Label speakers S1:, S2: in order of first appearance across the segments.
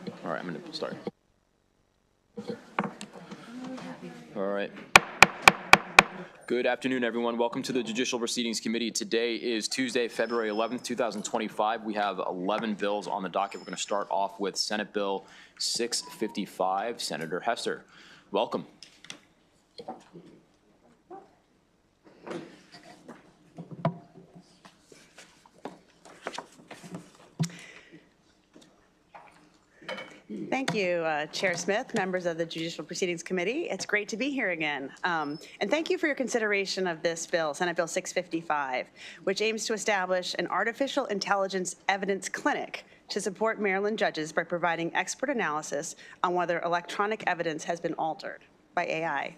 S1: All right, I'm going to start. All right. Good afternoon, everyone. Welcome to the Judicial Proceedings Committee. Today is Tuesday, February 11th, 2025. We have 11 bills on the docket. We're going to start off with Senate Bill 655. Senator Hester, welcome.
S2: Thank you, Chair Smith, members of the Judicial Proceedings Committee. It's great to be here again. And thank you for your consideration of this bill, Senate Bill 655, which aims to establish an artificial intelligence evidence clinic to support Maryland judges by providing expert analysis on whether electronic evidence has been altered by AI.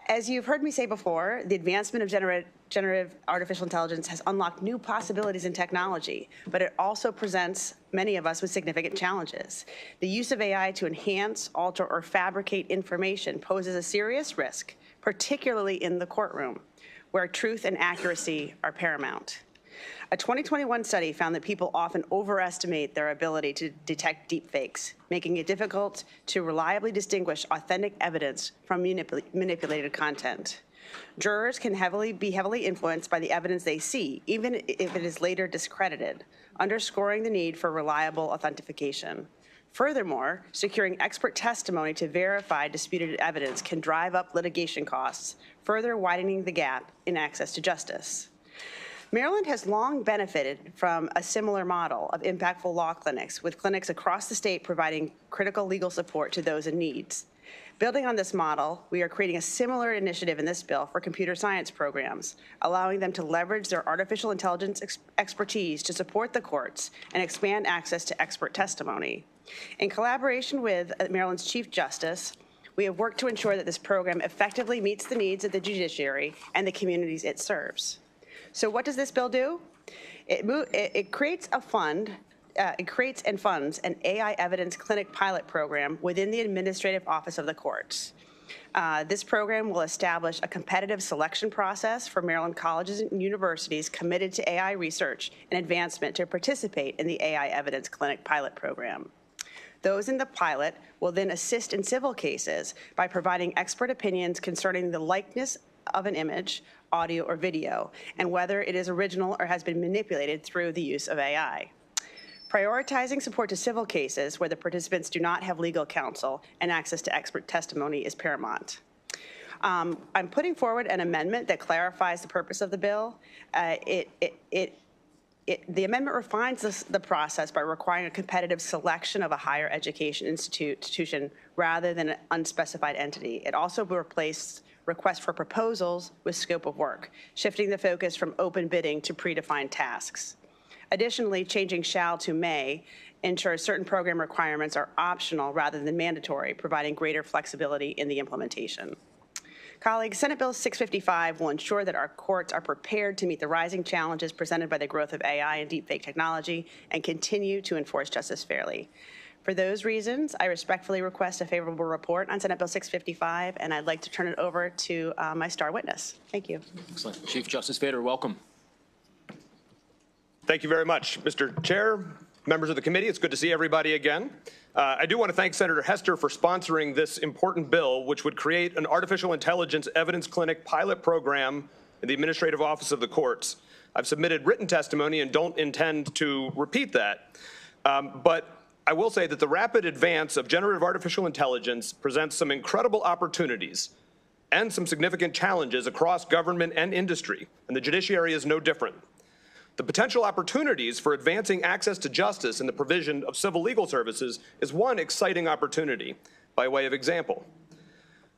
S2: As you've heard me say before, the advancement of generative artificial intelligence has unlocked new possibilities in technology, but it also presents many of us with significant challenges. The use of AI to enhance, alter, or fabricate information poses a serious risk, particularly in the courtroom, where truth and accuracy are paramount. A 2021 study found that people often overestimate their ability to detect deepfakes, making it difficult to reliably distinguish authentic evidence from manipulated content. Jurors can be heavily influenced by the evidence they see, even if it is later discredited, underscoring the need for reliable authentication. Furthermore, securing expert testimony to verify disputed evidence can drive up litigation costs, further widening the gap in access to justice. Maryland has long benefited from a similar model of impactful law clinics, with clinics across the state providing critical legal support to those in need. Building on this model, we are creating a similar initiative in this bill for computer science programs, allowing them to leverage their artificial intelligence expertise to support the courts and expand access to expert testimony. In collaboration with Maryland's Chief Justice, we have worked to ensure that this program effectively meets the needs of the judiciary and the communities it serves. So what does this bill do? It creates a fund. It creates and funds an AI evidence clinic pilot program within the Administrative Office of the Courts. This program will establish a competitive selection process for Maryland colleges and universities committed to AI research and advancement to participate in the AI evidence clinic pilot program. Those in the pilot will then assist in civil cases by providing expert opinions concerning the likeness of an image, audio, or video, and whether it is original or has been manipulated through the use of AI. Prioritizing support to civil cases where the participants do not have legal counsel and access to expert testimony is paramount. I'm putting forward an amendment that clarifies the purpose of the bill. The amendment refines the process by requiring a competitive selection of a higher education institution rather than an unspecified entity. It also will replace requests for proposals with scope of work, shifting the focus from open bidding to predefined tasks. Additionally, changing shall to may ensures certain program requirements are optional rather than mandatory, providing greater flexibility in the implementation. Colleagues, Senate Bill 655 will ensure that our courts are prepared to meet the rising challenges presented by the growth of AI and deepfake technology and continue to enforce justice fairly. For those reasons, I respectfully request a favorable report on Senate Bill 655, and I'd like to turn it over to my star witness. Thank you.
S1: Excellent. Chief Justice Fader, welcome.
S3: Thank you very much, Mr. Chair, members of the committee. It's good to see everybody again. I do want to thank Senator Hester for sponsoring this important bill, which would create an artificial intelligence evidence clinic pilot program in the Administrative Office of the Courts. I've submitted written testimony and don't intend to repeat that. But I will say that the rapid advance of generative artificial intelligence presents some incredible opportunities and some significant challenges across government and industry, and the judiciary is no different. The potential opportunities for advancing access to justice and the provision of civil legal services is one exciting opportunity. By way of example,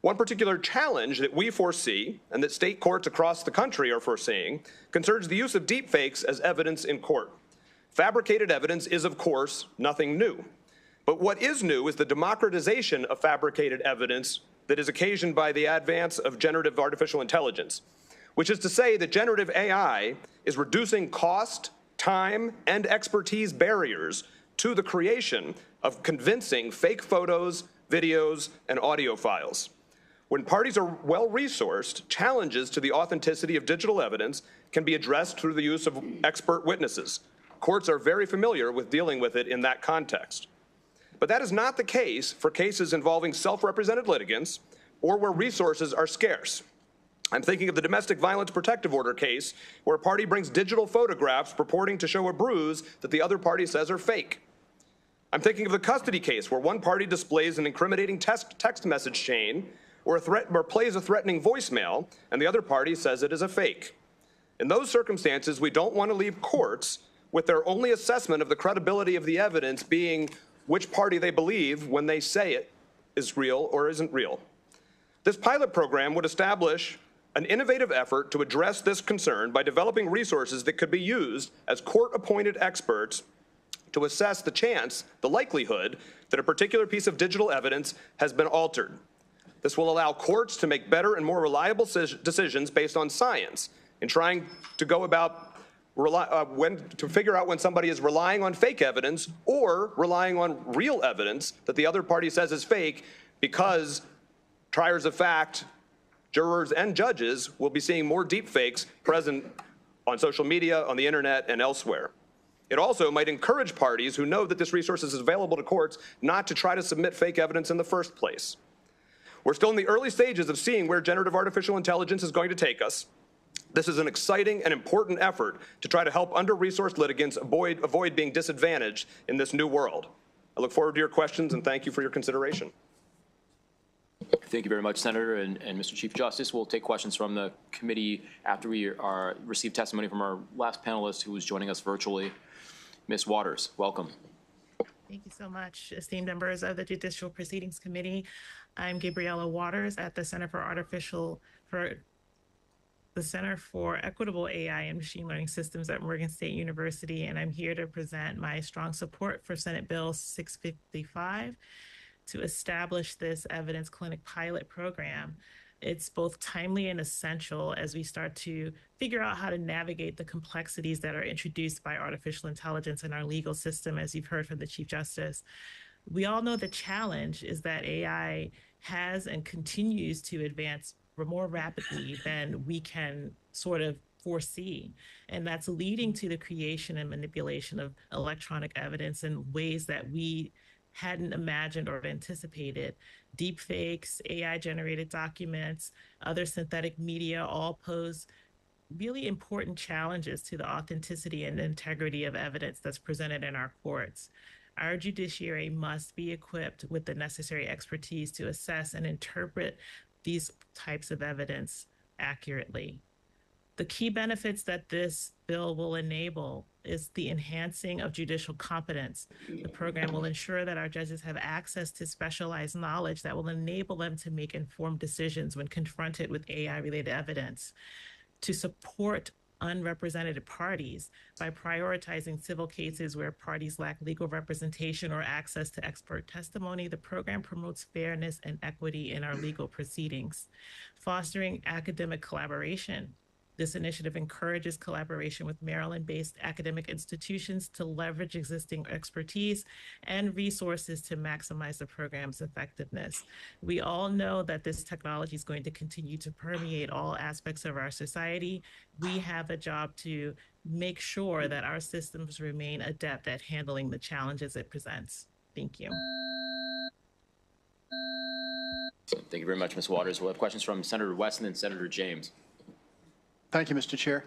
S3: one particular challenge that we foresee and that state courts across the country are foreseeing concerns the use of deepfakes as evidence in court. Fabricated evidence is, of course, nothing new. But what is new is the democratization of fabricated evidence that is occasioned by the advance of generative artificial intelligence, which is to say that generative AI is reducing cost, time, and expertise barriers to the creation of convincing fake photos, videos, and audio files. When parties are well-resourced, challenges to the authenticity of digital evidence can be addressed through the use of expert witnesses. Courts are very familiar with dealing with it in that context. But that is not the case for cases involving self-represented litigants or where resources are scarce. I'm thinking of the domestic violence protective order case where a party brings digital photographs purporting to show a bruise that the other party says are fake. I'm thinking of the custody case where one party displays an incriminating text message chain or plays a threatening voicemail and the other party says it is a fake. In those circumstances, we don't want to leave courts with their only assessment of the credibility of the evidence being which party they believe when they say it is real or isn't real. This pilot program would establish an innovative effort to address this concern by developing resources that could be used as court-appointed experts to assess the chance, the likelihood, that a particular piece of digital evidence has been altered. This will allow courts to make better and more reliable decisions based on science in trying to go about to figure out when somebody is relying on fake evidence or relying on real evidence that the other party says is fake, because triers of fact, jurors and judges will be seeing more deep fakes present on social media, on the internet, and elsewhere. It also might encourage parties who know that this resource is available to courts not to try to submit fake evidence in the first place. We're still in the early stages of seeing where generative artificial intelligence is going to take us. This is an exciting and important effort to try to help under-resourced litigants avoid being disadvantaged in this new world. I look forward to your questions and thank you for your consideration.
S1: Thank you very much, Senator. And Mr. Chief Justice, we'll take questions from the committee after we receive testimony from our last panelist who is joining us virtually. Ms. Waters, welcome.
S4: Thank you so much, esteemed members of the Judicial Proceedings Committee. I'm Gabriella Waters at the Center for Equitable AI and Machine Learning Systems at Morgan State University, and I'm here to present my strong support for Senate Bill 655 to establish this evidence clinic pilot program. It's both timely and essential as we start to figure out how to navigate the complexities that are introduced by artificial intelligence in our legal system, as you've heard from the Chief Justice. We all know the challenge is that AI has and continues to advance more rapidly than we can sort of foresee. And that's leading to the creation and manipulation of electronic evidence in ways that we hadn't imagined or anticipated. Deepfakes, AI-generated documents, other synthetic media all pose really important challenges to the authenticity and integrity of evidence that's presented in our courts. Our judiciary must be equipped with the necessary expertise to assess and interpret these types of evidence accurately. The key benefits that this bill will enable is the enhancing of judicial competence. The program will ensure that our judges have access to specialized knowledge that will enable them to make informed decisions when confronted with AI-related evidence, to support unrepresented parties by prioritizing civil cases where parties lack legal representation or access to expert testimony. The program promotes fairness and equity in our legal proceedings, fostering academic collaboration. This initiative encourages collaboration with Maryland-based academic institutions to leverage existing expertise and resources to maximize the program's effectiveness. We all know that this technology is going to continue to permeate all aspects of our society. We have a job to make sure that our systems remain adept at handling the challenges it presents. Thank you.
S1: Thank you very much, Ms. Waters. We'll have questions from Senator Weston and Senator James.
S5: Thank you, Mr. Chair.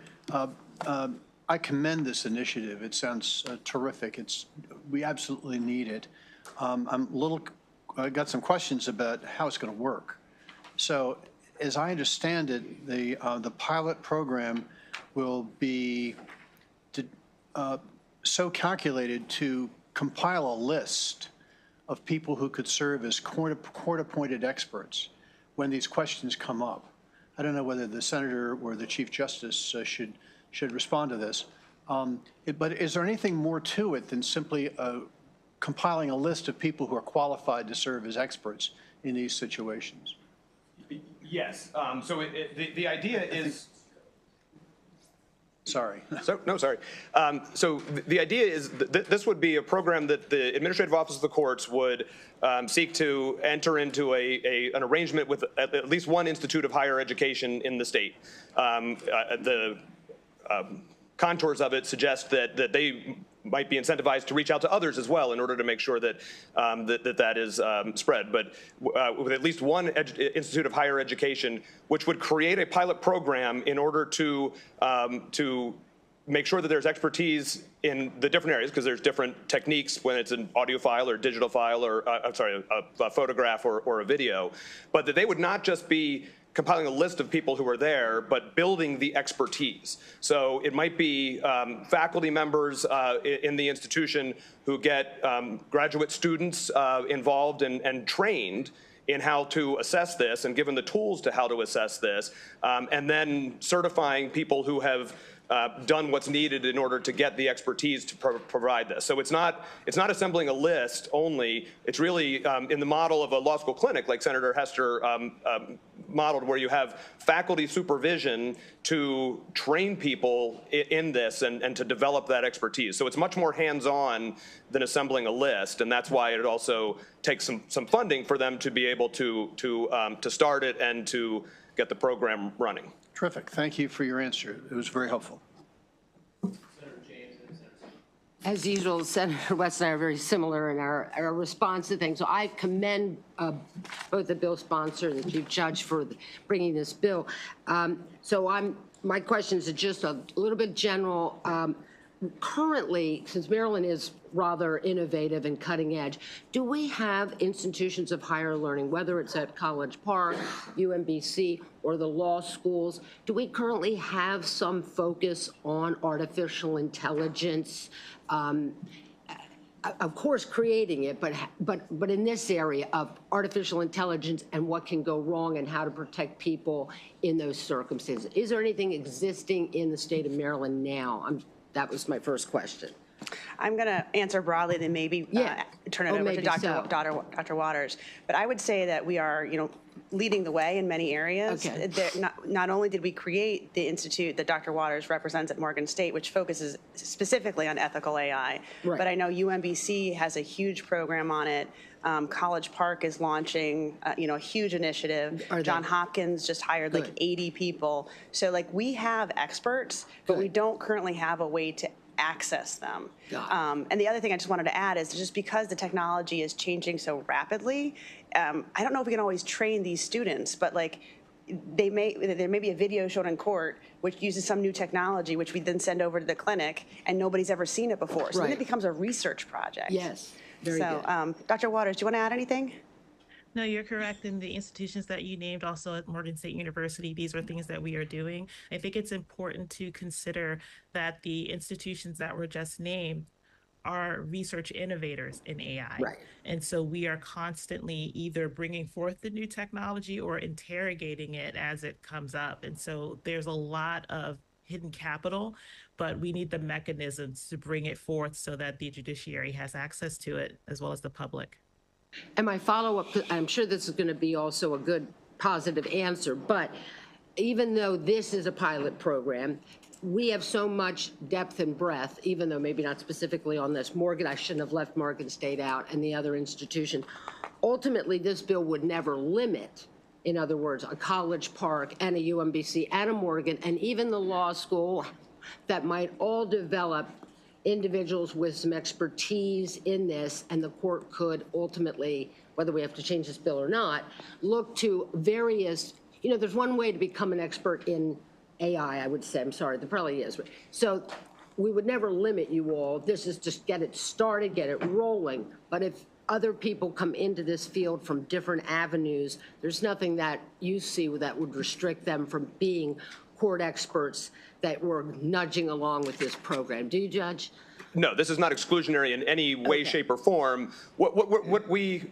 S5: I commend this initiative. It sounds terrific. We absolutely need it. I got some questions about how it's going to work. So, as I understand it, the pilot program will be so calculated to compile a list of people who could serve as court-appointed experts when these questions come up. I don't know whether the Senator or the Chief Justice should respond to this. But is there anything more to it than simply compiling a list of people who are qualified to serve as experts in these situations?
S3: Yes. So the idea is...
S5: Sorry.
S3: Sorry. So the idea is that this would be a program that the Administrative Office of the Courts would seek to enter into an arrangement with at least one institute of higher education in the state. The contours of it suggest that they might be incentivized to reach out to others as well in order to make sure that that is spread. But with at least one institute of higher education, which would create a pilot program in order to make sure that there's expertise in the different areas, because there's different techniques when it's an audio file or digital file or, a photograph or a video, but that they would not just be compiling a list of people who are there, but building the expertise. So it might be faculty members in the institution who get graduate students involved and trained in how to assess this and given the tools to how to assess this, and then certifying people who have done what's needed in order to get the expertise to provide this. So it's not assembling a list only. It's really in the model of a law school clinic, like Senator Hester modeled, where you have faculty supervision to train people in this and to develop that expertise. So it's much more hands-on than assembling a list, and that's why it also takes some funding for them to be able to start it and to get the program running.
S5: Terrific. Thank you for your answer. It was very helpful.
S6: As usual, Senator West and I are very similar in our response to things. So I commend both the bill sponsor and the Chief Judge for bringing this bill. My questions are just a little bit general. Currently, since Maryland is rather innovative and cutting edge, do we have institutions of higher learning, whether it's at College Park, UMBC, or the law schools, do we currently have some focus on artificial intelligence? Of course, creating it, but in this area of artificial intelligence and what can go wrong and how to protect people in those circumstances. Is there anything existing in the state of Maryland now? That was my first question.
S2: I'm going to answer broadly, then maybe turn it over to Dr. Waters. But I would say that we are, leading the way in many areas.
S6: Okay.
S2: Not only did we create the institute that Dr. Waters represents at Morgan State, which focuses specifically on ethical AI,
S6: right.
S2: But I know UMBC has a huge program on it. College Park is launching, a huge initiative. John Hopkins just hired like 80 people. So we have experts, but we don't currently have a way to access them. And the other thing I just wanted to add is just because the technology is changing so rapidly, I don't know if we can always train these students, but there may be a video shown in court which uses some new technology, which we then send over to the clinic, and nobody's ever seen it before. So then it becomes a research project.
S6: Yes, very good.
S2: Dr. Waters, do you want to add anything?
S4: No, you're correct. In the institutions that you named, also at Morgan State University, these are things that we are doing. I think it's important to consider that the institutions that were just named are research innovators in AI.
S6: Right.
S4: And so we are constantly either bringing forth the new technology or interrogating it as it comes up. And so there's a lot of hidden capital, but we need the mechanisms to bring it forth so that the judiciary has access to it, as well as the public.
S6: And my follow-up, I'm sure this is going to be also a good positive answer, but even though this is a pilot program, we have so much depth and breadth, even though maybe not specifically on this. I shouldn't have left Morgan State out and the other institutions. Ultimately, this bill would never limit, in other words, a College Park and a UMBC and a Morgan and even the law school that might all develop individuals with some expertise in this, and the court could ultimately, whether we have to change this bill or not, look to various, there's one way to become an expert in AI, I would say. I'm sorry, there probably is. So we would never limit you all. This is just get it started, get it rolling. But if other people come into this field from different avenues, there's nothing that you see that would restrict them from being court experts that we're nudging along with this program. Do you, Judge?
S3: No, this is not exclusionary in any way, shape, or form. The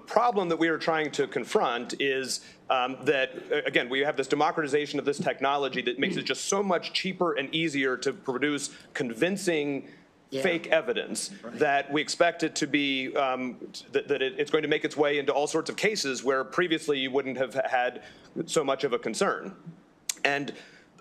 S3: problem that we are trying to confront is that, again, we have this democratization of this technology that makes it just so much cheaper and easier to produce convincing fake evidence that we expect it to be, it's going to make its way into all sorts of cases where previously you wouldn't have had so much of a concern. And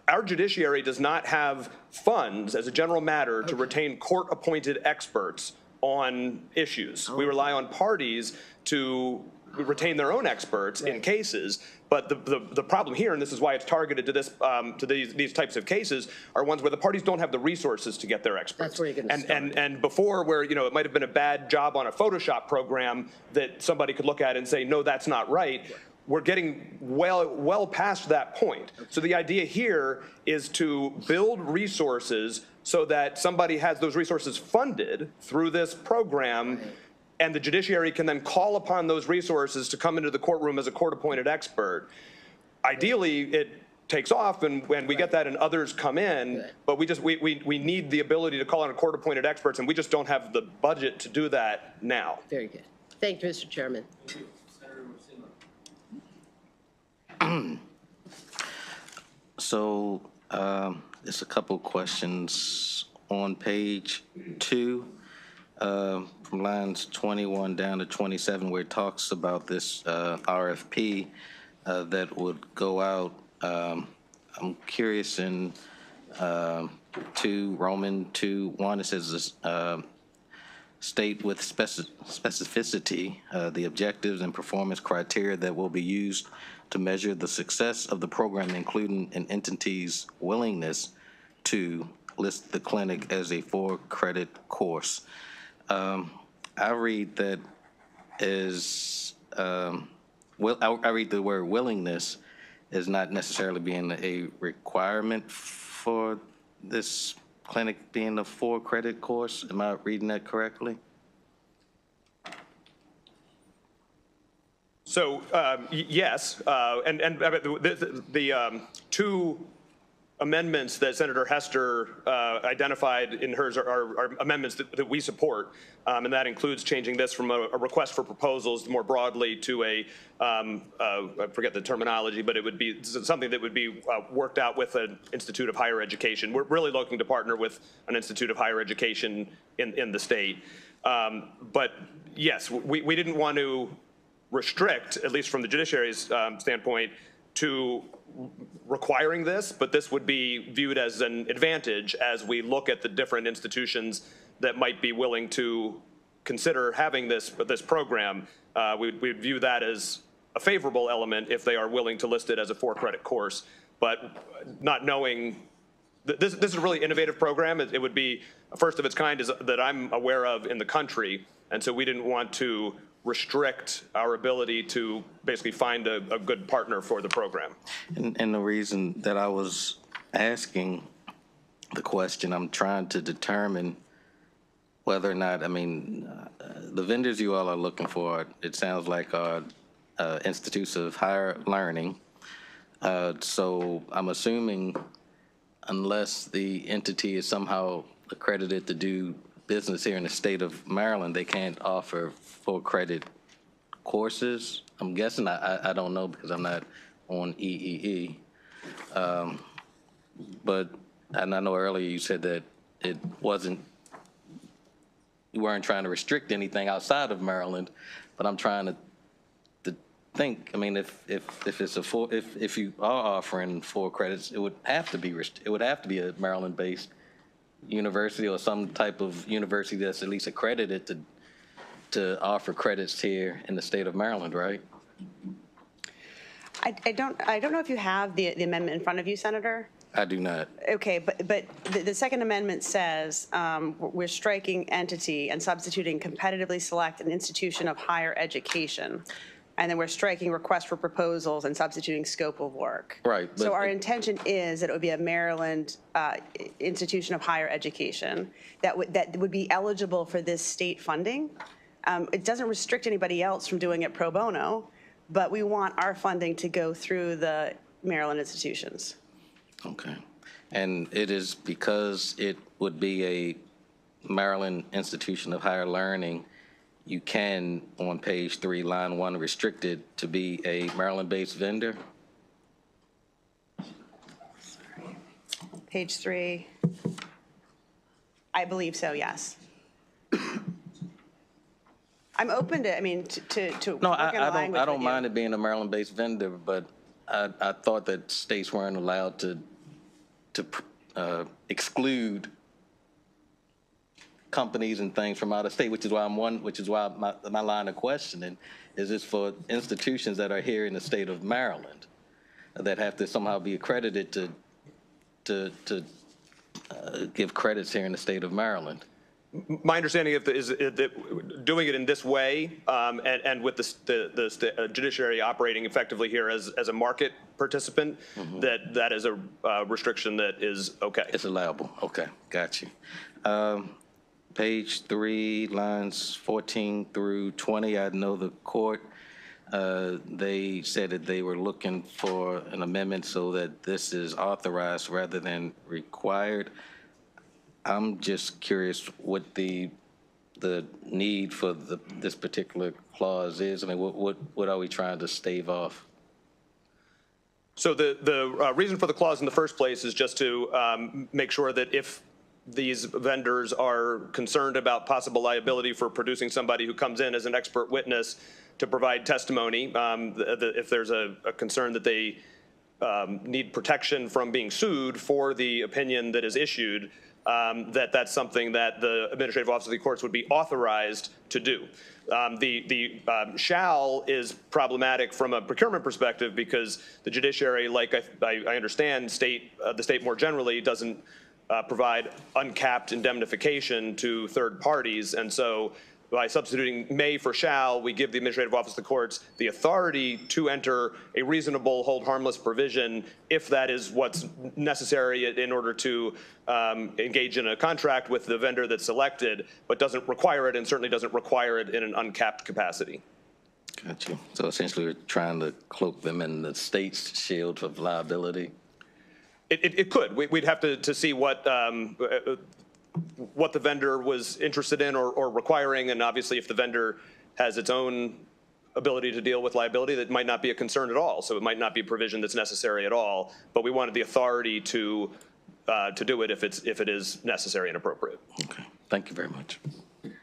S3: our judiciary does not have funds, as a general matter, to retain court-appointed experts on issues. We rely on parties to retain their own experts in cases. But the problem here, and this is why it's targeted to this to these types of cases, are ones where the parties don't have the resources to get their experts.
S6: That's where you're going to start.
S3: And before, where it might have been a bad job on a Photoshop program that somebody could look at and say, no, that's not right. We're getting well past that point. So the idea here is to build resources so that somebody has those resources funded through this program, and the judiciary can then call upon those resources to come into the courtroom as a court-appointed expert. Ideally, it takes off, and when we get that and others come in, but we need the ability to call on court-appointed experts, and we just don't have the budget to do that now.
S6: Very good. Thank you, Mr. Chairman.
S7: So there's a couple questions on page 2, from lines 21 down to 27, where it talks about this RFP that would go out. I'm curious in Roman 2:1, it says state with specificity the objectives and performance criteria that will be used to measure the success of the program, including an entity's willingness to list the clinic as a 4-credit course. I read that as, I read the word willingness as not necessarily being a requirement for this clinic being a 4-credit course. Am I reading that correctly?
S3: So yes, and the two amendments that Senator Hester identified in hers are amendments that we support, and that includes changing this from a request for proposals more broadly to I forget the terminology, but it would be something that would be worked out with an institute of higher education. We're really looking to partner with an institute of higher education in the state. But yes, we didn't want to restrict, at least from the judiciary's standpoint, to requiring this, but this would be viewed as an advantage as we look at the different institutions that might be willing to consider having this program. We'd view that as a favorable element if they are willing to list it as a 4-credit course, but not knowing this is a really innovative program. It would be a first of its kind that I'm aware of in the country, and so we didn't want to restrict our ability to basically find a good partner for the program.
S7: And the reason that I was asking the question, I'm trying to determine whether or not, the vendors you all are looking for, it sounds like are institutes of higher learning. So I'm assuming unless the entity is somehow accredited to do business here in the state of Maryland, they can't offer 4-credit courses. I'm guessing, I don't know because I'm not on EEE. But, and I know earlier you said that it wasn't, you weren't trying to restrict anything outside of Maryland, but I'm trying to think, if you are offering 4 credits, it would have to be a Maryland-based university or some type of university that's at least accredited to offer credits here in the state of Maryland, right?
S2: I don't know if you have the amendment in front of you, Senator.
S7: I do not.
S2: Okay, but the second amendment says we're striking entity and substituting competitively select an institution of higher education. And then we're striking request for proposals and substituting scope of work.
S7: Right.
S2: So our intention is that it would be a Maryland institution of higher education that would be eligible for this state funding. It doesn't restrict anybody else from doing it pro bono, but we want our funding to go through the Maryland institutions.
S7: Okay. And it is because it would be a Maryland institution of higher learning, you can, on page 3, line 1, restrict it to be a Maryland-based vendor?
S2: Page 3. I believe so, yes. I'm open to, to
S7: No,
S2: work in language
S7: I don't
S2: with
S7: mind
S2: you.
S7: it being a Maryland-based vendor, but I thought that states weren't allowed to exclude companies and things from out of state, which is why my line of questioning is this for institutions that are here in the state of Maryland that have to somehow be accredited to give credits here in the state of Maryland.
S3: My understanding is that doing it in this way, and with the judiciary operating effectively here as a market participant, that is a restriction that is okay.
S7: It's allowable. Okay, got you. Page 3, lines 14 through 20. I know the court, they said that they were looking for an amendment so that this is authorized rather than required. I'm just curious what the need for this particular clause is. I mean, what are we trying to stave off?
S3: So the reason for the clause in the first place is just to make sure that if these vendors are concerned about possible liability for producing somebody who comes in as an expert witness to provide testimony, if there's a concern that they need protection from being sued for the opinion that is issued, that's something that the administrative office of the courts would be authorized to do. The shall is problematic from a procurement perspective because the judiciary, like I understand, the state more generally doesn't provide uncapped indemnification to third parties, and so by substituting may for shall, we give the administrative office of the courts the authority to enter a reasonable hold harmless provision if that is what's necessary in order to engage in a contract with the vendor that's selected, but doesn't require it and certainly doesn't require it in an uncapped capacity.
S7: Got you. So essentially we're trying to cloak them in the state's shield of liability?
S3: It could. We'd have to see what the vendor was interested in or requiring, and obviously if the vendor has its own ability to deal with liability, that might not be a concern at all. So it might not be a provision that's necessary at all, but we wanted the authority to do it if it is necessary and appropriate.
S7: Okay, thank you very much.
S8: Thank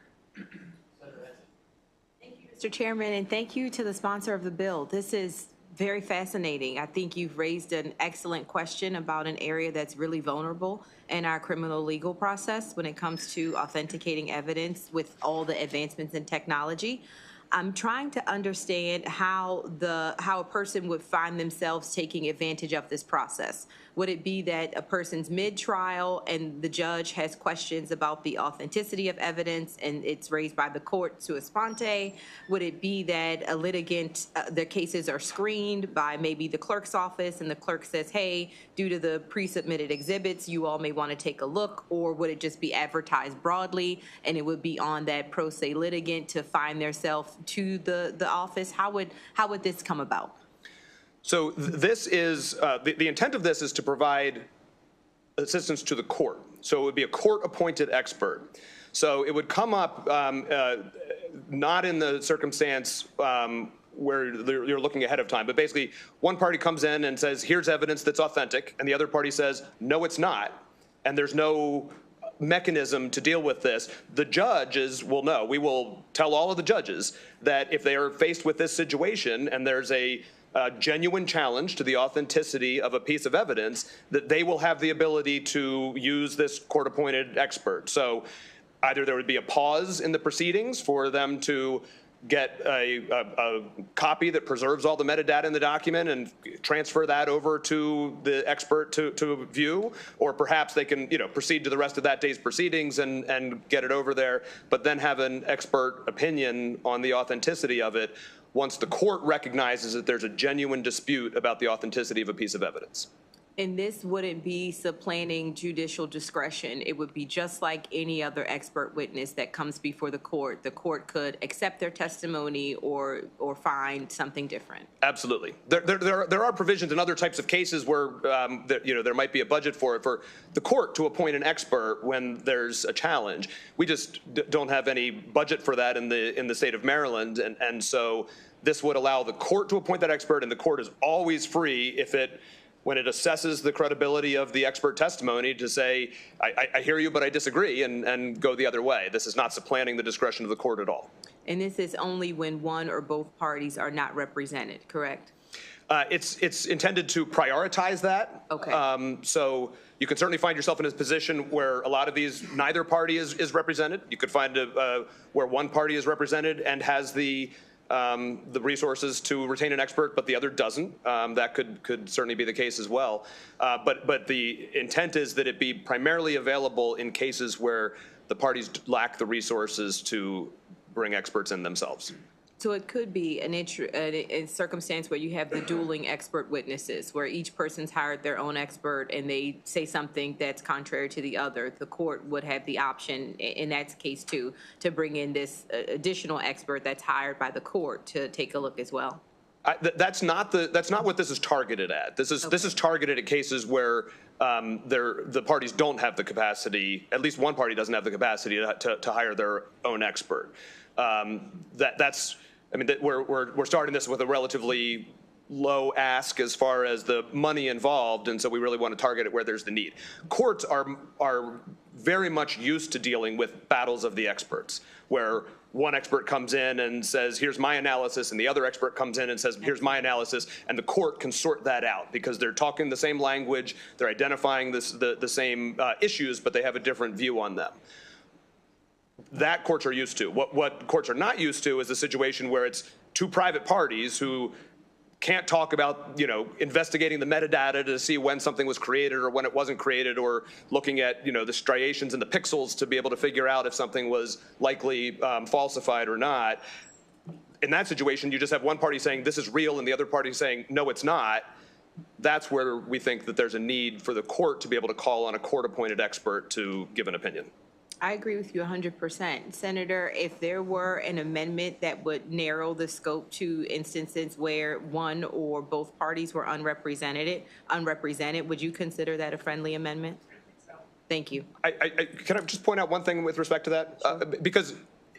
S8: you, Mr. Chairman, and thank you to the sponsor of the bill. This is very fascinating. I think you've raised an excellent question about an area that's really vulnerable in our criminal legal process when it comes to authenticating evidence with all the advancements in technology. I'm trying to understand how a person would find themselves taking advantage of this process. Would it be that a person's mid-trial and the judge has questions about the authenticity of evidence and it's raised by the court sua sponte? Would it be that a litigant, their cases are screened by maybe the clerk's office and the clerk says, hey, due to the pre-submitted exhibits, you all may want to take a look? Or would it just be advertised broadly and it would be on that pro se litigant to find themselves to the office? How would this come about?
S3: So this is, the intent of this is to provide assistance to the court. So it would be a court-appointed expert. So it would come up not in the circumstance where you're looking ahead of time, but basically one party comes in and says, here's evidence that's authentic, and the other party says, no, it's not, and there's no mechanism to deal with this. The judges will know. We will tell all of the judges that if they are faced with this situation and there's a genuine challenge to the authenticity of a piece of evidence, that they will have the ability to use this court-appointed expert. So either there would be a pause in the proceedings for them to get a copy that preserves all the metadata in the document and transfer that over to the expert to view, or perhaps they can proceed to the rest of that day's proceedings and get it over there, but then have an expert opinion on the authenticity of it once the court recognizes that there's a genuine dispute about the authenticity of a piece of evidence.
S8: And this wouldn't be supplanting judicial discretion. It would be just like any other expert witness that comes before the court. The court could accept their testimony or find something different.
S3: Absolutely. There are provisions in other types of cases where there might be a budget for the court to appoint an expert when there's a challenge. We just don't have any budget for that in the state of Maryland, and so this would allow the court to appoint that expert, and the court is always free when it assesses the credibility of the expert testimony to say, I hear you, but I disagree, and go the other way. This is not supplanting the discretion of the court at all.
S8: And this is only when one or both parties are not represented, correct?
S3: It's intended to prioritize that.
S8: Okay.
S3: So you can certainly find yourself in a position where a lot of these, neither party is represented. You could find where one party is represented and has the resources to retain an expert, but the other doesn't. That could certainly be the case as well. But the intent is that it be primarily available in cases where the parties lack the resources to bring experts in themselves.
S8: So it could be a circumstance where you have the dueling expert witnesses, where each person's hired their own expert and they say something that's contrary to the other. The court would have the option, in that case too, to bring in this additional expert that's hired by the court to take a look as well.
S3: That's not what this is targeted at. This is targeted at cases where the parties don't have the capacity. At least one party doesn't have the capacity to hire their own expert. We're starting this with a relatively low ask as far as the money involved, and so we really want to target it where there's the need. Courts are very much used to dealing with battles of the experts, where one expert comes in and says, here's my analysis, and the other expert comes in and says, here's my analysis, and the court can sort that out because they're talking the same language, they're identifying the same issues, but they have a different view on them. That courts are used to. What courts are not used to is a situation where it's two private parties who can't talk about, investigating the metadata to see when something was created or when it wasn't created, or looking at, the striations and the pixels to be able to figure out if something was likely falsified or not. In that situation, you just have one party saying this is real and the other party saying no, it's not. That's where we think that there's a need for the court to be able to call on a court-appointed expert to give an opinion.
S8: I agree with you 100%. Senator, if there were an amendment that would narrow the scope to instances where one or both parties were unrepresented, would you consider that a friendly amendment? Thank you.
S3: Can I just point out one thing with respect to that? Because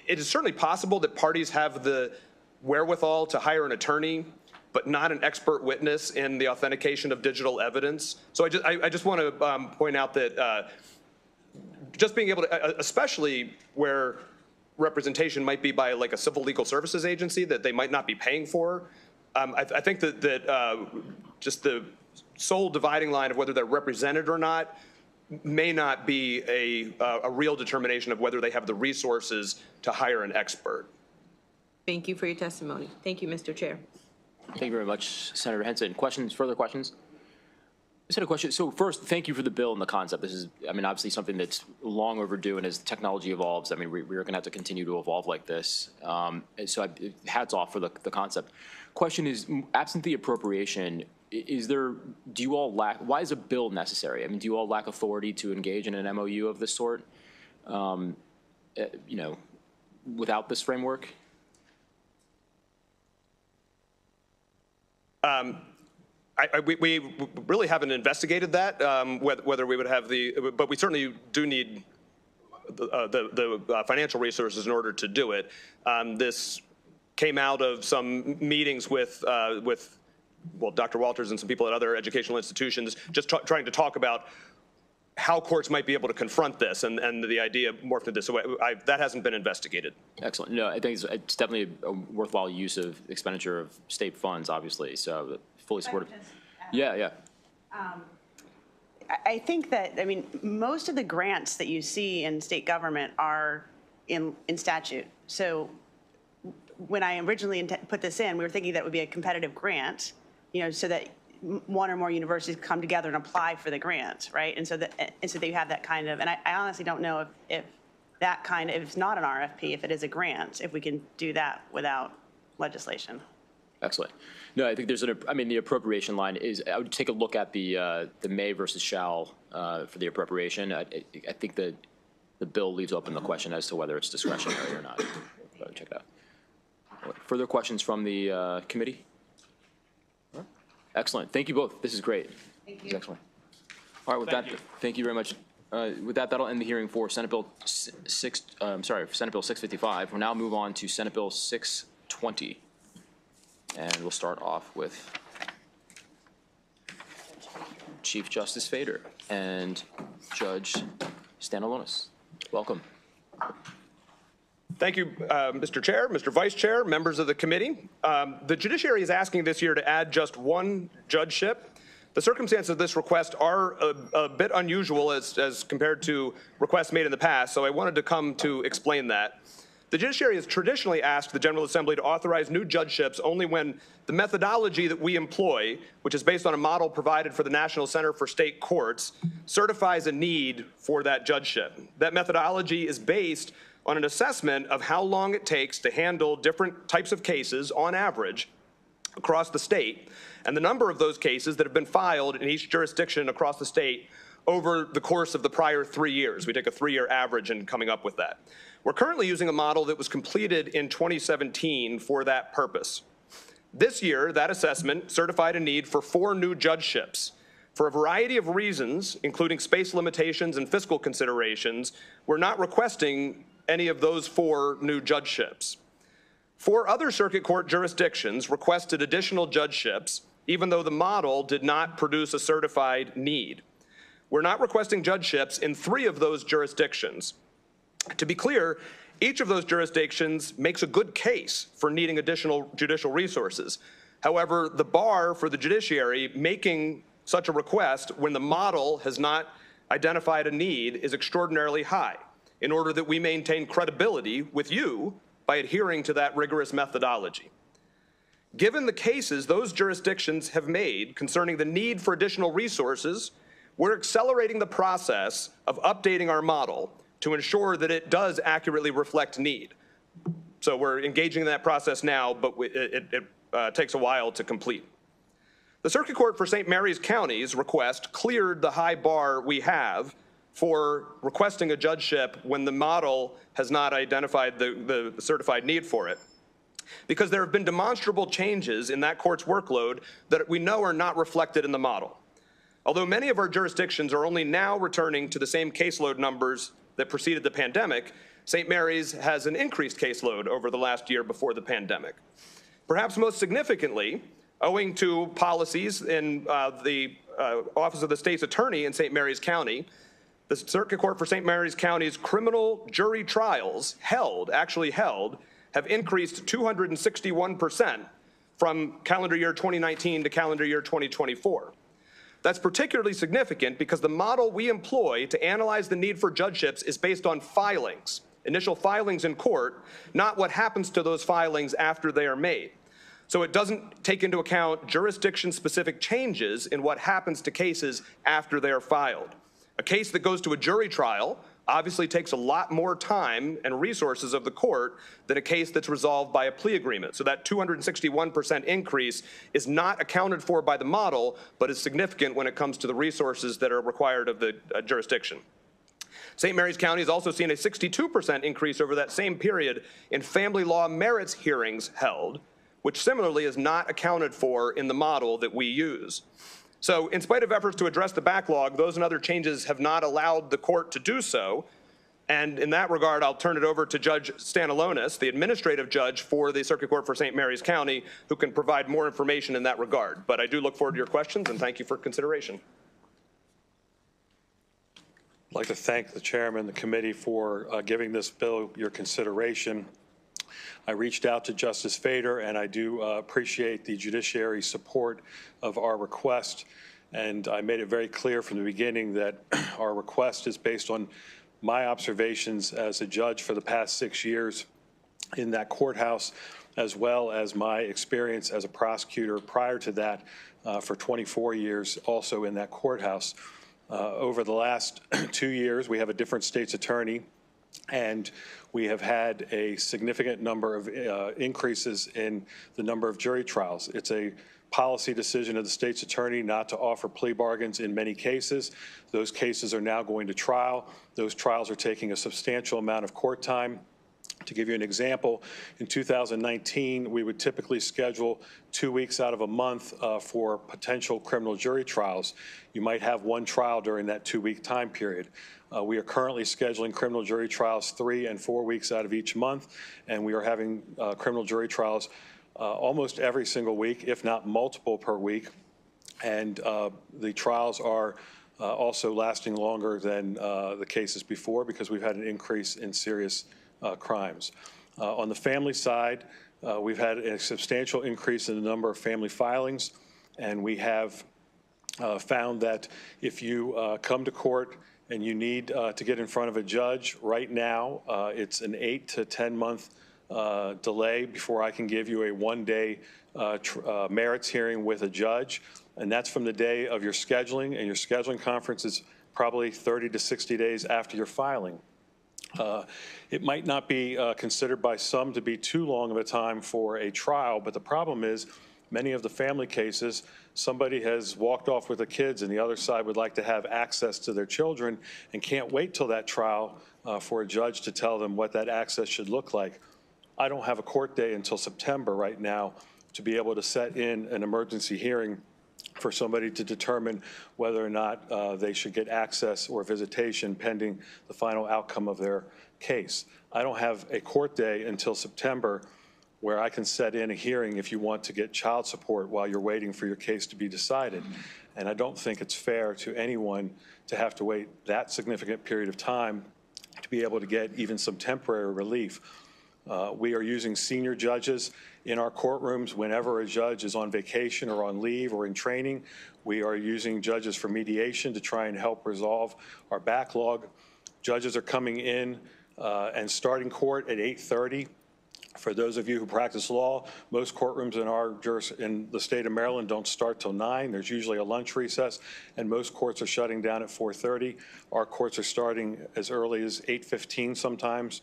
S3: it is certainly possible that parties have the wherewithal to hire an attorney, but not an expert witness in the authentication of digital evidence. So I just want to point out that just being able to, especially where representation might be by like a civil legal services agency that they might not be paying for, I think that just the sole dividing line of whether they're represented or not may not be a real determination of whether they have the resources to hire an expert.
S8: Thank you for your testimony. Thank you, Mr. Chair.
S1: Thank you very much, Senator Henson. Further questions? I just had a question. So first, thank you for the bill and the concept. This is, obviously something that's long overdue, and as technology evolves, we're going to have to continue to evolve like this. So hats off for the concept. Question is, absent the appropriation, do you all lack, why is a bill necessary? Do you all lack authority to engage in an MOU of this sort, without this framework?
S3: We really haven't investigated that, whether we would have but we certainly do need the financial resources in order to do it. This came out of some meetings with Dr. Walters and some people at other educational institutions, just trying to talk about how courts might be able to confront this, and the idea morphed into this. So that hasn't been investigated. Excellent. No, I think it's definitely a worthwhile use of expenditure of state funds, obviously. So fully supportive. Yeah.
S2: I think that, most of the grants that you see in state government are in statute. So when I originally put this in, we were thinking that would be a competitive grant, so that one or more universities come together and apply for the grant, right? And so that you have that kind of, and I honestly don't know if it's not an RFP, if it is a grant, if we can do that without legislation.
S1: Excellent. No, I think there's the appropriation line is, I would take a look at the may versus shall for the appropriation. I think that the bill leaves open the question as to whether it's discretionary or not. But check it out. Further questions from the committee? Excellent. Thank you both. This is great. Thank you. Excellent. All right, with that, thank you very much. With that, that'll end the hearing for Senate Bill Senate Bill 655. We'll now move on to Senate Bill 620. And we'll start off with Chief Justice Fader and Judge Stanilonis. Welcome.
S3: Thank you, Mr. Chair, Mr. Vice Chair, members of the committee. The judiciary is asking this year to add just one judgeship. The circumstances of this request are a bit unusual as compared to requests made in the past, so I wanted to come to explain that. The judiciary has traditionally asked the General Assembly to authorize new judgeships only when the methodology that we employ, which is based on a model provided for the National Center for State Courts, certifies a need for that judgeship. That methodology is based on an assessment of how long it takes to handle different types of cases on average across the state, and the number of those cases that have been filed in each jurisdiction across the state over the course of the prior 3 years. We take a 3-year average in coming up with that. We're currently using a model that was completed in 2017 for that purpose. This year, that assessment certified a need for 4 new judgeships. For a variety of reasons, including space limitations and fiscal considerations, we're not requesting any of those 4 new judgeships. 4 other circuit court jurisdictions requested additional judgeships, even though the model did not produce a certified need. We're not requesting judgeships in 3 of those jurisdictions. To be clear, each of those jurisdictions makes a good case for needing additional judicial resources. However, the bar for the judiciary making such a request when the model has not identified a need is extraordinarily high, in order that we maintain credibility with you by adhering to that rigorous methodology. Given the cases those jurisdictions have made concerning the need for additional resources, we're accelerating the process of updating our model to ensure that it does accurately reflect need. So we're engaging in that process now, but it takes a while to complete. The Circuit Court for St. Mary's County's request cleared the high bar we have for requesting a judgeship when the model has not identified the certified need for it, because there have been demonstrable changes in that court's workload that we know are not reflected in the model. Although many of our jurisdictions are only now returning to the same caseload numbers that preceded the pandemic, St. Mary's has an increased caseload over the last year before the pandemic. Perhaps most significantly, owing to policies in the Office of the State's Attorney in St. Mary's County, the Circuit Court for St. Mary's County's criminal jury trials actually held, have increased 261% from calendar year 2019 to calendar year 2024. That's particularly significant because the model we employ to analyze the need for judgeships is based on filings, initial filings in court, not what happens to those filings after they are made. So it doesn't take into account jurisdiction-specific changes in what happens to cases after they are filed. A case that goes to a jury trial obviously takes a lot more time and resources of the court than a case that's resolved by a plea agreement. So that 261% increase is not accounted for by the model, but is significant when it comes to the resources that are required of the jurisdiction. St. Mary's County has also seen a 62% increase over that same period in family law merits hearings held, which similarly is not accounted for in the model that we use. So in spite of efforts to address the backlog, those and other changes have not allowed the court to do so. And in that regard, I'll turn it over to Judge Stanalonis, the administrative judge for the Circuit Court for St. Mary's County, who can provide more information in that regard. But I do look forward to your questions, and thank you for consideration.
S9: I'd like to thank the chairman and the committee for giving this bill your consideration. I reached out to Justice Fader, and I do appreciate the judiciary's support of our request. And I made it very clear from the beginning that our request is based on my observations as a judge for the past 6 years in that courthouse, as well as my experience as a prosecutor prior to that for 24 years also in that courthouse. Over the last 2 years, we have a different state's attorney, and we have had a significant number of increases in the number of jury trials. It's a policy decision of the state's attorney not to offer plea bargains in many cases. Those cases are now going to trial. Those trials are taking a substantial amount of court time. To give you an example, in 2019, we would typically schedule 2 weeks out of a month for potential criminal jury trials. You might have one trial during that 2-week time period. We are currently scheduling criminal jury trials 3 and 4 weeks out of each month, and we are having criminal jury trials almost every single week, if not multiple per week. And the trials are also lasting longer than the cases before because we've had an increase in serious crimes. On the family side, we've had a substantial increase in the number of family filings, and we have found that if you come to court and you need to get in front of a judge, right now it's an 8 to 10 month delay before I can give you a one-day merits hearing with a judge, and that's from the day of your scheduling, and your scheduling conference is probably 30 to 60 days after your filing. It might not be considered by some to be too long of a time for a trial, but the problem is many of the family cases, somebody has walked off with the kids and the other side would like to have access to their children and can't wait till that trial for a judge to tell them what that access should look like. I don't have a court day until September right now to be able to set in an emergency hearing for somebody to determine whether or not they should get access or visitation pending the final outcome of their case. I don't have a court day until September where I can set in a hearing if you want to get child support while you're waiting for your case to be decided. And I don't think it's fair to anyone to have to wait that significant period of time to be able to get even some temporary relief. We are using senior judges in our courtrooms whenever a judge is on vacation or on leave or in training. We are using judges for mediation to try and help resolve our backlog. Judges are coming in and starting court at 8:30. For those of you who practice law, most courtrooms in the state of Maryland don't start till 9. There's usually a lunch recess, and most courts are shutting down at 4:30. Our courts are starting as early as 8:15 sometimes,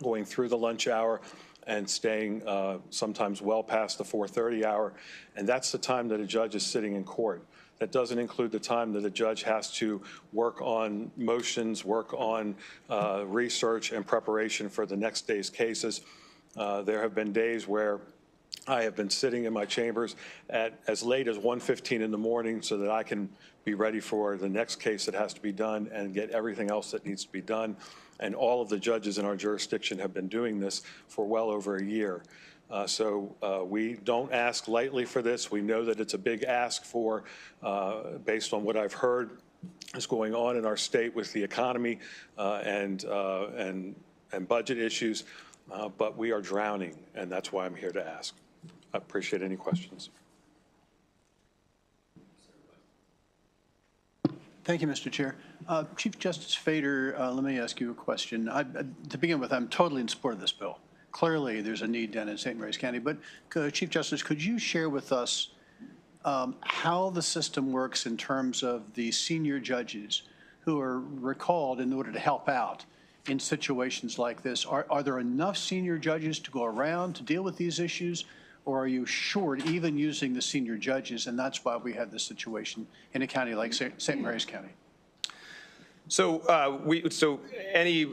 S9: going through the lunch hour and staying sometimes well past the 4:30 hour. And that's the time that a judge is sitting in court. That doesn't include the time that a judge has to work on motions, work on research and preparation for the next day's cases. There have been days where I have been sitting in my chambers at as late as 1:15 in the morning so that I can be ready for the next case that has to be done and get everything else that needs to be done. And all of the judges in our jurisdiction have been doing this for well over a year. So we don't ask lightly for this. We know that it's a big ask for, based on what I've heard is going on in our state with the economy and budget issues, but we are drowning, and that's why I'm here to ask. I appreciate any questions.
S5: Thank you, Mr. Chair. Chief Justice Fader, let me ask you a question. To begin with, I'm totally in support of this bill. Clearly, there's a need down in St. Mary's County, but Chief Justice, could you share with us how the system works in terms of the senior judges who are recalled in order to help out in situations like this? Are there enough senior judges to go around to deal with these issues, or are you short even using the senior judges, and that's why we have this situation in a county like St. Mary's County?
S3: So any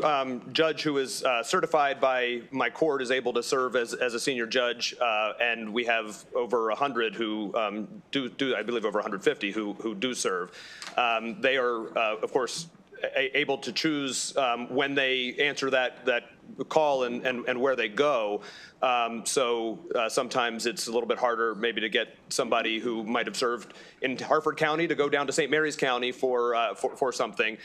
S3: judge who is certified by my court is able to serve as a senior judge, and we have over 100 who do I believe over 150 who do serve. They are, of course, able to choose when they answer that call and where they go. Sometimes it's a little bit harder maybe to get somebody who might have served in Harford County to go down to St. Mary's County for something.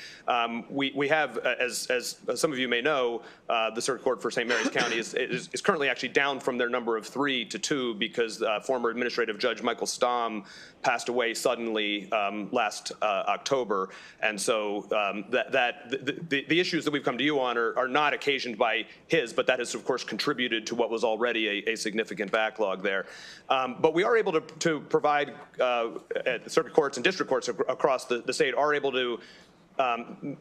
S3: We have, as some of you may know, the circuit court for St. Mary's County is currently actually down from their number of 3 to 2 because former administrative judge Michael Stamm passed away suddenly last October. And so the issues that we've come to you on are not occasioned by his, but that has, of course, contributed to what was already a significant backlog there. But we are able to provide, circuit courts and district courts across the state are able to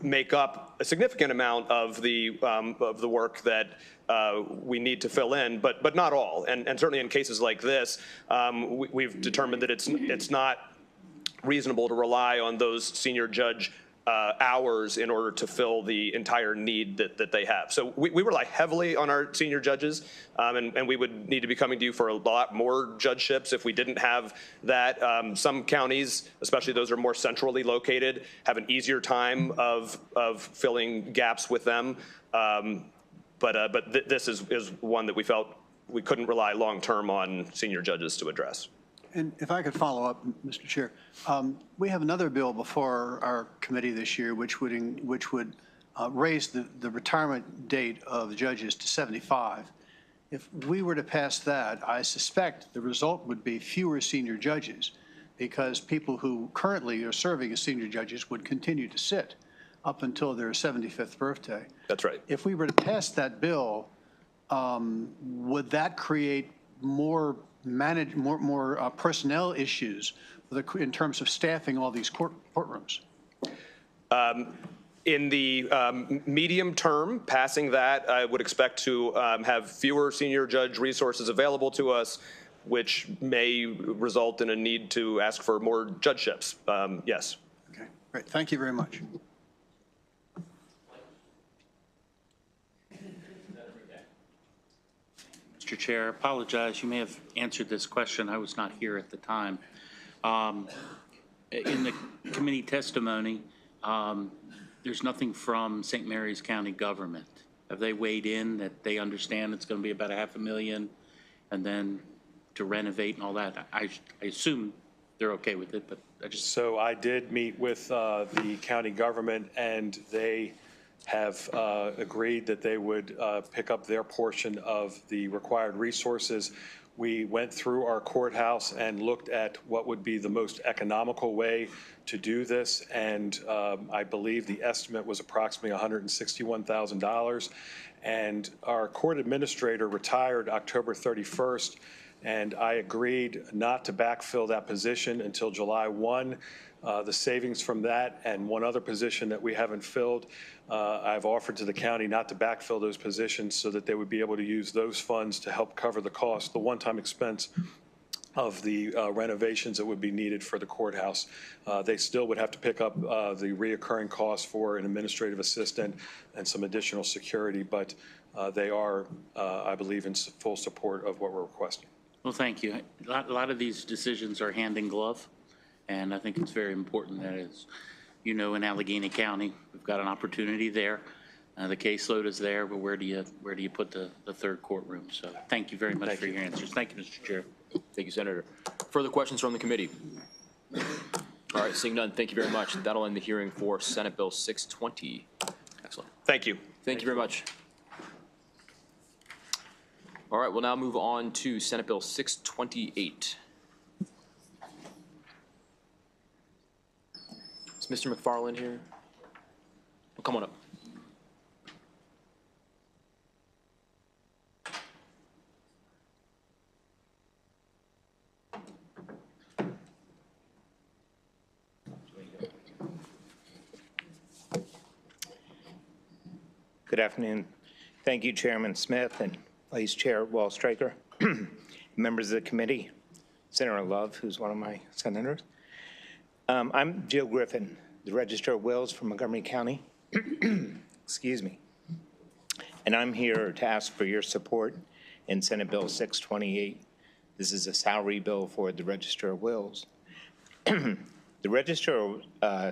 S3: make up a significant amount of the work that we need to fill in, but not all. And certainly in cases like this, we've determined that it's not reasonable to rely on those senior judge hours in order to fill the entire need that they have. So we rely heavily on our senior judges, and we would need to be coming to you for a lot more judgeships if we didn't have that. Some counties, especially those that are more centrally located, have an easier time of filling gaps with them. But this is one that we felt we couldn't rely long-term on senior judges to address.
S5: And if I could follow up, Mr. Chair, we have another bill before our committee this year which would raised the retirement date of judges to 75. If we were to pass that, I suspect the result would be fewer senior judges, because people who currently are serving as senior judges would continue to sit up until their 75th birthday.
S3: That's right.
S5: If we were to pass that bill, would that create more personnel issues in terms of staffing all these courtrooms?
S3: In the medium term, passing that, I would expect to have fewer senior judge resources available to us, which may result in a need to ask for more judgeships. Yes.
S5: Okay, great. Thank you very much.
S10: Mr. Chair, I apologize. You may have answered this question. I was not here at the time. In the committee testimony, there's nothing from St. Mary's County government. Have they weighed in that they understand it's going to be about $500,000 and then to renovate and all that? I assume they're okay with it, but I just...
S9: So I did meet with the county government, and they have agreed that they would pick up their portion of the required resources. We went through our courthouse and looked at what would be the most economical way to do this, and I believe the estimate was approximately $161,000. And our court administrator retired October 31st, and I agreed not to backfill that position until July 1. The savings from that and one other position that we haven't filled, I've offered to the county not to backfill those positions so that they would be able to use those funds to help cover the cost, the one-time expense of the renovations that would be needed for the courthouse. They still would have to pick up the reoccurring costs for an administrative assistant and some additional security, but they are, I believe, in full support of what we're requesting.
S10: Well, thank you. A lot of these decisions are hand in glove, and I think it's very important that, as you know, in Allegheny County, we've got an opportunity there. The caseload is there, but where do you put the third courtroom? So thank you very much for your answers. Thank you, Mr. Chair.
S1: Thank you, Senator. Further questions from the committee? All right, seeing none, thank you very much. That'll end the hearing for Senate Bill 620. Excellent.
S3: Thank you.
S1: Thank you very much. All right, we'll now move on to Senate Bill 628. Is Mr. McFarland here? Well, come on up.
S11: Good afternoon. Thank you, Chairman Smith and Vice Chair Wall-Striker, members of the committee, Senator Love, who's one of my senators. I'm Jill Griffin, the Register of Wills from Montgomery County. Excuse me. And I'm here to ask for your support in Senate Bill 628. This is a salary bill for the Register of Wills. The Register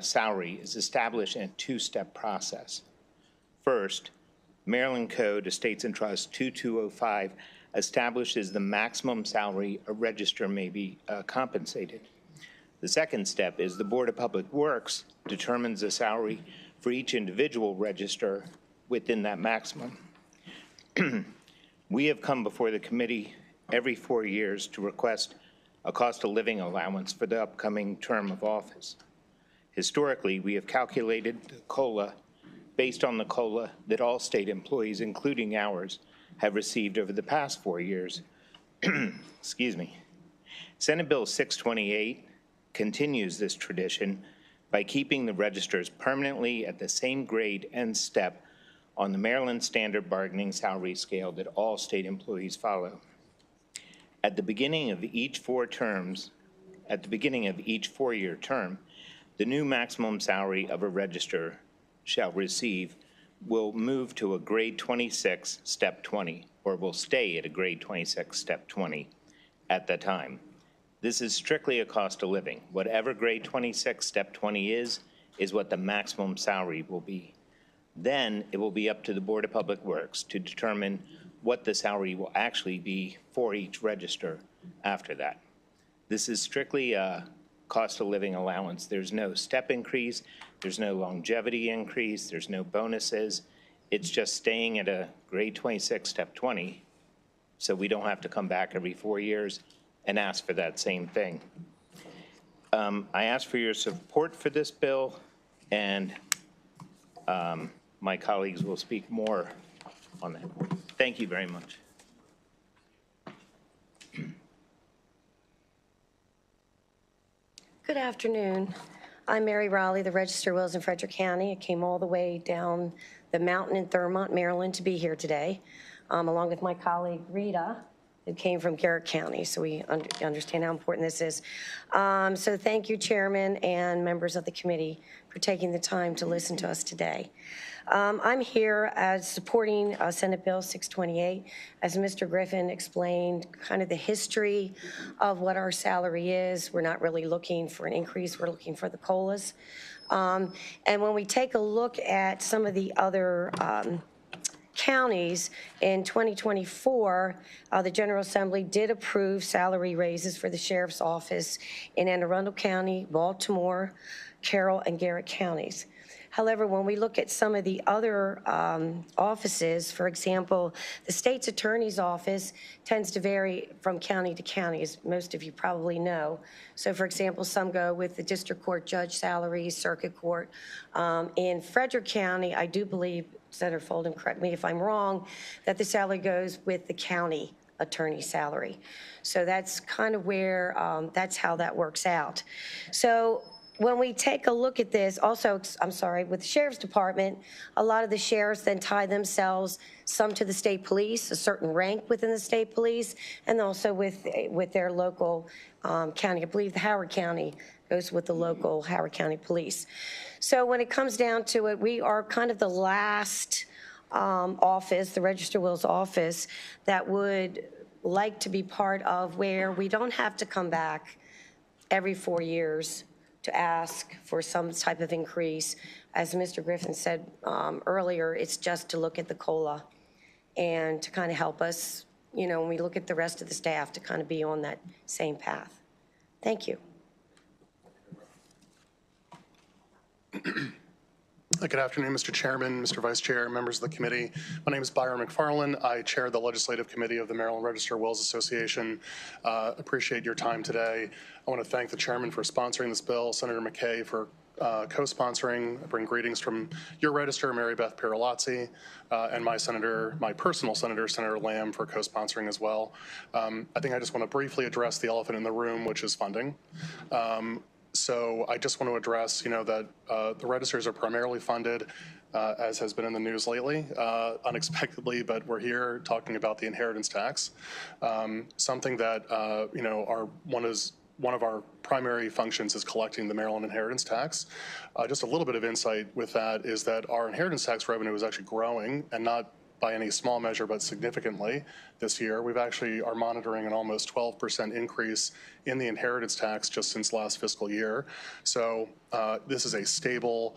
S11: salary is established in a two-step process. First, Maryland Code Estates and Trusts 2205 establishes the maximum salary a register may be compensated. The second step is the Board of Public Works determines the salary for each individual register within that maximum. We have come before the committee every 4 years to request a cost of living allowance for the upcoming term of office. Historically, we have calculated the COLA based on the COLA that all state employees, including ours, have received over the past 4 years. Excuse me. Senate Bill 628 continues this tradition by keeping the registers permanently at the same grade and step on the Maryland Standard Bargaining Salary Scale that all state employees follow. At the beginning of each 4 4-year term, the new maximum salary of a register shall receive will move to a grade 26, step 20, or will stay at a grade 26, step 20 at that time. This is strictly a cost of living. Whatever grade 26, step 20 is what the maximum salary will be. Then it will be up to the Board of Public Works to determine what the salary will actually be for each register after that. This is strictly a cost of living allowance. There's no step increase, there's no longevity increase, there's no bonuses. It's just staying at a grade 26, step 20, so we don't have to come back every 4 years and ask for that same thing. I ask for your support for this bill, and my colleagues will speak more on that. Thank you very much.
S12: Good afternoon. I'm Mary Raleigh, the Register of Wills in Frederick County. I came all the way down the mountain in Thurmont, Maryland to be here today, along with my colleague Rita, who came from Garrett County, so we understand how important this is. So thank you, Chairman and members of the committee, for taking the time to listen to us today. I'm here as supporting Senate Bill 628. As Mr. Griffin explained, kind of the history of what our salary is. We're not really looking for an increase. We're looking for the COLAs. And when we take a look at some of the other counties in 2024, the General Assembly did approve salary raises for the Sheriff's Office in Anne Arundel County, Baltimore, Carroll, and Garrett counties. However, when we look at some of the other offices, for example, the state's attorney's office tends to vary from county to county, as most of you probably know. So, for example, some go with the district court judge salaries, circuit court. In Frederick County, I do believe, Senator Folden, correct me if I'm wrong, that the salary goes with the county attorney salary. So that's kind of where, that's how that works out. So when we take a look at this, also, I'm sorry, with the Sheriff's Department, a lot of the sheriffs then tie themselves, some to the state police, a certain rank within the state police, and also with their local county. I believe the Howard County goes with the local Howard County Police. So when it comes down to it, we are kind of the last office, the Register of Wills office, that would like to be part of where we don't have to come back every 4 years to ask for some type of increase. As Mr. Griffin said earlier, it's just to look at the COLA and to kind of help us, you know, when we look at the rest of the staff, to kind of be on that same path. Thank you.
S13: Good afternoon, Mr. Chairman, Mr. Vice Chair, members of the committee. My name is Byron McFarland. I chair the Legislative Committee of the Maryland Register of Wills Association. Appreciate your time today. I want to thank the chairman for sponsoring this bill, Senator McKay for co-sponsoring. I bring greetings from your register, Mary Beth Pirolazzi, and my personal senator, Senator Lamb, for co-sponsoring as well. I think I just want to briefly address the elephant in the room, which is funding. So I just want to address, you know, that the registers are primarily funded, as has been in the news lately, unexpectedly, but we're here talking about the inheritance tax, something that, you know, one of our primary functions is collecting the Maryland inheritance tax. Just a little bit of insight with that is that our inheritance tax revenue is actually growing, and not by any small measure, but significantly this year. We've actually are monitoring an almost 12% increase in the inheritance tax just since last fiscal year. So this is a stable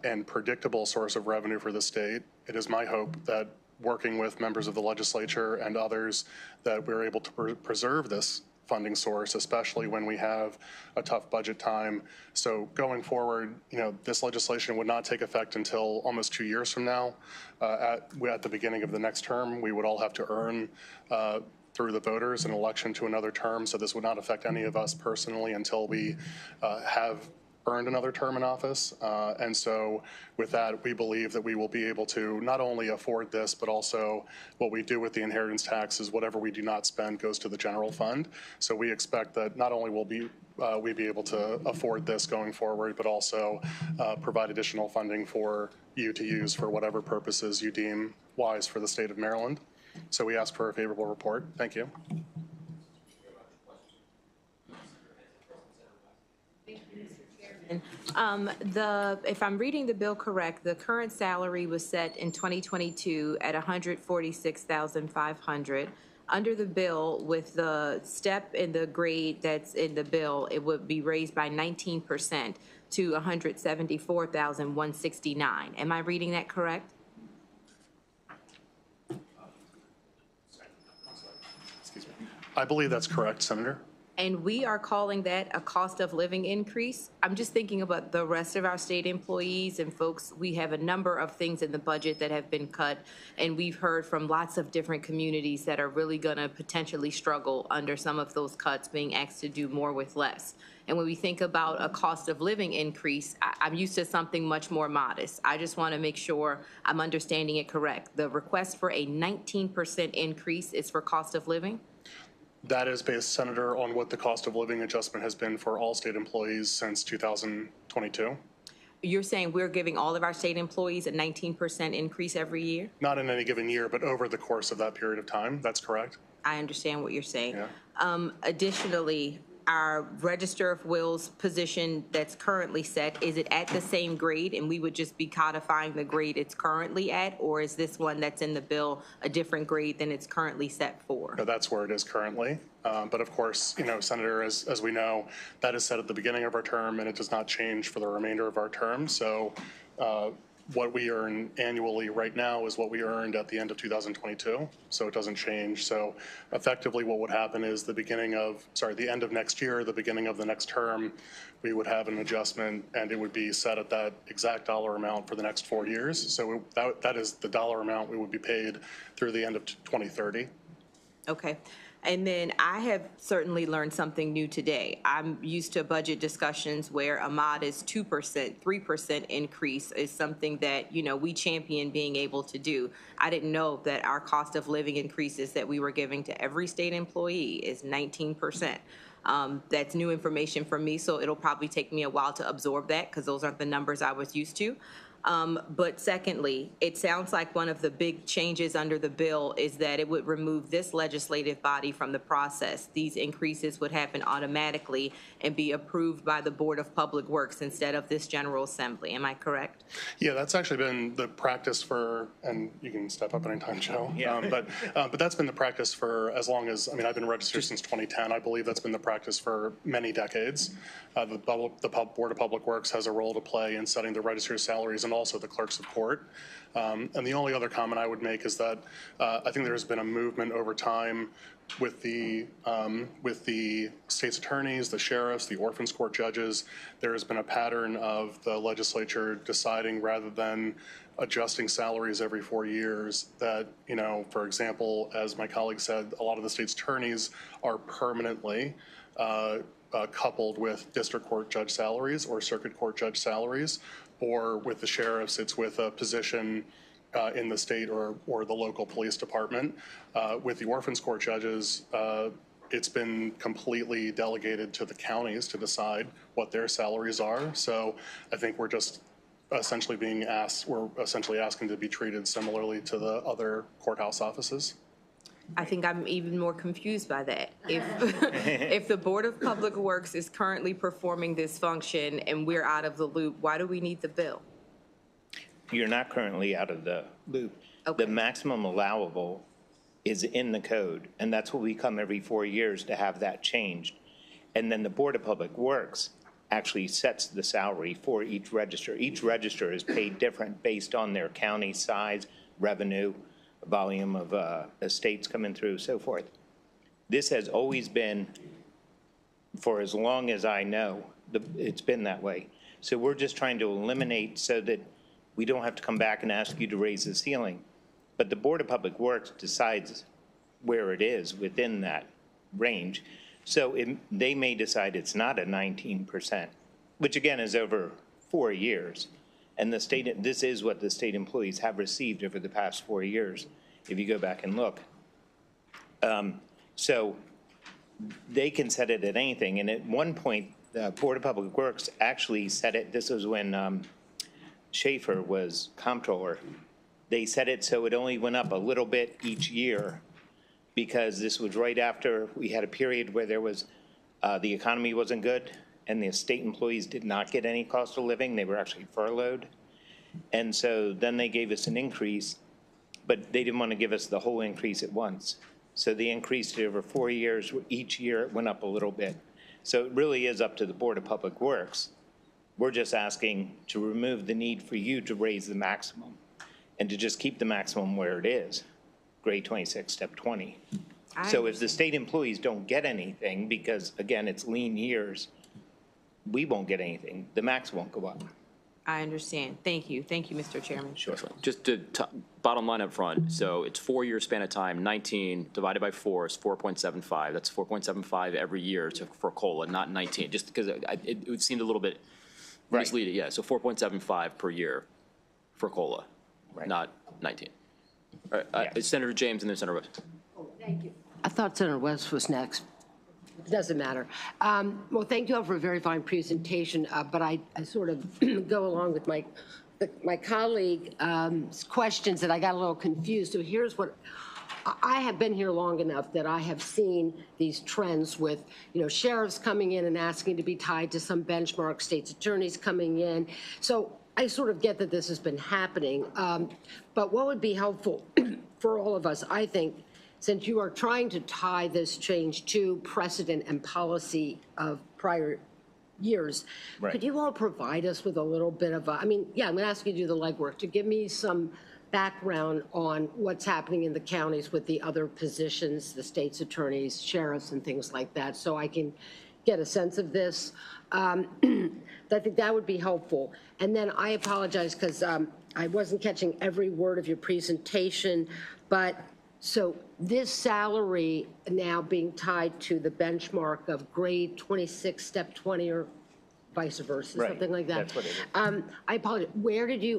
S13: and predictable source of revenue for the state. It is my hope that working with members of the legislature and others that we're able to preserve this funding source, especially when we have a tough budget time. So going forward, you know, this legislation would not take effect until almost 2 years from now. At the beginning of the next term, we would all have to earn through the voters an election to another term. So this would not affect any of us personally until we have earned another term in office. And so with that, we believe that we will be able to not only afford this, but also what we do with the inheritance tax is whatever we do not spend goes to the general fund. So we expect that not only will we be able to afford this going forward, but also provide additional funding for you to use for whatever purposes you deem wise for the state of Maryland. So we ask for a favorable report. Thank you.
S8: If I'm reading the bill correct, the current salary was set in 2022 at $146,500. Under the bill, with the step in the grade that's in the bill, it would be raised by 19% to $174,169. Am I reading that correct?
S13: Excuse me. I believe that's correct, Senator.
S8: and we are calling that a cost of living increase. I'm just thinking about the rest of our state employees and folks. We have a number of things in the budget that have been cut, and we've heard from lots of different communities that are really going to potentially struggle under some of those cuts, being asked to do more with less. And when we think about a cost of living increase, I'm used to something much more modest. I just want to make sure I'm understanding it correct. The request for a 19% increase is for cost of living?
S13: That is based, Senator, on what the cost of living adjustment has been for all state employees since 2022.
S8: You're saying we're giving all of our state employees a 19% increase every year?
S13: Not in any given year, but over the course of that period of time. That's correct.
S8: I understand what you're saying.
S13: Yeah.
S8: Additionally, our Register of Wills position that's currently set, is it at the same grade and we would just be codifying the grade it's currently at, or is this one that's in the bill a different grade than it's currently set for?
S13: No, that's where it is currently. But of course, you know, Senator, as we know, that is set at the beginning of our term and it does not change for the remainder of our term. So what we earn annually right now is what we earned at the end of 2022. So it doesn't change. So effectively what would happen is the end of next year, the beginning of the next term, we would have an adjustment and it would be set at that exact dollar amount for the next 4 years. So that is the dollar amount we would be paid through the end of 2030.
S8: Okay. And then I have certainly learned something new today. I'm used to budget discussions where a modest 2%, 3% increase is something that, you know, we champion being able to do. I didn't know that our cost of living increases that we were giving to every state employee is 19%. That's new information for me, so it'll probably take me a while to absorb that because those aren't the numbers I was used to. But secondly, it sounds like one of the big changes under the bill is that it would remove this legislative body from the process. These increases would happen automatically and be approved by the Board of Public Works instead of this General Assembly. Am I correct?
S13: Yeah, that's actually been the practice for, and you can step up anytime, Joe. Yeah. But that's been the practice for as long as, I mean, I've been registered since 2010. I believe that's been the practice for many decades. The Board of Public Works has a role to play in setting the registrar's salaries and also the clerks of court. And the only other comment I would make is that I think there's been a movement over time with the state's attorneys, the sheriffs, the orphans court judges. There has been a pattern of the legislature deciding rather than adjusting salaries every 4 years that, you know, for example, as my colleague said, a lot of the state's attorneys are permanently coupled with district court judge salaries or circuit court judge salaries, or with the sheriffs, it's with a position in the state or the local police department. With the orphans court judges, it's been completely delegated to the counties to decide what their salaries are. So I think we're just essentially asking to be treated similarly to the other courthouse offices.
S8: I think I'm even more confused by that. If the Board of Public Works is currently performing this function and we're out of the loop, why do we need the bill?
S11: You're not currently out of the loop.
S8: Okay.
S11: The maximum allowable is in the code, and that's what we come every 4 years to have that changed. And then the Board of Public Works actually sets the salary for each register. Each register is paid different based on their county size, revenue, volume of estates coming through, so forth. This has always been, for as long as I know, it's been that way. So we're just trying to eliminate so that we don't have to come back and ask you to raise the ceiling. But the Board of Public Works decides where it is within that range. So they may decide it's not a 19%, which again is over 4 years. And this is what the state employees have received over the past 4 years, if you go back and look. So they can set it at anything. And at one point, the Board of Public Works actually set it, this was when Schaefer was comptroller. They set it so it only went up a little bit each year because this was right after we had a period where there was, the economy wasn't good and the state employees did not get any cost of living. They were actually furloughed. And so then they gave us an increase, but they didn't want to give us the whole increase at once. So they increased it over 4 years. Each year it went up a little bit. So it really is up to the Board of Public Works. We're just asking to remove the need for you to raise the maximum and to just keep the maximum where it is, grade 26, step 20. So if the state employees don't get anything, because again, it's lean years, we won't get anything. The max won't go up.
S8: I understand. Thank you. Thank you, Mr. Chairman.
S11: Sure.
S1: Just to bottom line up front, so it's 4-year span of time, 19 divided by 4 is 4.75. That's 4.75 every year for COLA, not 19, just because it seemed a little bit misleading. Yeah, so 4.75 per year for COLA, not 19. All right, Senator James and then Senator West.
S6: Oh, thank you. I thought Senator West was next. It doesn't matter. Well, thank you all for a very fine presentation, but I sort of go along with my colleague's questions that I got a little confused. So here's what, I have been here long enough that I have seen these trends with, sheriffs coming in and asking to be tied to some benchmark, state's attorneys coming in. So I sort of get that this has been happening. But what would be helpful for all of us, I think, since you are trying to tie this change to precedent and policy of prior years, could you all provide us with a little bit of I'm going to ask you to do the legwork, to give me some background on what's happening in the counties with the other positions, the state's attorneys, sheriffs, and things like that, so I can get a sense of this. I think that would be helpful. And then I apologize because I wasn't catching every word of your presentation, but so this salary now being tied to the benchmark of grade 26, step 20, or vice versa, something like that.
S11: That's what it is.
S6: I apologize.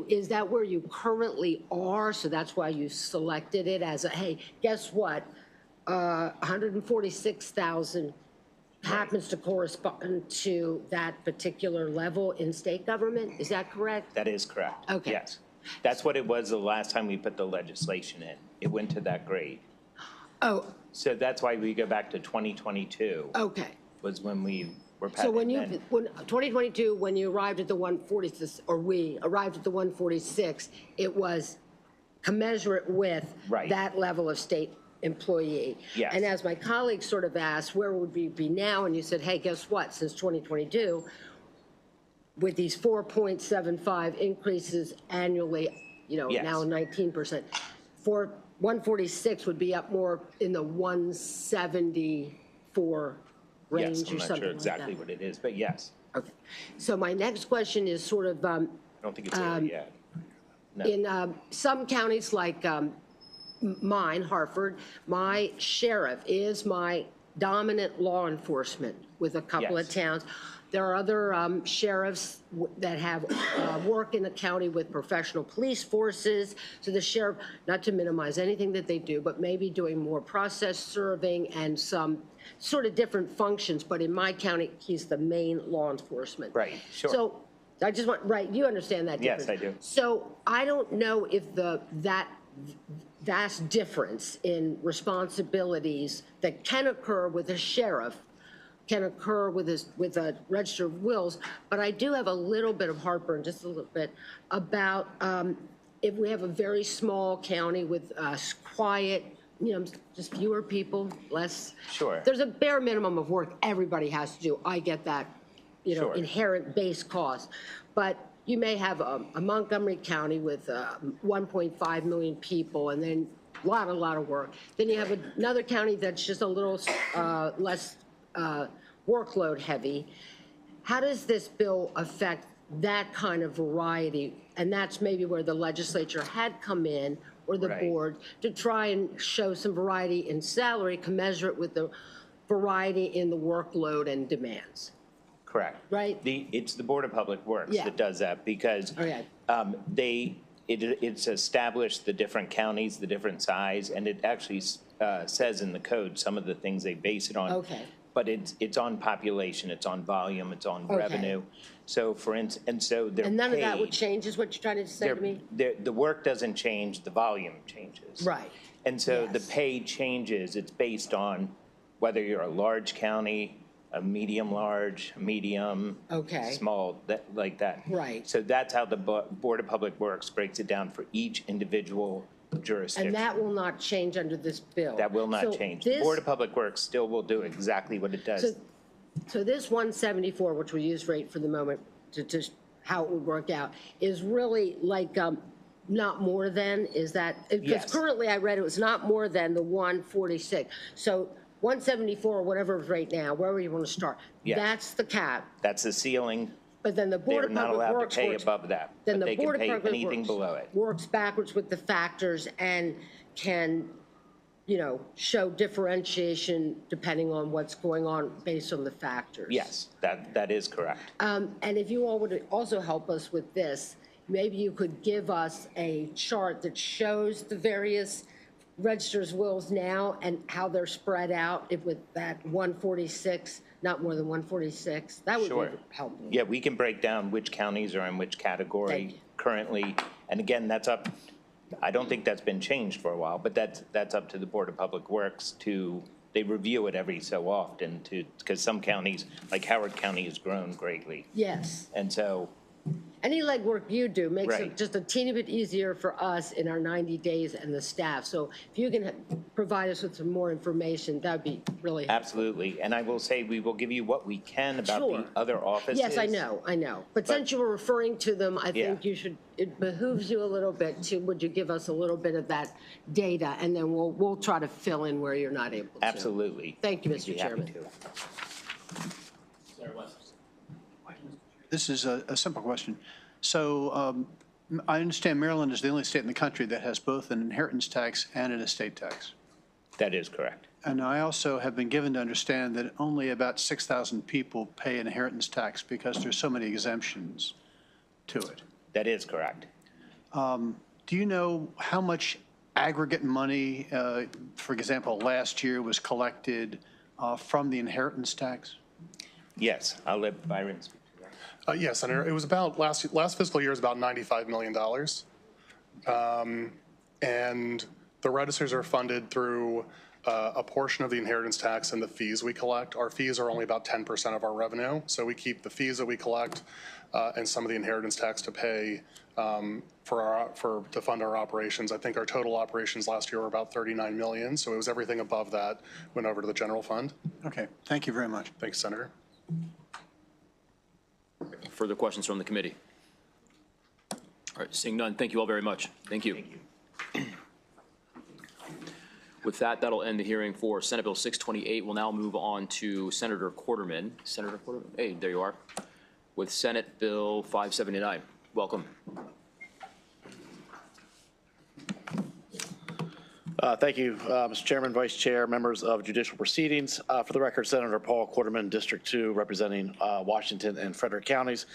S6: Is that where you currently are? So that's why you selected it as hey, guess what? 146,000 happens to correspond to that particular level in state government. Is that correct?
S11: That is correct.
S6: Okay.
S11: Yes. That's what it was the last time we put the legislation in. It went to that grade.
S6: Oh.
S11: So that's why we go back to 2022.
S6: Okay.
S11: Was when we were passing.
S6: So when 2022, when you arrived at the 146, or we arrived at the 146, it was commensurate with that level of state employee.
S11: Yes.
S6: And as my colleague sort of asked, where would we be now? And you said, hey, guess what? Since 2022, with these 4.75 increases annually, now 19%, for 146 would be up more in the 174 range or something like that.
S11: I'm not sure exactly what it is, but yes.
S6: Okay. So my next question is sort of,
S11: I don't think it's there yet. No.
S6: In some counties like mine, Hartford, my sheriff is my dominant law enforcement with a couple of towns. There are other sheriffs that have work in the county with professional police forces. So the sheriff, not to minimize anything that they do, but maybe doing more process serving and some sort of different functions. But in my county, he's the main law enforcement.
S11: Right, sure.
S6: So I just want, you understand that difference?
S11: Yes, I do.
S6: So I don't know if that vast difference in responsibilities that can occur with a sheriff can occur with a register of wills, but I do have a little bit of heartburn, just a little bit, about if we have a very small county with quiet, just fewer people, less.
S11: Sure.
S6: There's a bare minimum of work everybody has to do. I get that,
S11: Sure.
S6: inherent base cost. But you may have a Montgomery County with 1.5 million people and then a lot of work. Then you have another county that's just a little less workload heavy. How does this bill affect that kind of variety? And that's maybe where the legislature had come in, or the board, to try and show some variety in salary commensurate with the variety in the workload and demands.
S11: Correct.
S6: Right?
S11: It's the Board of Public Works that does that because it's established the different counties, the different size, and it actually says in the code some of the things they base it on.
S6: Okay.
S11: But it's on population, it's on volume, it's on revenue. So for instance, and so they're
S6: And none
S11: paid,
S6: of that would change, is what you're trying to say to me?
S11: The work doesn't change, the volume changes.
S6: Right.
S11: And so the pay changes, it's based on whether you're a large county, a medium large, medium, small, like that.
S6: Right.
S11: So that's how the Board of Public Works breaks it down for each individual jurisdiction.
S6: And that will not change under this bill?
S11: That will not change. The Board of Public Works still will do exactly what it does.
S6: So this 174, which we use rate for the moment to how it would work out, is really like not more than, is that, because
S11: Yes.
S6: currently I read it was not more than the 146. So 174, whatever it is right now, wherever you want to start,
S11: Yes.
S6: that's the cap.
S11: That's the ceiling.
S6: But then the Board
S11: They're
S6: of
S11: not
S6: Public
S11: allowed
S6: Works
S11: to pay
S6: works,
S11: above that,
S6: then
S11: but
S6: the
S11: they can
S6: Board of
S11: pay
S6: Public
S11: anything
S6: Works
S11: below it.
S6: works backwards with the factors and can, you know, show differentiation depending on what's going on based on the factors.
S11: Yes, that is correct.
S6: And if you all would also help us with this, maybe you could give us a chart that shows the various registers' wills now and how they're spread out if with that 146, not more than 146. That would
S11: Sure.
S6: be helpful.
S11: Yeah, we can break down which counties are in which
S6: Thank
S11: category
S6: you.
S11: currently. And again, that's up, I don't think that's been changed for a while, but that's up to the Board of Public Works to, they review it every so often to, because some counties, like Howard County has grown greatly.
S6: Yes.
S11: And so,
S6: Any legwork you do makes it
S11: Right.
S6: just a teeny bit easier for us in our 90 days and the staff. So if you can provide us with some more information, that'd be really helpful.
S11: absolutely. And I will say, we will give you what we can about the
S6: Sure.
S11: other offices.
S6: Yes, I know. But since you were referring to them, I
S11: Yeah.
S6: think you should, it behooves you a little bit to, would you give us a little bit of that data? And then we'll try to fill in where you're not able to.
S11: Absolutely.
S6: Thank you,
S11: We'd be
S6: Mr.
S11: happy
S6: Chairman.
S11: to.
S5: This is a simple question. So I understand Maryland is the only state in the country that has both an inheritance tax and an estate tax.
S11: That is correct.
S5: And I also have been given to understand that only about 6,000 people pay an inheritance tax because there's so many exemptions to it.
S11: That is correct.
S5: Do you know how much aggregate money, for example, last year was collected from the inheritance tax?
S11: Yes, I'll let Byron speak to that.
S13: Yes, Senator. It was about, last fiscal year was about $95 million. And the registers are funded through a portion of the inheritance tax and the fees we collect. Our fees are only about 10% of our revenue. So we keep the fees that we collect and some of the inheritance tax to pay to fund our operations. I think our total operations last year were about 39 million. So it was everything above that went over to the general fund.
S5: Okay, thank you very much.
S13: Thanks, Senator.
S1: Further questions from the committee? All right, seeing none, thank you all very much. Thank you. With that, that'll end the hearing for Senate Bill 628. We'll now move on to Senator Quarterman. Senator Quarterman, hey, there you are, with Senate Bill 579. Welcome.
S14: Thank you, Mr. Chairman, Vice Chair, members of Judicial Proceedings. For the record, Senator Paul Quarterman, District 2, representing Washington and Frederick counties.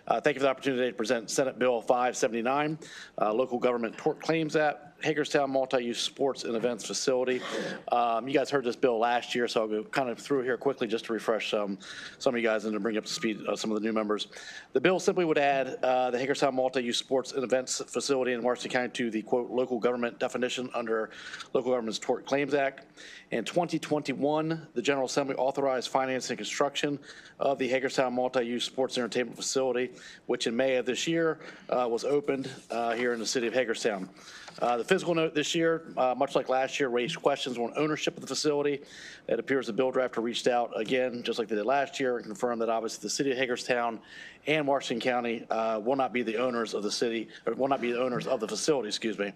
S14: Thank you for the opportunity to present Senate Bill 579, Local Government Tort Claims Act, Hagerstown Multi-Use Sports and Events Facility. You guys heard this bill last year, so I'll go kind of through here quickly just to refresh some of you guys and to bring up to speed some of the new members. The bill simply would add the Hagerstown Multi-Use Sports and Events Facility in Washington County to the, quote, local government definition under Local Government's Tort Claims Act. In 2021, the General Assembly authorized financing and construction of the Hagerstown Multi-Use Sports and Entertainment Facility, which in May of this year was opened here in the city of Hagerstown. The physical note this year, much like last year, raised questions on ownership of the facility. It appears the bill drafter reached out again, just like they did last year, and confirmed that obviously the city of Hagerstown and Washington County will not be the owners of the city, or will not be the owners of the facility, excuse me.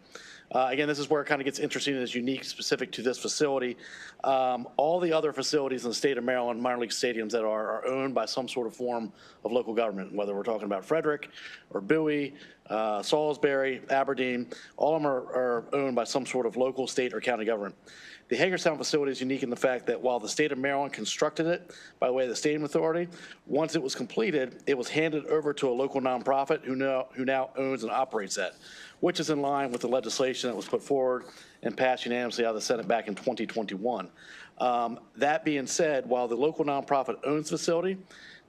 S14: Again, this is where it kind of gets interesting and is unique, specific to this facility. All the other facilities in the state of Maryland, minor league stadiums that are owned by some sort of form of local government, whether we're talking about Frederick or Bowie, Salisbury, Aberdeen, all of them are owned by some sort of local, state, or county government. The Hagerstown facility is unique in the fact that while the state of Maryland constructed it by way of the Stadium Authority, once it was completed, it was handed over to a local nonprofit who now owns and operates that, which is in line with the legislation that was put forward and passed unanimously out of the Senate back in 2021. That being said, while the local nonprofit owns the facility,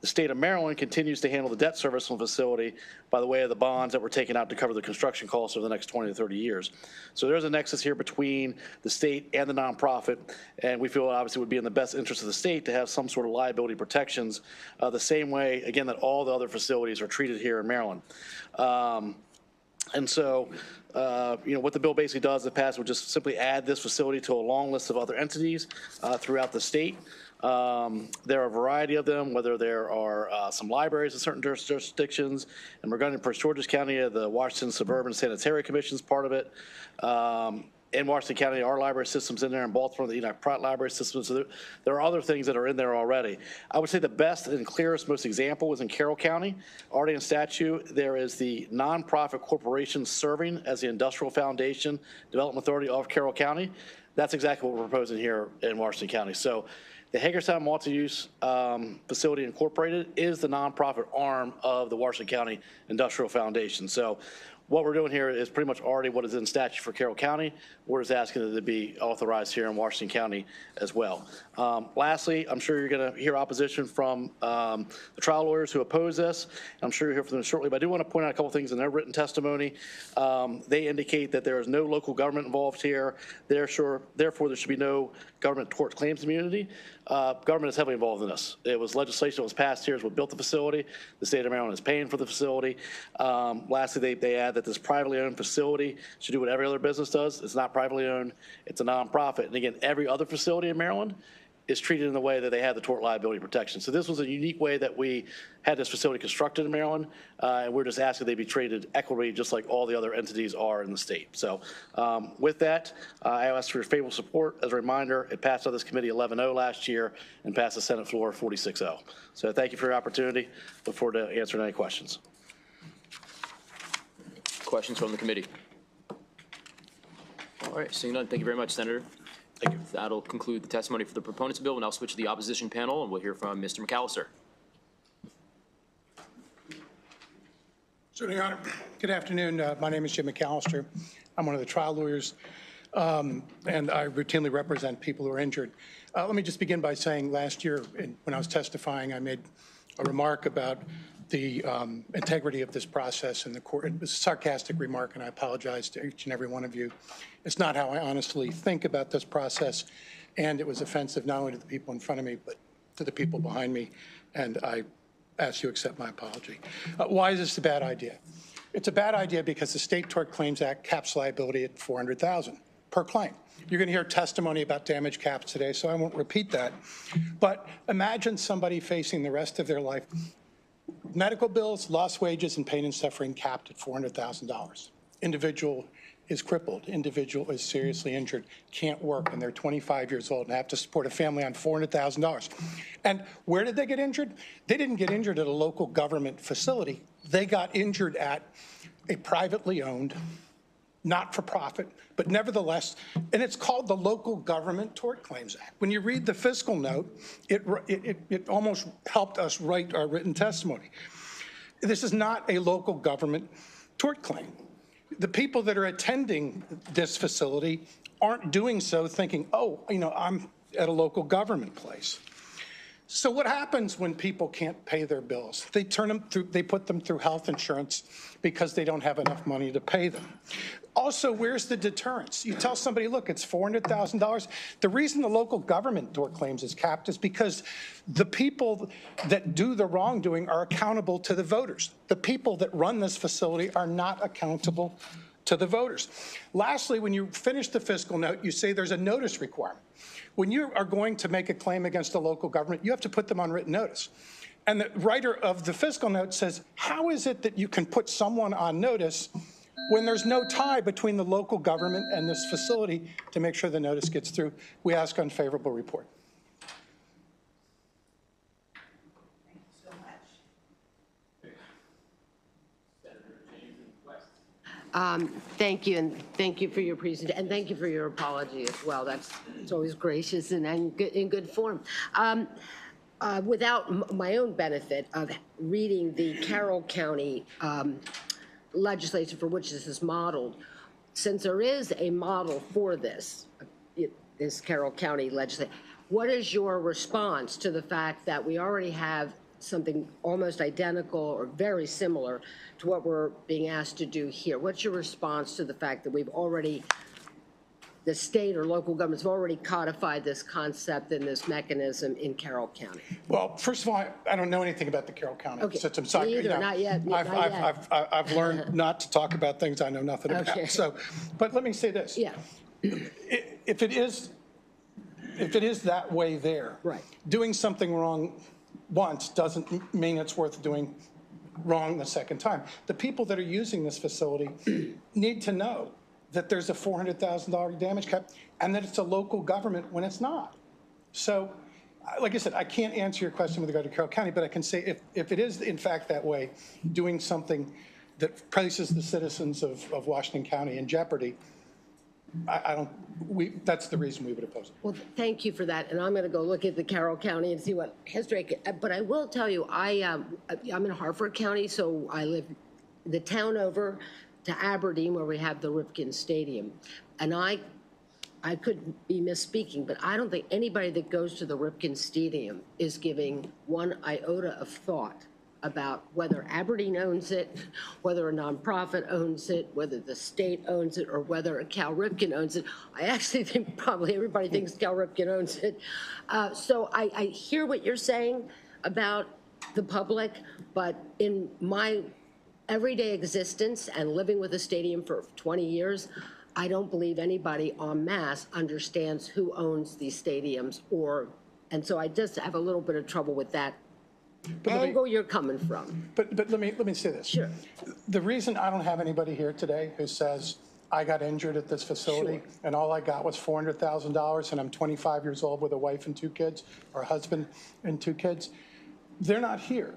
S14: the state of Maryland continues to handle the debt service on the facility by the way of the bonds that were taken out to cover the construction costs over the next 20 to 30 years. So there's a nexus here between the state and the nonprofit, and we feel it obviously would be in the best interest of the state to have some sort of liability protections the same way, again, that all the other facilities are treated here in Maryland. And so, what the bill basically does, if passed, would just simply add this facility to a long list of other entities throughout the state. There are a variety of them, whether there are some libraries in certain jurisdictions. And we're going to Prince George's County, the Washington Suburban Sanitary Commission is part of it. In Washington County, our library system's in there. In Baltimore, the Enoch Pratt Library System. So there are other things that are in there already. I would say the best and clearest, most example was in Carroll County. Already in statute, there is the nonprofit corporation serving as the Industrial Foundation Development Authority of Carroll County. That's exactly what we're proposing here in Washington County. So the Hagerstown Multi-Use Facility Incorporated is the nonprofit arm of the Washington County Industrial Foundation. So what we're doing here is pretty much already what is in statute for Carroll County. We're just asking it to be authorized here in Washington County as well. Lastly, I'm sure you're going to hear opposition from the trial lawyers who oppose this. I'm sure you'll hear from them shortly, but I do want to point out a couple things in their written testimony. They indicate that there is no local government involved here. Therefore, there should be no government tort claims immunity. Government is heavily involved in this. It was legislation that was passed here is what built the facility. The state of Maryland is paying for the facility. Lastly, they add that this privately owned facility should do what every other business does. It's not privately owned. It's a nonprofit. And again, every other facility in Maryland is treated in the way that they have the tort liability protection. So this was a unique way that we had this facility constructed in Maryland, and we're just asking they be treated equitably just like all the other entities are in the state. So with that, I ask for your favorable support. As a reminder, it passed on this committee 11-0 last year and passed the Senate floor 46-0. So thank you for your opportunity. Look forward to answering any questions.
S1: Questions from the committee? All right, seeing none, thank you very much, Senator.
S14: Thank you.
S1: That'll conclude the testimony for the proponents of the bill. We'll now switch to the opposition panel, and we'll hear from Mr. McAllister.
S15: Certainly, Your Honor. Good afternoon. My name is Jim McAllister. I'm one of the trial lawyers, and I routinely represent people who are injured. Let me just begin by saying last year, when I was testifying, I made a remark about the integrity of this process in the court. It was a sarcastic remark, and I apologize to each and every one of you. It's not how I honestly think about this process, and it was offensive not only to the people in front of me, but to the people behind me, and I ask you to accept my apology. Why is this a bad idea? It's a bad idea because the State Tort Claims Act caps liability at $400,000 per claim. You're going to hear testimony about damage caps today, so I won't repeat that. But imagine somebody facing the rest of their life medical bills, lost wages, and pain and suffering capped at $400,000. Individual is crippled. Individual is seriously injured, can't work, and they're 25 years old and have to support a family on $400,000. And where did they get injured? They didn't get injured at a local government facility. They got injured at a privately owned, not-for-profit, but nevertheless, and it's called the Local Government Tort Claims Act. When you read the fiscal note, it almost helped us write our written testimony. This is not a local government tort claim. The people that are attending this facility aren't doing so thinking, oh, I'm at a local government place. So what happens when people can't pay their bills? They put them through health insurance because they don't have enough money to pay them. Also, where's the deterrence? You tell somebody, look, it's $400,000. The reason the local government tort claims is capped is because the people that do the wrongdoing are accountable to the voters. The people that run this facility are not accountable to the voters. Lastly, when you finish the fiscal note, you say there's a notice requirement. When you are going to make a claim against a local government, you have to put them on written notice. And the writer of the fiscal note says, how is it that you can put someone on notice when there's no tie between the local government and this facility to make sure the notice gets through? We ask unfavorable report.
S2: Thank you so much.
S6: Thank you, and thank you for your presentation, and thank you for your apology as well. It's always gracious and in good form. Without my own benefit of reading the Carroll County legislation for which this is modeled, since there is a model for this Carroll County legislation, what is your response to the fact that we already have something almost identical or very similar to what we're being asked to do here? What's your response to the fact that we've already, the state or local governments have already codified this concept and this mechanism in Carroll County?
S15: Well, first of all, I don't know anything about the Carroll County system. So
S6: Me either, not yet, not yet.
S15: I've learned not to talk about things I know nothing about.
S6: Okay.
S15: So, but let me say this.
S6: Yeah.
S15: If it is that way there,
S6: right,
S15: doing something wrong once doesn't mean it's worth doing wrong the second time. The people that are using this facility need to know that there's a $400,000 damage cap and that it's a local government when it's not. So, like I said, I can't answer your question with regard to Carroll County, but I can say if it is in fact that way, doing something that places the citizens of Washington County in jeopardy, that's the reason we would oppose it.
S6: Well, thank you for that, and I'm going to go look at the Carroll County and see what history. But I will tell you, I'm in Harford County, so I live the town over to Aberdeen, where we have the Ripken Stadium, and I could be misspeaking, but I don't think anybody that goes to the Ripken Stadium is giving one iota of thought about whether Aberdeen owns it, whether a nonprofit owns it, whether the state owns it, or whether Cal Ripken owns it. I actually think probably everybody thinks Cal Ripken owns it. So I hear what you're saying about the public, but in my everyday existence and living with a stadium for 20 years, I don't believe anybody en masse understands who owns these stadiums, and so I just have a little bit of trouble with that angle you're coming from.
S15: But let me say this.
S6: Sure.
S15: The reason I don't have anybody here today who says I got injured at this facility and all I got was $400,000 and I'm 25 years old with a wife and 2 kids, or a husband and 2 kids, they're not here.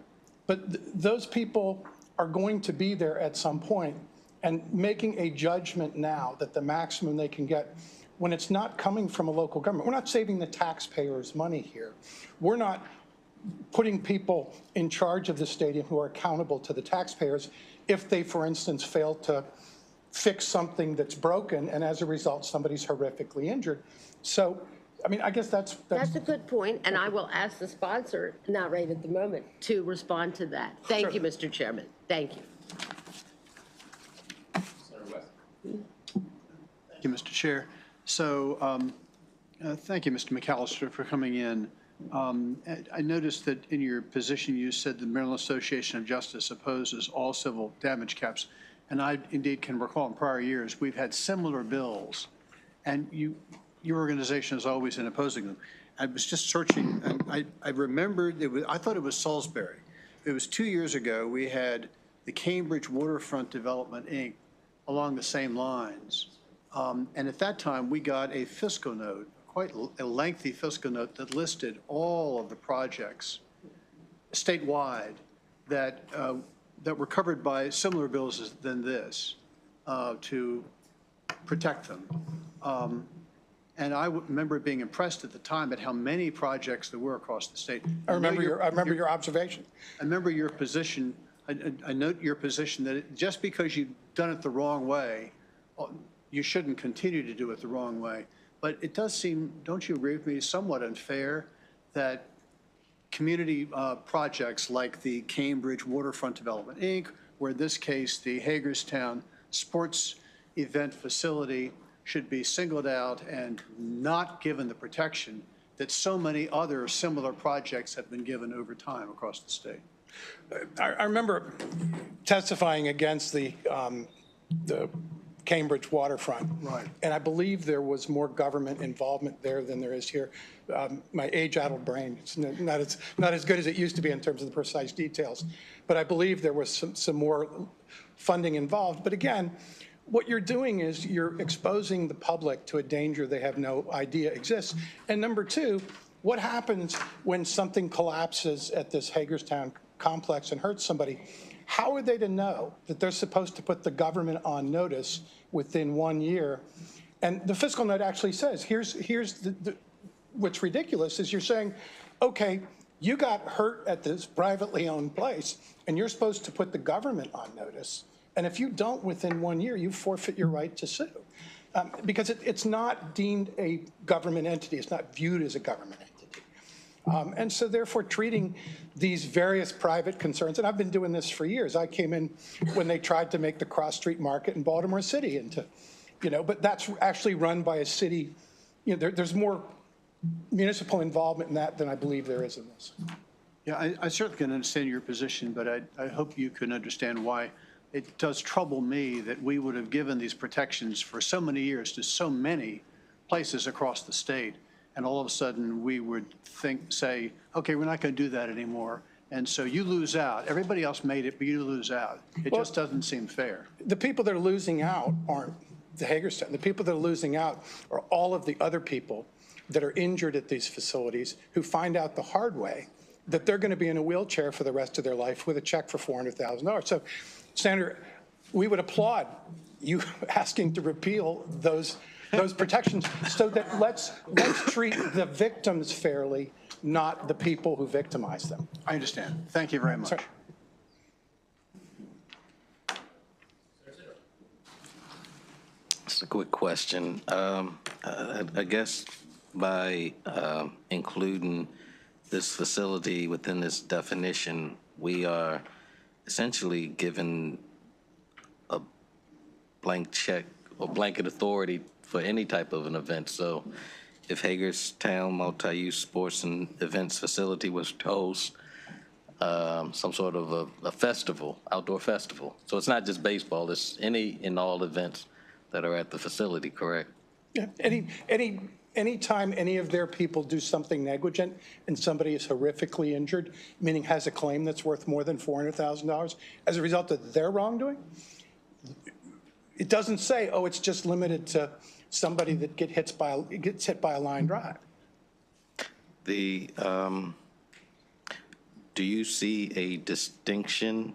S15: But those people are going to be there at some point, and making a judgment now that the maximum they can get when it's not coming from a local government. We're not saving the taxpayers money here. We're not putting people in charge of the stadium who are accountable to the taxpayers if they, for instance, fail to fix something that's broken and as a result somebody's horrifically injured. So, I mean, I guess that's
S6: a good point, and I will ask the sponsor, not right at the moment, to respond to that. Thank you, Mr. Chairman. Thank you.
S5: Thank you, Mr. Chair. So thank you, Mr. McAllister, for coming in. I noticed that in your position you said the Maryland Association of Justice opposes all civil damage caps, and I indeed can recall in prior years we've had similar bills, and your organization is always in opposing them. I was just searching, and I remembered, I thought it was Salisbury. It was 2 years ago, we had the Cambridge Waterfront Development, Inc. along the same lines. And at that time, we got a fiscal note, quite a lengthy fiscal note that listed all of the projects statewide that were covered by similar bills than this to protect them. And I remember being impressed at the time at how many projects there were across the state.
S15: I remember your observation.
S5: I remember your position. I note your position that just because you've done it the wrong way, you shouldn't continue to do it the wrong way. But it does seem, don't you agree with me, somewhat unfair that community projects like the Cambridge Waterfront Development, Inc., or in this case, the Hagerstown Sports Event Facility, should be singled out and not given the protection that so many other similar projects have been given over time across the state.
S15: I remember testifying against the Cambridge waterfront.
S5: Right.
S15: And I believe there was more government involvement there than there is here. My age-addled brain, it's not as good as it used to be in terms of the precise details. But I believe there was some more funding involved. But again, what you're doing is you're exposing the public to a danger they have no idea exists. And number two, what happens when something collapses at this Hagerstown complex and hurts somebody? How are they to know that they're supposed to put the government on notice within 1 year? And the fiscal note actually says, here's what's ridiculous is you're saying, okay, you got hurt at this privately owned place, and you're supposed to put the government on notice. And if you don't within 1 year, you forfeit your right to sue. Because it's not deemed a government entity. It's not viewed as a government entity. And so therefore treating these various private concerns, and I've been doing this for years. I came in when they tried to make the cross street market in Baltimore City into but that's actually run by a city. There's more municipal involvement in that than I believe there is in this.
S5: Yeah, I certainly can understand your position, but I hope you can understand why it does trouble me that we would have given these protections for so many years to so many places across the state, and all of a sudden we would say, okay, we're not going to do that anymore. And so you lose out. Everybody else made it, but you lose out. It just doesn't seem fair.
S15: The people that are losing out aren't the Hagerstown. The people that are losing out are all of the other people that are injured at these facilities who find out the hard way that they're going to be in a wheelchair for the rest of their life with a check for $400,000. So, Senator, we would applaud you asking to repeal those protections so that let's treat the victims fairly, not the people who victimize them.
S5: I understand. Thank you very much.
S15: Sorry.
S7: Just a quick question. I guess by including this facility within this definition, we are essentially given a blank check or blanket authority for any type of an event. So if Hagerstown Multi-Use Sports and Events Facility was to host some sort of a festival, outdoor festival. So it's not just baseball, it's any and all events that are at the facility, correct?
S15: Yeah, anytime any of their people do something negligent and somebody is horrifically injured, meaning has a claim that's worth more than $400,000 as a result of their wrongdoing, it doesn't say, oh, it's just limited to somebody that gets hit by a line drive.
S7: Do you see a distinction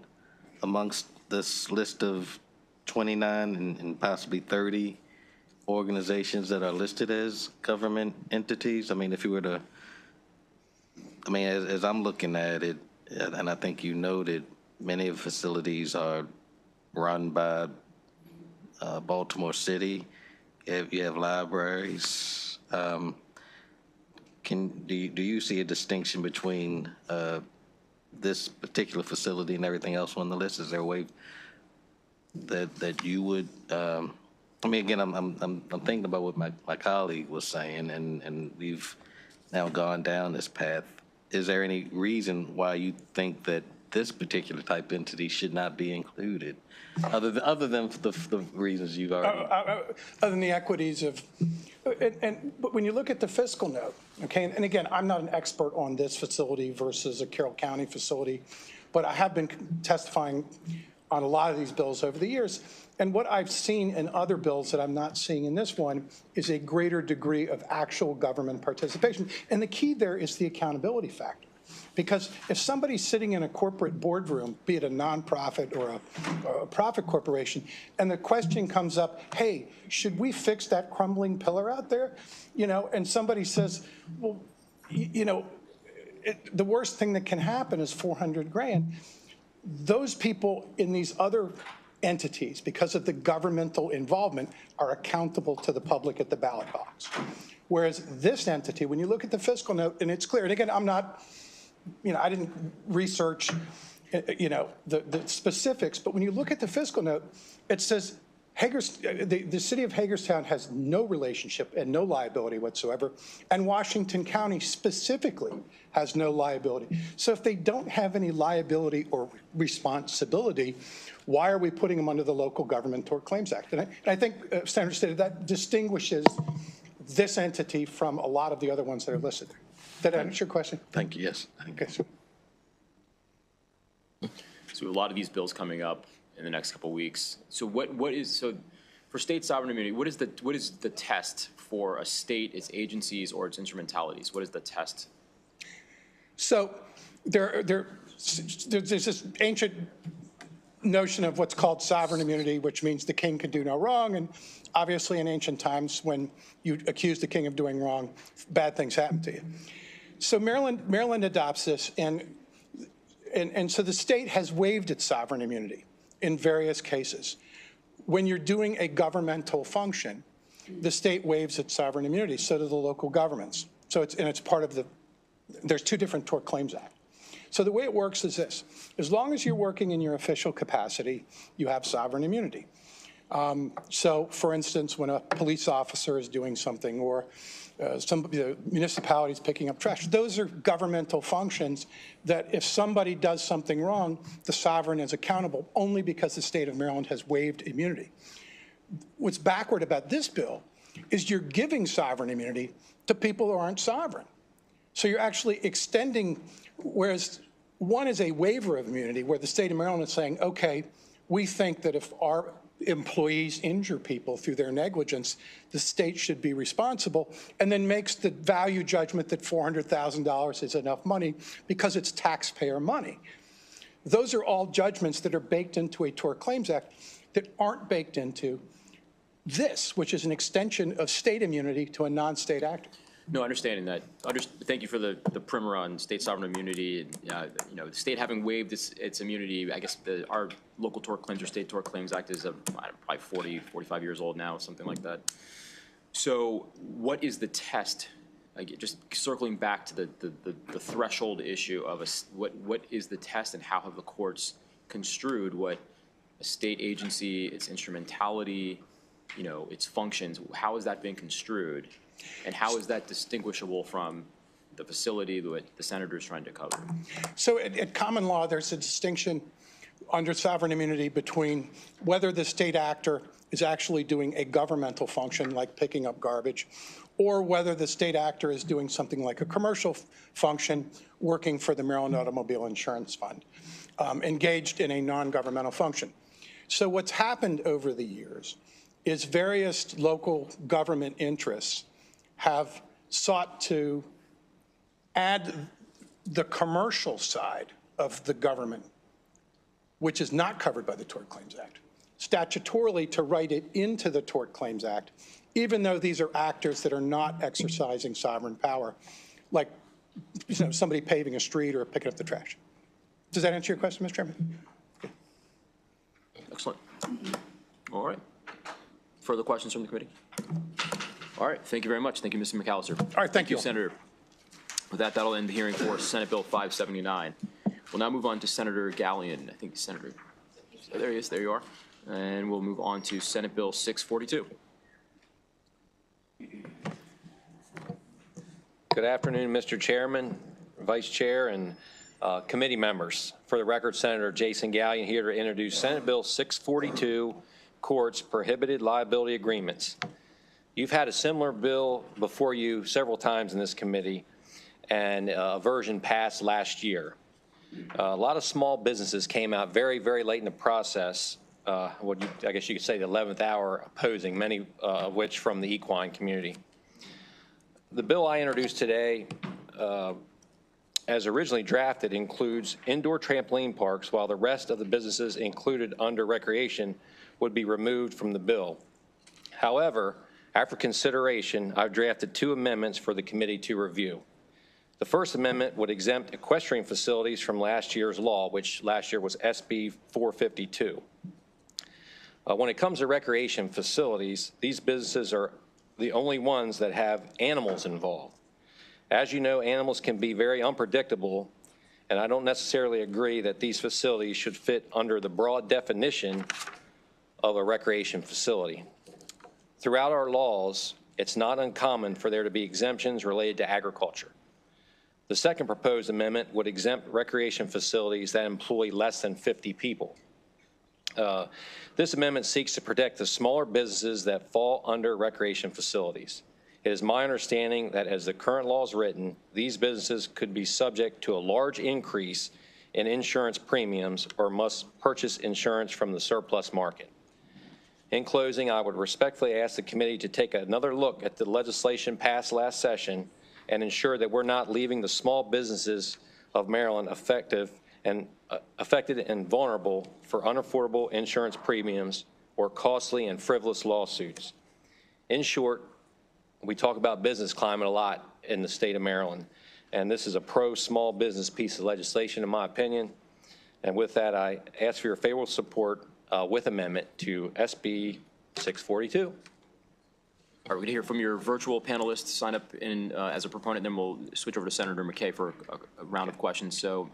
S7: amongst this list of 29 and possibly 30 organizations that are listed as government entities? I mean, if you were to, as I'm looking at it, and I think you noted, many of the facilities are run by Baltimore City. You have libraries. Do you see a distinction between this particular facility and everything else on the list? Is there a way that you would? Again, I'm thinking about what my colleague was saying, and we've now gone down this path. Is there any reason why you think that this particular type entity should not be included, other than the reasons you've already?
S15: Other than the equities of, but when you look at the fiscal note, okay, and again, I'm not an expert on this facility versus a Carroll County facility, but I have been testifying on a lot of these bills over the years. And what I've seen in other bills that I'm not seeing in this one is a greater degree of actual government participation. And the key there is the accountability factor. Because if somebody's sitting in a corporate boardroom, be it a nonprofit or a profit corporation, and the question comes up, hey, should we fix that crumbling pillar out there? And somebody says, well, the worst thing that can happen is $400,000. Those people in these other entities, because of the governmental involvement, are accountable to the public at the ballot box. Whereas this entity, when you look at the fiscal note, and it's clear, and again, I'm not, I didn't research, the specifics, but when you look at the fiscal note, it says the city of Hagerstown has no relationship and no liability whatsoever, and Washington County specifically has no liability. So if they don't have any liability or responsibility, why are we putting them under the Local Government Tort Claims Act? And I think Senator stated that distinguishes this entity from a lot of the other ones that are listed. Did that answer your question?
S7: Thank you, yes.
S15: Okay.
S1: So a lot of these bills coming up in the next couple of weeks. So for state sovereign immunity, what is the test for a state, its agencies, or its instrumentalities? What is the test?
S15: So there's this ancient notion of what's called sovereign immunity, which means the king can do no wrong. And obviously in ancient times, when you accuse the king of doing wrong, bad things happen to you. So Maryland adopts this, and so the state has waived its sovereign immunity in various cases. When you're doing a governmental function, the state waives its sovereign immunity, so do the local governments. So it's part of there's two different Tort Claims Act. So the way it works is this: as long as you're working in your official capacity, you have sovereign immunity. So, for instance, when a police officer is doing something or some municipalities picking up trash, those are governmental functions that if somebody does something wrong, the sovereign is accountable only because the state of Maryland has waived immunity. What's backward about this bill is you're giving sovereign immunity to people who aren't sovereign. So you're actually extending, whereas one is a waiver of immunity where the state of Maryland is saying, okay, we think that if our employees injure people through their negligence, the state should be responsible, and then makes the value judgment that $400,000 is enough money because it's taxpayer money. Those are all judgments that are baked into a Tort Claims Act that aren't baked into this, which is an extension of state immunity to a non-state actor.
S1: No, understanding that. Thank you for the primer on state sovereign immunity. You know, the state having waived its immunity, I guess our local tort claims or state tort claims act is probably 40, 45 years old now, something like that. So what is the test? Just circling back to the threshold issue of what is the test and how have the courts construed what a state agency, its instrumentality, you know, its functions, how has that been construed? And how is that distinguishable from the facility that the senator is trying to cover?
S15: So at common law, there's a distinction under sovereign immunity between whether the state actor is actually doing a governmental function like picking up garbage, or whether the state actor is doing something like a commercial function working for the Maryland Automobile Insurance Fund, engaged in a non-governmental function. So what's happened over the years is various local government interests have sought to add the commercial side of the government, which is not covered by the Tort Claims Act, statutorily to write it into the Tort Claims Act, even though these are actors that are not exercising sovereign power, like somebody paving a street or picking up the trash. Does that answer your question, Mr. Chairman? Okay.
S1: Excellent. All right. Further questions from the committee? All right, thank you very much. Thank you, Mr. McAllister.
S15: All right, thank you,
S1: Senator. With that, that'll end the hearing for Senate Bill 579. We'll now move on to Senator Gallion. I think Senator, oh, there he is, there you are. And we'll move on to Senate Bill 642.
S16: Good afternoon, Mr. Chairman, Vice Chair, and committee members. For the record, Senator Jason Gallion here to introduce Senate Bill 642, Courts Prohibited Liability Agreements. You've had a similar bill before you several times in this committee, and a version passed last year. A lot of small businesses came out very, very late in the process, I guess you could say the 11th hour opposing, many of which from the equine community. The bill I introduced today, as originally drafted, includes indoor trampoline parks, while the rest of the businesses included under recreation would be removed from the bill. However, after consideration, I've drafted 2 amendments for the committee to review. The first amendment would exempt equestrian facilities from last year's law, which last year was SB 452. When it comes to recreation facilities, these businesses are the only ones that have animals involved. As you know, animals can be very unpredictable, and I don't necessarily agree that these facilities should fit under the broad definition of a recreation facility. Throughout our laws, it's not uncommon for there to be exemptions related to agriculture. The second proposed amendment would exempt recreation facilities that employ less than 50 people. This amendment seeks to protect the smaller businesses that fall under recreation facilities. It is my understanding that as the current law is written, these businesses could be subject to a large increase in insurance premiums or must purchase insurance from the surplus market. In closing, I would respectfully ask the committee to take another look at the legislation passed last session and ensure that we're not leaving the small businesses of Maryland affected and vulnerable for unaffordable insurance premiums or costly and frivolous lawsuits. In short, we talk about business climate a lot in the state of Maryland, and this is a pro-small business piece of legislation, in my opinion. And with that, I ask for your favorable support with amendment to SB 642.
S1: All right, we're going to hear from your virtual panelists. Sign up as a proponent, then we'll switch over to Senator McKay for a round of questions. So,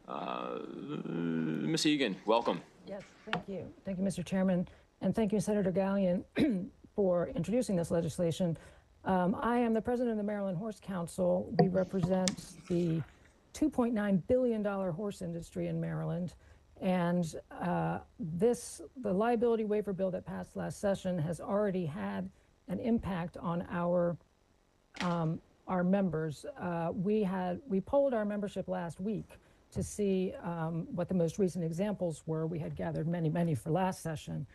S1: Ms. Egan, welcome.
S17: Yes, thank you. Thank you, Mr. Chairman. And thank you, Senator Gallion, for introducing this legislation. I am the president of the Maryland Horse Council. We represent the $2.9 billion horse industry in Maryland. And the liability waiver bill that passed last session has already had an impact on our members. We polled our membership last week to see what the most recent examples were. We had gathered many for last session.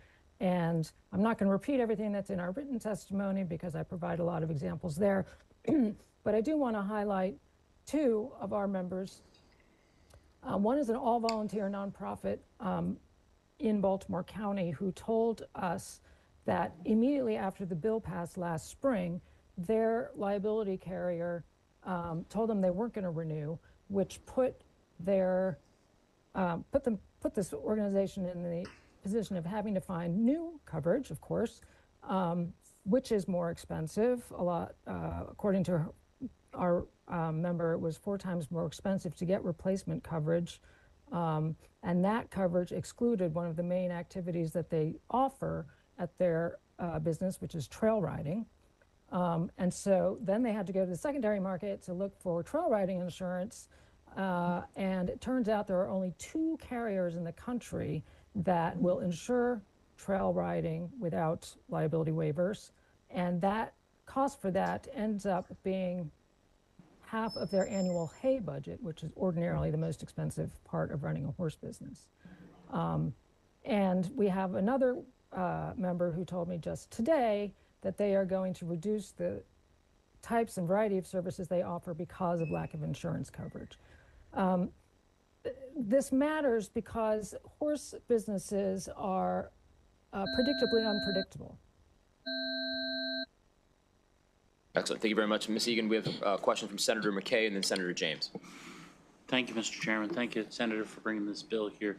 S17: And I'm not going to repeat everything that's in our written testimony because I provide a lot of examples there. But I do want to highlight two of our members. One is an all-volunteer nonprofit in Baltimore County who told us that immediately after the bill passed last spring, their liability carrier told them they weren't going to renew, which put this organization in the position of having to find new coverage, of course, which is more expensive. A lot, according to our member, it was 4 times more expensive to get replacement coverage, and that coverage excluded one of the main activities that they offer at their business, which is trail riding. And so then they had to go to the secondary market to look for trail riding insurance, and it turns out there are only 2 carriers in the country that will insure trail riding without liability waivers, and that cost for that ends up being half of their annual hay budget, which is ordinarily the most expensive part of running a horse business. And we have another member who told me just today that they are going to reduce the types and variety of services they offer because of lack of insurance coverage. This matters because horse businesses are predictably unpredictable.
S1: Excellent. Thank you very much. Ms. Egan, we have a question from Senator McKay and then Senator James.
S10: Thank you, Mr. Chairman. Thank you, Senator, for bringing this bill here.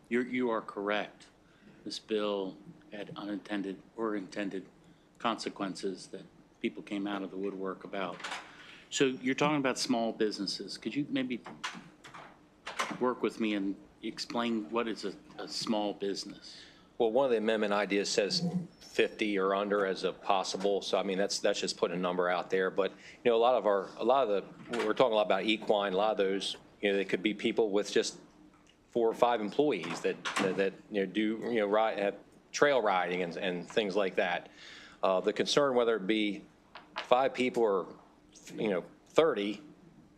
S10: You are correct. This bill had unintended or intended consequences that people came out of the woodwork about. So you're talking about small businesses. Could you maybe work with me and explain what is a small business?
S16: Well, one of the amendment ideas says 50 or under as a possible. So I mean, that's just putting a number out there. But you know, we're talking a lot about equine. A lot of those, you know, they could be people with just 4 or 5 employees that you know do ride, have trail riding and things like that. The concern, whether it be 5 people or 30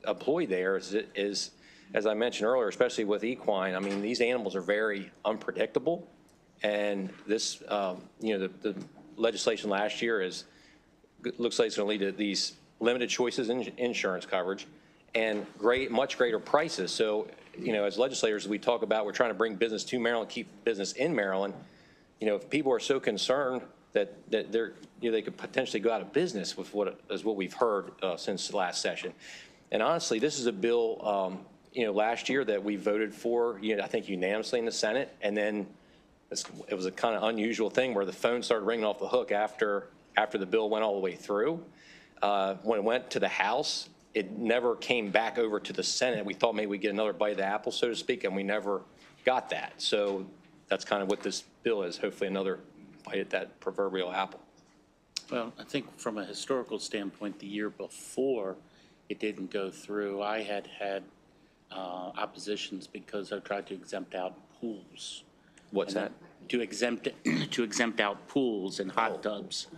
S16: employed there, is as I mentioned earlier, especially with equine. I mean, these animals are very unpredictable. And this, the legislation last year looks like it's going to lead to these limited choices in insurance coverage and much greater prices. So, as legislators, we talk about we're trying to bring business to Maryland, keep business in Maryland. If people are so concerned that they could potentially go out of business with what we've heard since last session. And honestly, this is a bill, last year that we voted for, I think unanimously in the Senate, and then it was a kind of unusual thing where the phone started ringing off the hook after the bill went all the way through. When it went to the House, it never came back over to the Senate. We thought maybe we'd get another bite of the apple, so to speak, and we never got that. So that's kind of what this bill is, hopefully another bite at that proverbial apple.
S10: Well, I think from a historical standpoint, the year before it didn't go through, I had oppositions because I tried to exempt out pools.
S16: What's that?
S10: To exempt out pools and hot tubs.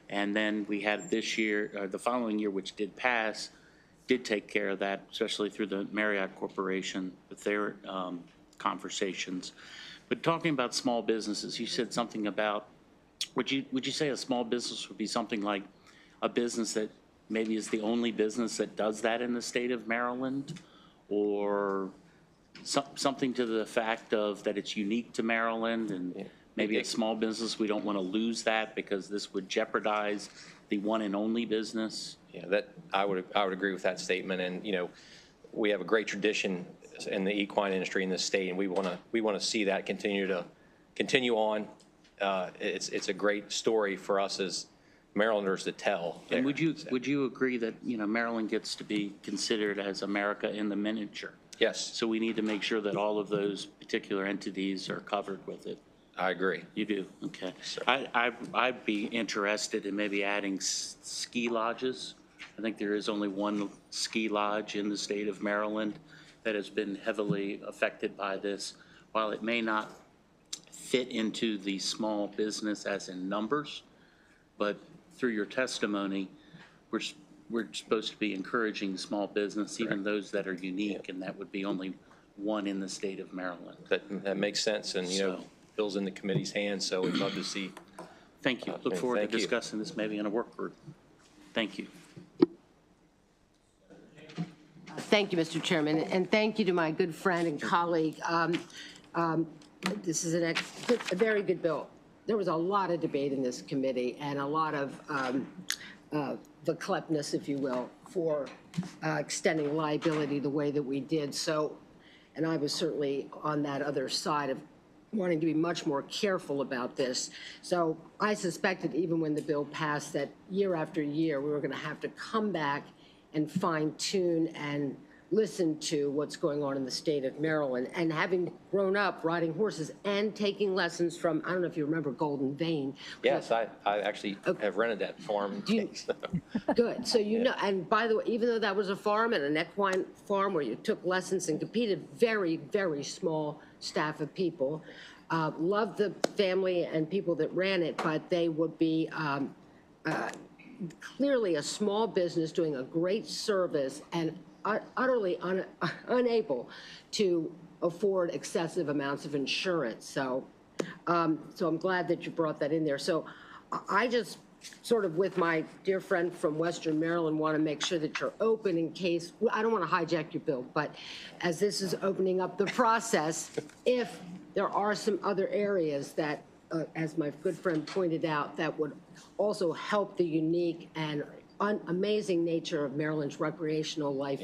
S10: And then we had this year, the following year, which did pass, did take care of that, especially through the Marriott Corporation with their conversations. But talking about small businesses, you said something about, would you say a small business would be something like a business that maybe is the only business that does that in the state of Maryland? Or something to the fact of that it's unique to Maryland and maybe a small business, we don't want to lose that because this would jeopardize the one and only business?
S16: Yeah, that I would agree with that statement. And we have a great tradition in the equine industry in this state, and we want to see that continue on. It's a great story for us as Marylanders to tell.
S10: And would you agree that Maryland gets to be considered as America in the miniature?
S16: Yes.
S10: So we need to make sure that all of those particular entities are covered with it.
S16: I agree.
S10: You do, okay. I'd be interested in maybe adding ski lodges. I think there is only one ski lodge in the state of Maryland that has been heavily affected by this. While it may not fit into the small business as in numbers, but through your testimony, we're supposed to be encouraging small business, even those that are unique, and that would be only one in the state of Maryland.
S16: That makes sense, and, you know, Bill's in the committee's hands, so we'd love to see.
S10: Thank you. Look forward to discussing this maybe in a work group. Thank you.
S6: Thank you, Mr. Chairman, and thank you to my good friend and colleague. This is a very good bill. There was a lot of debate in this committee and a lot of the klepness, if you will, for extending liability the way that we did. So, and I was certainly on that other side of wanting to be much more careful about this. So I suspected even when the bill passed that year after year, we were going to have to come back and fine tune and listen to what's going on in the state of Maryland. And having grown up riding horses and taking lessons from, I don't know if you remember Golden Vein.
S16: Yes, I actually have rented that farm.
S6: Good. So you know, and by the way, even though that was a farm and an equine farm where you took lessons and competed, very, very small staff of people. Loved the family and people that ran it, but they would be clearly a small business doing a great service and utterly unable to afford excessive amounts of insurance. So, so I'm glad that you brought that in there. So I just sort of with my dear friend from Western Maryland want to make sure that you're open in case, I don't want to hijack your bill, but as this is opening up the process, if there are some other areas that, as my good friend pointed out, that would also help the unique and amazing nature of Maryland's recreational life,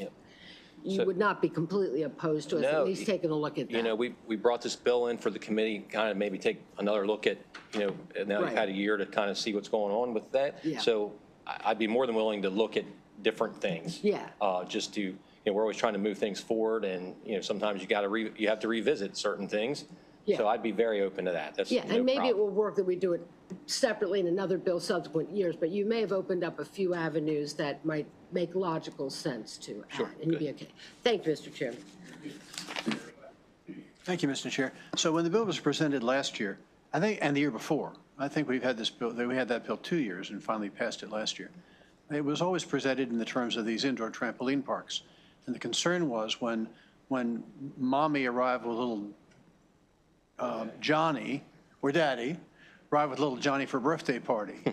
S6: you would not be completely opposed to us at least taking a look at that.
S16: You know, we brought this bill in for the committee, kind of maybe take another look at, you know, now we've had a year to kind of see what's going on with that.
S6: Yeah.
S16: So I'd be more than willing to look at different things.
S6: Yeah.
S16: Just to, you know, we're always trying to move things forward, and, you know, sometimes you have to revisit certain things.
S6: Yeah.
S16: So I'd be very open to that. That's
S6: yeah,
S16: no
S6: and maybe
S16: problem.
S6: it will work that we do it separately in another bill subsequent years, but you may have opened up a few avenues that might make logical sense to add, and you'd be okay. Thank you, Mr. Chairman.
S5: Thank you, Mr. Chair. So when the bill was presented last year, I think, and the year before, I think we've had this bill, we had that bill 2 years and finally passed it last year. It was always presented in the terms of these indoor trampoline parks. And the concern was when mommy arrived with little Johnny, or daddy, arrived with little Johnny for a birthday party,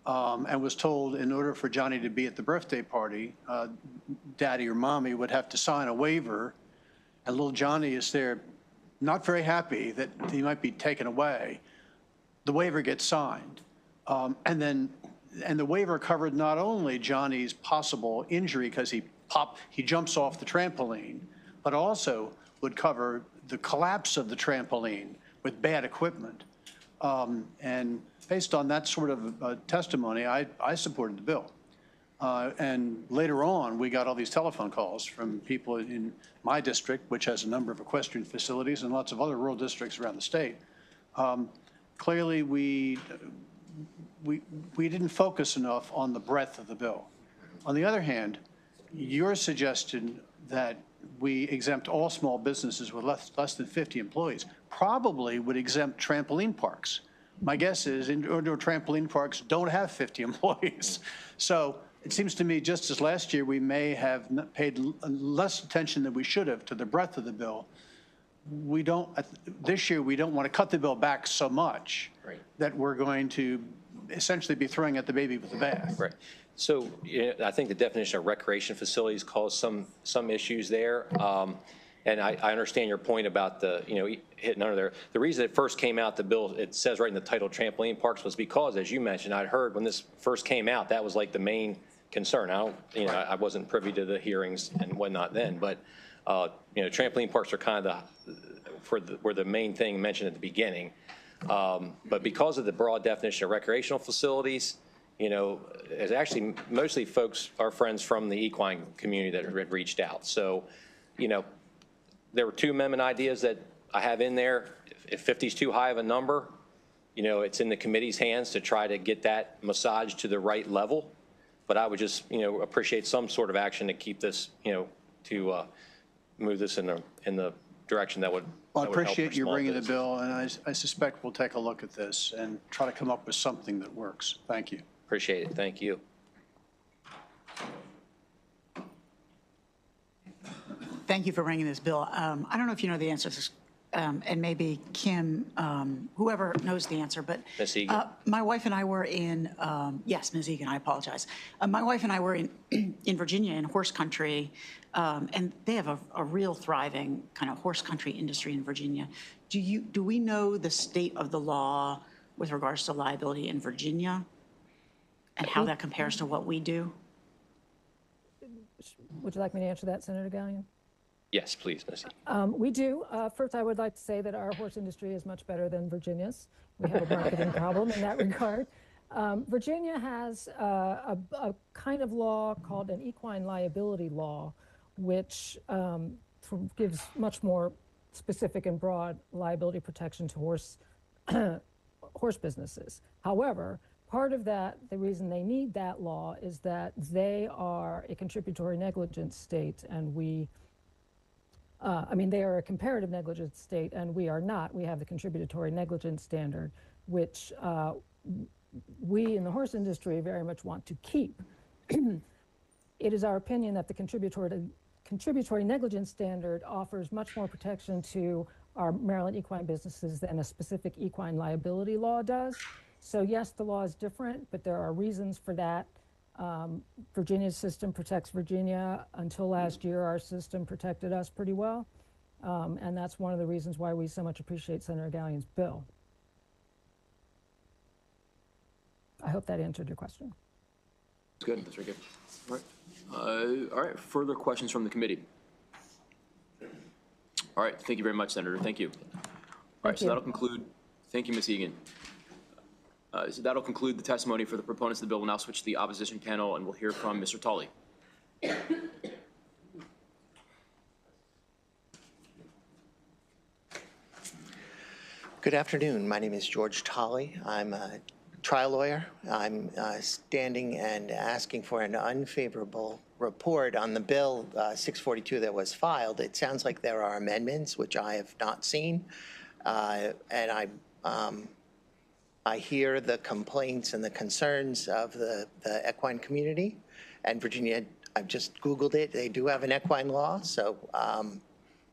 S5: and was told in order for Johnny to be at the birthday party, daddy or mommy would have to sign a waiver, and little Johnny is there not very happy that he might be taken away. The waiver gets signed. And the waiver covered not only Johnny's possible injury because he jumps off the trampoline, but also would cover the collapse of the trampoline with bad equipment. And based on that sort of testimony, I supported the bill. And later on, we got all these telephone calls from people in my district, which has a number of equestrian facilities, and lots of other rural districts around the state. Clearly, we didn't focus enough on the breadth of the bill. On the other hand, your suggestion that we exempt all small businesses with less than 50 employees probably would exempt trampoline parks. My guess is indoor trampoline parks don't have 50 employees. So it seems to me just as last year we may have paid less attention than we should have to the breadth of the bill. This year we don't want to cut the bill back so much that we're going to essentially be throwing out the baby with the bath.
S16: Right. So I think the definition of recreation facilities caused some issues there. And I understand your point about the, hitting under there. The reason it first came out, the bill, it says right in the title, trampoline parks, was because, as you mentioned, I'd heard when this first came out, that was like the main concern. I wasn't privy to the hearings and whatnot then, but, trampoline parks are kind of were the main thing mentioned at the beginning. But because of the broad definition of recreational facilities, it's actually mostly folks, our friends from the equine community that had reached out. So, there were two amendment ideas that I have in there. if 50 is too high of a number, you know, it's in the committee's hands to try to get that massage to the right level. But I would just, you know, appreciate some sort of action to keep this, you know, to move this in the direction that would.
S5: Well, I
S16: that would help
S5: appreciate
S16: our
S5: you
S16: small
S5: bringing the
S16: business.
S5: bill, and I suspect we'll take a look at this and try to come up with something that works. Thank you.
S16: Appreciate it. Thank you.
S18: Thank you for bringing this bill. I don't know if you know the answer to this, and maybe Kim, whoever knows the answer, but
S16: Ms. Egan.
S18: my wife and I were in, yes, Ms. Egan, I apologize. My wife and I were in Virginia in horse country, and they have a real thriving kind of horse country industry in Virginia. Do we know the state of the law with regards to liability in Virginia and how that compares to what we do?
S17: Would you like me to answer that, Senator Gallion?
S16: Yes, please, Ms.
S17: We do. First, I would like to say that our horse industry is much better than Virginia's. We have a marketing problem in that regard. Virginia has a kind of law called an equine liability law, which gives much more specific and broad liability protection to horse businesses. However, part of that, the reason they need that law is that they are a contributory negligence state, and they are a comparative negligence state, and we are not. We have the contributory negligence standard, which we in the horse industry very much want to keep. It is our opinion that the contributory negligence standard offers much more protection to our Maryland equine businesses than a specific equine liability law does. So yes, the law is different, but there are reasons for that. Virginia's system protects Virginia. Until last year, our system protected us pretty well. And that's one of the reasons why we so much appreciate Senator Gallion's bill. I hope that answered your question.
S1: That's good. That's very good. All right. Further questions from the committee? All right. Thank you very much, Senator. Thank you. All right. So that'll conclude. Thank you, Ms. Egan. So that'll conclude the testimony for the proponents of the bill. We'll now switch to the opposition panel, and we'll hear from Mr. Tolley.
S19: Good afternoon. My name is George Tolley. I'm a trial lawyer. I'm standing and asking for an unfavorable report on the bill 642 that was filed. It sounds like there are amendments, which I have not seen, and I hear the complaints and the concerns of the equine community. And Virginia, I've just Googled it, they do have an equine law, so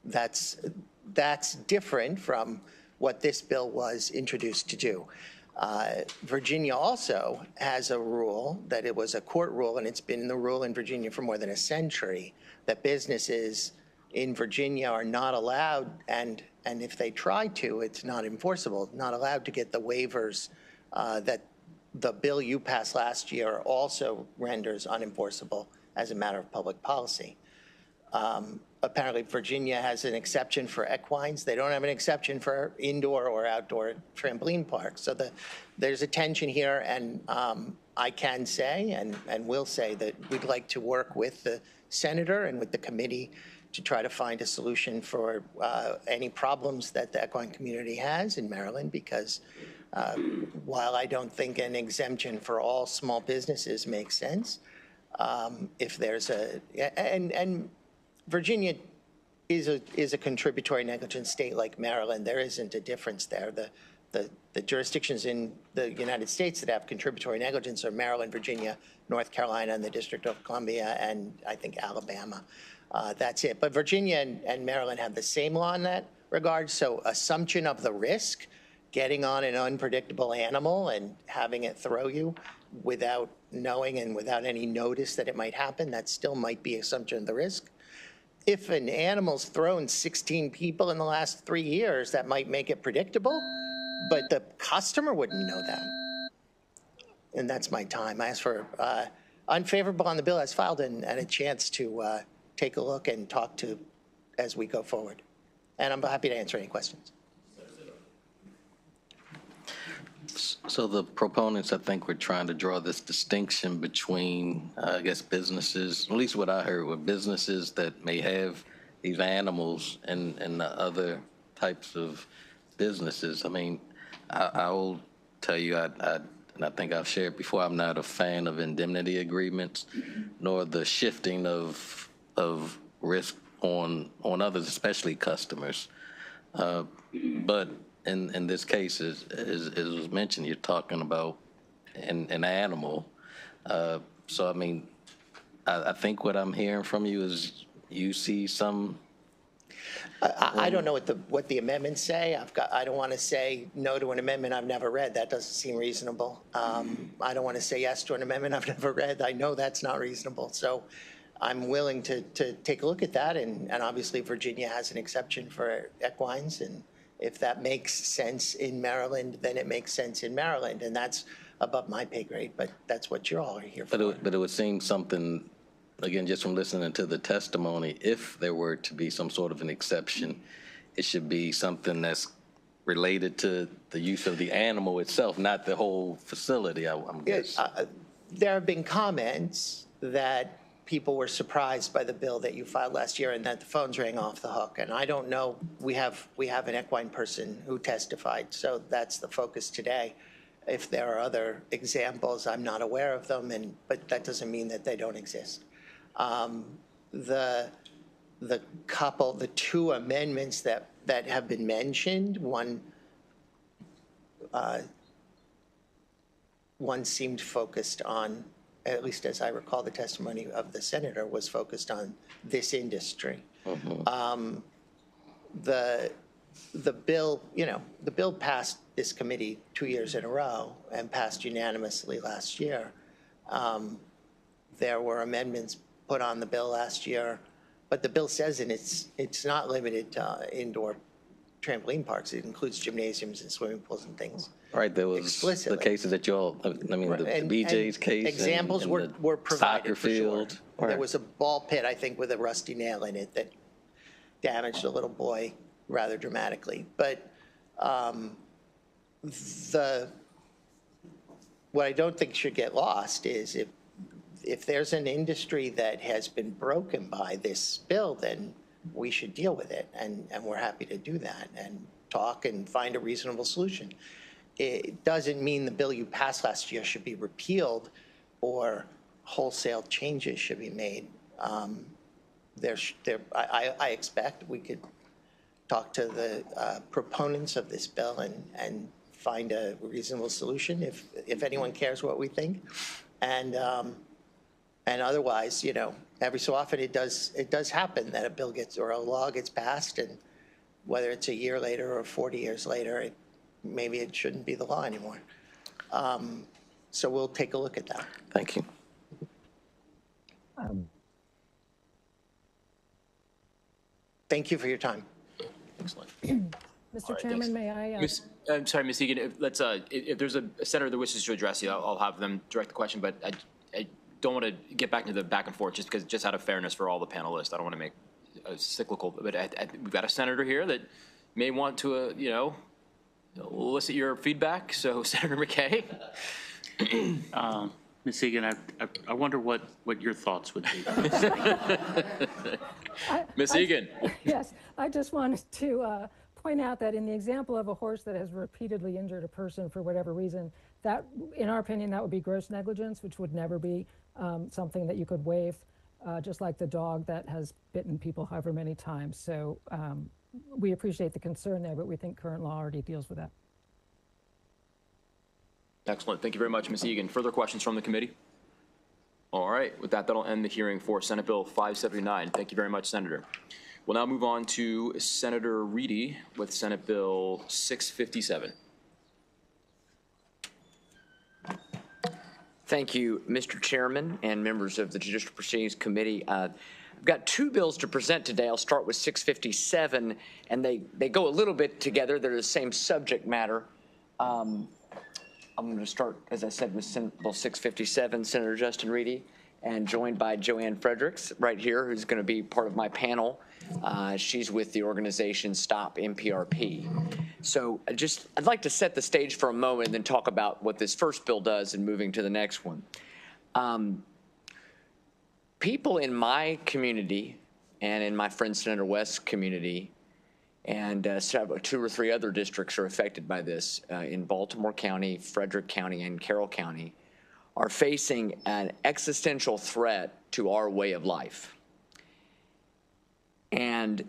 S19: that's different from what this bill was introduced to do. Virginia also has a rule that it was a court rule, and it's been the rule in Virginia for more than a century, that businesses in Virginia are not allowed, and if they try to, it's not enforceable, not allowed to get the waivers that the bill you passed last year also renders unenforceable as a matter of public policy. Apparently, Virginia has an exception for equines. They don't have an exception for indoor or outdoor trampoline parks. So there's a tension here, and I can say and will say that we'd like to work with the senator and with the committee to try to find a solution for any problems that the equine community has in Maryland, because while I don't think an exemption for all small businesses makes sense, if there's and Virginia is a contributory negligence state like Maryland. There isn't a difference there. The jurisdictions in the United States that have contributory negligence are Maryland, Virginia, North Carolina, and the District of Columbia, and I think Alabama. That's it. But Virginia and Maryland have the same law in that regard. So assumption of the risk, getting on an unpredictable animal and having it throw you without knowing and without any notice that it might happen, that still might be assumption of the risk. If an animal's thrown 16 people in the last 3 years, that might make it predictable, but the customer wouldn't know that. And that's my time. I asked for unfavorable on the bill as filed and a chance to take a look and talk to as we go forward. And I'm happy to answer any questions.
S7: So the proponents, I think, were trying to draw this distinction between, I guess, businesses, at least what I heard were businesses that may have these animals and the other types of businesses. I mean, I will tell you, and I think I've shared before, I'm not a fan of indemnity agreements, nor the shifting of risk on others, especially customers. But in this case, as was mentioned, you're talking about an animal. So, I mean, I think what I'm hearing from you is you see some.
S19: I don't know what the amendments say. I don't want to say no to an amendment I've never read. That doesn't seem reasonable. I don't want to say yes to an amendment I've never read. I know that's not reasonable. So I'm willing to take a look at that. And obviously, Virginia has an exception for equines. And if that makes sense in Maryland, then it makes sense in Maryland. And that's above my pay grade. But that's what you all are here for.
S7: But it would seem something, again, just from listening to the testimony, if there were to be some sort of an exception, it should be something that's related to the use of the animal itself, not the whole facility, I'm guessing.
S19: There have been comments that people were surprised by the bill that you filed last year and that the phones rang off the hook. And I don't know, we have an equine person who testified, so that's the focus today. If there are other examples, I'm not aware of them, but that doesn't mean that they don't exist. The two amendments that have been mentioned, one seemed focused on, at least as I recall the testimony of the senator, was focused on this industry. Mm-hmm. The bill passed this committee 2 years in a row and passed unanimously last year. There were amendments put on the bill last year, but the bill says it's not limited to indoor trampoline parks. It includes gymnasiums and swimming pools and things.
S7: Right, there was the cases that y'all, the BJ's case.
S19: Examples were provided
S7: soccer
S19: for
S7: field.
S19: Sure.
S7: Right.
S19: There was a ball pit, I think, with a rusty nail in it that damaged a little boy rather dramatically. But what I don't think should get lost is if there's an industry that has been broken by this bill, then we should deal with it, and we're happy to do that and talk and find a reasonable solution. It doesn't mean the bill you passed last year should be repealed or wholesale changes should be made. I expect we could talk to the proponents of this bill and find a reasonable solution if anyone cares what we think. And otherwise, every so often it does happen that a bill gets or a law gets passed, and whether it's a year later or 40 years later, maybe it shouldn't be the law anymore. So we'll take a look at that.
S7: Thank you.
S19: Thank you for your time.
S1: Excellent.
S17: Mr. Chairman, may I?
S1: I'm sorry, Ms. Egan, if there's a senator that wishes to address you, I'll have them direct the question, but I don't want to get back into the back and forth just out of fairness for all the panelists. I don't want to make a cyclical, but we've got a senator here that may want to, elicit your feedback. So, Senator McKay.
S10: Ms. Egan, I wonder what your thoughts would be.
S1: Ms. Egan.
S17: Yes, I just wanted to point out that in the example of a horse that has repeatedly injured a person for whatever reason, that, in our opinion, that would be gross negligence, which would never be something that you could waive, just like the dog that has bitten people however many times. So we appreciate the concern there, but we think current law already deals with that.
S1: Excellent. Thank you very much, Ms. Egan. Further questions from the committee? All right. With that, that'll end the hearing for Senate Bill 579. Thank you very much, Senator. We'll now move on to Senator Reedy with Senate Bill 657.
S20: Thank you, Mr. Chairman and members of the Judicial Proceedings Committee. I've got two bills to present today. I'll start with 657, and they go a little bit together. They're the same subject matter. I'm going to start, as I said, with Senate Bill 657, Senator Justin Reedy, and joined by Joanne Fredericks right here, who's going to be part of my panel. She's with the organization Stop MPRP. So I'd like to set the stage for a moment and then talk about what this first bill does and moving to the next one. People in my community and in my friend Senator West's community and several, 2 or 3 other districts are affected by this in Baltimore County, Frederick County, and Carroll County, are facing an existential threat to our way of life. And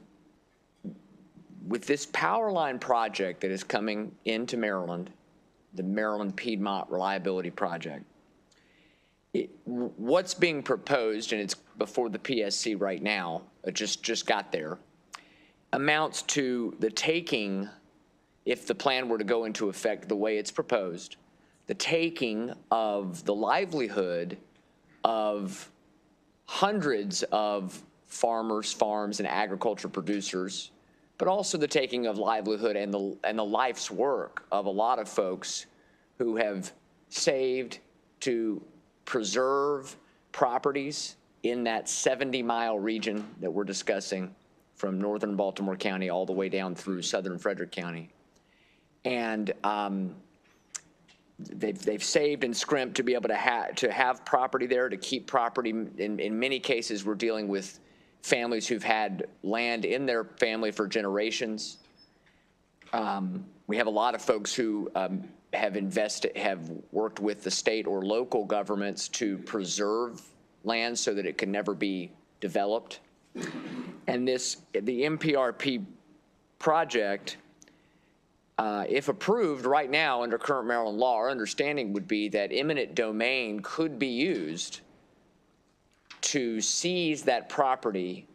S20: with this power line project that is coming into Maryland, the Maryland Piedmont Reliability Project, what's being proposed, and it's before the PSC right now, it just got there, amounts to the taking, if the plan were to go into effect the way it's proposed, the taking of the livelihood of hundreds of farmers, farms, and agriculture producers, but also the taking of livelihood and the life's work of a lot of folks who have saved to preserve properties in that 70-mile region that we're discussing, from northern Baltimore County all the way down through southern Frederick County. And they've saved and scrimped to be able to have property there, to keep property. In many cases, we're dealing with families who've had land in their family for generations. We have a lot of folks who have worked with the state or local governments to preserve land so that it can never be developed. And the MPRP project, if approved right now under current Maryland law, our understanding would be that eminent domain could be used to seize that property,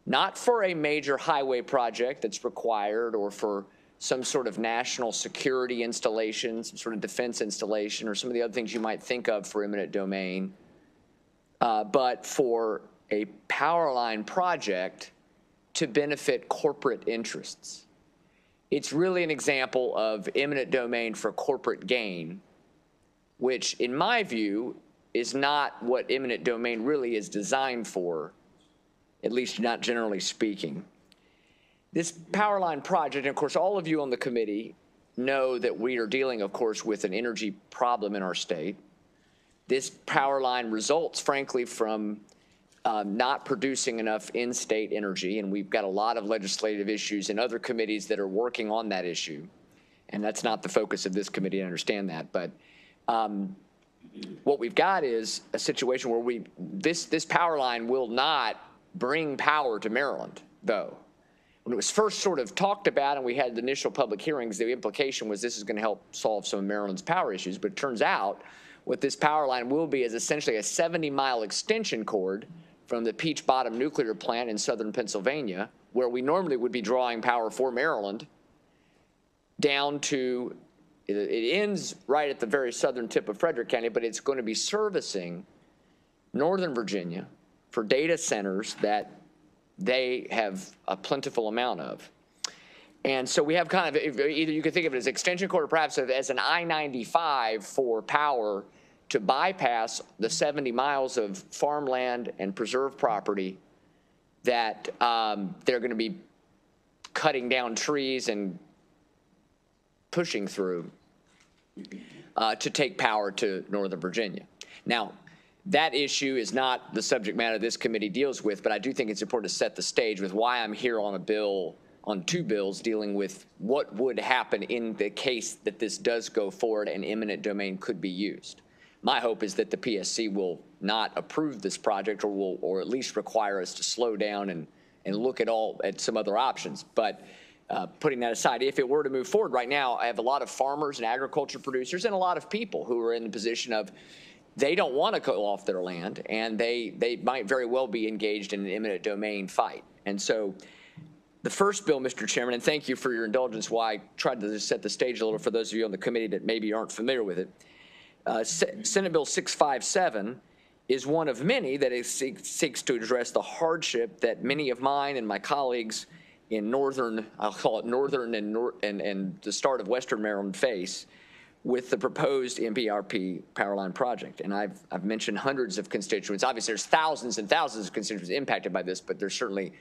S20: not for a major highway project that's required or for some sort of national security installation, some sort of defense installation, or some of the other things you might think of for eminent domain, but for a power line project to benefit corporate interests. It's really an example of eminent domain for corporate gain, which in my view is not what eminent domain really is designed for, at least not generally speaking. This power line project, and of course all of you on the committee know that we are dealing, of course, with an energy problem in our state. This power line results, frankly, from not producing enough in-state energy, and we've got a lot of legislative issues in other committees that are working on that issue. And that's not the focus of this committee, I understand that. But what we've got is a situation where this power line will not bring power to Maryland, though. When it was first sort of talked about and we had the initial public hearings, the implication was this is going to help solve some of Maryland's power issues. But it turns out what this power line will be is essentially a 70-mile extension cord from the Peach Bottom nuclear plant in southern Pennsylvania, where we normally would be drawing power for Maryland, down to, it ends right at the very southern tip of Frederick County, but it's going to be servicing northern Virginia for data centers that they have a plentiful amount of. And so we have kind of, either you could think of it as extension cord or perhaps as an I-95 for power to bypass the 70 miles of farmland and preserved property that they're going to be cutting down trees and pushing through to take power to Northern Virginia. Now, that issue is not the subject matter this committee deals with, but I do think it's important to set the stage with why I'm here on a bill, on 2 bills dealing with what would happen in the case that this does go forward and eminent domain could be used. My hope is that the PSC will not approve this project or at least require us to slow down and look at some other options. But putting that aside, if it were to move forward right now, I have a lot of farmers and agriculture producers and a lot of people who are in the position of they don't want to go off their land, and they might very well be engaged in an eminent domain fight. And so the first bill, Mr. Chairman, and thank you for your indulgence while I tried to set the stage a little for those of you on the committee that maybe aren't familiar with it. Senate Bill 657 is one of many that seeks to address the hardship that many of mine and my colleagues in northern, I'll call it northern and the start of western Maryland face with the proposed MPRP power line project. And I've mentioned hundreds of constituents. Obviously, there's thousands and thousands of constituents impacted by this, but there's certainly,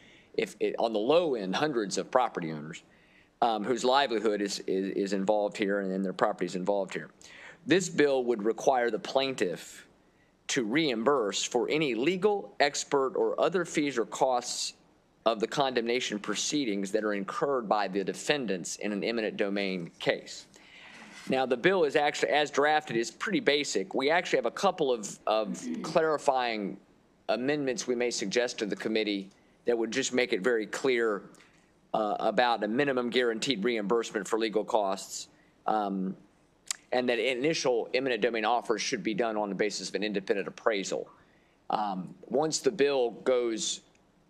S20: on the low end, hundreds of property owners whose livelihood is involved here and their property is involved here. This bill would require the plaintiff to reimburse for any legal, expert, or other fees or costs of the condemnation proceedings that are incurred by the defendants in an eminent domain case. Now, the bill is actually, as drafted, is pretty basic. We actually have a couple of clarifying amendments we may suggest to the committee that would just make it very clear about a minimum guaranteed reimbursement for legal costs, and that initial eminent domain offers should be done on the basis of an independent appraisal. Once the bill goes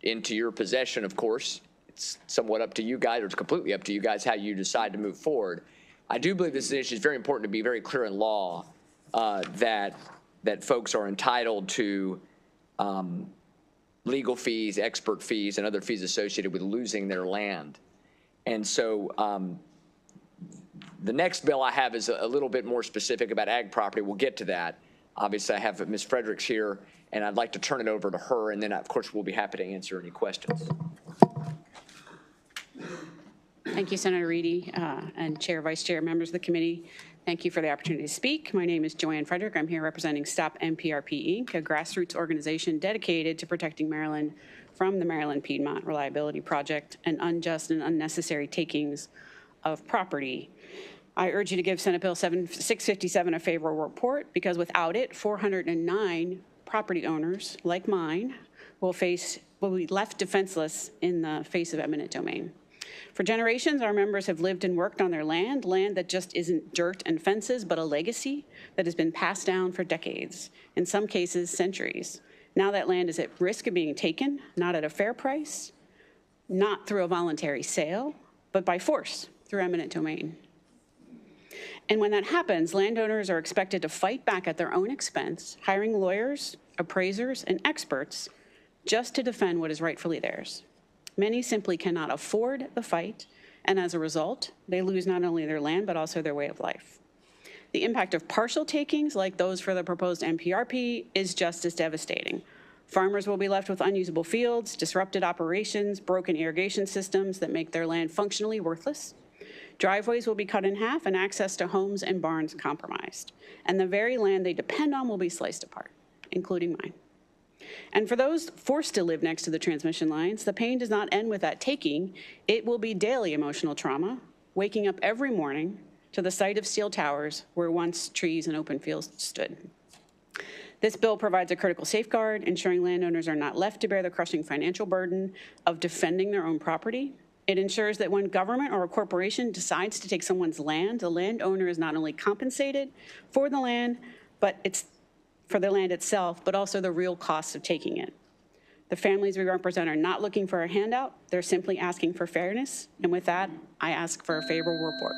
S20: into your possession, of course, it's somewhat up to you guys, or it's completely up to you guys how you decide to move forward. I do believe this issue is very important to be very clear in law that folks are entitled to legal fees, expert fees, and other fees associated with losing their land. And so the next bill I have is a little bit more specific about ag property. We'll get to that. Obviously, I have Ms. Fredericks here, and I'd like to turn it over to her, and then, of course, we'll be happy to answer any questions.
S21: Thank you, Senator Reedy, and Chair, Vice Chair, members of the committee. Thank you for the opportunity to speak. My name is Joanne Frederick. I'm here representing Stop MPRP, Inc., a grassroots organization dedicated to protecting Maryland from the Maryland Piedmont Reliability Project and unjust and unnecessary takings of property. I urge you to give Senate Bill 657 a favorable report, because without it, 409 property owners like mine will be left defenseless in the face of eminent domain. For generations, our members have lived and worked on their land that just isn't dirt and fences, but a legacy that has been passed down for decades, in some cases centuries. Now that land is at risk of being taken, not at a fair price, not through a voluntary sale, but by force through eminent domain. And when that happens, landowners are expected to fight back at their own expense, hiring lawyers, appraisers, and experts just to defend what is rightfully theirs. Many simply cannot afford the fight, and as a result, they lose not only their land, but also their way of life. The impact of partial takings, like those for the proposed MPRP, is just as devastating. Farmers will be left with unusable fields, disrupted operations, broken irrigation systems that make their land functionally worthless. Driveways will be cut in half and access to homes and barns compromised. And the very land they depend on will be sliced apart, including mine. And for those forced to live next to the transmission lines, the pain does not end with that taking. It will be daily emotional trauma, waking up every morning to the sight of steel towers where once trees and open fields stood. This bill provides a critical safeguard, ensuring landowners are not left to bear the crushing financial burden of defending their own property. It ensures that when government or a corporation decides to take someone's land, the landowner is not only compensated for the land, but it's for the land itself, but also the real costs of taking it. The families we represent are not looking for a handout. They're simply asking for fairness. And with that, I ask for a favorable report.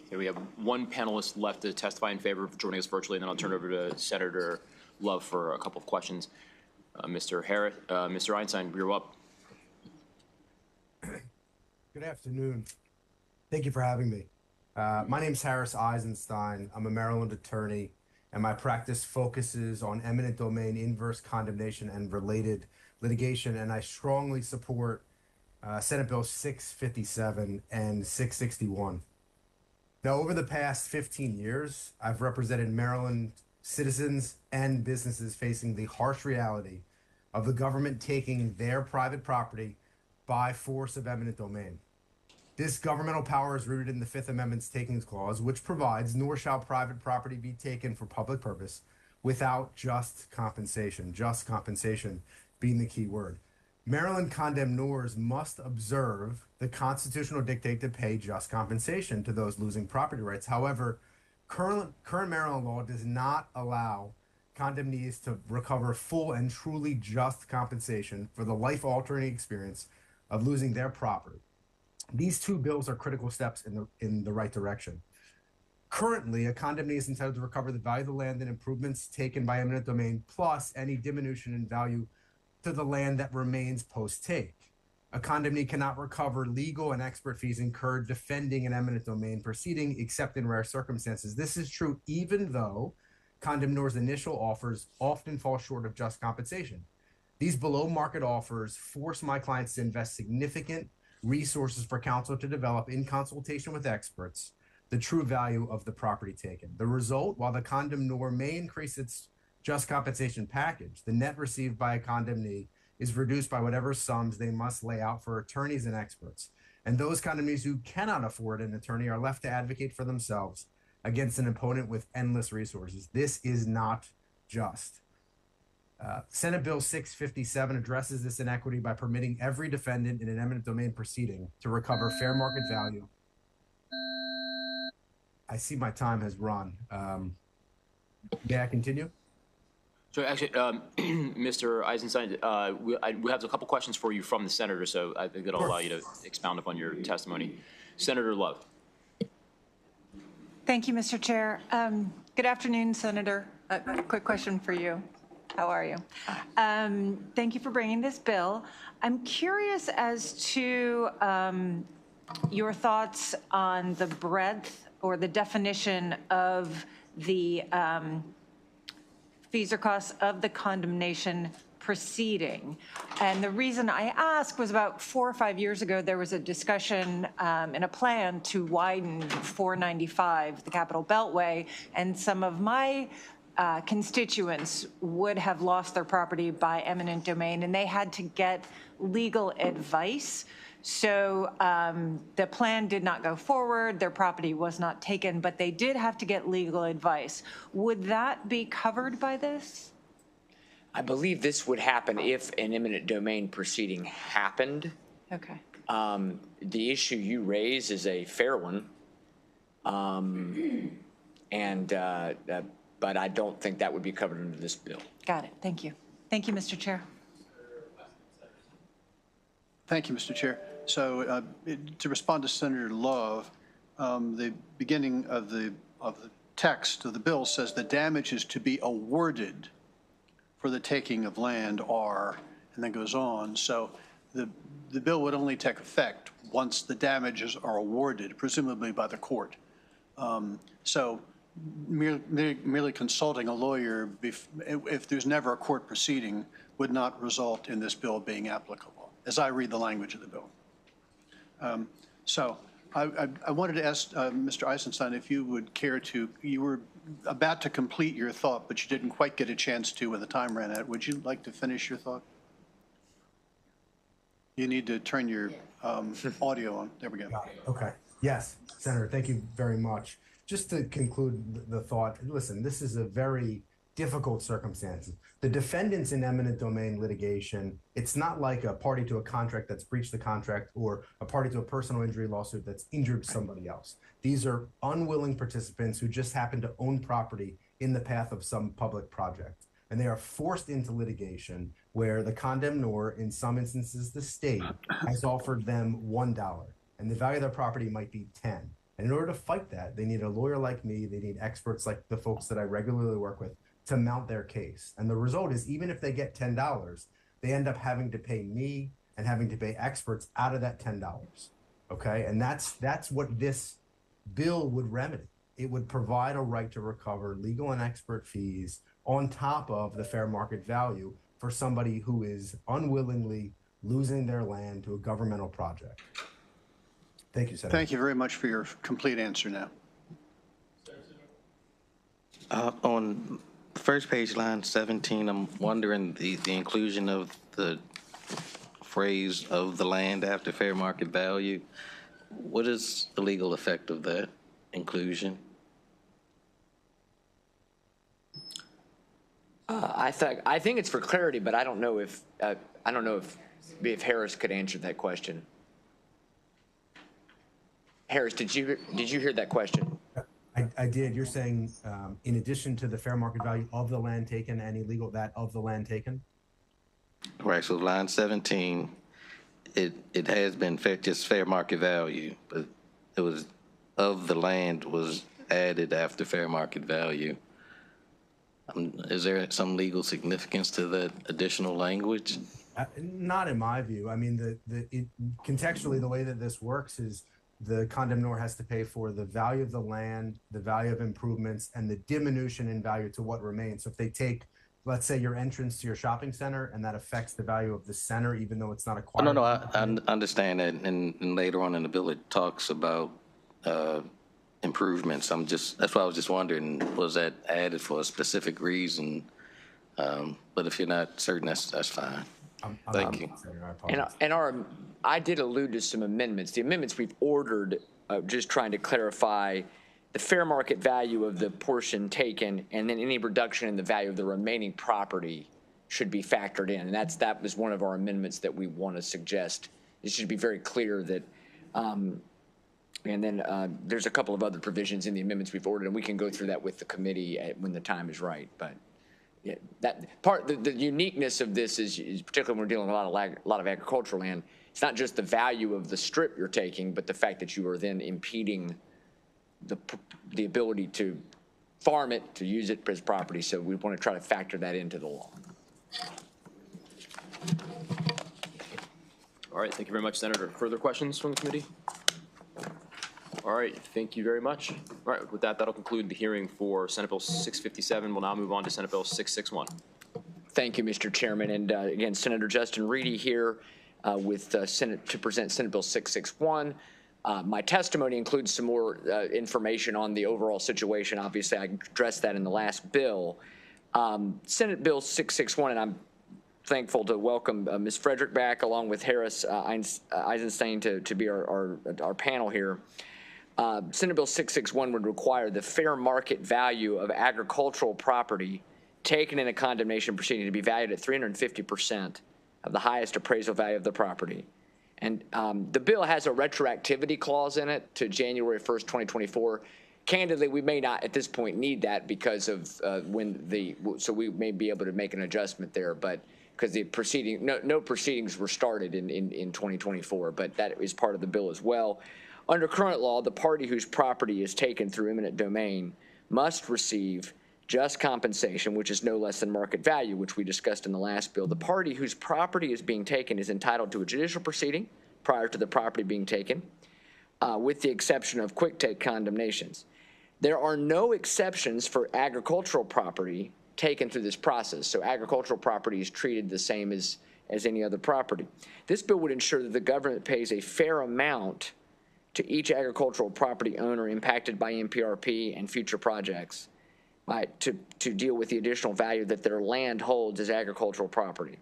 S1: Okay, we have one panelist left to testify in favor of joining us virtually, and then I'll turn it over to Senator Love for a couple of questions. Mr. Harris, Mr. Einstein, you're up.
S22: Good afternoon. Thank you for having me. My name is Harris Eisenstein. I'm a Maryland attorney, and my practice focuses on eminent domain, inverse condemnation, and related litigation, and I strongly support Senate Bill 657 and 661. Now, over the past 15 years, I've represented Maryland citizens and businesses facing the harsh reality of the government taking their private property by force of eminent domain. This governmental power is rooted in the Fifth Amendment's Takings Clause, which provides, nor shall private property be taken for public purpose without just compensation being the key word. Maryland condemnors must observe the constitutional dictate to pay just compensation to those losing property rights. However, current Maryland law does not allow condemnees to recover full and truly just compensation for the life-altering experience of losing their property. These two bills are critical steps in the right direction. Currently, a condemnee is entitled to recover the value of the land and improvements taken by eminent domain, plus any diminution in value to the land that remains post-take. A condemnee cannot recover legal and expert fees incurred defending an eminent domain proceeding, except in rare circumstances. This is true even though condemnors' initial offers often fall short of just compensation. These below-market offers force my clients to invest significant resources for counsel to develop, in consultation with experts, the true value of the property taken. The result, while the condemnor may increase its just compensation package, the net received by a condemnee is reduced by whatever sums they must lay out for attorneys and experts. And those condemnees who cannot afford an attorney are left to advocate for themselves against an opponent with endless resources. This is not just. Senate Bill 657 addresses this inequity by permitting every defendant in an eminent domain proceeding to recover fair market value. I see my time has run. May I continue?
S1: So actually, Mr. Eisenstein, we have a couple questions for you from the senator, so I think that'll allow you to expound upon your testimony. Senator Love.
S4: Thank you, Mr. Chair. Good afternoon, Senator. A quick question for you. How are you? Thank you for bringing this bill. I'm curious as to your thoughts on the breadth or the definition of the fees or costs of the condemnation proceeding. And the reason I ask was about 4 or 5 years ago, there was a discussion and a plan to widen 495, the Capitol Beltway, and some of my constituents would have lost their property by eminent domain, and they had to get legal advice. So the plan did not go forward, their property was not taken, but they did have to get legal advice. Would that be covered by this?
S20: I believe this would happen if an eminent domain proceeding happened.
S4: Okay.
S20: The issue you raise is a fair one. But I don't think that would be covered under this bill.
S4: Got it. Thank you. Thank you, Mr. Chair.
S5: Thank you, Mr. Chair. So to respond to Senator Love, the beginning of the text of the bill says the damages to be awarded for the taking of land are, and then goes on. So the bill would only take effect once the damages are awarded, presumably by the court. So merely consulting a lawyer if there's never a court proceeding would not result in this bill being applicable, as I read the language of the bill. So I wanted to ask Mr. Eisenstein if you would care to, you were about to complete your thought, but you didn't quite get a chance to when the time ran out. Would you like to finish your thought? You need to turn your audio on. There we go.
S22: Okay. Yes, Senator, thank you very much. Just to conclude the thought, listen, this is a very difficult circumstance. The defendants in eminent domain litigation, it's not like a party to a contract that's breached the contract or a party to a personal injury lawsuit that's injured somebody else. These are unwilling participants who just happen to own property in the path of some public project. And they are forced into litigation where the condemnor, in some instances the state, has offered them $1, and the value of their property might be 10. And in order to fight that, they need a lawyer like me, they need experts like the folks that I regularly work with to mount their case. And the result is, even if they get $10, they end up having to pay me and having to pay experts out of that $10. Okay, and that's what this bill would remedy. It would provide a right to recover legal and expert fees on top of the fair market value for somebody who is unwillingly losing their land to a governmental project. Thank you, Senator.
S5: Thank you very much for your complete answer now.
S7: On the first page, line 17, I'm wondering the inclusion of the phrase "of the land after fair market value." What is the legal effect of that inclusion?
S20: I think it's for clarity, but I don't know if Harris could answer that question. Harris, did you hear that question?
S22: I did. You're saying in addition to the fair market value of the land taken, any legal that of the land taken?
S7: Right. So line 17, it has been just fair market value, but it was of the land was added after fair market value. Is there some legal significance to that additional language?
S22: Not in my view. I mean, contextually, the way that this works is the condemnor has to pay for the value of the land, the value of improvements, and the diminution in value to what remains. So if they take, let's say, your entrance to your shopping center, and that affects the value of the center, even though it's not acquired.
S7: No, I understand that. And later on in the bill, it talks about improvements. That's why I was just wondering, was that added for a specific reason But if you're not certain, that's fine. Thank you.
S20: I did allude to some amendments. The amendments we've ordered, just trying to clarify the fair market value of the portion taken, and then any reduction in the value of the remaining property should be factored in. And that was one of our amendments that we want to suggest. It should be very clear that, and then there's a couple of other provisions in the amendments we've ordered, and we can go through that with the committee when the time is right. But yeah, that part, the uniqueness of this is particularly when we're dealing with a lot of agricultural land. It's not just the value of the strip you're taking, but the fact that you are then impeding the ability to farm it, to use it as property. So we want to try to factor that into the law.
S1: All right, thank you very much, Senator. Further questions from the committee? All right, thank you very much. All right, with that, that'll conclude the hearing for Senate Bill 657. We'll now move on to Senate Bill 661.
S20: Thank you, Mr. Chairman. And again, Senator Justin Reedy here with Senate to present Senate Bill 661. My testimony includes some more information on the overall situation. Obviously, I addressed that in the last bill. Senate Bill 661, and I'm thankful to welcome Ms. Frederick back along with Harris Eisenstein to be our panel here. Senate Bill 661 would require the fair market value of agricultural property taken in a condemnation proceeding to be valued at 350% of the highest appraisal value of the property. And the bill has a retroactivity clause in it to January 1st, 2024. Candidly, we may not at this point need that because of so we may be able to make an adjustment there, but because the no proceedings were started in 2024, but that is part of the bill as well. Under current law, the party whose property is taken through eminent domain must receive just compensation, which is no less than market value, which we discussed in the last bill. The party whose property is being taken is entitled to a judicial proceeding prior to the property being taken, with the exception of quick take condemnations. There are no exceptions for agricultural property taken through this process. So agricultural property is treated the same as any other property. This bill would ensure that the government pays a fair amount to each agricultural property owner impacted by MPRP and future projects to deal with the additional value that their land holds as agricultural property.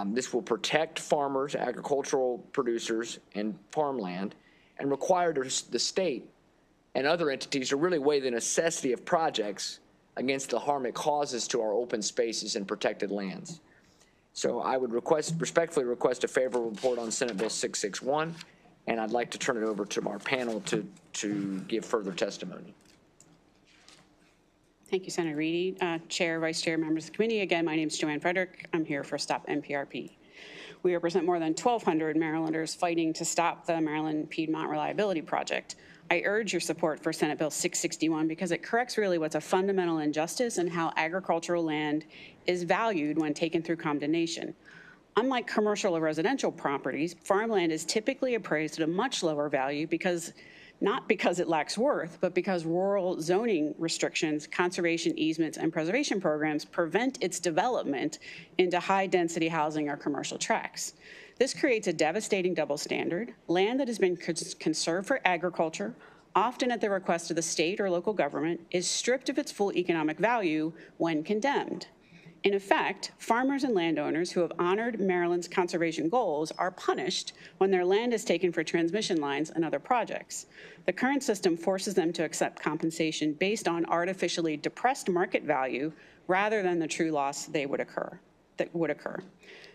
S20: This will protect farmers, agricultural producers, and farmland, and require the state and other entities to really weigh the necessity of projects against the harm it causes to our open spaces and protected lands. So I would respectfully request a favorable report on Senate Bill 661, and I'd like to turn it over to our panel to give further testimony.
S21: Thank you, Senator Reedy. Chair, Vice Chair, members of the committee. Again, my name is Joanne Frederick. I'm here for Stop MPRP. We represent more than 1,200 Marylanders fighting to stop the Maryland Piedmont Reliability Project. I urge your support for Senate Bill 661 because it corrects really what's a fundamental injustice in how agricultural land is valued when taken through condemnation. Unlike commercial or residential properties, farmland is typically appraised at a much lower value not because it lacks worth, but because rural zoning restrictions, conservation easements, and preservation programs prevent its development into high-density housing or commercial tracts. This creates a devastating double standard. Land that has been conserved for agriculture, often at the request of the state or local government, is stripped of its full economic value when condemned. In effect, farmers and landowners who have honored Maryland's conservation goals are punished when their land is taken for transmission lines and other projects. The current system forces them to accept compensation based on artificially depressed market value rather than the true loss that would occur.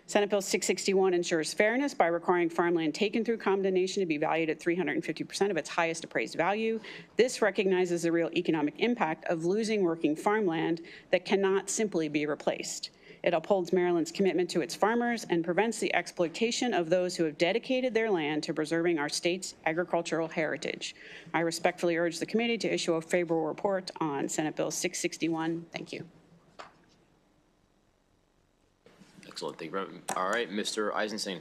S21: Senate Bill 661 ensures fairness by requiring farmland taken through condemnation to be valued at 350% of its highest appraised value. This recognizes the real economic impact of losing working farmland that cannot simply be replaced. It upholds Maryland's commitment to its farmers and prevents the exploitation of those who have dedicated their land to preserving our state's agricultural heritage. I respectfully urge the committee to issue a favorable report on Senate Bill 661. Thank you.
S1: Excellent. Thank you very much. All right, Mr. Eisenstein.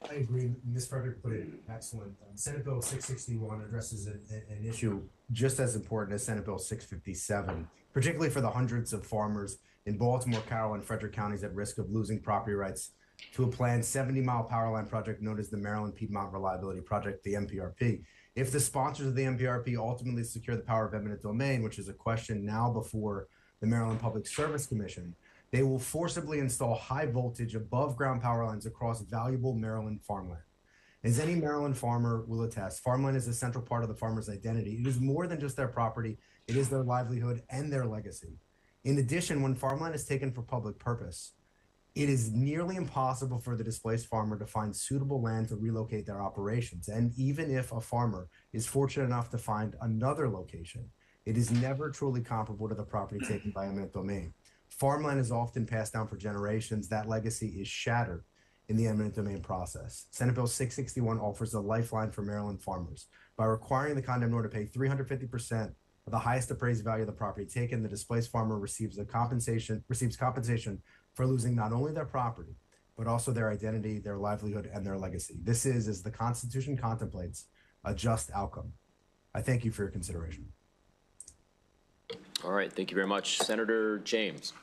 S22: I agree. Ms. Frederick put it excellent. Senate Bill 661 addresses an issue just as important as Senate Bill 657, particularly for the hundreds of farmers in Baltimore, Carroll, and Frederick counties at risk of losing property rights to a planned 70-mile power line project known as the Maryland Piedmont Reliability Project, the MPRP. If the sponsors of the MPRP ultimately secure the power of eminent domain, which is a question now before the Maryland Public Service Commission, they will forcibly install high voltage above ground power lines across valuable Maryland farmland. As any Maryland farmer will attest, farmland is a central part of the farmer's identity. It is more than just their property, it is their livelihood and their legacy. In addition, when farmland is taken for public purpose, it is nearly impossible for the displaced farmer to find suitable land to relocate their operations. And even if a farmer is fortunate enough to find another location, it is never truly comparable to the property taken by eminent domain. Farmland is often passed down for generations. That legacy is shattered in the eminent domain process. Senate Bill 661 offers a lifeline for Maryland farmers. By requiring the condemnor to pay 350% of the highest appraised value of the property taken, the displaced farmer receives compensation for losing not only their property, but also their identity, their livelihood, and their legacy. This is, as the Constitution contemplates, a just outcome. I thank you for your consideration.
S1: All right, thank you very much. Senator James.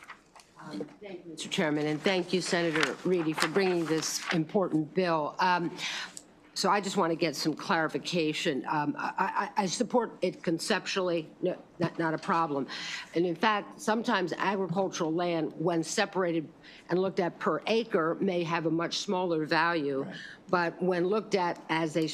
S6: Thank you, Mr. Chairman, and thank you, Senator Reedy, for bringing this important bill. So I just want to get some clarification. I support it conceptually, no, not a problem. And in fact, sometimes agricultural land, when separated and looked at per acre, may have a much smaller value. Right. But when looked at as a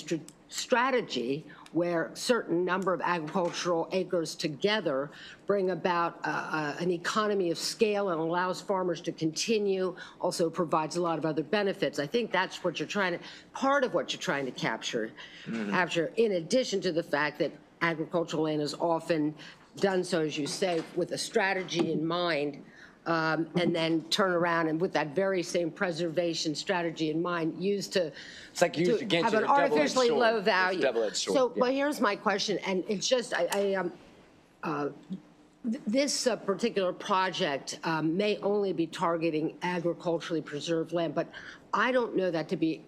S6: strategy, where certain number of agricultural acres together bring about an economy of scale and allows farmers to continue, also provides a lot of other benefits. I think that's what you're trying to, part of what you're trying to capture, in addition to the fact that agricultural land is often done so, as you say, with a strategy in mind, and then turn around and with that very same preservation strategy in mind, used to,
S20: it's like used against
S6: have an artificially low value. So,
S20: yeah.
S6: But here's my question, and it's just, this particular project may only be targeting agriculturally preserved land, but I don't know that to be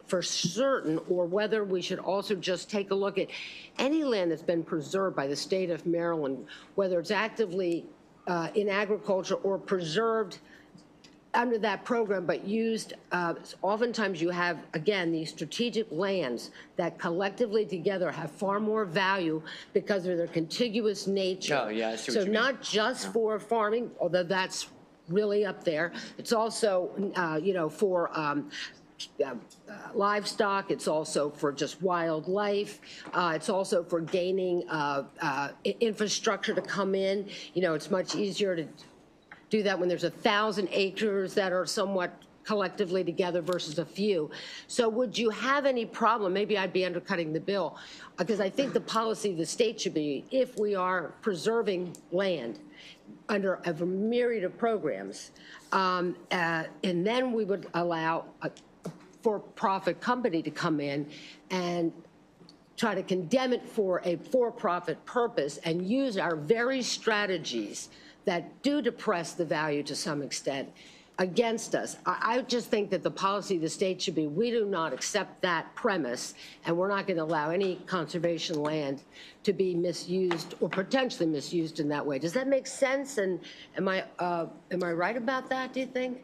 S6: for certain, or whether we should also just take a look at any land that's been preserved by the state of Maryland, whether it's actively in agriculture or preserved under that program, but used, oftentimes you have, again, these strategic lands that collectively together have far more value because of their contiguous nature.
S20: Oh, yeah, I see what
S6: so
S20: you mean.
S6: not just for farming, although that's really up there. It's also, for livestock. It's also for just wildlife. It's also for gaining infrastructure to come in. It's much easier to do that when there's 1,000 acres that are somewhat collectively together versus a few. So would you have any problem, maybe I'd be undercutting the bill, because I think the policy of the state should be, if we are preserving land under a myriad of programs, and then we would allow a for-profit company to come in and try to condemn it for a for-profit purpose and use our very strategies that do depress the value to some extent against us. I just think that the policy of the state should be, we do not accept that premise, and we're not going to allow any conservation land to be misused or potentially misused in that way. Does that make sense? And am I right about that, do you think?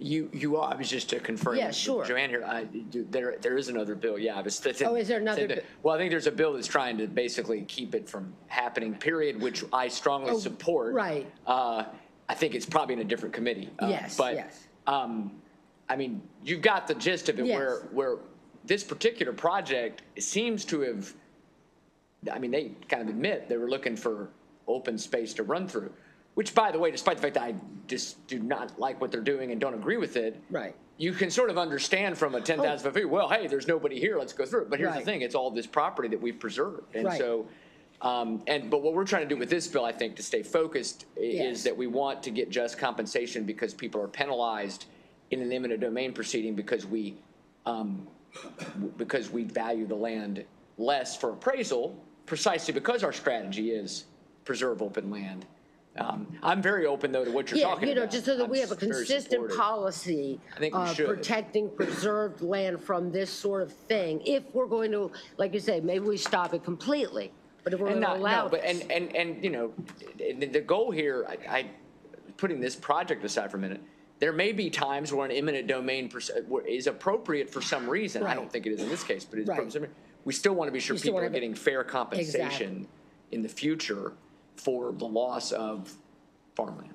S20: You are. I was just to confirm.
S6: Yeah, sure.
S20: Joanne here. There is another bill. Yeah, I was.
S6: Oh, is there another bill?
S20: Well, I think there's a bill that's trying to basically keep it from happening. Period. Which I strongly support.
S6: Right.
S20: I think it's probably in a different committee.
S6: Yes.
S20: But
S6: yes.
S20: I mean, you've got the gist of it.
S6: Yes.
S20: Where this particular project seems to have. I mean, they kind of admit they were looking for open space to run through. Which, by the way, despite the fact that I just do not like what they're doing and don't agree with it,
S6: right?
S20: You can sort of understand from a 10,000 foot view, well, hey, there's nobody here, let's go through it. But here's the thing, it's all this property that we've preserved. And so, but what we're trying to do with this bill, I think, to stay focused is that we want to get just compensation because people are penalized in an eminent domain proceeding because we value the land less for appraisal, precisely because our strategy is preserve open land. I'm very open, though, to what you're talking about.
S6: Just so that we have a consistent policy of protecting preserved land from this sort of thing. If we're going to, like you say, maybe we stop it completely, but if we're going to allow
S20: but the goal here, putting this project aside for a minute, there may be times where an eminent domain is appropriate for some reason. I don't think it is in this case, but it's appropriate. we still want to be sure
S6: You still
S20: people are
S6: wanna have-
S20: getting fair compensation
S6: Exactly.
S20: in the future for the loss of farmland.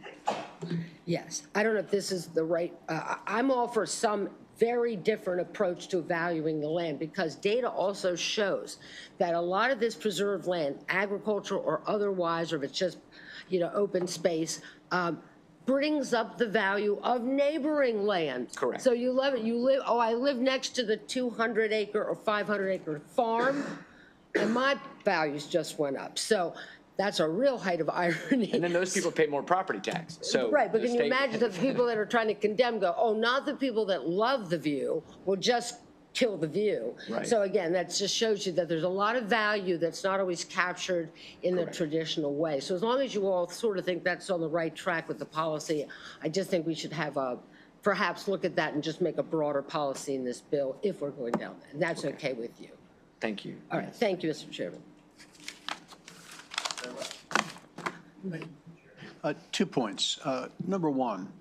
S6: Yes, I don't know if this is the right, I'm all for some very different approach to valuing the land, because data also shows that a lot of this preserved land, agricultural or otherwise, or if it's just, open space, brings up the value of neighboring land.
S20: Correct.
S6: So you love it, I live next to the 200 acre or 500 acre farm, and my values just went up. So that's a real height of irony.
S20: And then those people pay more property tax. So
S6: right, but
S20: the
S6: can you
S20: state-
S6: imagine the people that are trying to condemn go, oh, not the people that love the view will just kill the view.
S20: Right.
S6: So again, that just shows you that there's a lot of value that's not always captured in the traditional way. So as long as you all sort of think that's on the right track with the policy, I just think we should have perhaps look at that and just make a broader policy in this bill if we're going down that. And that's okay with you.
S20: Thank you.
S6: All right, thank you, Mr. Chairman.
S5: 2 points. Number one,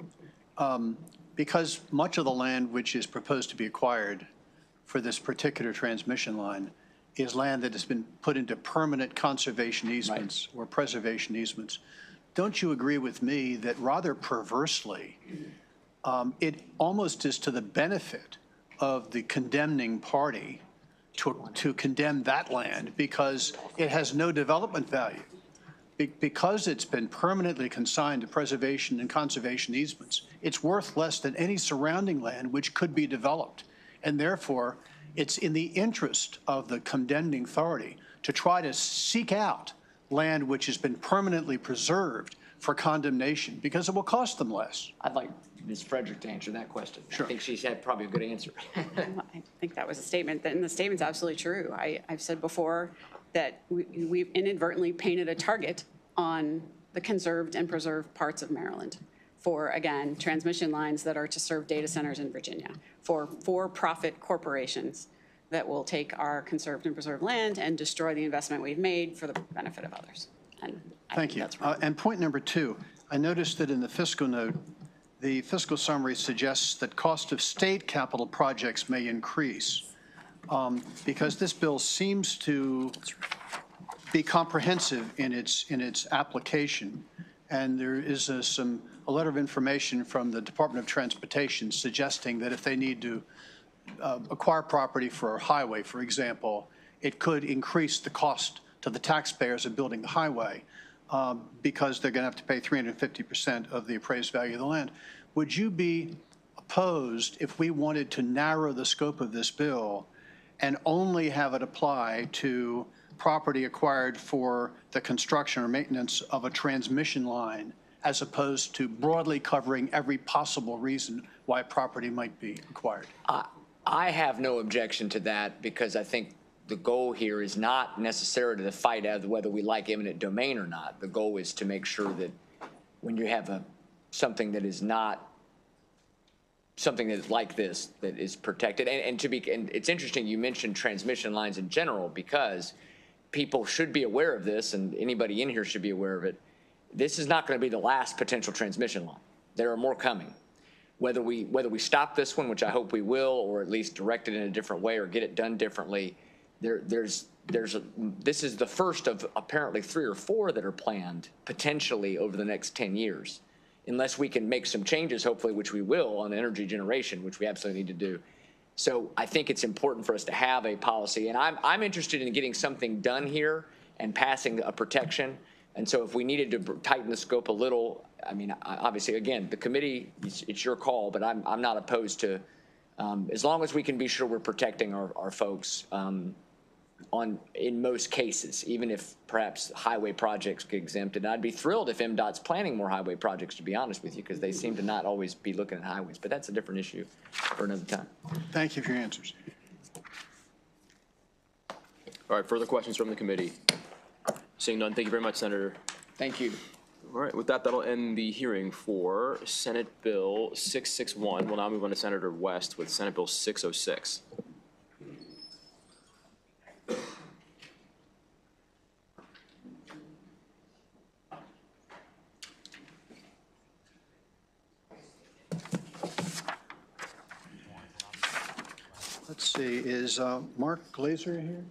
S5: because much of the land which is proposed to be acquired for this particular transmission line is land that has been put into permanent conservation easements or preservation easements, don't you agree with me that rather perversely, it almost is to the benefit of the condemning party to condemn that land because it has no development value? Because it's been permanently consigned to preservation and conservation easements, it's worth less than any surrounding land which could be developed. And therefore, it's in the interest of the condemning authority to try to seek out land which has been permanently preserved for condemnation, because it will cost them less.
S20: I'd like Ms. Frederick to answer that question.
S5: Sure.
S20: I think she's had probably a good answer.
S21: I think that was a statement, and the statement's absolutely true. I've said before that we've inadvertently painted a target on the conserved and preserved parts of Maryland for, again, transmission lines that are to serve data centers in Virginia, for for-profit corporations that will take our conserved and preserved land and destroy the investment we've made for the benefit of others. And I
S5: Thank
S21: think
S5: you.
S21: that's wrong.
S5: And point number two, I noticed that in the fiscal note, the fiscal summary suggests that cost of state capital projects may increase because this bill seems to be comprehensive in its application. And there is a letter of information from the Department of Transportation suggesting that if they need to acquire property for a highway, for example, it could increase the cost to the taxpayers of building the highway because they're going to have to pay 350% of the appraised value of the land. Would you be opposed if we wanted to narrow the scope of this bill and only have it apply to property acquired for the construction or maintenance of a transmission line, as opposed to broadly covering every possible reason why property might be acquired?
S20: I have no objection to that because I think the goal here is not necessarily to fight out whether we like eminent domain or not. The goal is to make sure that when you have something that is not something that is like this, that is protected. And it's interesting you mentioned transmission lines in general because people should be aware of this, and anybody in here should be aware of it. This is not going to be the last potential transmission line. There are more coming. Whether we stop this one, which I hope we will, or at least direct it in a different way or get it done differently, this is the first of apparently 3 or 4 that are planned potentially over the next 10 years, unless we can make some changes, hopefully, which we will on energy generation, which we absolutely need to do. So I think it's important for us to have a policy, and I'm interested in getting something done here and passing a protection. And so if we needed to tighten the scope a little, I mean, obviously, again, the committee, it's your call, but I'm not opposed to, as long as we can be sure we're protecting our folks in most cases, even if perhaps highway projects get exempted. And I'd be thrilled if MDOT's planning more highway projects, to be honest with you, because they seem to not always be looking at highways. But that's a different issue for another time.
S5: Thank you for your answers.
S1: All right, further questions from the committee? Seeing none, thank you very much, Senator.
S20: Thank you.
S1: All right, with that, that'll end the hearing for Senate Bill 661. We'll now move on to Senator West with Senate Bill 606.
S5: Let's see, is Mark Glazer here?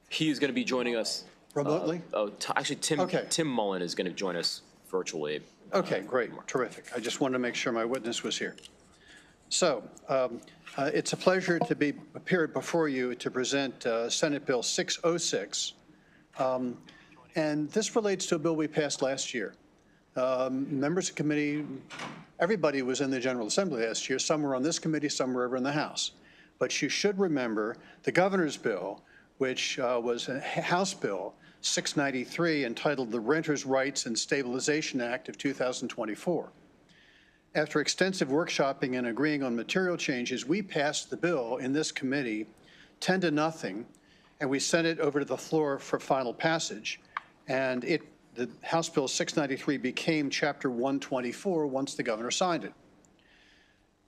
S1: He is going to be joining us.
S5: Remotely?
S1: Actually, Tim Mullen is going to join us virtually.
S5: Okay, great, terrific. I just wanted to make sure my witness was here. So it's a pleasure to be appeared before you to present Senate Bill 606. And this relates to a bill we passed last year. Members of the committee, everybody was in the General Assembly last year. Some were on this committee, some were over in the House. But you should remember the governor's bill, which was a House bill 693, entitled the Renters' Rights and Stabilization Act of 2024. After extensive workshopping and agreeing on material changes, we passed the bill in this committee 10-0, and we sent it over to the floor for final passage. And the House Bill 693 became Chapter 124 once the governor signed it.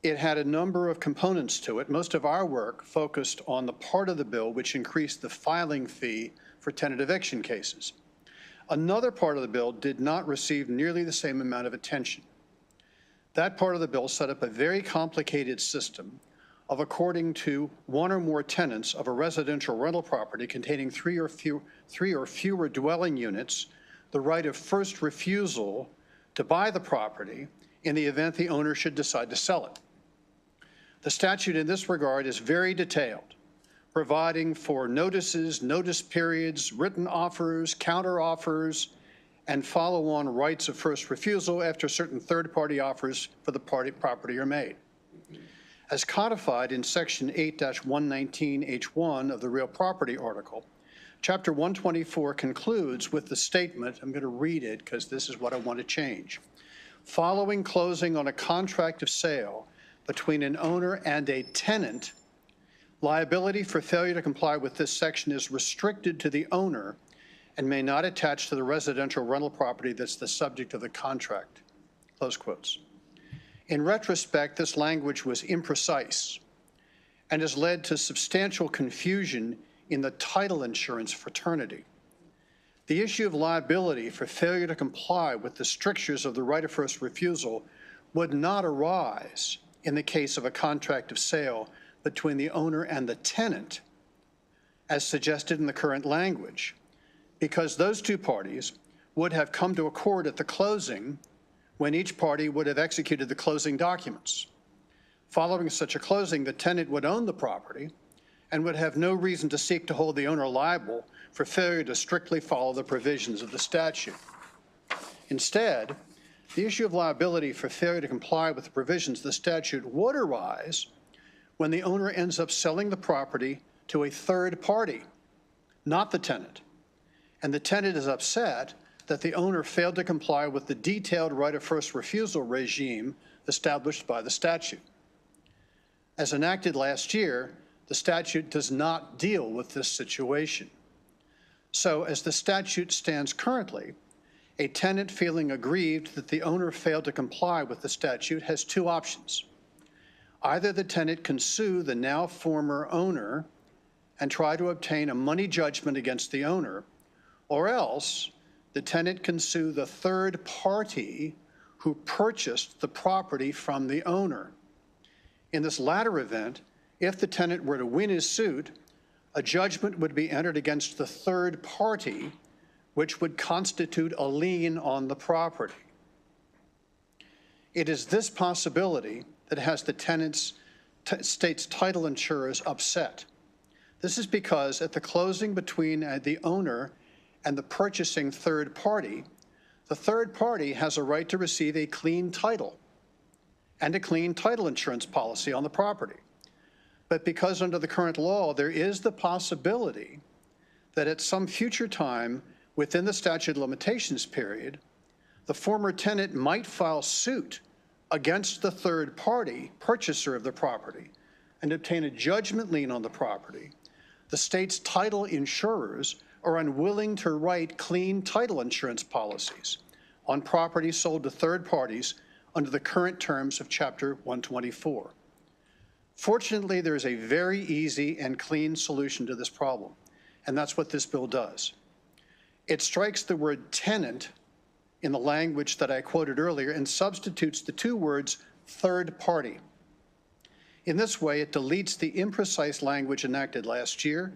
S5: It had a number of components to it. Most of our work focused on the part of the bill which increased the filing fee for tenant eviction cases. Another part of the bill did not receive nearly the same amount of attention. That part of the bill set up a very complicated system of according to one or more tenants of a residential rental property containing three or fewer dwelling units, the right of first refusal to buy the property in the event the owner should decide to sell it. The statute in this regard is very detailed, providing for notices, notice periods, written offers, counter offers, and follow-on rights of first refusal after certain third-party offers for the property are made. As codified in Section 8-119H1 of the Real Property Article, Chapter 124 concludes with the statement, I'm going to read it because this is what I want to change. Following closing on a contract of sale between an owner and a tenant, liability for failure to comply with this section is restricted to the owner and may not attach to the residential rental property that's the subject of the contract, close quotes. In retrospect, this language was imprecise and has led to substantial confusion in the title insurance fraternity. The issue of liability for failure to comply with the strictures of the right of first refusal would not arise in the case of a contract of sale between the owner and the tenant, as suggested in the current language, because those two parties would have come to accord at the closing when each party would have executed the closing documents. Following such a closing, the tenant would own the property and would have no reason to seek to hold the owner liable for failure to strictly follow the provisions of the statute. Instead, the issue of liability for failure to comply with the provisions of the statute would arise when the owner ends up selling the property to a third party, not the tenant, and the tenant is upset that the owner failed to comply with the detailed right of first refusal regime established by the statute. As enacted last year, the statute does not deal with this situation. So as the statute stands currently, a tenant feeling aggrieved that the owner failed to comply with the statute has two options. Either the tenant can sue the now former owner and try to obtain a money judgment against the owner, or else the tenant can sue the third party who purchased the property from the owner. In this latter event, if the tenant were to win his suit, a judgment would be entered against the third party, which would constitute a lien on the property. It is this possibility that has the state's title insurers upset. This is because at the closing between the owner and the purchasing third party, the third party has a right to receive a clean title and a clean title insurance policy on the property. But because under the current law, there is the possibility that at some future time within the statute of limitations period, the former tenant might file suit against the third party purchaser of the property and obtain a judgment lien on the property. The state's title insurers are unwilling to write clean title insurance policies on property sold to third parties under the current terms of Chapter 124. Fortunately, there is a very easy and clean solution to this problem, and that's what this bill does. It strikes the word tenant in the language that I quoted earlier and substitutes the two words third party. In this way, it deletes the imprecise language enacted last year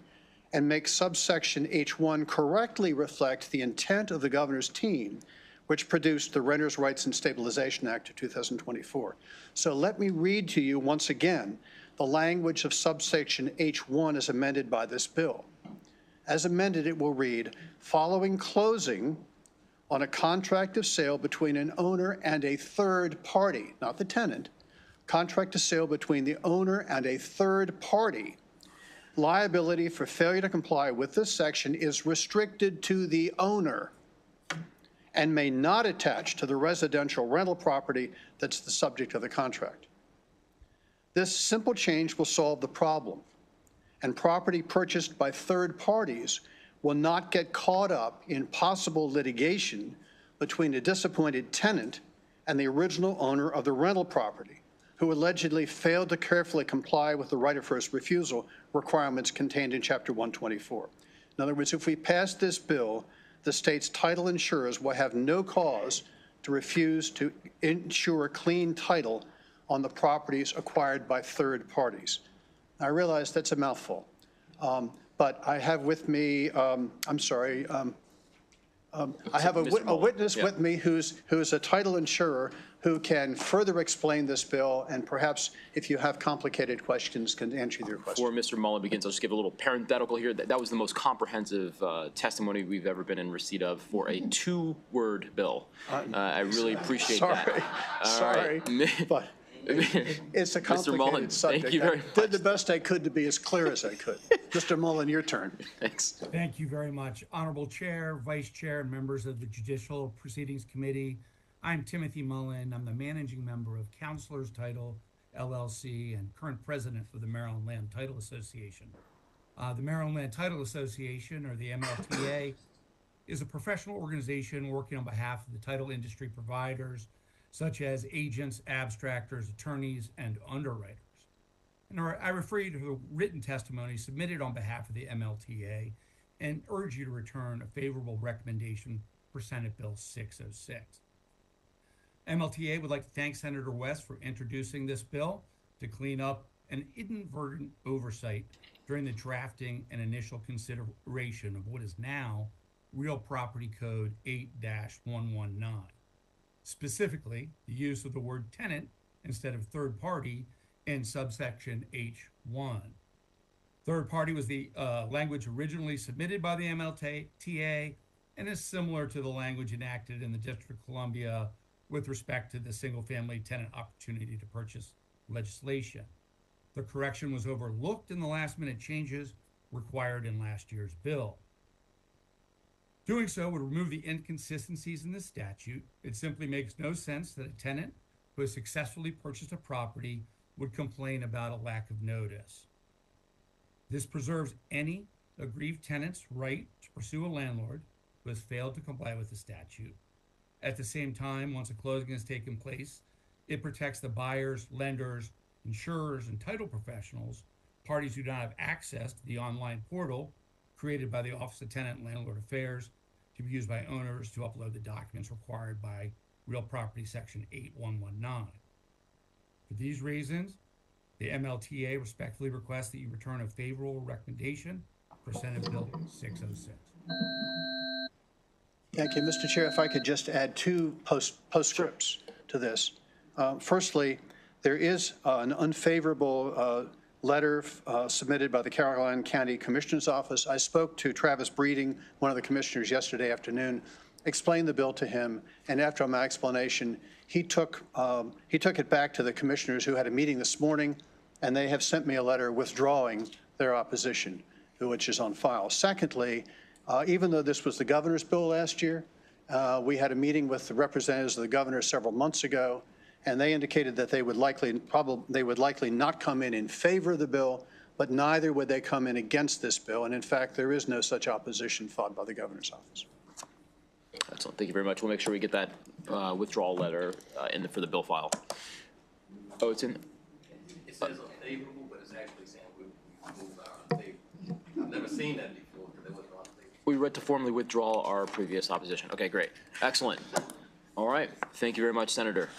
S5: and makes subsection H1 correctly reflect the intent of the governor's team, which produced the Renters' Rights and Stabilization Act of 2024. So let me read to you once again the language of subsection H1 as amended by this bill. As amended, it will read, following closing on a contract of sale between an owner and a third party, not the tenant, contract of sale between the owner and a third party, liability for failure to comply with this section is restricted to the owner and may not attach to the residential rental property that's the subject of the contract. This simple change will solve the problem, and property purchased by third parties will not get caught up in possible litigation between a disappointed tenant and the original owner of the rental property, who allegedly failed to carefully comply with the right of first refusal requirements contained in Chapter 124. In other words, if we pass this bill, the state's title insurers will have no cause to refuse to insure clean title on the properties acquired by third parties. I realize that's a mouthful, but I have with me, I have a witness with me who's a title insurer who can further explain this bill, and perhaps if you have complicated questions, can answer your questions.
S1: Before Mr. Mullen begins, I'll just give a little parenthetical here. That was the most comprehensive testimony we've ever been in receipt of for a two-word bill. I really appreciate that.
S5: Sorry, but it's a complicated subject.
S1: Thank you very much.
S5: I did the best I could to be as clear as I could. Mr. Mullen, your turn.
S1: Thanks.
S3: Thank you very much. Honorable Chair, Vice Chair, and members of the Judicial Proceedings Committee. I'm Timothy Mullen. I'm the managing member of Counselors Title, LLC, and current president of the Maryland Land Title Association. The Maryland Land Title Association, or the MLTA, is a professional organization working on behalf of the title industry providers, such as agents, abstractors, attorneys, and underwriters. And I refer you to the written testimony submitted on behalf of the MLTA and urge you to return a favorable recommendation for Senate Bill 606. MLTA would like to thank Senator West for introducing this bill to clean up an inadvertent oversight during the drafting and initial consideration of what is now Real Property Code 8-119. Specifically, the use of the word tenant instead of third party in subsection H1. Third party was the language originally submitted by the MLTA and is similar to the language enacted in the District of Columbia with respect to the single-family tenant opportunity to purchase legislation. The correction was overlooked in the last-minute changes required in last year's bill. Doing so would remove the inconsistencies in the statute. It simply makes no sense that a tenant who has successfully purchased a property would complain about a lack of notice. This preserves any aggrieved tenant's right to pursue a landlord who has failed to comply with the statute. At the same time, once a closing has taken place, it protects the buyers, lenders, insurers, and title professionals, parties who do not have access to the online portal created by the Office of Tenant and Landlord Affairs to be used by owners to upload the documents required by Real Property Section 8119. For these reasons, the MLTA respectfully requests that you return a favorable recommendation for Senate Bill 606.
S5: Thank you. Mr. Chair, if I could just add two postscripts to this. Firstly, there is an unfavorable letter submitted by the Caroline County Commissioner's Office. I spoke to Travis Breeding, one of the commissioners, yesterday afternoon, explained the bill to him, and after my explanation, he took it back to the commissioners who had a meeting this morning, and they have sent me a letter withdrawing their opposition, which is on file. Secondly, even though this was the governor's bill last year, we had a meeting with the representatives of the governor several months ago, and they indicated that they would likely not come in favor of the bill, but neither would they come in against this bill. And in fact, there is no such opposition filed by the governor's office.
S1: Excellent. Thank you very much. We'll make sure we get that withdrawal letter for the bill file. Oh, it's in.
S9: It says unfavorable, but it's actually saying we move our unfavorable. I've never seen that before because it wasn't unfavorable.
S1: We read to formally withdraw our previous opposition. Okay, great. Excellent. All right. Thank you very much, Senator.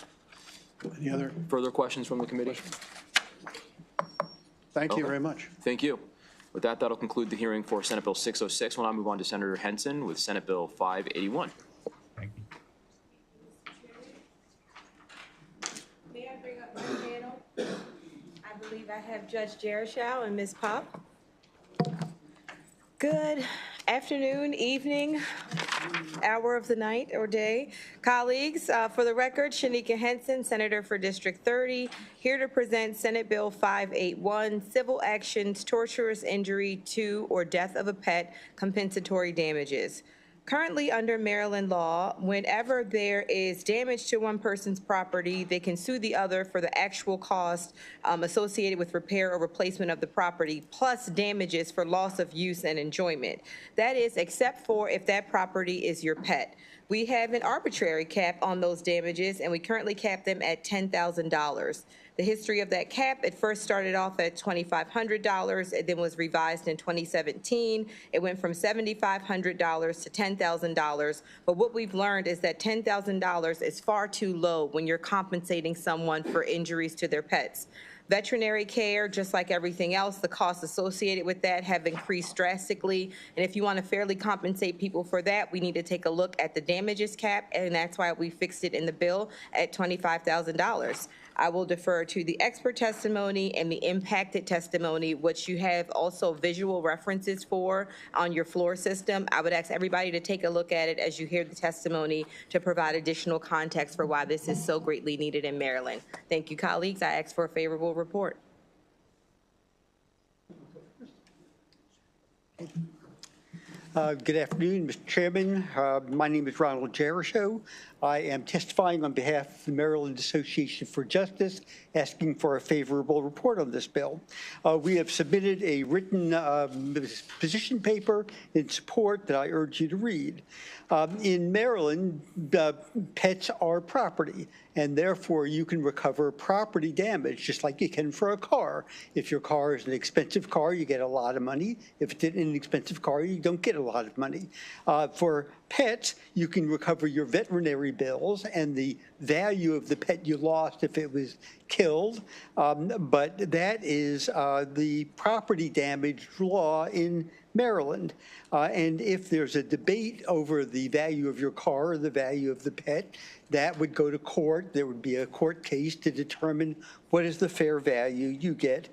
S5: Any other
S1: further questions from the committee?
S5: Thank you very much.
S1: Thank you. With that, that'll conclude the hearing for Senate Bill 606. We'll now move on to Senator Henson with Senate Bill 581.
S3: Thank you.
S8: May I bring up my panel? I believe I have Judge Judicial and Ms. Pop. Good afternoon, evening, hour of the night or day. Colleagues, for the record, Shanika Henson, Senator for District 30, here to present Senate Bill 581, Civil Actions, Torturous Injury to or Death of a Pet, Compensatory Damages. Currently, under Maryland law, whenever there is damage to one person's property, they can sue the other for the actual cost associated with repair or replacement of the property, plus damages for loss of use and enjoyment. That is, except for if that property is your pet. We have an arbitrary cap on those damages, and we currently cap them at $10,000. The history of that cap, it first started off at $2,500. It then was revised in 2017. It went from $7,500 to $10,000. But what we've learned is that $10,000 is far too low when you're compensating someone for injuries to their pets. Veterinary care, just like everything else, the costs associated with that have increased drastically. And if you want to fairly compensate people for that, we need to take a look at the damages cap, and that's why we fixed it in the bill at $25,000. I will defer to the expert testimony and the impacted testimony, which you have also visual references for on your floor system. I would ask everybody to take a look at it as you hear the testimony to provide additional context for why this is so greatly needed in Maryland. Thank you, colleagues. I ask for a favorable report.
S12: Good afternoon, Mr. Chairman. My name is Ronald Judicial. I am testifying on behalf of the Maryland Association for Justice, asking for a favorable report on this bill. We have submitted a written position paper in support that I urge you to read. In Maryland, pets are property, and therefore you can recover property damage just like you can for a car. If your car is an expensive car, you get a lot of money. If it's an inexpensive car, you don't get a lot of money. For pets, you can recover your veterinary bills and the value of the pet you lost if it was killed, but that is the property damage law in Maryland. And if there's a debate over the value of your car or the value of the pet, that would go to court. There would be a court case to determine what is the fair value you get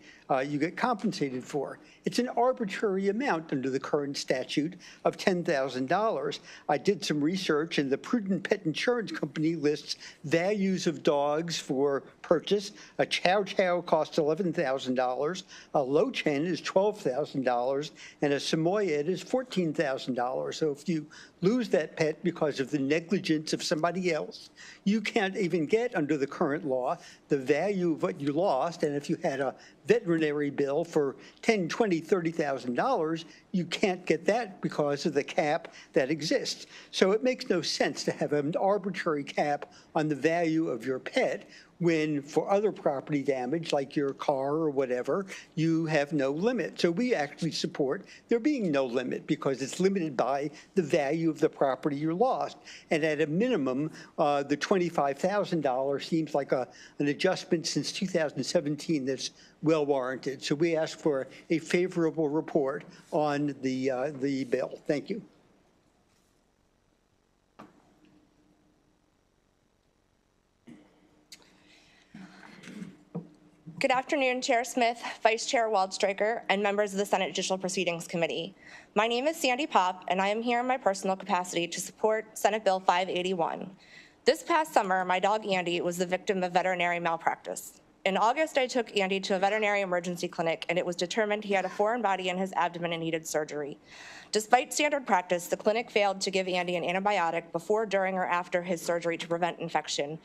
S12: compensated for. It's an arbitrary amount under the current statute of $10,000. I did some research, and the Prudent Pet Insurance Company lists values of dogs for purchase. A Chow Chow costs $11,000, a Lo-Chen is $12,000, and a Samoyed is $14,000. So if you lose that pet because of the negligence of somebody else, you can't even get, under the current law, the value of what you lost. And if you had a veterinary bill for $10,000, $20,000, $30,000, you can't get that because of the cap that exists. So it makes no sense to have an arbitrary cap on the value of your pet when for other property damage, like your car or whatever, you have no limit. So we actually support there being no limit because it's limited by the value of the property you lost. And at a minimum, the $25,000 seems like an adjustment since 2017 that's well warranted. So we ask for a favorable report on the bill. Thank you.
S23: Good afternoon, Chair Smith, Vice Chair Waldstreicher, and members of the Senate Judicial Proceedings Committee. My name is Sandy Pop, and I am here in my personal capacity to support Senate Bill 581. This past summer, my dog Andy was the victim of veterinary malpractice. In August, I took Andy to a veterinary emergency clinic, and it was determined he had a foreign body in his abdomen and needed surgery. Despite standard practice, the clinic failed to give Andy an antibiotic before, during, or after his surgery to prevent infection.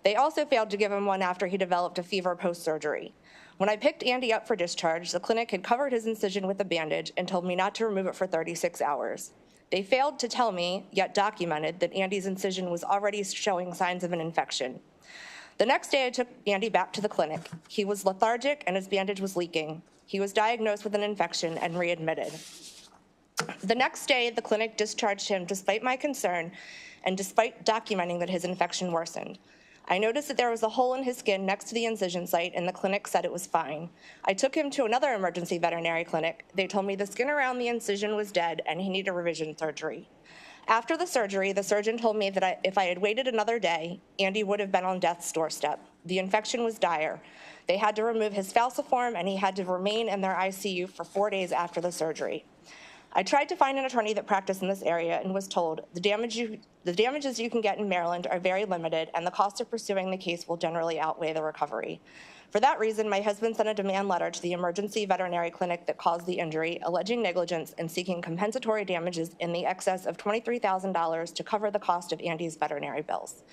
S23: They also failed to give him one after he developed a fever post-surgery. When I picked Andy up for discharge, the clinic had covered his incision with a bandage and told me not to remove it for 36 hours. They failed to tell me, yet documented, that Andy's incision was already showing signs of an infection. The next day, I took Andy back to the clinic. He was lethargic and his bandage was leaking. He was diagnosed with an infection and readmitted. The next day, the clinic discharged him despite my concern and despite documenting that his infection worsened. I noticed that there was a hole in his skin next to the incision site, and the clinic said it was fine. I took him to another emergency veterinary clinic. They told me the skin around the incision was dead and he needed revision surgery. After the surgery, the surgeon told me that if I had waited another day, Andy would have been on death's doorstep. The infection was dire. They had to remove his falciform, and he had to remain in their ICU for 4 days after the surgery. I tried to find an attorney that practiced in this area and was told the damages you can get in Maryland are very limited, and the cost of pursuing the case will generally outweigh the recovery. For that reason, my husband sent a demand letter to the emergency veterinary clinic that caused the injury, alleging negligence and seeking compensatory damages in the excess of $23,000 to cover the cost of Andy's veterinary bills.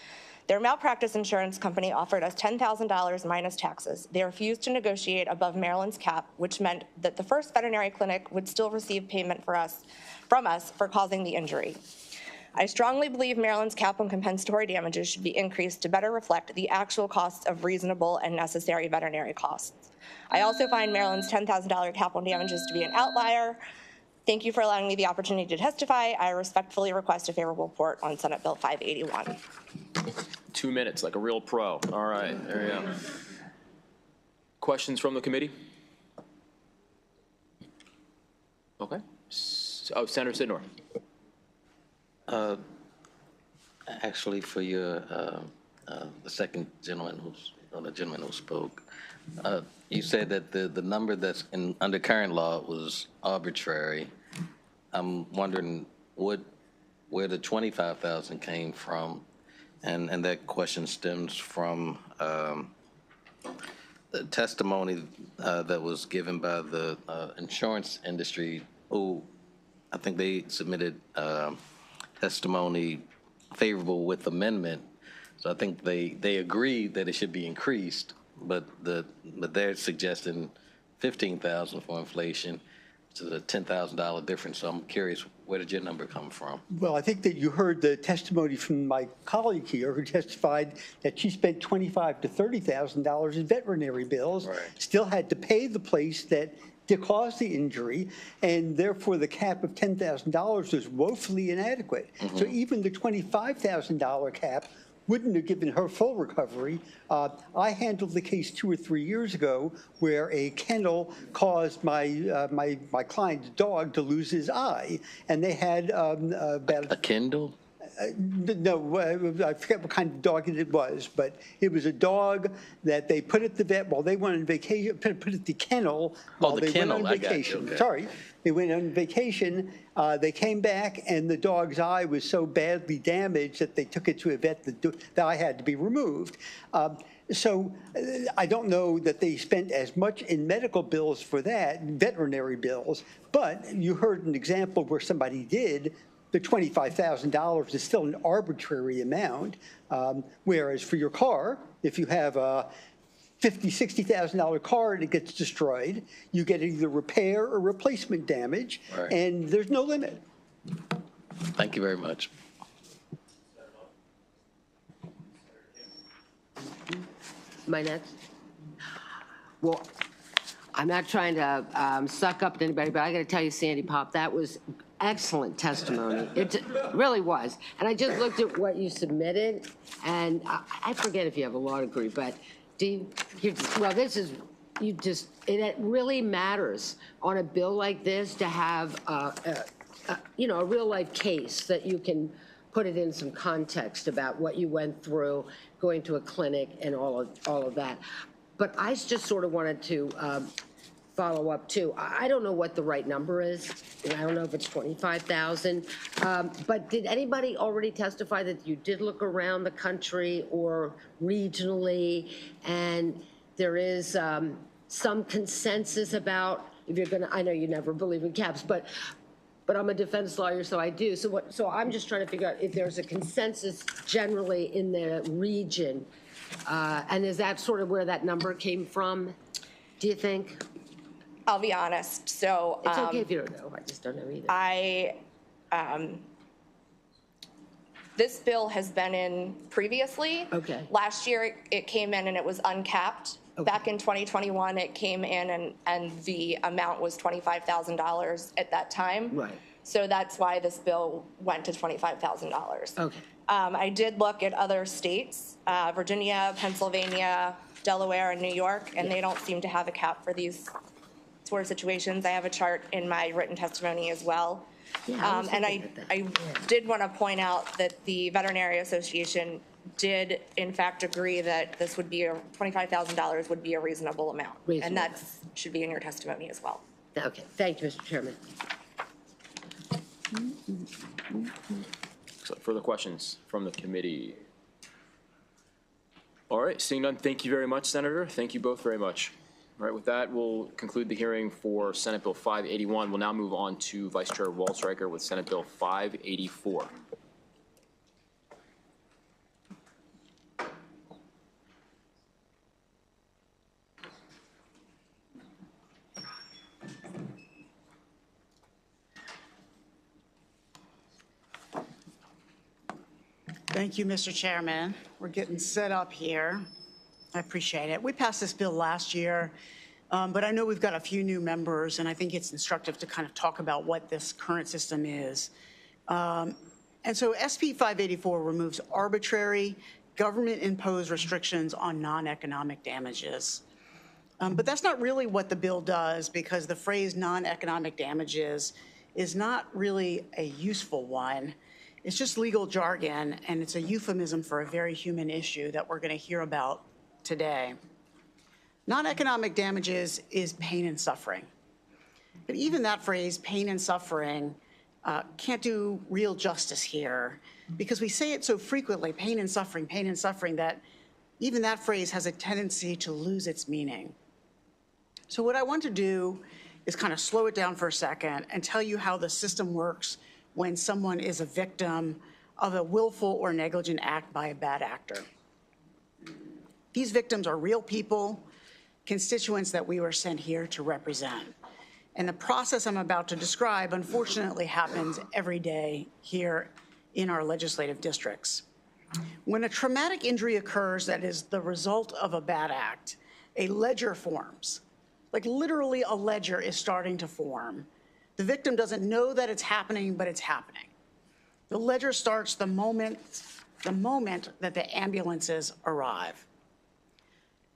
S23: Their malpractice insurance company offered us $10,000 minus taxes. They refused to negotiate above Maryland's cap, which meant that the first veterinary clinic would still receive payment from us for causing the injury. I strongly believe Maryland's cap on compensatory damages should be increased to better reflect the actual costs of reasonable and necessary veterinary costs. I also find Maryland's $10,000 cap on damages to be an outlier. Thank you for allowing me the opportunity to testify. I respectfully request a favorable report on Senate Bill 581.
S1: 2 minutes, like a real pro. All right, there you go. Questions from the committee? Okay. Oh, Senator Sidnor.
S7: Actually, for your, the second gentleman the gentleman who spoke, you said that the number that's under current law was arbitrary. I'm wondering where the 25,000 came from, and that question stems from the testimony that was given by the insurance industry, who I think they submitted testimony favorable with amendment. So I think they agreed that it should be increased, but they're suggesting 15,000 for inflation, to the $10,000 difference. So I'm curious, where did your number come from?
S12: Well, I think that you heard the testimony from my colleague here, who testified that she spent $25,000 to $30,000 in veterinary bills, still had to pay the place that caused the injury, and therefore the cap of $10,000 was woefully inadequate. So even the $25,000 cap wouldn't have given her full recovery. I handled the case 2 or 3 years ago where a kennel caused my client's dog to lose his eye, and they had about
S7: a Kindle?
S12: No, I forget what kind of dog it was, but it was a dog that they put at the vet while they went on vacation, put at the kennel while they went on vacation. Okay. Sorry, they went on vacation. They came back, and the dog's eye was so badly damaged that they took it to a vet. The eye had to be removed. So I don't know that they spent as much in medical bills for that, veterinary bills, but you heard an example where somebody did. The $25,000 is still an arbitrary amount, whereas for your car, if you have a $50,000, $60,000 car and it gets destroyed, you get either repair or replacement damage, and there's no limit.
S7: Thank you very much.
S6: My next? Well, I'm not trying to suck up to anybody, but I got to tell you, Sandy Pop, that was excellent testimony. It really was. And I just looked at what you submitted, and I forget if you have a law degree, but well, this is, it really matters on a bill like this to have a real life case that you can put it in some context about what you went through, going to a clinic and all of that. But I just sort of wanted to follow up too. I don't know what the right number is. I don't know if it's 25,000. But did anybody already testify that you did look around the country or regionally, and there is some consensus about if you're going to? I know you never believe in caps, but I'm a defense lawyer, so I do. So I'm just trying to figure out if there's a consensus generally in the region, and is that sort of where that number came from? Do you think?
S23: I'll be honest. So
S6: it's okay if you don't know. I just don't know either.
S23: This bill has been in previously.
S6: Okay.
S23: Last year it came in and it was uncapped. Okay. Back in 2021 it came in and the amount was $25,000 at that time.
S6: Right.
S23: So that's why this bill went to $25,000.
S6: Okay.
S23: I did look at other states, Virginia, Pennsylvania, Delaware, and New York, and they don't seem to have a cap for these sort of situations. I have a chart in my written testimony as well. And I did want to point out that the Veterinary Association did in fact agree that this would be $25,000 would be a reasonable amount. And that should be in your testimony as well.
S6: Okay, thank you, Mr. Chairman.
S1: So further questions from the committee? All right, seeing none, thank you very much, Senator. Thank you both very much. All right, with that, we'll conclude the hearing for Senate Bill 581. We'll now move on to Vice Chair Waldstreicher with Senate Bill 584.
S18: Thank you, Mr. Chairman. We're getting set up here. I appreciate it. We passed this bill last year, but I know we've got a few new members, and I think it's instructive to kind of talk about what this current system is. And so SB 584 removes arbitrary government-imposed restrictions on non-economic damages. But that's not really what the bill does, because the phrase non-economic damages is not really a useful one. It's just legal jargon, and it's a euphemism for a very human issue that we're going to hear about today. Non-economic damages is pain and suffering. But even that phrase, pain and suffering, can't do real justice here, because we say it so frequently, pain and suffering, that even that phrase has a tendency to lose its meaning. So what I want to do is kind of slow it down for a second and tell you how the system works when someone is a victim of a willful or negligent act by a bad actor. These victims are real people, constituents that we were sent here to represent. And the process I'm about to describe, unfortunately, happens every day here in our legislative districts. When a traumatic injury occurs that is the result of a bad act, a ledger forms. Like literally a ledger is starting to form. The victim doesn't know that it's happening, but it's happening. The ledger starts the moment that the ambulances arrive.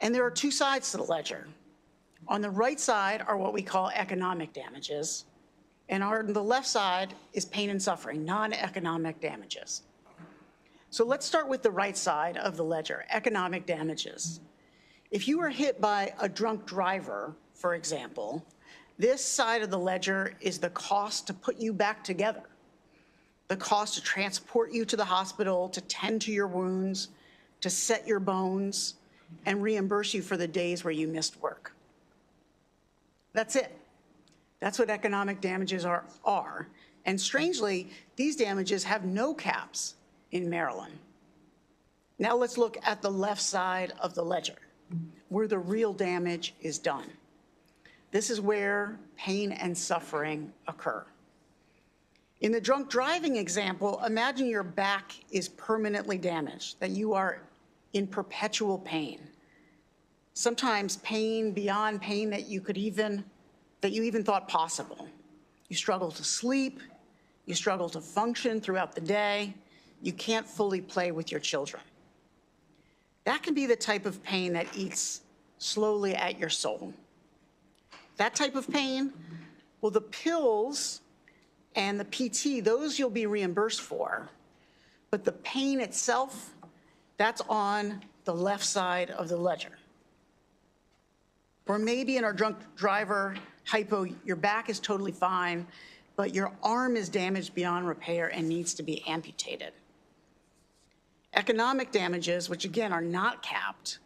S18: And there are two sides to the ledger. On the right side are what we call economic damages, and on the left side is pain and suffering, non-economic damages. So let's start with the right side of the ledger, economic damages. If you were hit by a drunk driver, for example, this side of the ledger is the cost to put you back together, the cost to transport you to the hospital, to tend to your wounds, to set your bones, and reimburse you for the days where you missed work. That's it. That's what economic damages are. And strangely, these damages have no caps in Maryland. Now let's look at the left side of the ledger, where the real damage is done. This is where pain and suffering occur. In the drunk driving example, imagine your back is permanently damaged, that you are in perpetual pain. Sometimes pain beyond pain that you even thought possible. You struggle to sleep, you struggle to function throughout the day, you can't fully play with your children. That can be the type of pain that eats slowly at your soul. That type of pain, well, the pills and the PT, those you'll be reimbursed for. But the pain itself, that's on the left side of the ledger. Or maybe in our drunk driver hypo, your back is totally fine, but your arm is damaged beyond repair and needs to be amputated. Economic damages, which again are not capped,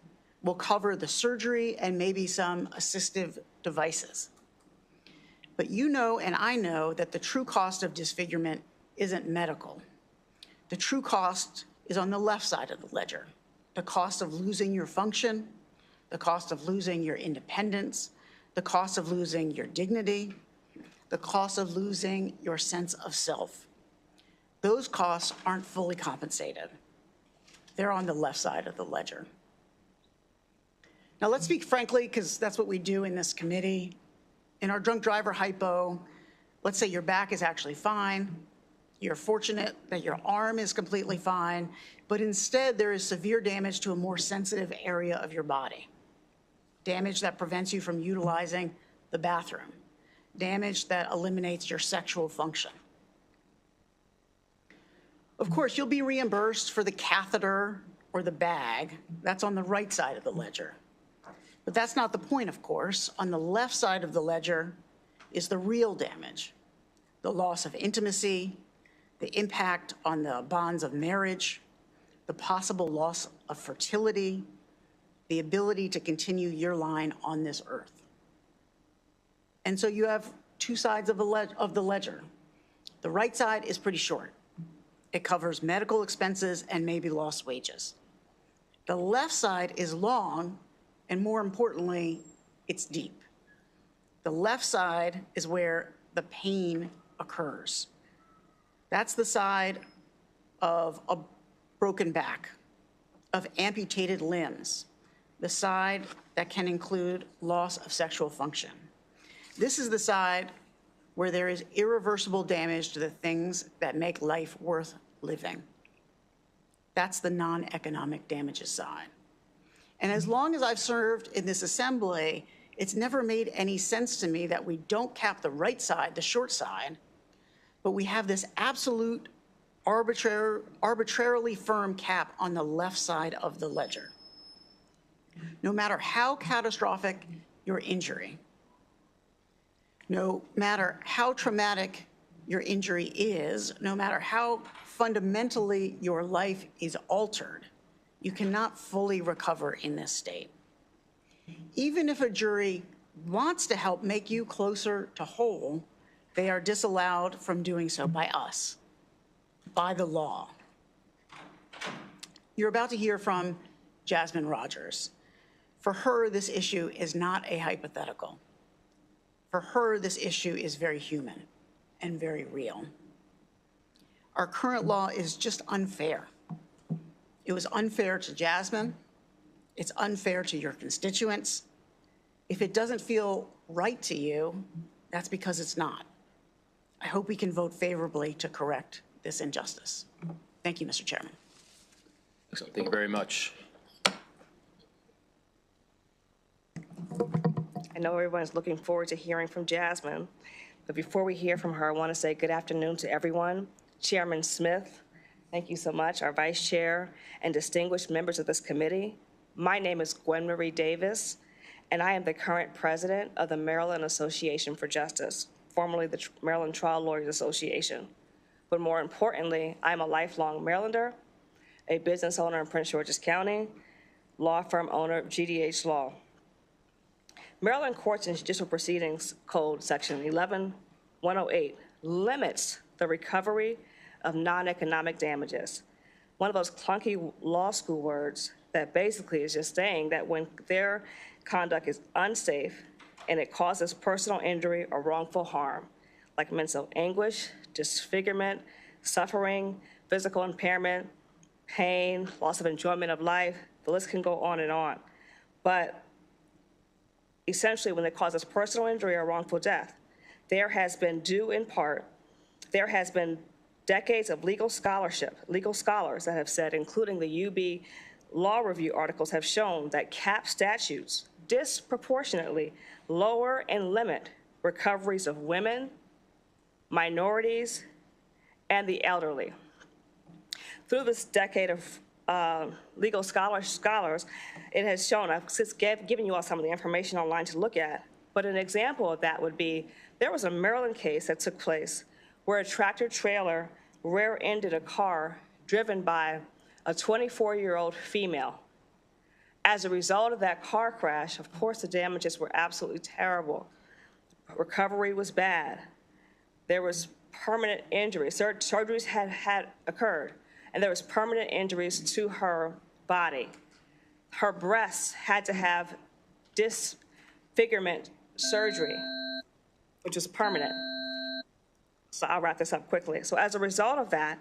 S18: will cover the surgery and maybe some assistive devices. But you know and I know that the true cost of disfigurement isn't medical. The true cost is on the left side of the ledger. The cost of losing your function, the cost of losing your independence, the cost of losing your dignity, the cost of losing your sense of self. Those costs aren't fully compensated. They're on the left side of the ledger. Now let's speak frankly, because that's what we do in this committee. In our drunk driver hypo, let's say your back is actually fine, You're fortunate that your arm is completely fine, but instead there is severe damage to a more sensitive area of your body. Damage that prevents you from utilizing the bathroom. Damage that eliminates your sexual function. Of course, you'll be reimbursed for the catheter or the bag. That's on the right side of the ledger. But that's not the point, of course. On the left side of the ledger is the real damage. The loss of intimacy, the impact on the bonds of marriage, the possible loss of fertility, the ability to continue your line on this earth. And so you have two sides of the ledger. The right side is pretty short. It covers medical expenses and maybe lost wages. The left side is long, and more importantly, it's deep. The left side is where the pain occurs. That's the side of a broken back, of amputated limbs, the side that can include loss of sexual function. This is the side where there is irreversible damage to the things that make life worth living. That's the non-economic damages side. And as long as I've served in this assembly, it's never made any sense to me that we don't cap the right side, the short side, but we have this absolute arbitrarily firm cap on the left side of the ledger. No matter how catastrophic your injury, no matter how traumatic your injury is, no matter how fundamentally your life is altered, you cannot fully recover in this state. Even if a jury wants to help make you closer to whole, they are disallowed from doing so by us, by the law. You're about to hear from Jasmine Rogers. For her, this issue is not a hypothetical. For her, this issue is very human and very real. Our current law is just unfair. It was unfair to Jasmine. It's unfair to your constituents. If it doesn't feel right to you, that's because it's not. I hope we can vote favorably to correct this injustice. Thank you, Mr. Chairman.
S1: Excellent. Thank you very much.
S11: I know everyone's looking forward to hearing from Jasmine, but before we hear from her, I want to say good afternoon to everyone. Chairman Smith, thank you so much, our Vice Chair, and distinguished members of this committee. My name is Gwen Marie Davis, and I am the current president of the Maryland Association for Justice, formerly the Maryland Trial Lawyers Association. But more importantly, I'm a lifelong Marylander, a business owner in Prince George's County, law firm owner of GDH Law. Maryland Courts and Judicial Proceedings Code Section 11108 limits the recovery of non-economic damages. One of those clunky law school words that basically is just saying that when their conduct is unsafe and it causes personal injury or wrongful harm, like mental anguish, disfigurement, suffering, physical impairment, pain, loss of enjoyment of life, the list can go on and on. But essentially, when it causes personal injury or wrongful death, there has been decades of legal scholarship, legal scholars that have said, including the UB Law Review articles, have shown that cap statutes disproportionately lower and limit recoveries of women, minorities, and the elderly. Through this decade of legal scholars, it has shown, I've just given you all some of the information online to look at, but an example of that would be, there was a Maryland case that took place where a tractor trailer rear-ended a car driven by a 24-year-old female. As a result of that car crash, of course, the damages were absolutely terrible. Recovery was bad. There was permanent injuries. Surgeries had occurred, and there was permanent injuries to her body. Her breasts had to have disfigurement surgery, which was permanent. So I'll wrap this up quickly. So as a result of that,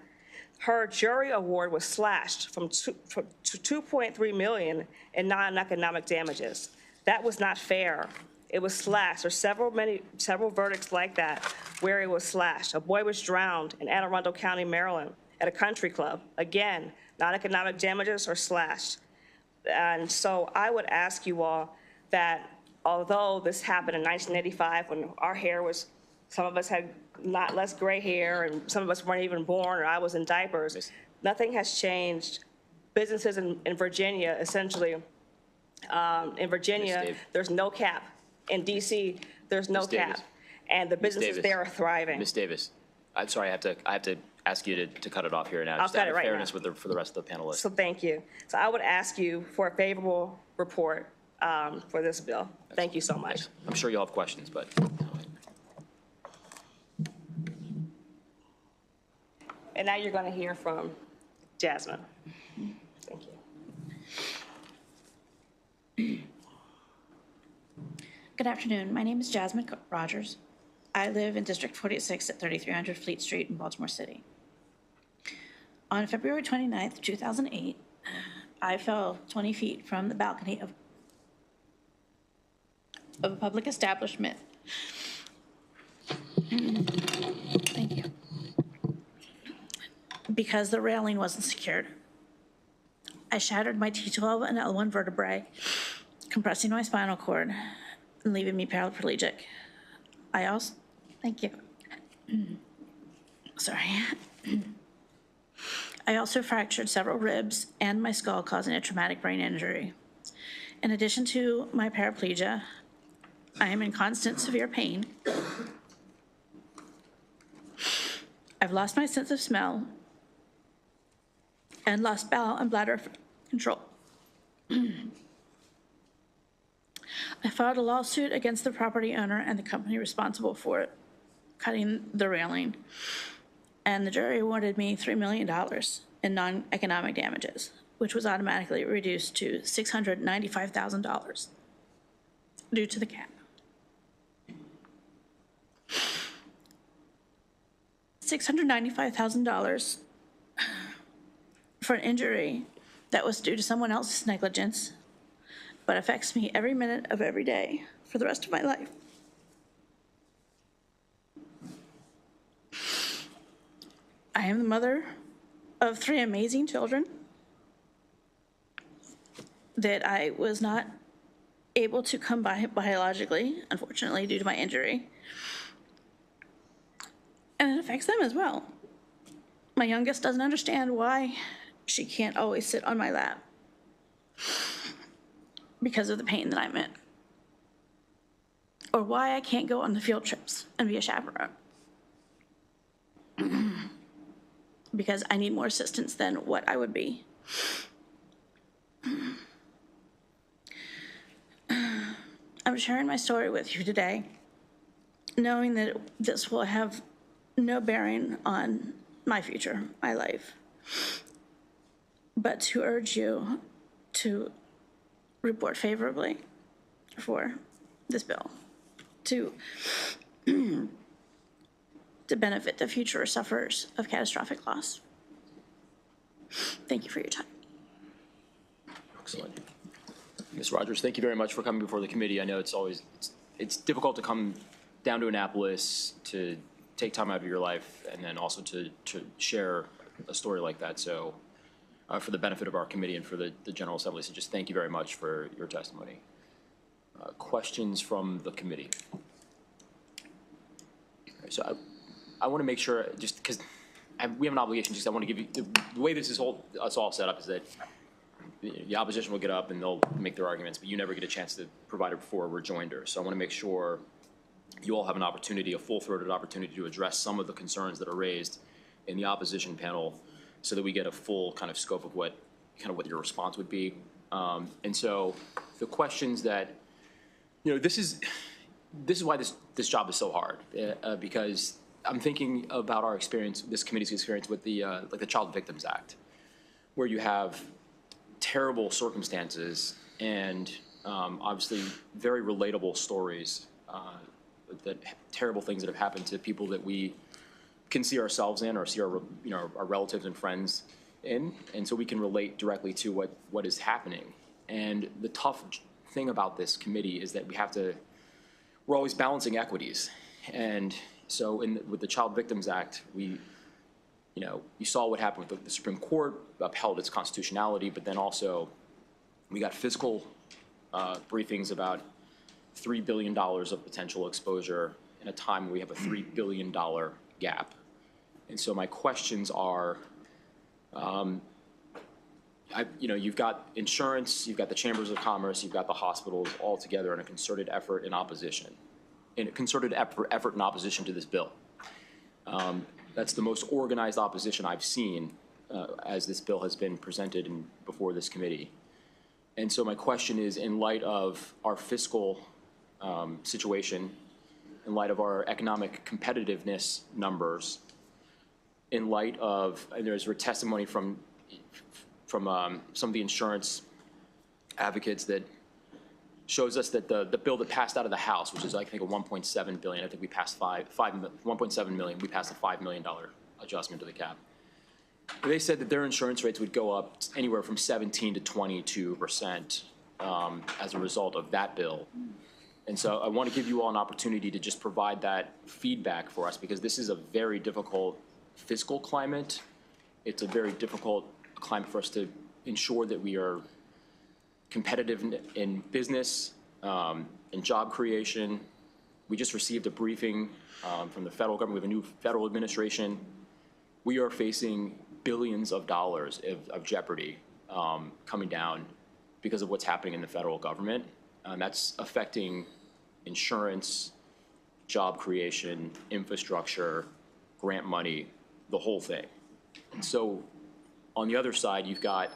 S11: her jury award was slashed to $2.3 million in non-economic damages. That was not fair. It was slashed. There's several verdicts like that where it was slashed. A boy was drowned in Anne Arundel County, Maryland, at a country club. Again, non-economic damages are slashed. And so I would ask you all that although this happened in 1985 when our hair was, some of us had less gray hair and some of us weren't even born or I was in diapers, nothing has changed. Businesses in Virginia, essentially, in Virginia, there's no cap. In DC, there's no cap. And the businesses there are thriving.
S1: Ms. Davis, I'm sorry, I have to ask you to cut it off here now.
S11: I'll
S1: just
S11: cut
S1: out
S11: it
S1: of
S11: right
S1: fairness
S11: now.
S1: for the rest of the panelists.
S11: So thank you. So I would ask you for a favorable report for this bill. Thank you so much.
S1: I'm sure you'll have questions, but.
S11: And now you're going to hear from Jasmine. Thank you.
S2: Good afternoon. My name is Jasmine Rogers. I live in District 46 at 3300 Fleet Street in Baltimore City. On February 29th, 2008, I fell 20 feet from the balcony of a public establishment. Thank you. Because the railing wasn't secured. I shattered my T12 and L1 vertebrae, compressing my spinal cord and leaving me paraplegic. I also, thank you. Sorry. I also fractured several ribs and my skull, causing a traumatic brain injury. In addition to my paraplegia, I am in constant severe pain. I've lost my sense of smell and lost bowel and bladder control. I filed a lawsuit against the property owner and the company responsible for it, cutting the railing. And the jury awarded me $3 million in non-economic damages, which was automatically reduced to $695,000 due to the cap. $695,000 for an injury that was due to someone else's negligence, but affects me every minute of every day for the rest of my life. I am the mother of 3 amazing children that I was not able to come by biologically, unfortunately, due to my injury. And it affects them as well. My youngest doesn't understand why she can't always sit on my lap because of the pain that I'm in, or why I can't go on the field trips and be a chaperone because I need more assistance than what I would be. I'm sharing my story with you today, knowing that this will have no bearing on my future, my life, but to urge you to report favorably for this bill, to benefit the future sufferers of catastrophic loss. Thank you for your time.
S1: Excellent. Ms. Rogers, thank you very much for coming before the committee. I know it's difficult to come down to Annapolis to take time out of your life and then also to share a story like that. So for the benefit of our committee and for the General Assembly, so just thank you very much for your testimony. Questions from the committee? So I want to make sure, just because we have an obligation, just I want to give you, the way this is it's all set up is that the opposition will get up and they'll make their arguments, but you never get a chance to provide it before a rejoinder. So I want to make sure you all have an opportunity, a full-throated opportunity to address some of the concerns that are raised in the opposition panel so that we get a full kind of scope of what your response would be. And so the questions that, this is why this job is so hard, because I'm thinking about our experience, this committee's experience with the Child Victims Act, where you have terrible circumstances and obviously very relatable stories, terrible things that have happened to people that we can see ourselves in or see our relatives and friends in, and so we can relate directly to what is happening. And the tough thing about this committee is that we have to we're always balancing equities. And so with the Child Victims Act, you saw what happened with the Supreme Court, upheld its constitutionality, but then also we got fiscal briefings about $3 billion of potential exposure in a time where we have a $3 billion gap. And so my questions are, you've got insurance, you've got the chambers of commerce, you've got the hospitals all together in a concerted effort in opposition, to this bill. That's the most organized opposition I've seen as this bill has been presented before this committee. And so my question is, in light of our fiscal situation, in light of our economic competitiveness numbers, in light of, and there's testimony from some of the insurance advocates that shows us that the bill that passed out of the House, which is I think a $1.7 billion, I think we passed $1.7 million, we passed a $5 million adjustment to the cap. They said that their insurance rates would go up anywhere from 17 to 22% as a result of that bill. And so I want to give you all an opportunity to just provide that feedback for us, because this is a very difficult fiscal climate. It's a very difficult climate for us to ensure that we are competitive in business, in job creation. We just received a briefing from the federal government. We have a new federal administration. We are facing billions of dollars of jeopardy coming down because of what's happening in the federal government. That's affecting insurance, job creation, infrastructure, grant money, the whole thing. And so on the other side, you've got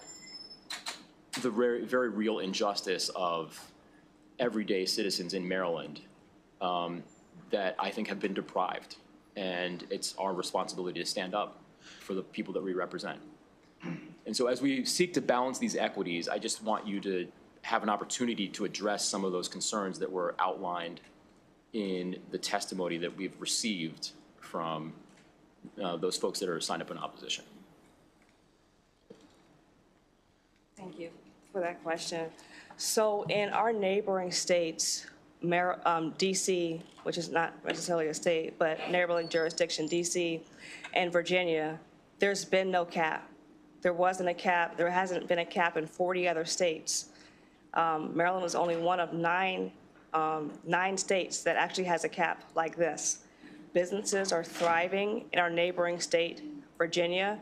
S1: the very, very real injustice of everyday citizens in Maryland that I think have been deprived. And it's our responsibility to stand up for the people that we represent. And so as we seek to balance these equities, I just want you to have an opportunity to address some of those concerns that were outlined in the testimony that we've received from those folks that are signed up in opposition.
S11: Thank you for that question. So in our neighboring states, DC, which is not necessarily a state, but neighboring jurisdiction, DC and Virginia, there's been no cap. There wasn't a cap. There hasn't been a cap in 40 other states. Maryland was only one of nine states that actually has a cap like this. Businesses are thriving in our neighboring state, Virginia.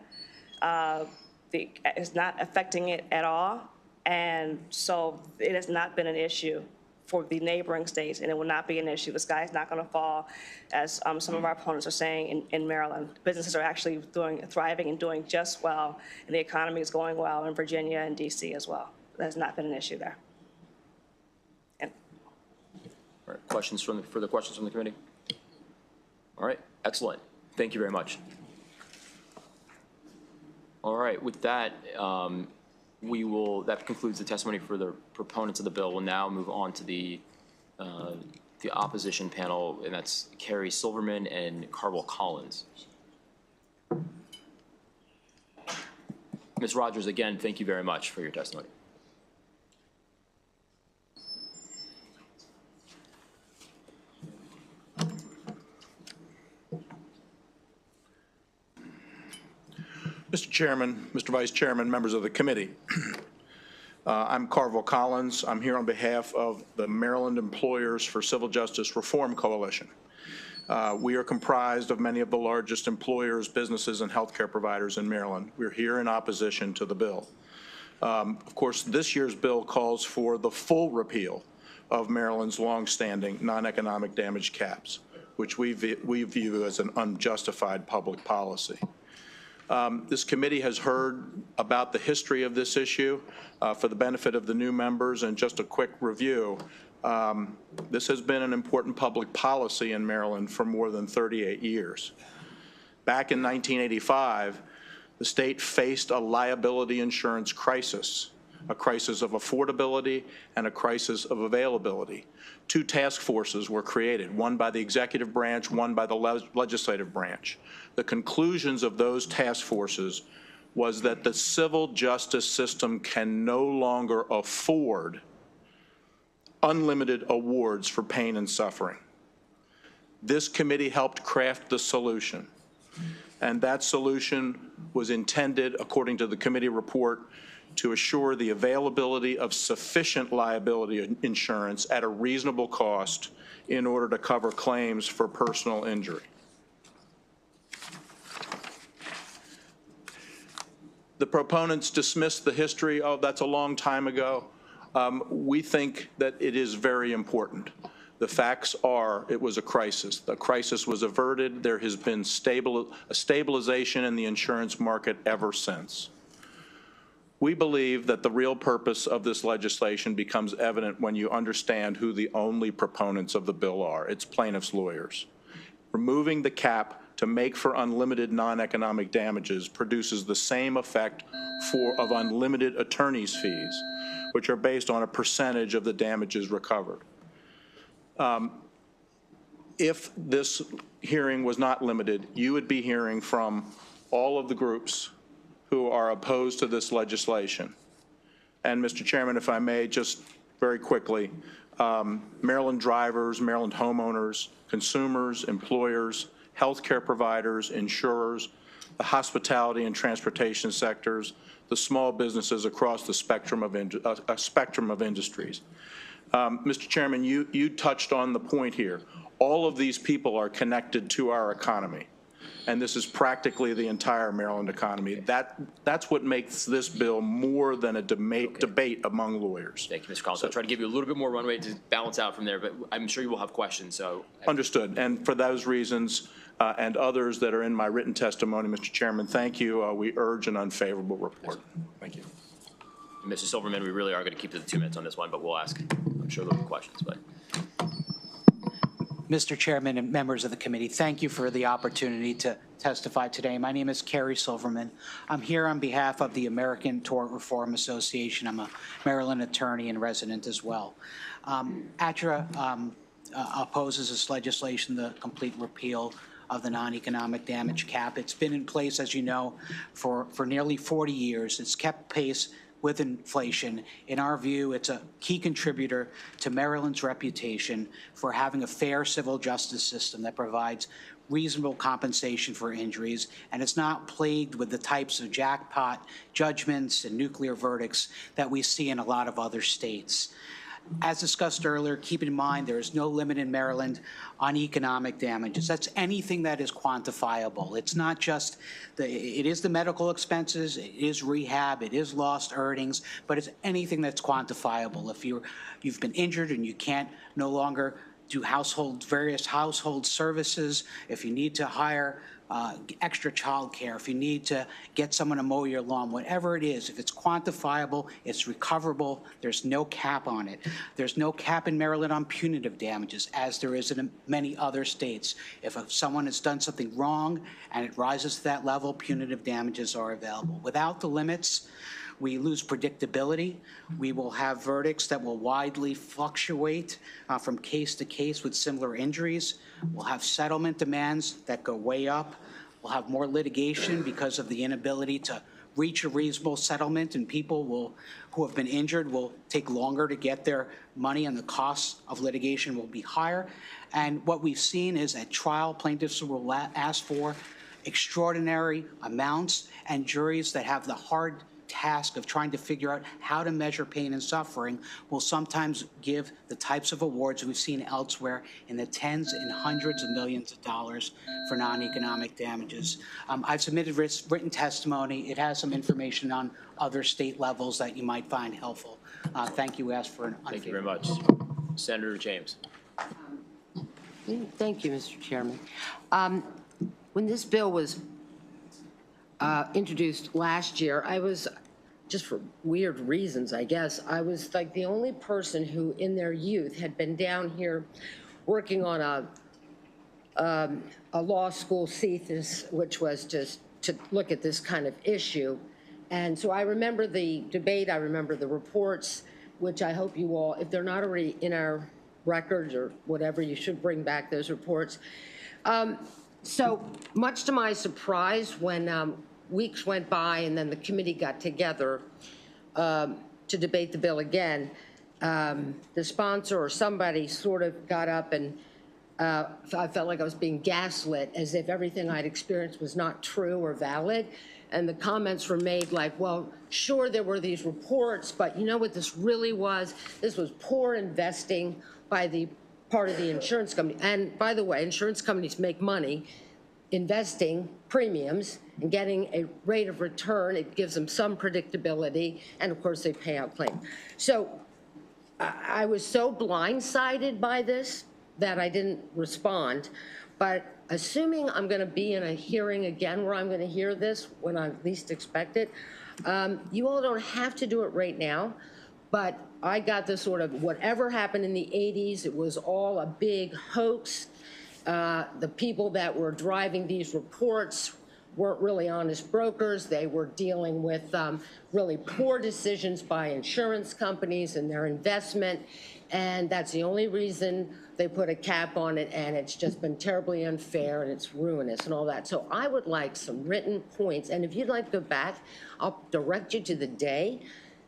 S11: It's not affecting it at all. And so it has not been an issue for the neighboring states, and it will not be an issue. The sky is not going to fall, as some of our opponents are saying in Maryland. Businesses are actually thriving and doing just well, and the economy is going well in Virginia and DC as well. That has not been an issue there. And
S1: all right, further questions from the committee? All right, excellent. Thank you very much. All right, with that, that concludes the testimony for the proponents of the bill. We'll now move on to the opposition panel, and that's Carrie Silverman and Carvel Collins. Ms. Rogers, again, thank you very much for your testimony.
S13: Mr. Chairman, Mr. Vice Chairman, members of the committee. I'm Carvel Collins. I'm here on behalf of the Maryland Employers for Civil Justice Reform Coalition. We are comprised of many of the largest employers, businesses, and healthcare providers in Maryland. We're here in opposition to the bill. Of course, this year's bill calls for the full repeal of Maryland's longstanding non-economic damage caps, which we view as an unjustified public policy. This committee has heard about the history of this issue. For the benefit of the new members, and just a quick review, this has been an important public policy in Maryland for more than 38 years. Back in 1985, the state faced a liability insurance crisis, a crisis of affordability and a crisis of availability. Two task forces were created, one by the executive branch, one by the legislative branch. The conclusions of those task forces was that the civil justice system can no longer afford unlimited awards for pain and suffering. This committee helped craft the solution, and that solution was intended, according to the committee report, to assure the availability of sufficient liability insurance at a reasonable cost in order to cover claims for personal injury. The proponents dismissed the history. Oh, that's a long time ago. We think that it is very important. The facts are it was a crisis. The crisis was averted. There has been a stabilization in the insurance market ever since. We believe that the real purpose of this legislation becomes evident when you understand who the only proponents of the bill are. It's plaintiffs' lawyers. Removing the cap to make for unlimited non-economic damages produces the same effect of unlimited attorney's fees, which are based on a percentage of the damages recovered. If this hearing was not limited, you would be hearing from all of the groups who are opposed to this legislation. And Mr. Chairman, if I may, just very quickly, Maryland drivers, Maryland homeowners, consumers, employers, healthcare providers, insurers, the hospitality and transportation sectors, the small businesses across the spectrum of industries. Mr. Chairman, you touched on the point here. All of these people are connected to our economy, and this is practically the entire Maryland economy. That's what makes this bill more than a debate among lawyers.
S1: Thank you, Mr. Collins. I'll try to give you a little bit more runway to balance out from there, but I'm sure you will have questions. So
S13: understood. And for those reasons and others that are in my written testimony, Mr. Chairman, thank you. We urge an unfavorable report. Thank you.
S1: Mr. Silverman, we really are going to keep to the 2 minutes on this one, but we'll ask. I'm sure there'll be questions. But
S14: Mr. Chairman and members of the committee, thank you for the opportunity to testify today. My name is Kerry Silverman. I'm here on behalf of the American Tort Reform Association. I'm a Maryland attorney and resident as well. ATRA opposes this legislation, the complete repeal of the non-economic damage cap. It's been in place, as you know, for nearly 40 years. It's kept pace with inflation. In our view, it's a key contributor to Maryland's reputation for having a fair civil justice system that provides reasonable compensation for injuries, and it's not plagued with the types of jackpot judgments and nuclear verdicts that we see in a lot of other states. As discussed earlier, keep in mind there is no limit in Maryland on economic damages. That's anything that is quantifiable. It's not just it is the medical expenses, it is rehab, it is lost earnings, but it's anything that's quantifiable. If you've been injured and you can't no longer do various household services, if you need to hire extra child care, if you need to get someone to mow your lawn, whatever it is, if it's quantifiable, it's recoverable, there's no cap on it. There's no cap in Maryland on punitive damages, as there is in many other states. If someone has done something wrong and it rises to that level, punitive damages are available. Without the limits, we lose predictability. We will have verdicts that will widely fluctuate from case to case with similar injuries. We'll have settlement demands that go way up. We'll have more litigation because of the inability to reach a reasonable settlement, and people who have been injured will take longer to get their money, and the costs of litigation will be higher. And what we've seen is at trial, plaintiffs will ask for extraordinary amounts, and juries that have the hard task of trying to figure out how to measure pain and suffering will sometimes give the types of awards we've seen elsewhere in the tens and hundreds of millions of dollars for non-economic damages. I've submitted written testimony. It has some information on other state levels that you might find helpful. Thank you, for an
S1: thank you very much. Senator James.
S6: Thank you, Mr. Chairman. When this bill was introduced last year, I was, just for weird reasons, I guess, I was like the only person who in their youth had been down here working on a law school thesis, which was just to look at this kind of issue. And so I remember the debate, I remember the reports, which I hope you all, if they're not already in our records or whatever, you should bring back those reports. So much to my surprise, when weeks went by and then the committee got together to debate the bill again, the sponsor or somebody sort of got up and I felt like I was being gaslit, as if everything I'd experienced was not true or valid. And the comments were made like, well, sure, there were these reports, but you know what this really was? This was poor investing by the part of the insurance company. And by the way, insurance companies make money investing premiums and getting a rate of return. It gives them some predictability, and of course they pay out claims. So I was so blindsided by this that I didn't respond. But assuming I'm going to be in a hearing again where I'm going to hear this when I least expect it, you all don't have to do it right now. But I got this sort of whatever happened in the 80s, it was all a big hoax. The people that were driving these reports weren't really honest brokers. They were dealing with really poor decisions by insurance companies and their investment. And that's the only reason they put a cap on it, and it's just been terribly unfair and it's ruinous and all that. So I would like some written points, and if you'd like to go back, I'll direct you to the day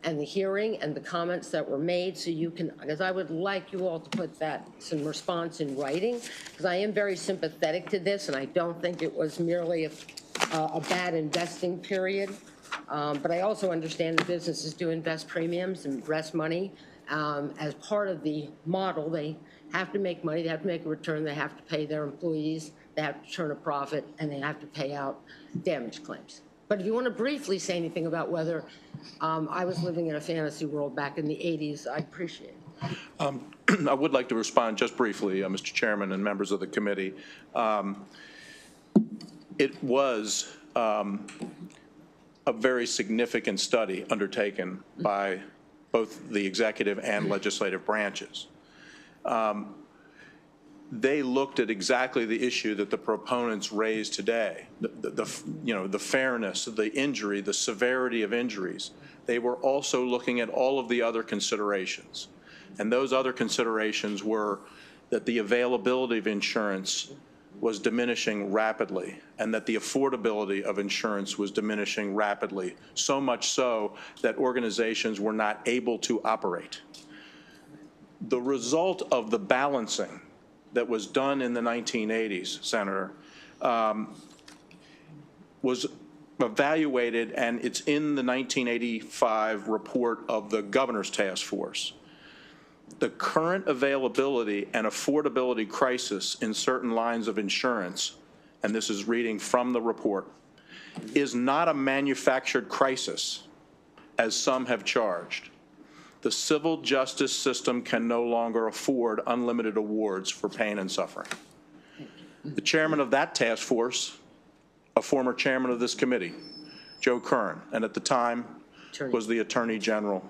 S6: and the hearing and the comments that were made so you can, because I would like you all to put that, some response in writing, because I am very sympathetic to this, and I don't think it was merely a bad investing period. But I also understand the businesses do invest premiums and invest money. As part of the model, they have to make money, they have to make a return, they have to pay their employees, they have to turn a profit, and they have to pay out damage claims. But if you want to briefly say anything about whether I was living in a fantasy world back in the 80s, I'd appreciate it.
S13: I would like to respond just briefly, Mr. Chairman and members of the committee. It was a very significant study undertaken by both the executive and legislative branches. They looked at exactly the issue that the proponents raised today, the fairness, the injury, the severity of injuries. They were also looking at all of the other considerations. And those other considerations were that the availability of insurance was diminishing rapidly, and that the affordability of insurance was diminishing rapidly, so much so that organizations were not able to operate. The result of the balancing that was done in the 1980s, Senator, was evaluated, and it's in the 1985 report of the Governor's Task Force. The current availability and affordability crisis in certain lines of insurance, and this is reading from the report, is not a manufactured crisis, as some have charged. The civil justice system can no longer afford unlimited awards for pain and suffering. The chairman of that task force, a former chairman of this committee, Joe Kern, and at the time was the Attorney General.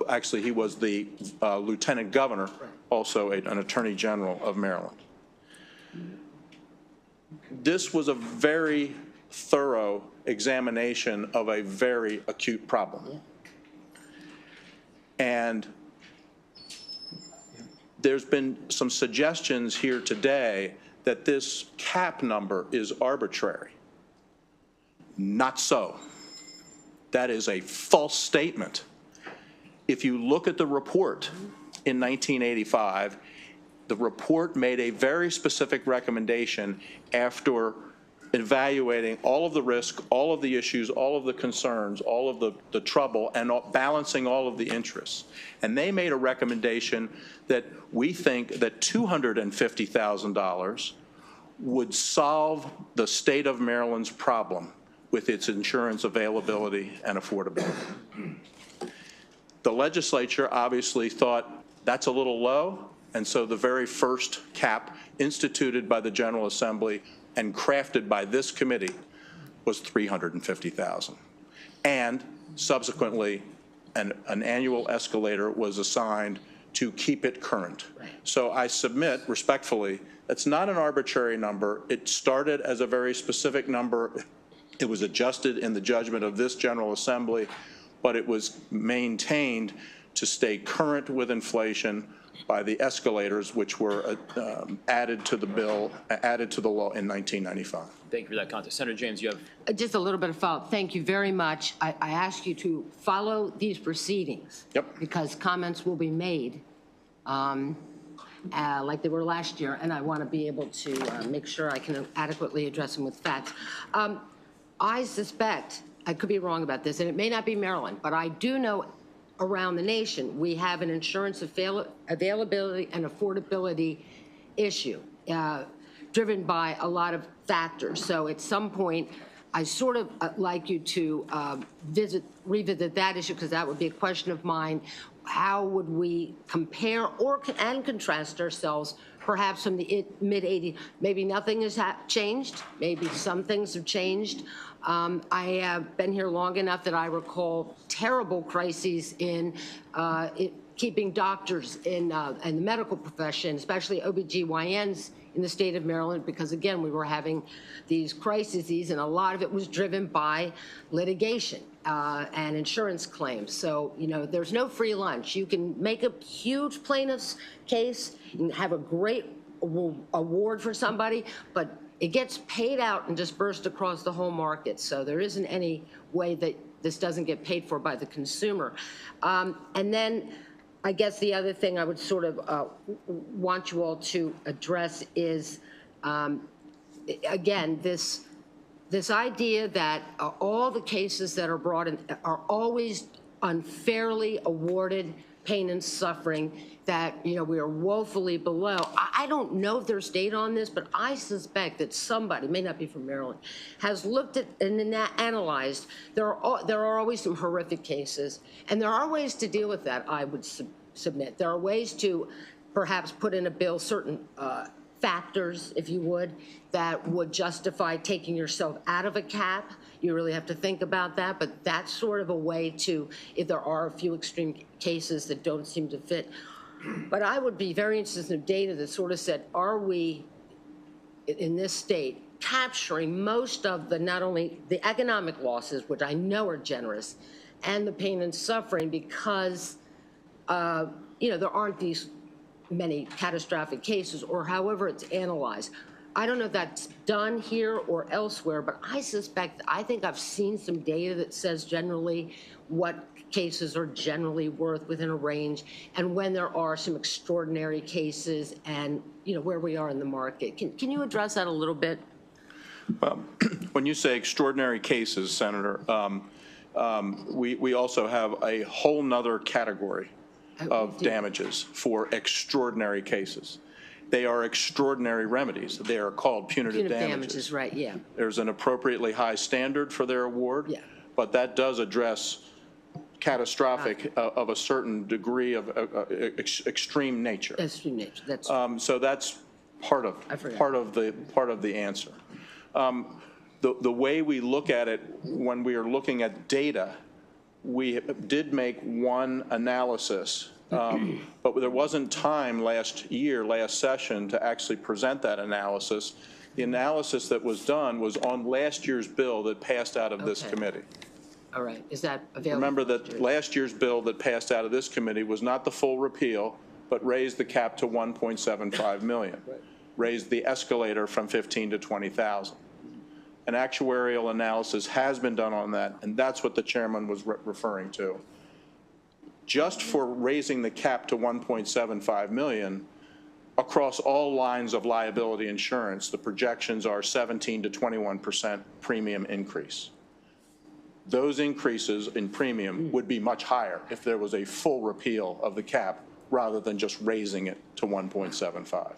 S13: Actually, he was the Lieutenant Governor, also an Attorney General of Maryland. This was a very thorough examination of a very acute problem. And there's been some suggestions here today that this cap number is arbitrary. Not so. That is a false statement. If you look at the report in 1985, the report made a very specific recommendation after evaluating all of the risk, all of the issues, all of the concerns, all of the trouble, and balancing all of the interests. And they made a recommendation that we think that $250,000 would solve the state of Maryland's problem with its insurance availability and affordability. The legislature obviously thought that's a little low, and so the very first cap instituted by the General Assembly and crafted by this committee was $350,000. And subsequently, an annual escalator was assigned to keep it current. So I submit respectfully, that's not an arbitrary number. It started as a very specific number. It was adjusted in the judgment of this General Assembly, but it was maintained to stay current with inflation, by the escalators, which were added to the bill, added to the law in 1995.
S1: Thank you for that context. Senator James, you have.
S6: Just a little bit of follow-up. Thank you very much. I ask you to follow these proceedings.
S13: Yep.
S6: Because comments will be made like they were last year, and I want to be able to make sure I can adequately address them with facts. I suspect, I could be wrong about this, and it may not be Maryland, but I do know around the nation we have an insurance availability and affordability issue driven by a lot of factors. So at some point, I sort of like you to revisit that issue, because that would be a question of mine. How would we compare and contrast ourselves perhaps from the mid-'80s? Maybe nothing has changed. Maybe some things have changed. I have been here long enough that I recall terrible crises in keeping doctors in the medical profession, especially OBGYNs in the state of Maryland, because again, we were having these crises, and a lot of it was driven by litigation and insurance claims. So, you know, there's no free lunch. You can make a huge plaintiff's case and have a great award for somebody, but it gets paid out and dispersed across the whole market. So there isn't any way that this doesn't get paid for by the consumer. And then I guess the other thing I would sort of want you all to address is, again, this idea that all the cases that are brought in are always unfairly awarded pain and suffering, that, you know, we are woefully below. I don't know if there's data on this, but I suspect that somebody, may not be from Maryland, has looked at and analyzed. There are always some horrific cases, and there are ways to deal with that, I would submit. There are ways to perhaps put in a bill certain factors, if you would, that would justify taking yourself out of a cap. You really have to think about that, but that's sort of a way to, if there are a few extreme cases that don't seem to fit. But I would be very interested in data that sort of said, are we, in this state, capturing most of the, not only the economic losses, which I know are generous, and the pain and suffering, because, you know, there aren't these many catastrophic cases, or however it's analyzed. I don't know if that's done here or elsewhere, but I suspect, I think I've seen some data that says generally what cases are generally worth within a range, and when there are some extraordinary cases, and, you know, where we are in the market. Can you address that a little bit?
S13: When you say extraordinary cases, Senator, we also have a whole nother category of damages for extraordinary cases. They are extraordinary remedies. They are called punitive damages.
S6: Right, yeah.
S13: There's an appropriately high standard for their award, but that does address catastrophic of a certain degree of extreme nature.
S6: Extreme nature, that's
S13: so that's part of the answer. The way we look at it when we are looking at data, we did make one analysis, but there wasn't time last session to actually present that analysis. The analysis that was done was on last year's bill that passed out of this committee.
S6: All right, is that available?
S13: Remember that last year's bill that passed out of this committee was not the full repeal, but raised the cap to 1.75 million, raised the escalator from 15 to 20,000. An actuarial analysis has been done on that, and that's what the chairman was referring to. Just for raising the cap to 1.75 million, across all lines of liability insurance, the projections are 17 to 21% premium increase. Those increases in premium would be much higher if there was a full repeal of the cap rather than just raising it to 1.75.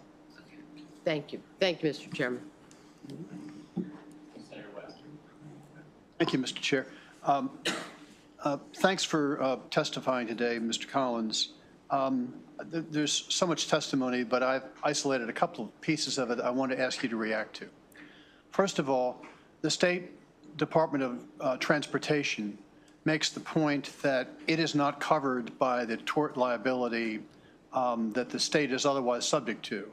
S6: Thank you. Thank you, Mr. Chairman.
S5: Thank you, Mr. Chair. Thanks for testifying today, Mr. Collins. There's so much testimony, but I've isolated a couple of pieces of it I want to ask you to react to. First of all, the State Department of Transportation makes the point that it is not covered by the tort liability that the state is otherwise subject to.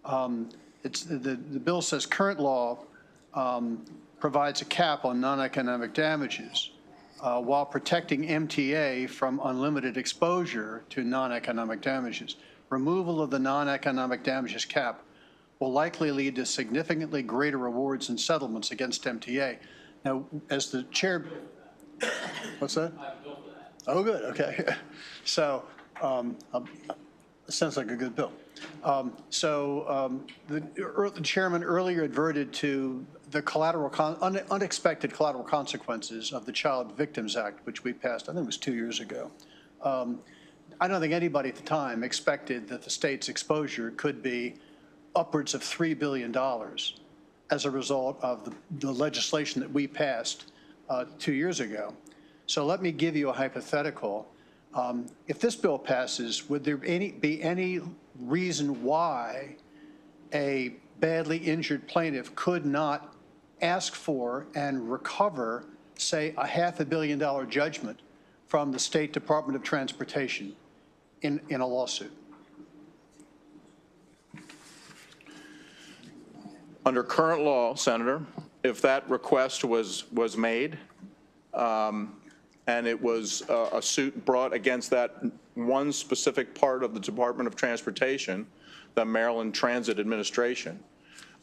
S5: The bill says current law provides a cap on non-economic damages while protecting MTA from unlimited exposure to non-economic damages. removal of the non-economic damages cap will likely lead to significantly greater awards and settlements against MTA. Now, as the chair, what's that? Oh, good, okay. So, sounds like a good bill. The chairman earlier adverted to the unexpected collateral consequences of the Child Victims Act, which we passed, I think it was 2 years ago. I don't think anybody at the time expected that the state's exposure could be upwards of $3 billion as a result of the legislation that we passed 2 years ago. So let me give you a hypothetical. If this bill passes, would there be any reason why a badly injured plaintiff could not ask for and recover, say, a $500 million judgment from the State Department of Transportation in a lawsuit?
S13: Under current law, Senator, if that request was made, and it was a suit brought against that one specific part of the Department of Transportation, the Maryland Transit Administration,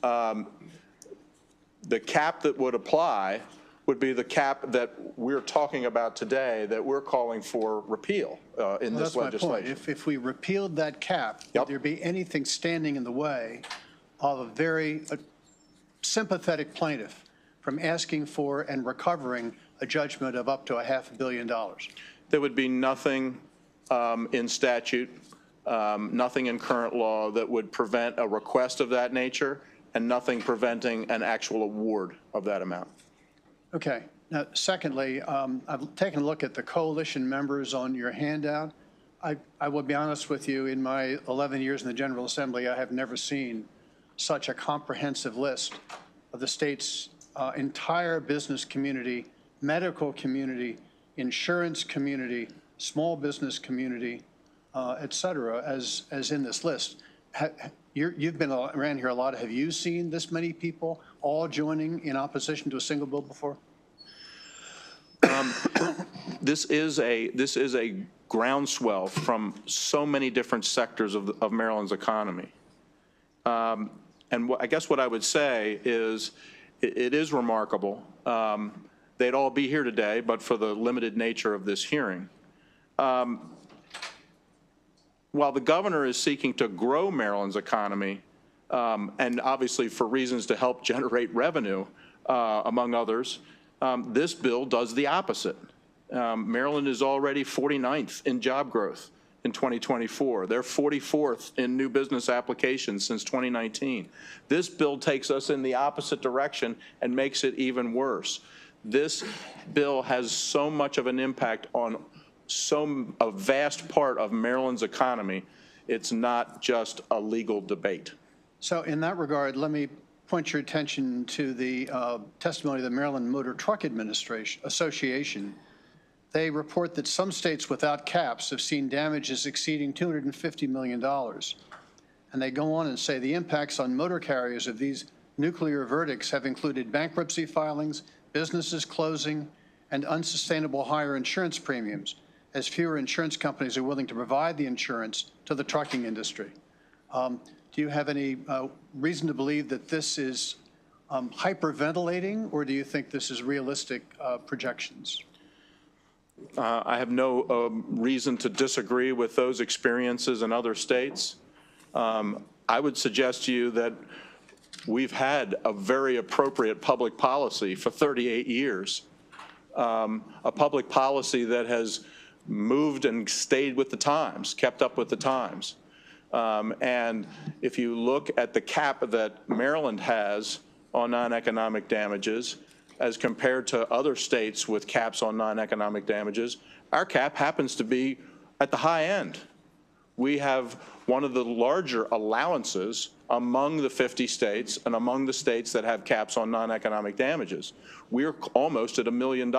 S13: the cap that would apply would be the cap that we're talking about today, that we're calling for repeal in this legislation.
S5: That's my point. If we repealed that cap, would there be anything standing in the way of a very sympathetic plaintiff from asking for and recovering a judgment of up to $500 million?
S13: There would be nothing in statute, nothing in current law that would prevent a request of that nature, and nothing preventing an actual award of that amount.
S5: Okay. Now, secondly, I've taken a look at the coalition members on your handout. I will be honest with you, in my 11 years in the General Assembly, I have never seen such a comprehensive list of the state's entire business community, medical community, insurance community, small business community, et cetera, as in this list. You've been around here a lot. Have you seen this many people all joining in opposition to a single bill before?
S13: This is a groundswell from so many different sectors of Maryland's economy. And I guess what I would say is it is remarkable. They'd all be here today, but for the limited nature of this hearing. While the governor is seeking to grow Maryland's economy, and obviously for reasons to help generate revenue, among others, this bill does the opposite. Maryland is already 49th in job growth in 2024. They're 44th in new business applications since 2019. This bill takes us in the opposite direction and makes it even worse. This bill has so much of an impact on a vast part of Maryland's economy. It's not just a legal debate.
S5: So in that regard, let me point your attention to the testimony of the Maryland Motor Truck Association. They report that some states without caps have seen damages exceeding $250 million. And they go on and say the impacts on motor carriers of these nuclear verdicts have included bankruptcy filings, businesses closing, and unsustainable higher insurance premiums, as fewer insurance companies are willing to provide the insurance to the trucking industry. Do you have any reason to believe that this is hyperventilating, or do you think this is realistic projections?
S13: I have no reason to disagree with those experiences in other states. I would suggest to you that we've had a very appropriate public policy for 38 years, a public policy that has moved and stayed with the times, kept up with the times. And if you look at the cap that Maryland has on non-economic damages as compared to other states with caps on non-economic damages, our cap happens to be at the high end. We have one of the larger allowances among the 50 states and among the states that have caps on non-economic damages. We're almost at $1 million.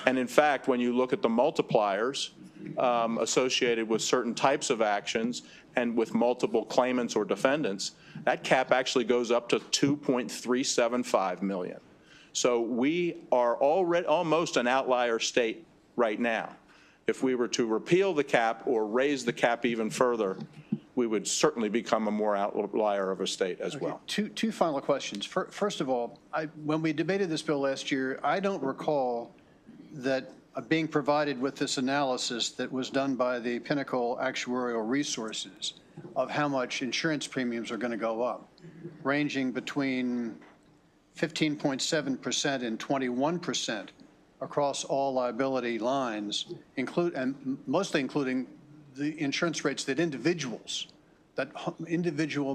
S13: And in fact, when you look at the multipliers associated with certain types of actions and with multiple claimants or defendants, that cap actually goes up to $2.375 million. So we are already almost an outlier state right now. if we were to repeal the cap or raise the cap even further, we would certainly become a more outlier of a state as well.
S5: Two final questions. First of all, when we debated this bill last year, I don't recall that being provided with this analysis that was done by the Pinnacle Actuarial Resources of how much insurance premiums are going to go up, ranging between 15.7% and 21% across all liability lines, and mostly including the insurance rates that individual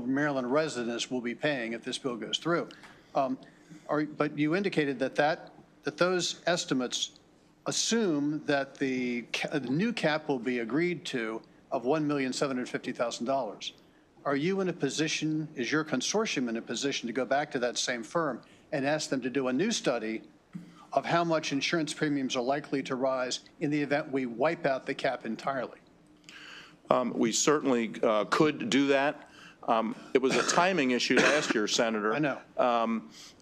S5: Maryland residents will be paying if this bill goes through. But you indicated that those estimates assume that the new cap will be agreed to of $1,750,000. Are you in a position, is your consortium in a position to go back to that same firm and ask them to do a new study of how much insurance premiums are likely to rise in the event we wipe out the cap entirely?
S13: We certainly could do that. It was a timing issue last year, Senator.
S5: I know.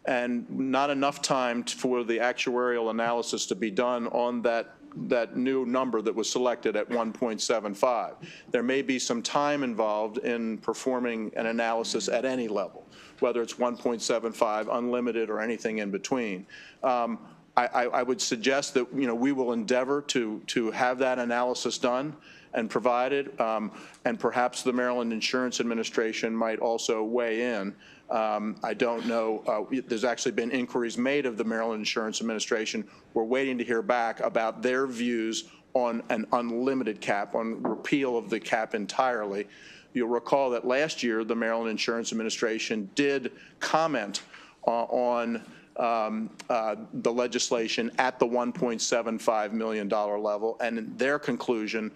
S13: And not enough time for the actuarial analysis to be done on that new number that was selected at 1.75. There may be some time involved in performing an analysis at any level, whether it's 1.75, unlimited, or anything in between. I would suggest that we will endeavor to have that analysis done and provided, and perhaps the Maryland Insurance Administration might also weigh in. I don't know. There's actually been inquiries made of the Maryland Insurance Administration. We're waiting to hear back about their views on an unlimited cap, on repeal of the cap entirely. You'll recall that last year, the Maryland Insurance Administration did comment on the legislation at the $1.75 million level, and their conclusion,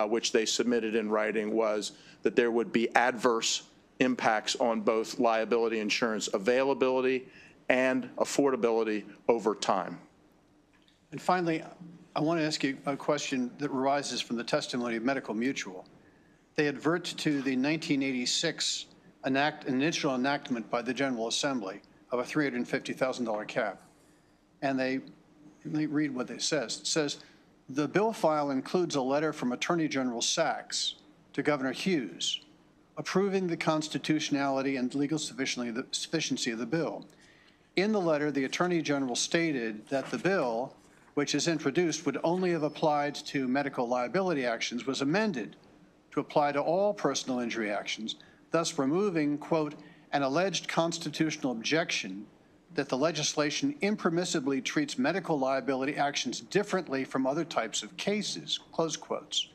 S13: which they submitted in writing, was that there would be adverse impacts on both liability insurance availability and affordability over time.
S5: And finally, I want to ask you a question that arises from the testimony of Medical Mutual. They advert to the 1986 initial enactment by the General Assembly of a $350,000 cap. And they read what it says. It says, the bill file includes a letter from Attorney General Sachs to Governor Hughes approving the constitutionality and legal sufficiency of the bill. In the letter, the Attorney General stated that the bill, which is introduced, would only have applied to medical liability actions, was amended to apply to all personal injury actions, thus removing, quote, an alleged constitutional objection that the legislation impermissibly treats medical liability actions differently from other types of cases, close quotes.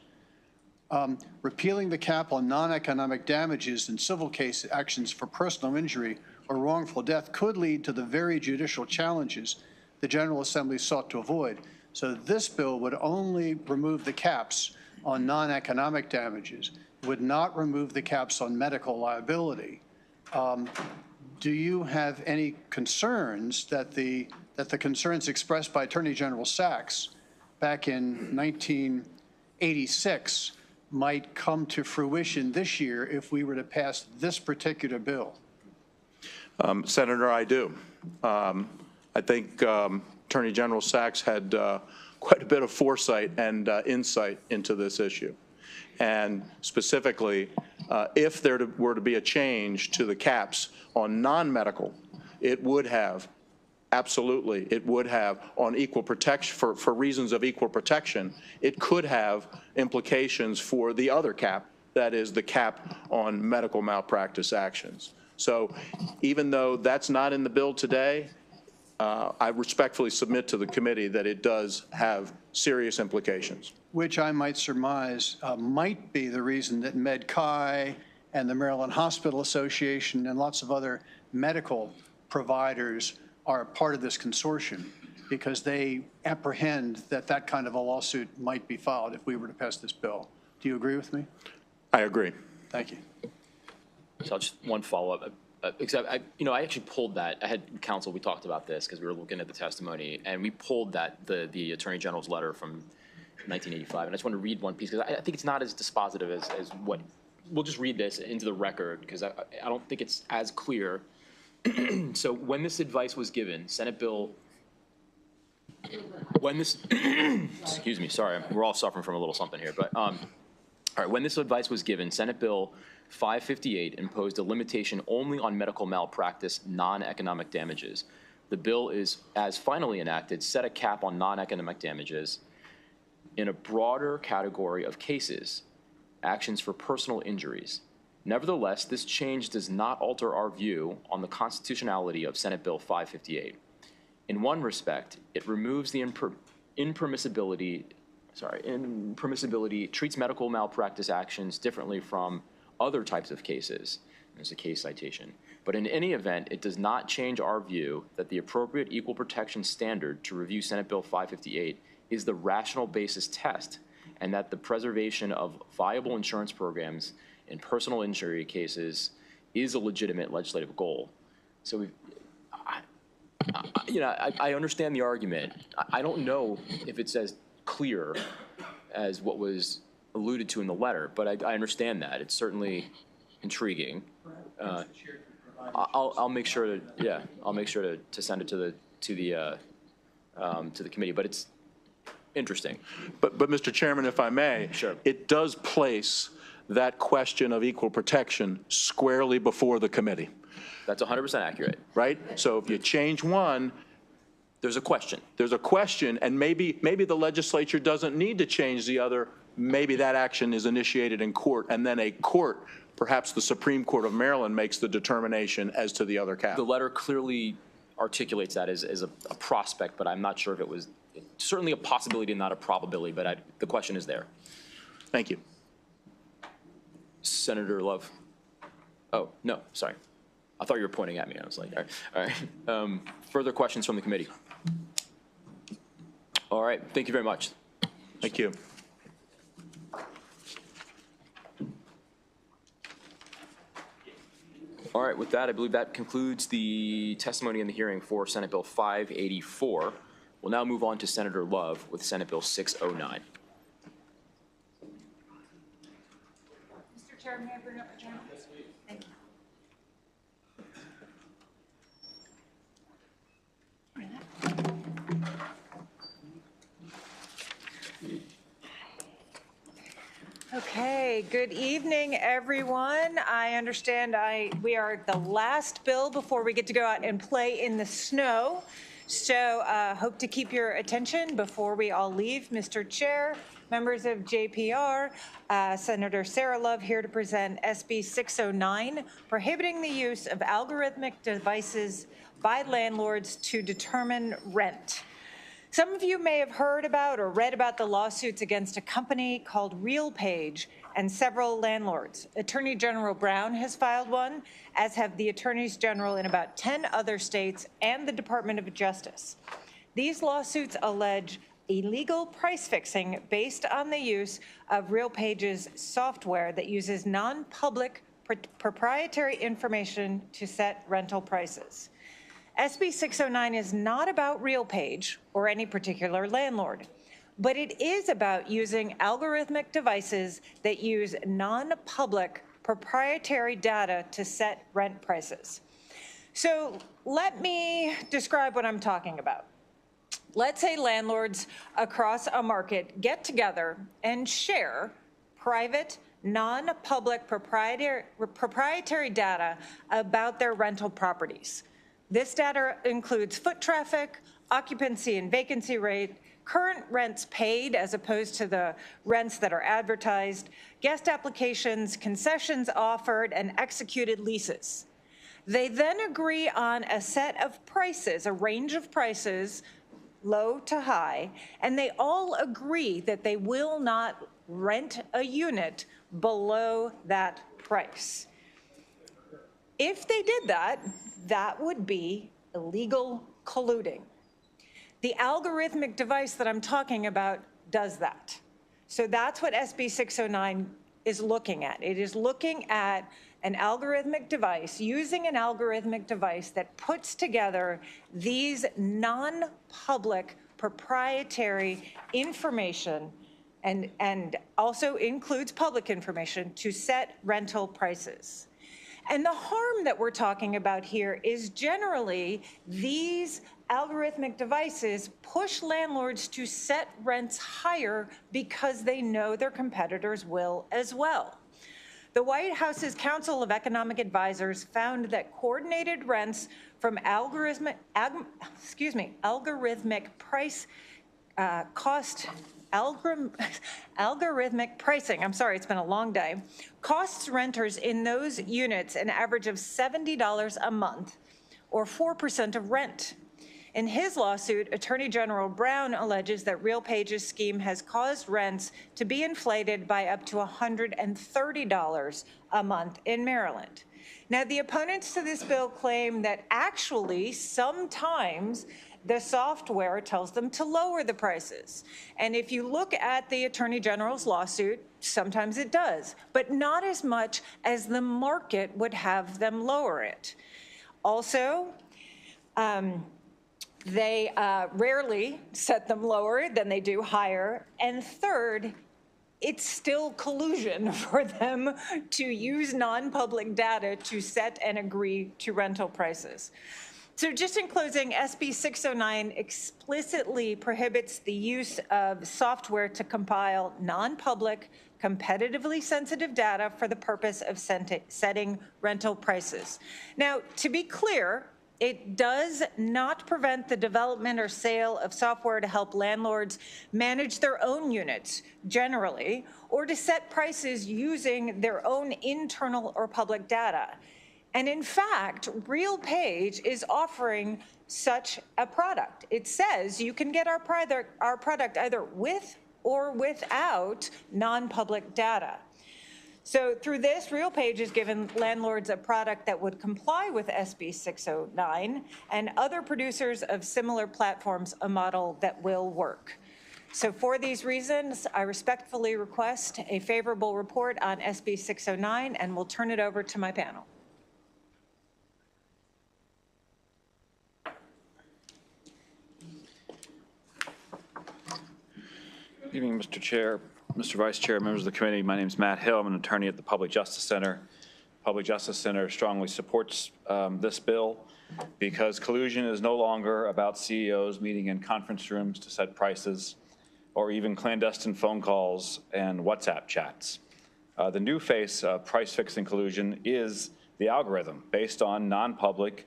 S5: Repealing the cap on non-economic damages in civil case actions for personal injury or wrongful death could lead to the very judicial challenges the General Assembly sought to avoid. So this bill would only remove the caps on non-economic damages, would not remove the caps on medical liability. Do you have any concerns that the concerns expressed by Attorney General Sachs back in 1986 might come to fruition this year if we were to pass this particular bill?
S13: Senator, I do. I think Attorney General Sachs had quite a bit of foresight and insight into this issue. And specifically, if there were to be a change to the caps on non-medical, it would have, absolutely, it would have on equal protection, for reasons of equal protection, it could have implications for the other cap, that is the cap on medical malpractice actions. So even though that's not in the bill today, I respectfully submit to the committee that it does have serious implications.
S5: Which I might surmise might be the reason that MedChi and the Maryland Hospital Association and lots of other medical providers are part of this consortium, because they apprehend that that kind of a lawsuit might be filed if we were to pass this bill. Do you agree with me?
S13: I agree.
S5: Thank you.
S1: So just one follow-up. Except, I actually pulled that. I had counsel, we talked about this because we were looking at the testimony, and we pulled that, the Attorney General's letter from 1985. And I just want to read one piece because I think it's not as dispositive as what, we'll just read this into the record because I don't think it's as clear. So when this advice was given, Senate Bill when this, excuse me, sorry, we're all suffering from a little something here, but, all right, when this advice was given, Senate Bill 558 imposed a limitation only on medical malpractice, non-economic damages. The bill is, as finally enacted, set a cap on non-economic damages in a broader category of cases, actions for personal injuries. Nevertheless, this change does not alter our view on the constitutionality of Senate Bill 558. In one respect, it removes the impermissibility, treats medical malpractice actions differently from other types of cases. There's a case citation. But in any event, it does not change our view that the appropriate equal protection standard to review Senate Bill 558 is the rational basis test, and that the preservation of viable insurance programs in personal injury cases is a legitimate legislative goal. So I understand the argument. I don't know if it's as clear as what was alluded to in the letter, but I understand that. It's certainly intriguing. I'll make sure to, I'll make sure to send it to the committee, but it's interesting.
S13: But Mr. Chairman, if I may,
S1: sure.
S13: It does place that question of equal protection squarely before the committee.
S1: That's 100% accurate.
S13: Right? So if you change one,
S1: there's a question.
S13: There's a question, and maybe the legislature doesn't need to change the other. Maybe that action is initiated in court, and then a court, perhaps the Supreme Court of Maryland, makes the determination as to the other cap.
S1: The letter clearly articulates that as a prospect, but I'm not sure if it was certainly a possibility and not a probability, but the question is there.
S13: Thank you.
S1: Senator Love. Oh, no, sorry. I thought you were pointing at me. I was like, all right. Further questions from the committee? All right, thank you very much.
S13: Thank you.
S1: All right, with that, I believe that concludes the testimony in the hearing for Senate Bill 584. We'll now move on to Senator Love with Senate Bill 609.
S4: Mr. Chair, may I bring up the agenda? Thank you. Okay, good evening, everyone. I understand we are the last bill before we get to go out and play in the snow. So hope to keep your attention before we all leave. Mr. Chair, members of JPR, Senator Sarah Love here to present SB 609, prohibiting the use of algorithmic devices by landlords to determine rent. Some of you may have heard about or read about the lawsuits against a company called RealPage and several landlords. Attorney General Brown has filed one, as have the attorneys general in about 10 other states and the Department of Justice. These lawsuits allege illegal price fixing based on the use of RealPage's software that uses non-public proprietary information to set rental prices. SB 609 is not about RealPage or any particular landlord, but it is about using algorithmic devices that use non-public proprietary data to set rent prices. So let me describe what I'm talking about. Let's say landlords across a market get together and share private, non-public proprietary data about their rental properties. This data includes foot traffic, occupancy and vacancy rate, current rents paid as opposed to the rents that are advertised, guest applications, concessions offered, and executed leases. They then agree on a set of prices, a range of prices, low to high, and they all agree that they will not rent a unit below that price. If they did that, that would be illegal colluding. The algorithmic device that I'm talking about does that. So that's what SB 609 is looking at. It is looking at an algorithmic device, using an algorithmic device that puts together these non-public proprietary information and also includes public information to set rental prices. And the harm that we're talking about here is generally these algorithmic devices push landlords to set rents higher because they know their competitors will as well. The White House's Council of Economic Advisors found that coordinated rents from algorithmic pricing, I'm sorry, it's been a long day, costs renters in those units an average of $70 a month, or 4% of rent. In his lawsuit, Attorney General Brown alleges that RealPage's scheme has caused rents to be inflated by up to $130 a month in Maryland. Now, the opponents to this bill claim that actually sometimes the software tells them to lower the prices. And if you look at the Attorney General's lawsuit, sometimes it does, but not as much as the market would have them lower it. Also, they rarely set them lower than they do higher. And third, it's still collusion for them to use non-public data to set and agree to rental prices. So just in closing, SB 609 explicitly prohibits the use of software to compile non-public, competitively sensitive data for the purpose of setting rental prices. Now, to be clear, it does not prevent the development or sale of software to help landlords manage their own units generally, or to set prices using their own internal or public data. And in fact, RealPage is offering such a product. It says you can get our product either with or without non-public data. So through this, RealPage has given landlords a product that would comply with SB 609 and other producers of similar platforms a model that will work. So for these reasons, I respectfully request a favorable report on SB 609 and will turn it over to my panel.
S1: Good evening, Mr. Chair, Mr. Vice Chair, members of the committee. My name is Matt Hill. I'm an attorney at the Public Justice Center. Public Justice Center strongly supports this bill because collusion is no longer about CEOs meeting in conference rooms to set prices or even clandestine phone calls and WhatsApp chats. The new face of price-fixing collusion is the algorithm based on non-public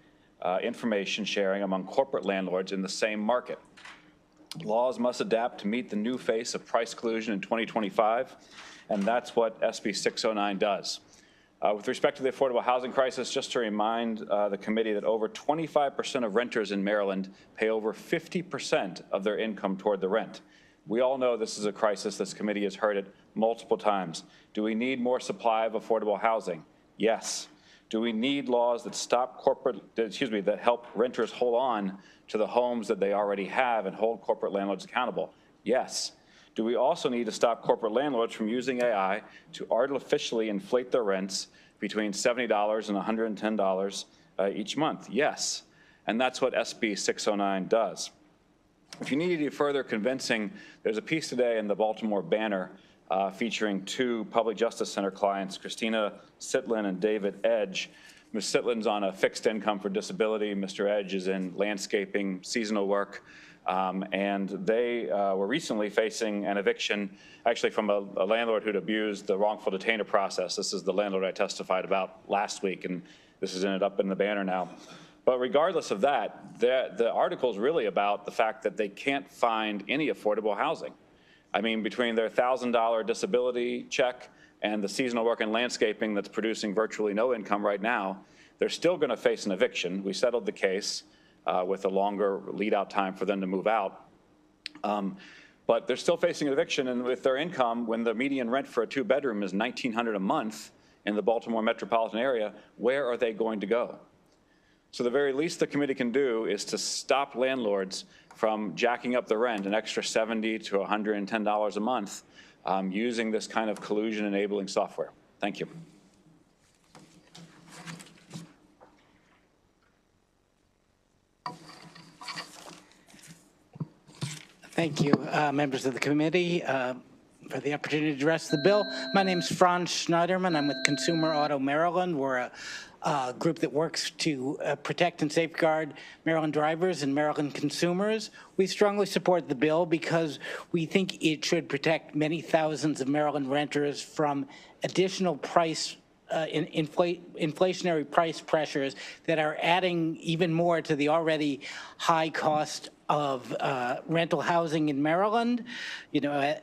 S1: information sharing among corporate landlords in the same market. Laws must adapt to meet the new face of price collusion in 2025, and that's what SB 609 does. With respect to the affordable housing crisis, just to remind the committee that over 25% of renters in Maryland pay over 50% of their income toward the rent. We all know this is a crisis. This committee has heard it multiple times. Do we need more supply of affordable housing? Yes. Do we need laws that that help renters hold on to the homes that they already have and hold corporate landlords accountable? Yes. Do we also need to stop corporate landlords from using AI to artificially inflate their rents between $70 and $110 each month? Yes. And that's what SB 609 does. If you need any further convincing, there's a piece today in the Baltimore Banner featuring two Public Justice Center clients, Christina Sitlin and David Edge. Ms. Sitlin's on a fixed income for disability. Mr. Edge is in landscaping, seasonal work. And they were recently facing an eviction, actually from a landlord who'd abused the wrongful detainer process. This is the landlord I testified about last week, and this has ended up in the Banner now. But regardless of that, the article is really about the fact that they can't find any affordable housing. I mean, between their $1,000 disability check and the seasonal work and landscaping that's producing virtually no income right now, they're still going to face an eviction. We settled the case with a longer lead-out time for them to move out. But they're still facing an eviction, and with their income, when the median rent for a two-bedroom is $1,900 a month in the Baltimore metropolitan area, where are they going to go? So the very least the committee can do is to stop landlords from jacking up the rent an extra $70 to $110 a month using this kind of collusion-enabling software. Thank you.
S14: Thank you, members of the committee. for the opportunity to address the bill. My name's Franz Schneiderman. I'm with Consumer Auto Maryland. We're a group that works to protect and safeguard Maryland drivers and Maryland consumers. We strongly support the bill because we think it should protect many thousands of Maryland renters from additional inflationary price pressures that are adding even more to the already high cost of rental housing in Maryland. You know,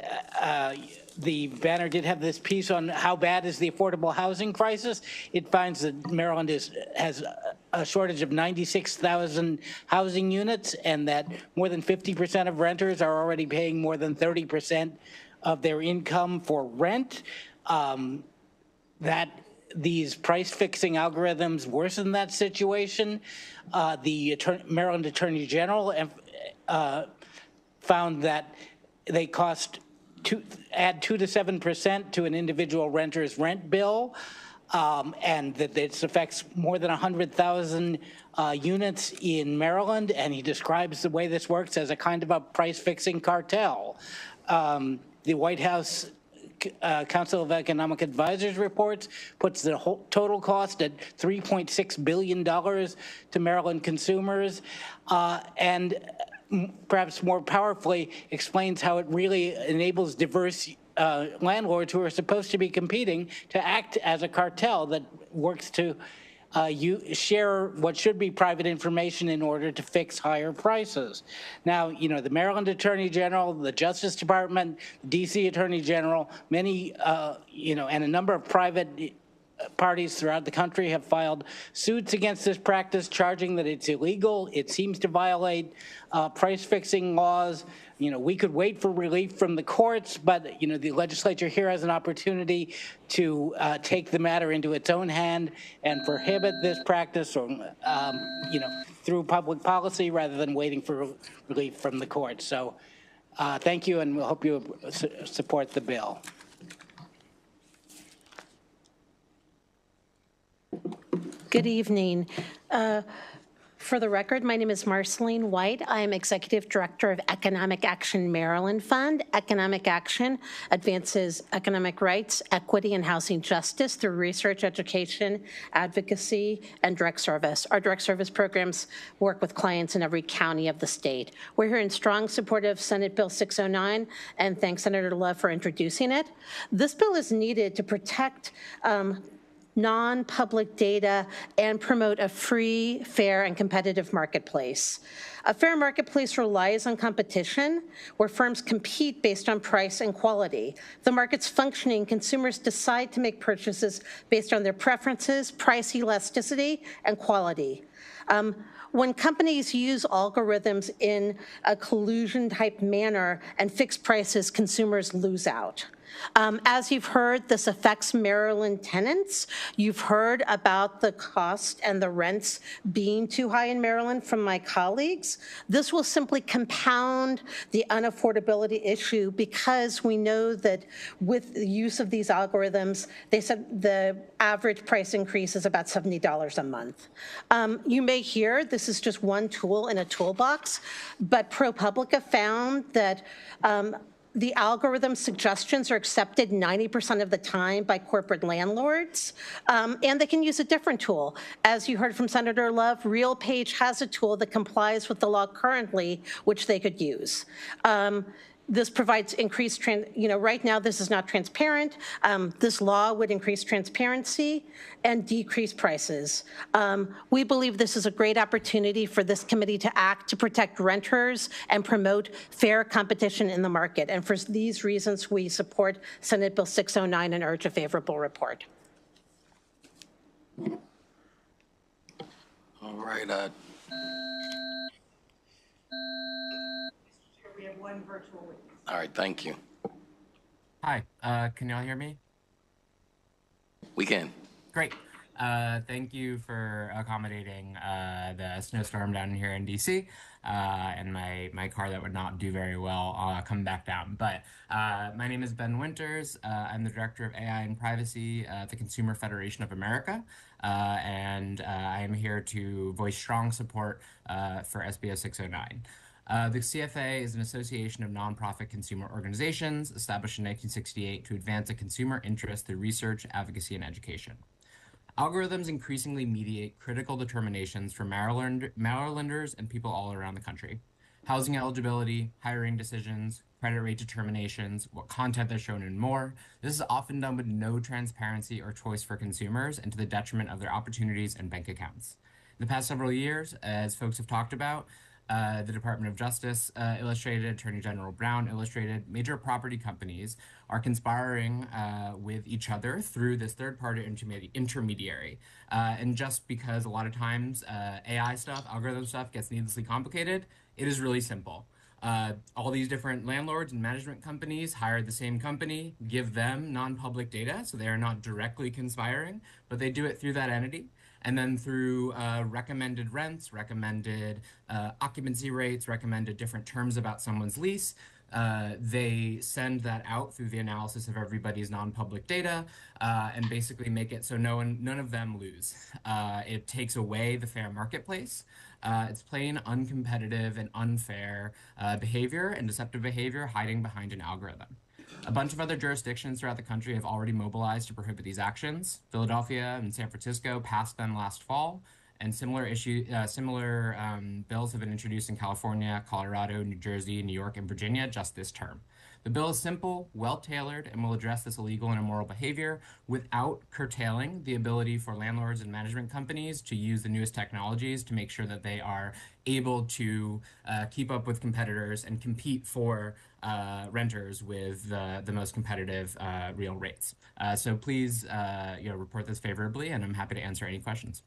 S14: the Banner did have this piece on how bad is the affordable housing crisis. It finds that Maryland has a shortage of 96,000 housing units, and that more than 50% of renters are already paying more than 30% of their income for rent. That these price-fixing algorithms worsen that situation. The Maryland Attorney General found that they add 2 to 7% to an individual renter's rent bill, and that this affects more than 100,000 units in Maryland, and he describes the way this works as a kind of a price-fixing cartel. The White House Council of Economic Advisors reports puts the whole total cost at $3.6 billion to Maryland consumers, and perhaps more powerfully explains how it really enables diverse landlords who are supposed to be competing to act as a cartel that works to share what should be private information in order to fix higher prices. Now, you know, the Maryland Attorney General, the Justice Department, DC Attorney General, many, and a number of private parties throughout the country have filed suits against this practice, charging that it's illegal. It seems to violate price-fixing laws. You know, we could wait for relief from the courts, but, you know, the legislature here has an opportunity to take the matter into its own hand and prohibit this practice, or, through public policy rather than waiting for relief from the courts. So thank you, and we'll hope you support the bill.
S15: Good evening. For the record, my name is Marceline White. I am Executive Director of Economic Action Maryland Fund. Economic Action advances economic rights, equity, and housing justice through research, education, advocacy, and direct service. Our direct service programs work with clients in every county of the state. We're here in strong support of Senate Bill 609, and thanks Senator Love for introducing it. This bill is needed to protect non-public data and promote a free, fair, and competitive marketplace. A fair marketplace relies on competition, where firms compete based on price and quality. The market's functioning, consumers decide to make purchases based on their preferences, price elasticity, and quality. When companies use algorithms in a collusion-type manner and fix prices, consumers lose out. As you've heard, this affects Maryland tenants. You've heard about the cost and the rents being too high in Maryland from my colleagues. This will simply compound the unaffordability issue, because we know that with the use of these algorithms, they said the average price increase is about $70 a month. You may hear this is just one tool in a toolbox, but ProPublica found that the algorithm suggestions are accepted 90% of the time by corporate landlords, and they can use a different tool. As you heard from Senator Love, RealPage has a tool that complies with the law currently, which they could use. This provides increased, right now this is not transparent. This law would increase transparency and decrease prices. We believe this is a great opportunity for this committee to act to protect renters and promote fair competition in the market. And for these reasons, we support Senate Bill 609 and urge a favorable report.
S7: All right.
S15: We have one virtual witness.
S7: All right, thank you.
S16: Hi, can y'all hear me?
S7: We can.
S16: Great. Thank you for accommodating the snowstorm down here in DC, and my car that would not do very well coming back down. But my name is Ben Winters. I'm the Director of AI and Privacy at the Consumer Federation of America, and I am here to voice strong support for SB 609. The CFA is an association of nonprofit consumer organizations established in 1968 to advance a consumer interest through research, advocacy, and education. Algorithms increasingly mediate critical determinations for Marylanders and people all around the country. Housing eligibility, hiring decisions, credit rate determinations, what content they're shown, and more. This is often done with no transparency or choice for consumers and to the detriment of their opportunities and bank accounts. In the past several years, as folks have talked about, the Department of Justice illustrated, Attorney General Brown illustrated, major property companies are conspiring with each other through this third-party intermediary. And just because a lot of times AI stuff, algorithm stuff gets needlessly complicated, it is really simple. All these different landlords and management companies hire the same company, give them non-public data, so they are not directly conspiring, but they do it through that entity. And then through recommended rents, recommended occupancy rates, recommended different terms about someone's lease, they send that out through the analysis of everybody's non-public data and basically make it so none of them lose. It takes away the fair marketplace. It's plain uncompetitive and unfair behavior and deceptive behavior hiding behind an algorithm. A bunch of other jurisdictions throughout the country have already mobilized to prohibit these actions. Philadelphia and San Francisco passed them last fall, and similar bills have been introduced in California, Colorado, New Jersey, New York, and Virginia just this term. The bill is simple, well-tailored, and will address this illegal and immoral behavior without curtailing the ability for landlords and management companies to use the newest technologies to make sure that they are able to keep up with competitors and compete for renters with the most competitive real rates. So please report this favorably, and I'm happy to answer any questions.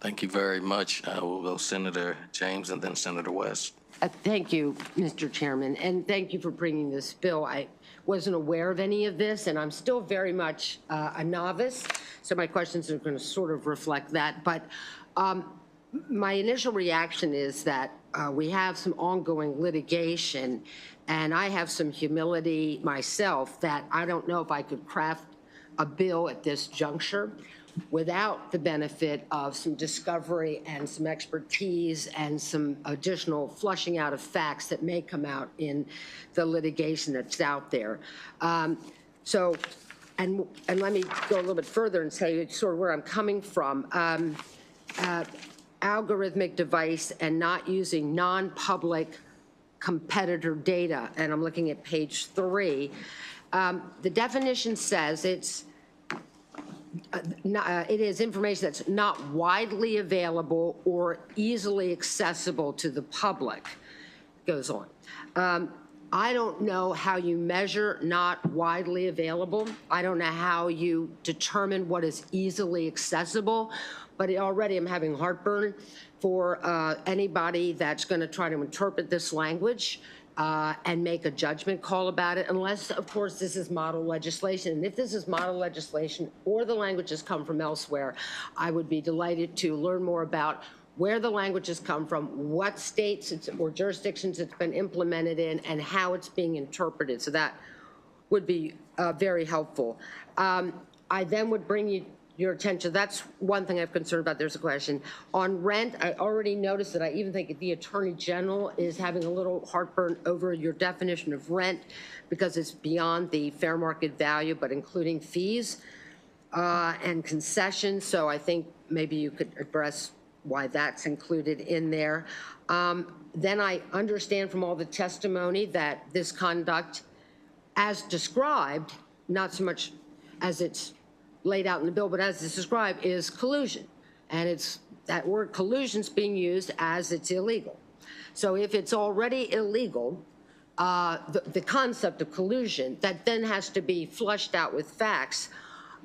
S7: Thank you very much. We'll go Senator James and then Senator West.
S6: Thank you, Mr. Chairman, and thank you for bringing this bill. I wasn't aware of any of this, and I'm still very much a novice, so my questions are going to sort of reflect that. But my initial reaction is that we have some ongoing litigation, and I have some humility myself that I don't know if I could craft a bill at this juncture without the benefit of some discovery and some expertise and some additional flushing out of facts that may come out in the litigation that's out there. And let me go a little bit further and tell you sort of where I'm coming from. Algorithmic device and not using non-public competitor data, and I'm looking at page 3. The definition says it is information that's not widely available or easily accessible to the public. It goes on. I don't know how you measure not widely available. I don't know how you determine what is easily accessible, but already I'm having heartburn for anybody that's going to try to interpret this language and make a judgment call about it, unless, of course, this is model legislation. And if this is model legislation or the languages come from elsewhere, I would be delighted to learn more about where the languages come from, what states or jurisdictions it's been implemented in, and how it's being interpreted. So that would be very helpful. I then would bring your attention. That's one thing I'm concerned about. There's a question. On rent, I already noticed that I even think the Attorney General is having a little heartburn over your definition of rent because it's beyond the fair market value, but including fees and concessions. So I think maybe you could address why that's included in there. Then I understand from all the testimony that this conduct, as described, not so much as it's laid out in the bill, but as it's described, is collusion. And it's that word collusion is being used as it's illegal. So if it's already illegal, the concept of collusion, that then has to be flushed out with facts,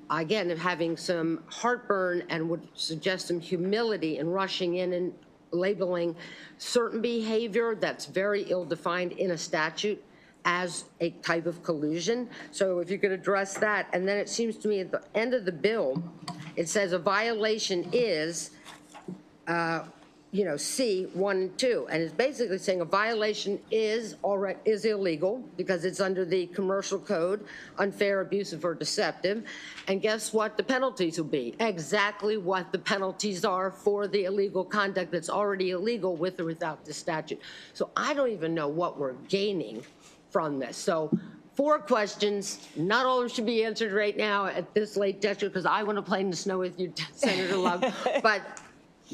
S6: again, having some heartburn and would suggest some humility in rushing in and labeling certain behavior that's very ill-defined in a statute as a type of collusion. So if you could address that. And then it seems to me at the end of the bill, it says a violation is C 1 and 2, and it's basically saying a violation is illegal because it's under the commercial code, unfair, abusive, or deceptive. And guess what the penalties will be? Exactly what the penalties are for the illegal conduct that's already illegal with or without the statute. So I don't even know what we're gaining from this. So 4 questions, not all of them should be answered right now at this late juncture because I want to play in the snow with you, Senator Love, but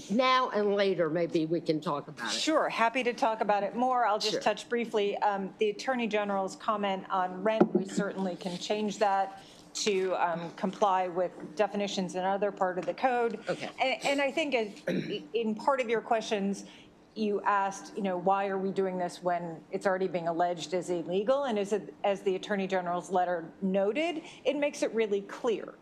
S6: now and later, maybe we can talk about it.
S4: Sure, happy to talk about it more. I'll just
S6: Sure.
S4: touch briefly. The Attorney General's comment on rent, we certainly can change that to comply with definitions in other part of the code.
S6: Okay.
S4: And I think in part of your questions, you asked, why are we doing this when it's already being alleged as illegal? And as the Attorney General's letter noted, it makes it really clear.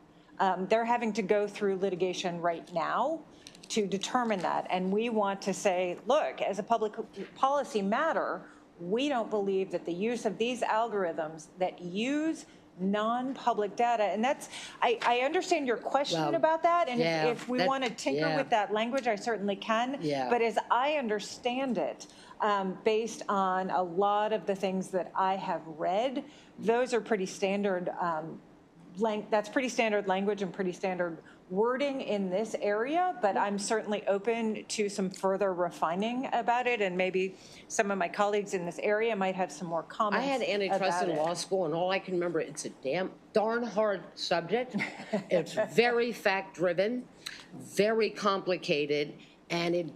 S4: They're having to go through litigation right now to determine that. And we want to say, look, as a public policy matter, we don't believe that the use of these algorithms that use non-public data, and that's, I understand your question about that, and
S6: yeah,
S4: if we want to tinker with that language, I certainly can.
S6: Yeah.
S4: But as I understand it, based on a lot of the things that I have read, those are pretty standard, that's pretty standard language and pretty standard wording in this area, but I'm certainly open to some further refining about it, and maybe some of my colleagues in this area might have some more comments.
S6: I had antitrust in law school, and all I can remember, it's a darn hard subject. It's very fact-driven, very complicated, and it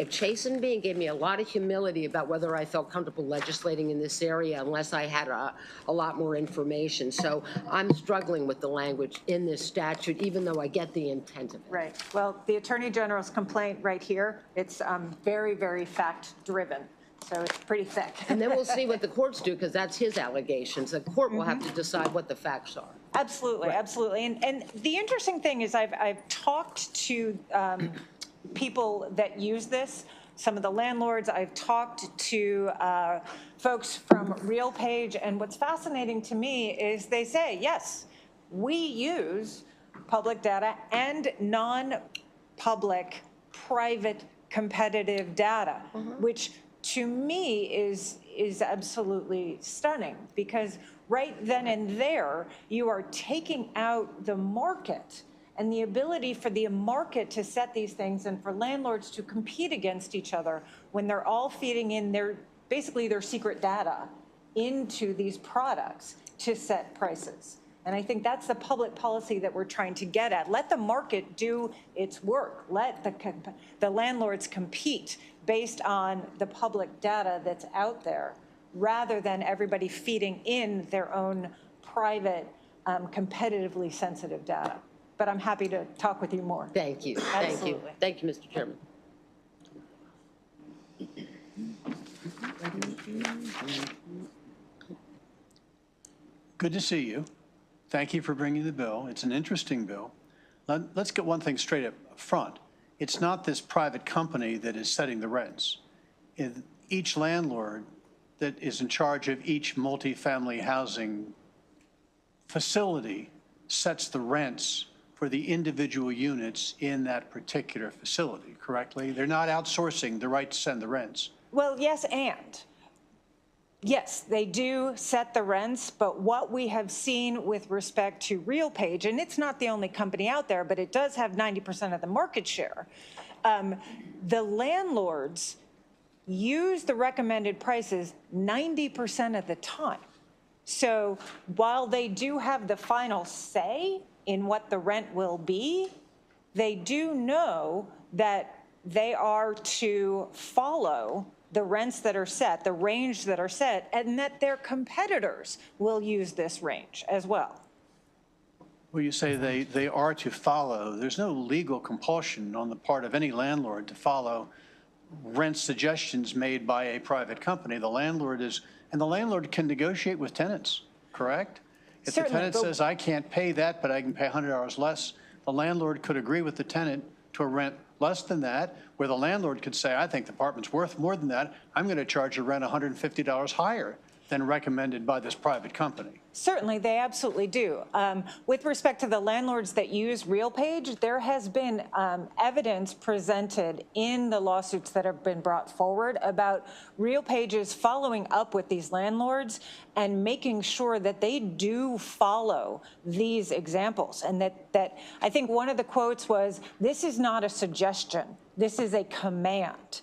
S6: chastened me and gave me a lot of humility about whether I felt comfortable legislating in this area unless I had a lot more information. So I'm struggling with the language in this statute, even though I get the intent of it.
S4: Right. Well, the Attorney General's complaint right here, it's very, very fact-driven. So it's pretty thick.
S6: And then we'll see what the courts do, because that's his allegations. The court will have to decide what the facts are.
S4: Absolutely, absolutely. And the interesting thing is I've talked to people that use this, some of the landlords. I've talked to folks from RealPage, and what's fascinating to me is they say, yes, we use public data and non-public, private, competitive data, which to me is absolutely stunning, because right then and there, you are taking out the market and the ability for the market to set these things and for landlords to compete against each other when they're all feeding in basically their secret data into these products to set prices. And I think that's the public policy that we're trying to get at. Let the market do its work. Let the landlords compete based on the public data that's out there, rather than everybody feeding in their own private, competitively sensitive data. But I'm happy to talk with you more.
S6: Thank you.
S4: Absolutely.
S6: Thank you, Mr. Chairman.
S5: Good to see you. Thank you for bringing the bill. It's an interesting bill. Let's get one thing straight up front. It's not this private company that is setting the rents. Each landlord that is in charge of each multifamily housing facility sets the rents for the individual units in that particular facility, correctly? They're not outsourcing the right to send the rents.
S4: Well, yes, and. Yes, they do set the rents, but what we have seen with respect to RealPage, and it's not the only company out there, but it does have 90% of the market share, the landlords use the recommended prices 90% of the time. So while they do have the final say in what the rent will be, they do know that they are to follow the rents that are set, the range that are set, and that their competitors will use this range as well.
S5: Well, you say they are to follow. There's no legal compulsion on the part of any landlord to follow rent suggestions made by a private company. The landlord can negotiate with tenants, correct? If the tenant says, I can't pay that, but I can pay $100 less, the landlord could agree with the tenant to a rent less than that, where the landlord could say, I think the apartment's worth more than that. I'm going to charge a rent $150 higher. than recommended by this private company.
S4: Certainly, they absolutely do. With respect to the landlords that use RealPage, there has been evidence presented in the lawsuits that have been brought forward about RealPage's following up with these landlords and making sure that they do follow these examples. And that I think one of the quotes was, "This is not a suggestion, this is a command."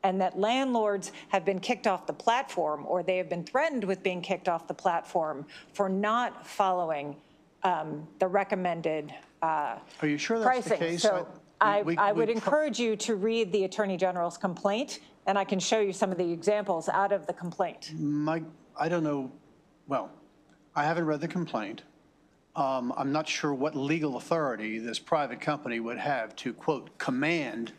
S4: And that landlords have been kicked off the platform, or they have been threatened with being kicked off the platform for not following the recommended
S5: Are you sure that's
S4: pricing.
S5: the case?
S4: So I would encourage you to read the Attorney General's complaint, and I can show you some of the examples out of the complaint.
S5: I don't know. Well, I haven't read the complaint. I'm not sure what legal authority this private company would have to, quote, command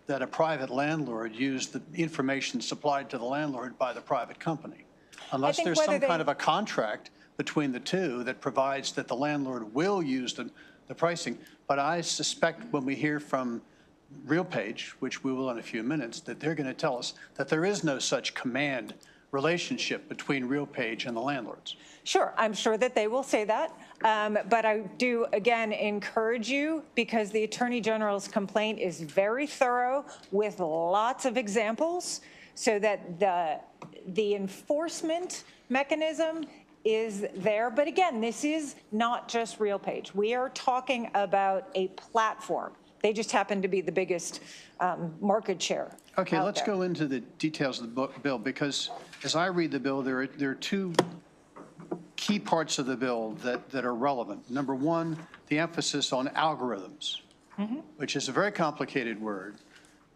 S5: that a private landlord use the information supplied to the landlord by the private company, unless there's some kind of a contract between the two that provides that the landlord will use the pricing. But I suspect when we hear from RealPage, which we will in a few minutes, that they're going to tell us that there is no such command relationship between RealPage and the landlords.
S4: Sure, I'm sure that they will say that. But I do, again, encourage you, because the Attorney General's complaint is very thorough with lots of examples, so that the enforcement mechanism is there. But again, this is not just RealPage. We are talking about a platform. They just happen to be the biggest market share.
S5: Okay, let's go into the details of the bill, because as I read the bill, there are two key parts of the bill that are relevant. Number one, the emphasis on algorithms, which is a very complicated word.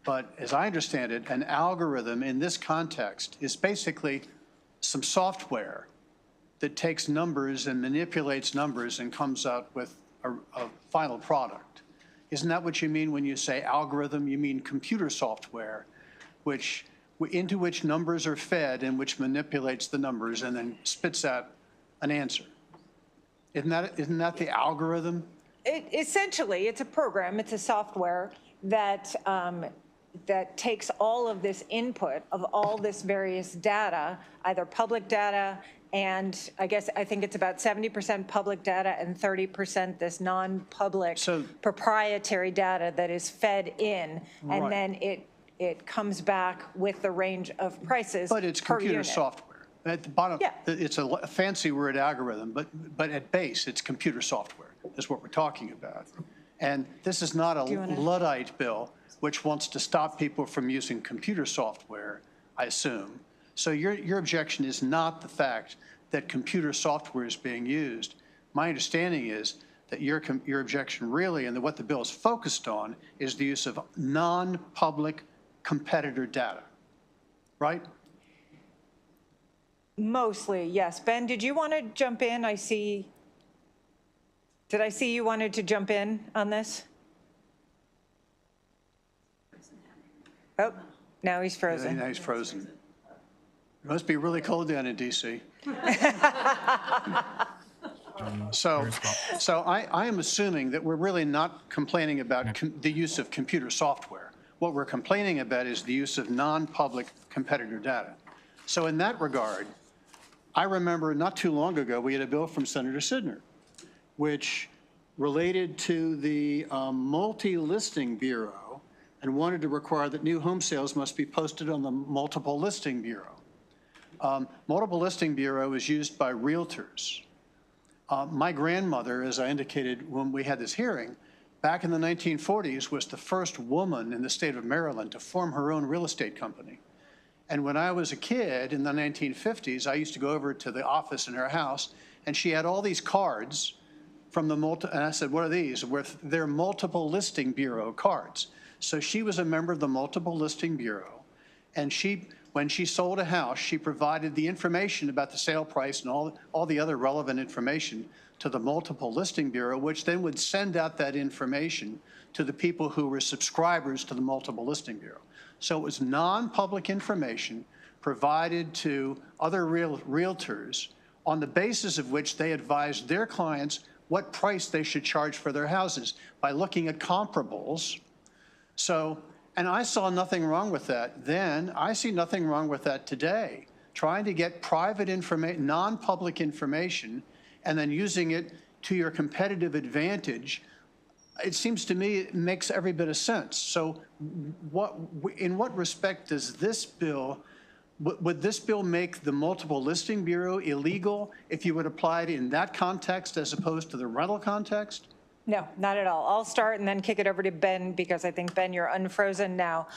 S5: But as I understand it, an algorithm in this context is basically some software that takes numbers and manipulates numbers and comes out with a final product. Isn't that what you mean when you say algorithm? You mean computer software, into which numbers are fed and which manipulates the numbers and then spits out an answer. Isn't that the algorithm?
S4: Essentially, it's a program, it's a software that that takes all of this input of all this various data, either public data, and I think it's about 70% public data and 30% this non-public proprietary data that is fed in, and then it comes back with the range of prices per unit.
S5: But it's computer software. At the bottom, it's a fancy word, algorithm, but at base, it's computer software is what we're talking about. And this is not a Luddite bill which wants to stop people from using computer software, I assume. So your objection is not the fact that computer software is being used. My understanding is that your objection really, and what the bill is focused on, is the use of non-public competitor data, right?
S4: Mostly, yes. Ben, did you want to jump in? Did I see you wanted to jump in on this? Oh, now he's frozen.
S5: Now he's frozen. It must be really cold down in D.C. So I am assuming that we're really not complaining about the use of computer software. What we're complaining about is the use of non-public competitor data. So in that regard, I remember not too long ago, we had a bill from Senator Sidner, which related to the Multi-Listing Bureau and wanted to require that new home sales must be posted on the Multiple Listing Bureau. Multiple Listing Bureau is used by realtors. My grandmother, as I indicated when we had this hearing, back in the 1940s was the first woman in the state of Maryland to form her own real estate company. And when I was a kid in the 1950s, I used to go over to the office in her house, and she had all these cards from the and I said, what are these? They're Multiple Listing Bureau cards. So she was a member of the Multiple Listing Bureau, and when she sold a house, she provided the information about the sale price and all the other relevant information to the Multiple Listing Bureau, which then would send out that information to the people who were subscribers to the Multiple Listing Bureau. So it was non-public information provided to other realtors on the basis of which they advised their clients what price they should charge for their houses by looking at comparables. So, and I saw nothing wrong with that then. I see nothing wrong with that today. trying to get private information, non-public information, and then using it to your competitive advantage, it seems to me it makes every bit of sense. So in what respect does this bill, would this bill make the multiple listing bureau illegal if you would apply it in that context as opposed to the rental context?
S4: No, not at all. I'll start and then kick it over to Ben because I think, Ben, you're unfrozen now.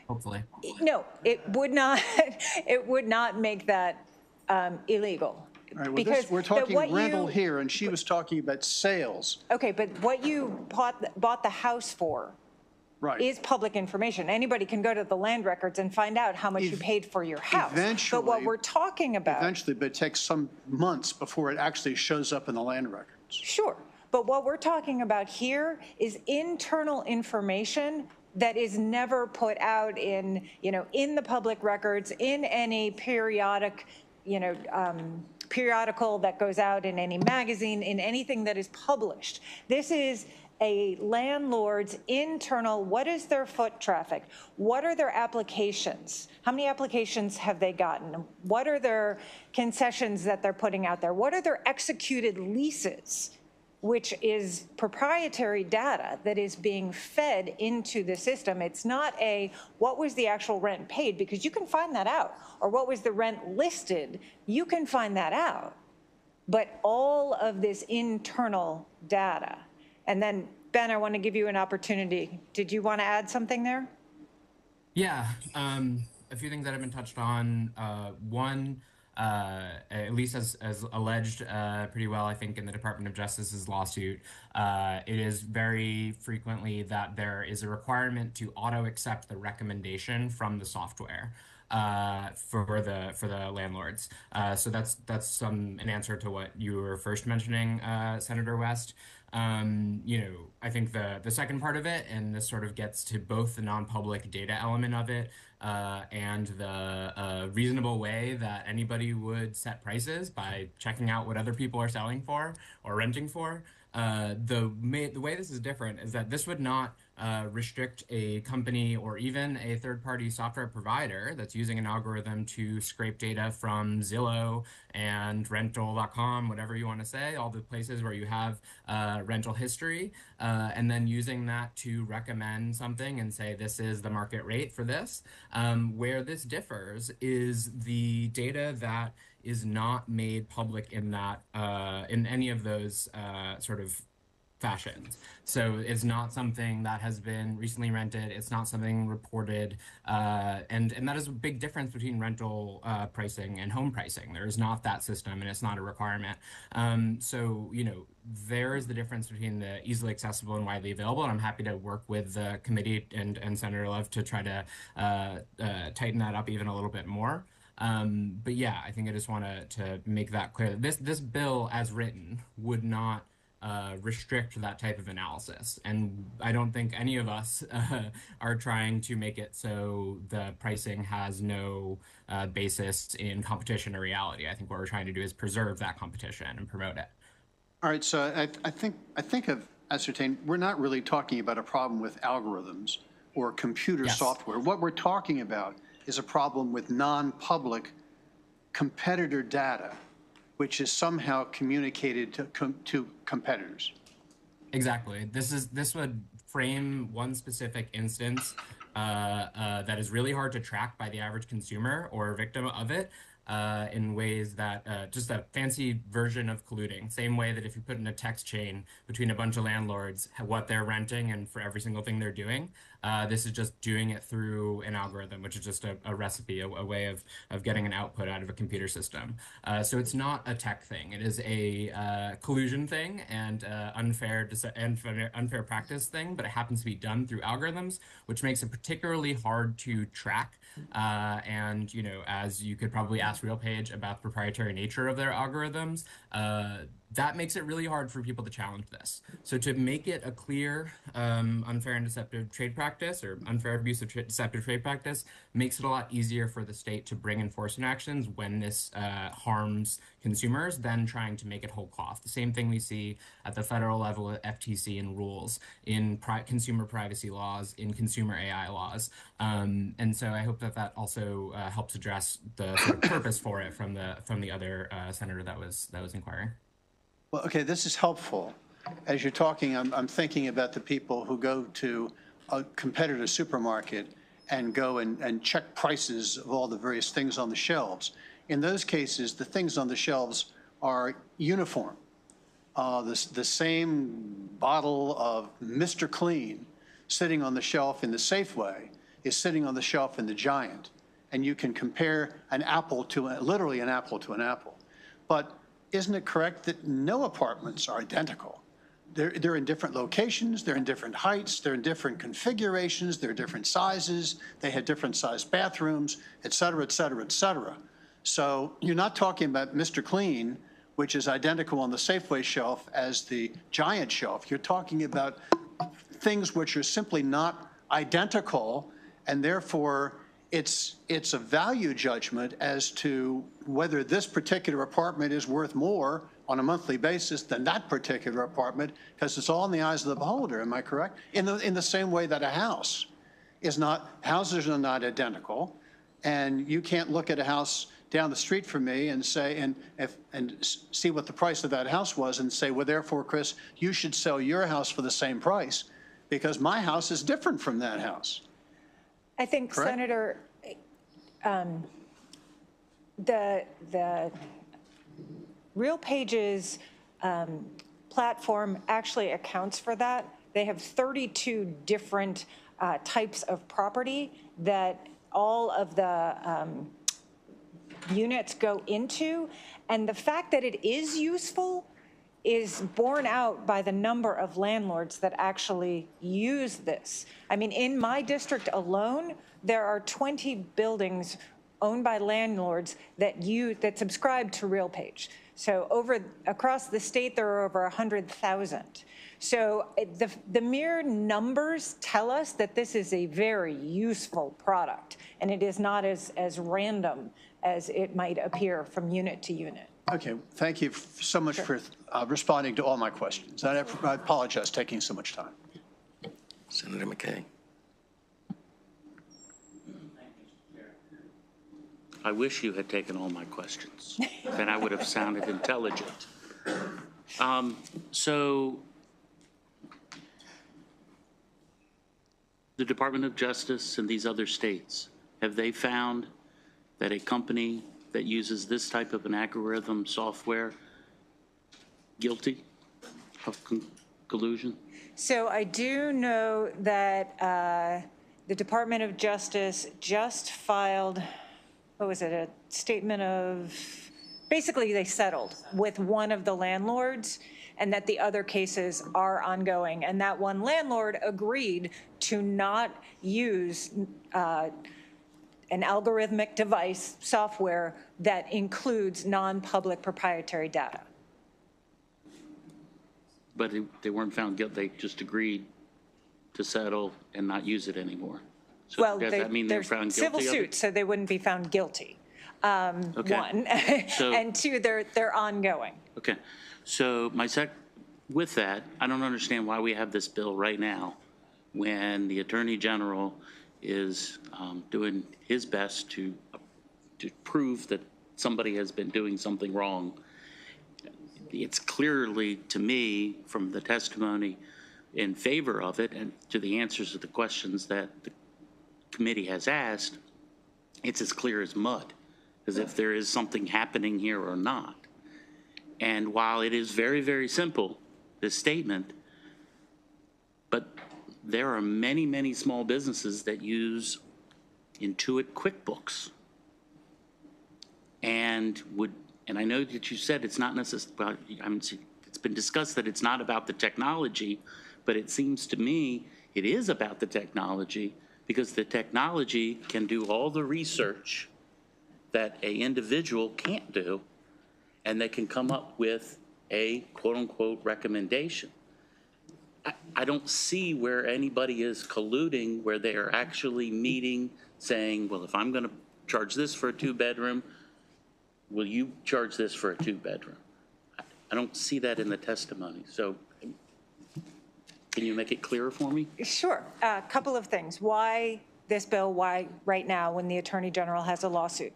S16: Hopefully.
S4: No, it would not. It would not make that illegal.
S5: All right, well,
S4: because
S5: we're talking rental
S4: you,
S5: here, and she was talking about sales.
S4: Okay, but what you bought the house for is public information. Anybody can go to the land records and find out how much you paid for your house.
S5: Eventually.
S4: But what we're talking about.
S5: Eventually, but it takes some months before it actually shows up in the land records.
S4: Sure. But what we're talking about here is internal information that is never put out in, in the public records, in any periodic, periodical that goes out in any magazine, in anything that is published. This is a landlord's internal, what is their foot traffic? What are their applications? How many applications have they gotten? What are their concessions that they're putting out there? What are their executed leases? Which is proprietary data that is being fed into the system. It's not what was the actual rent paid, because you can find that out, or what was the rent listed, you can find that out. But all of this internal data. And then, Ben, I want to give you an opportunity. Did you want to add something there?
S16: Yeah, a few things that have been touched on. One, at least as alleged pretty well, I think, in the Department of Justice's lawsuit, it is very frequently that there is a requirement to auto-accept the recommendation from the software for the landlords. So that's an answer to what you were first mentioning, Senator West. I think the second part of it, and this sort of gets to both the non-public data element of it and the reasonable way that anybody would set prices by checking out what other people are selling for or renting for. The way this is different is that this would not restrict a company or even a third-party software provider that's using an algorithm to scrape data from Zillow and rental.com, whatever you want to say, all the places where you have rental history, and then using that to recommend something and say, this is the market rate for this. Where this differs is the data that is not made public in that in any of those sort of fashions. So it's not something that has been recently rented. It's not something reported, and that is a big difference between rental pricing and home pricing. There is not that system, and it's not a requirement. So there is the difference between the easily accessible and widely available, and I'm happy to work with the committee and Senator Love to try to tighten that up even a little bit more. But yeah, I think I just want to make that clear. This bill, as written, would not restrict that type of analysis. And I don't think any of us are trying to make it so the pricing has no basis in competition or reality. I think what we're trying to do is preserve that competition and promote it.
S5: All right, so I think I've ascertained we're not really talking about a problem with algorithms or computer software. What we're talking about is a problem with non-public competitor data, which is somehow communicated to competitors.
S16: Exactly. This would frame one specific instance that is really hard to track by the average consumer or victim of it in ways that just a fancy version of colluding. Same way that if you put in a text chain between a bunch of landlords, what they're renting and for every single thing they're doing, this is just doing it through an algorithm, which is just a recipe, a way of getting an output out of a computer system. So it's not a tech thing. It is a collusion thing and unfair practice thing, but it happens to be done through algorithms, which makes it particularly hard to track. And, as you could probably ask RealPage about the proprietary nature of their algorithms, that makes it really hard for people to challenge this. So to make it a clear unfair and deceptive trade practice or unfair, abusive, deceptive trade practice makes it a lot easier for the state to bring enforcement actions when this harms consumers than trying to make it whole cloth. The same thing we see at the federal level at FTC and rules, in consumer privacy laws, in consumer AI laws. And so I hope that that also helps address the sort of purpose for it from the other senator that was inquiring.
S5: Well, okay, this is helpful. As you're talking, I'm thinking about the people who go to a competitor supermarket and go and check prices of all the various things on the shelves. In those cases, the things on the shelves are uniform. The same bottle of Mr. Clean sitting on the shelf in the Safeway is sitting on the shelf in the Giant. And you can compare an apple to, literally an apple to an apple. But isn't it correct that no apartments are identical? They're in different locations, they're in different heights, they're in different configurations, they're different sizes, they have different sized bathrooms, et cetera, et cetera, et cetera. So you're not talking about Mr. Clean, which is identical on the Safeway shelf as the Giant shelf. You're talking about things which are simply not identical, and therefore it's a value judgment as to whether this particular apartment is worth more on a monthly basis than that particular apartment, because it's all in the eyes of the beholder. Am I correct? In the same way that a house is not, houses are not identical, and you can't look at a house down the street from me and say, and see what the price of that house was and say, well, therefore, Chris, you should sell your house for the same price because my house is different from that house.
S4: I think, correct? Senator, the RealPage's platform actually accounts for that. They have 32 different types of property that all of the units go into, and the fact that it is useful is borne out by the number of landlords that actually use this. I mean, in my district alone, there are 20 buildings owned by landlords that subscribe to RealPage. So across the state, there are over 100,000. So the mere numbers tell us that this is a very useful product, and it is not as random as it might appear from unit to unit.
S5: Okay, thank you so much for responding to all my questions. I apologize for taking so much time.
S7: Senator McKay.
S10: I wish you had taken all my questions. Then I would have sounded intelligent. So the Department of Justice and these other states, have they found that a company that uses this type of an algorithm software guilty of collusion? So
S4: I do know that the Department of Justice just filed, what was it, a statement of, basically they settled with one of the landlords, and that the other cases are ongoing. And that one landlord agreed to not use an algorithmic device software that includes non-public proprietary data.
S10: But they weren't found guilty, they just agreed to settle and not use it anymore. So
S4: well,
S10: does that mean they're found guilty?
S4: Civil suits, so they wouldn't be found guilty.
S10: Okay.
S4: One,
S10: So,
S4: and two, they're ongoing.
S10: Okay, so with that, I don't understand why we have this bill right now when the Attorney General is doing his best to prove that somebody has been doing something wrong. It's clearly, to me, from the testimony in favor of it and to the answers to the questions that the committee has asked, it's as clear as mud, as if there is something happening here or not. And while it is very, very simple, this statement, but there are many, many small businesses that use Intuit QuickBooks. And I know that you said it's not necessarily, it's been discussed that it's not about the technology, but it seems to me it is about the technology, because the technology can do all the research that an individual can't do, and they can come up with a quote-unquote recommendation. I don't see where anybody is colluding, where they are actually meeting, saying, well, if I'm going to charge this for a two-bedroom, will you charge this for a two-bedroom? I don't see that in the testimony. So can you make it clearer for me?
S4: Sure. A couple of things. Why this bill? Why right now when the Attorney General has a lawsuit?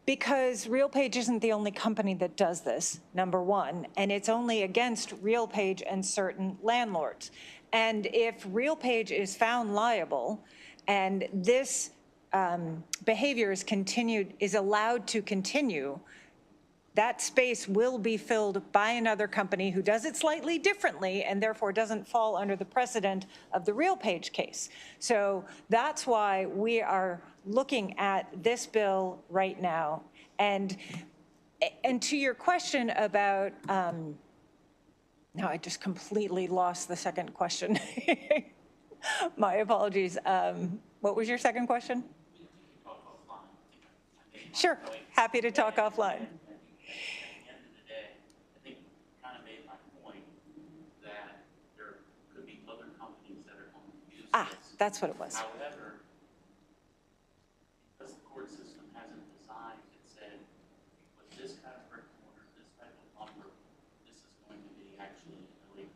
S4: Because RealPage isn't the only company that does this, number one, and it's only against RealPage and certain landlords. And if RealPage is found liable and this behavior is allowed to continue, that space will be filled by another company who does it slightly differently and therefore doesn't fall under the precedent of the RealPage case. So that's why we are looking at this bill right now. And to your question about, now I just completely lost the second question. My apologies. What was your second question? Sure, happy to talk offline. That's what it was.
S10: However, because the court system hasn't designed and said, with this kind of brick and mortar, this type of lumber, this is going to be actually illegal.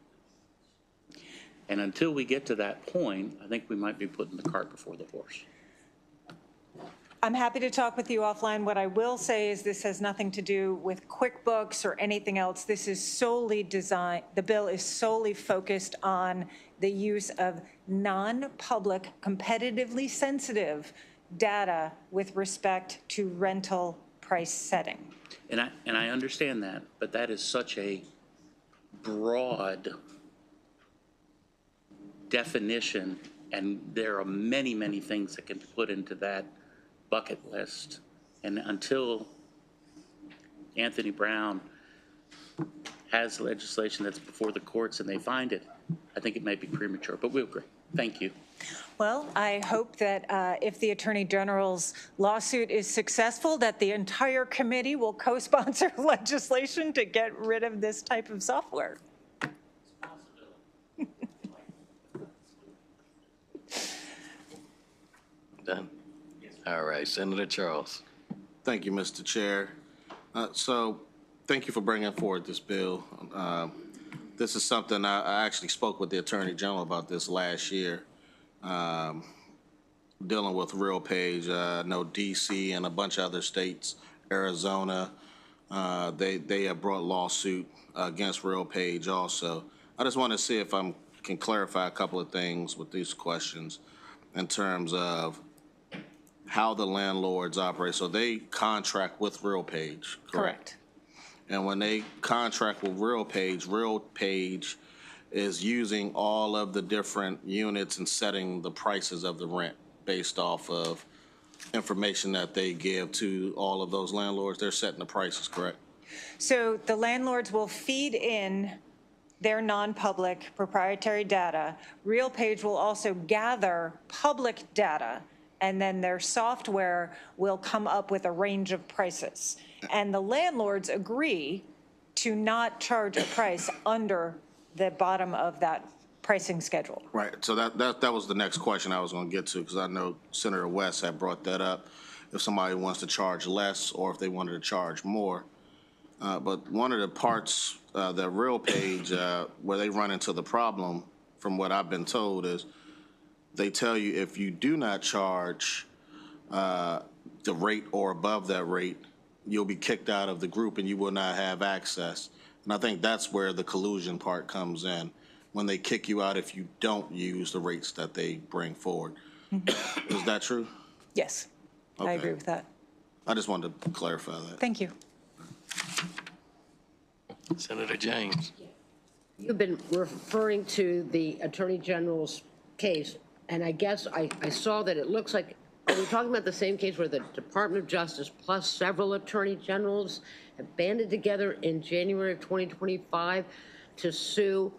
S10: And until we get to that point, I think we might be putting the cart before the horse.
S4: I'm happy to talk with you offline. What I will say is this has nothing to do with QuickBooks or anything else. This is solely designed, the bill is solely focused on the use of non-public, competitively sensitive data with respect to rental price setting.
S10: And I understand that, but that is such a broad definition, and there are many, many things that can be put into that bucket list. And until Anthony Brown has legislation that's before the courts and they find it, I think it may be premature, but we agree. Thank you.
S4: Well, I hope that if the Attorney General's lawsuit is successful, that the entire committee will co-sponsor legislation to get rid of this type of software.
S7: Done. All right, Senator Charles.
S17: Thank you, Mr. Chair. So thank you for bringing forward this bill. This is something I actually spoke with the Attorney General about this last year, dealing with RealPage. I know D.C. and a bunch of other states, Arizona, they have brought lawsuit against RealPage also. I just want to see if I can clarify a couple of things with these questions in terms of how the landlords operate. So they contract with RealPage, correct? And when they contract with RealPage is using all of the different units and setting the prices of the rent based off of information that they give to all of those landlords. They're setting the prices, correct?
S4: So the landlords will feed in their non-public proprietary data. RealPage will also gather public data, and then their software will come up with a range of prices. And the landlords agree to not charge a price under the bottom of that pricing schedule.
S17: Right. So that was the next question I was going to get to, because I know Senator West had brought that up. If somebody wants to charge less or if they wanted to charge more. But one of the parts that RealPage, where they run into the problem, from what I've been told, is they tell you if you do not charge the rate or above that rate, you'll be kicked out of the group and you will not have access. And I think that's where the collusion part comes in, when they kick you out if you don't use the rates that they bring forward. Is that true?
S4: Yes,
S17: okay.
S4: I agree with that.
S17: I just wanted to clarify that.
S4: Thank you.
S7: Senator James.
S6: You've been referring to the Attorney General's case, and I guess I saw that it looks like, are we talking about the same case where the Department of Justice plus several attorney generals have banded together in January of 2025 to sue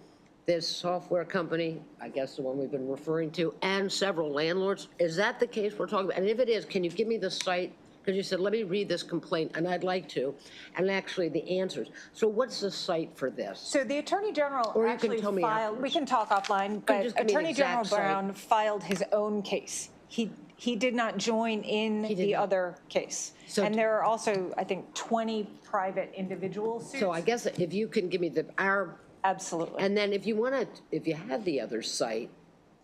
S6: this software company, I guess the one we've been referring to, and several landlords? Is that the case we're talking about? And if it is, can you give me the site? because you said, let me read this complaint, and I'd like to, and actually the answers. So what's the site for this?
S4: So the Attorney General
S6: Or you
S4: actually
S6: can tell me
S4: filed,
S6: afterwards.
S4: we can talk offline, but
S6: just give me the
S4: Attorney General
S6: exact site.
S4: Brown filed his own case. He did not join in the other case.
S6: So-
S4: And there are also, I think, 20 private individual suits.
S6: So I guess if you can give me our.
S4: Absolutely.
S6: And then if you want to, if you have the other site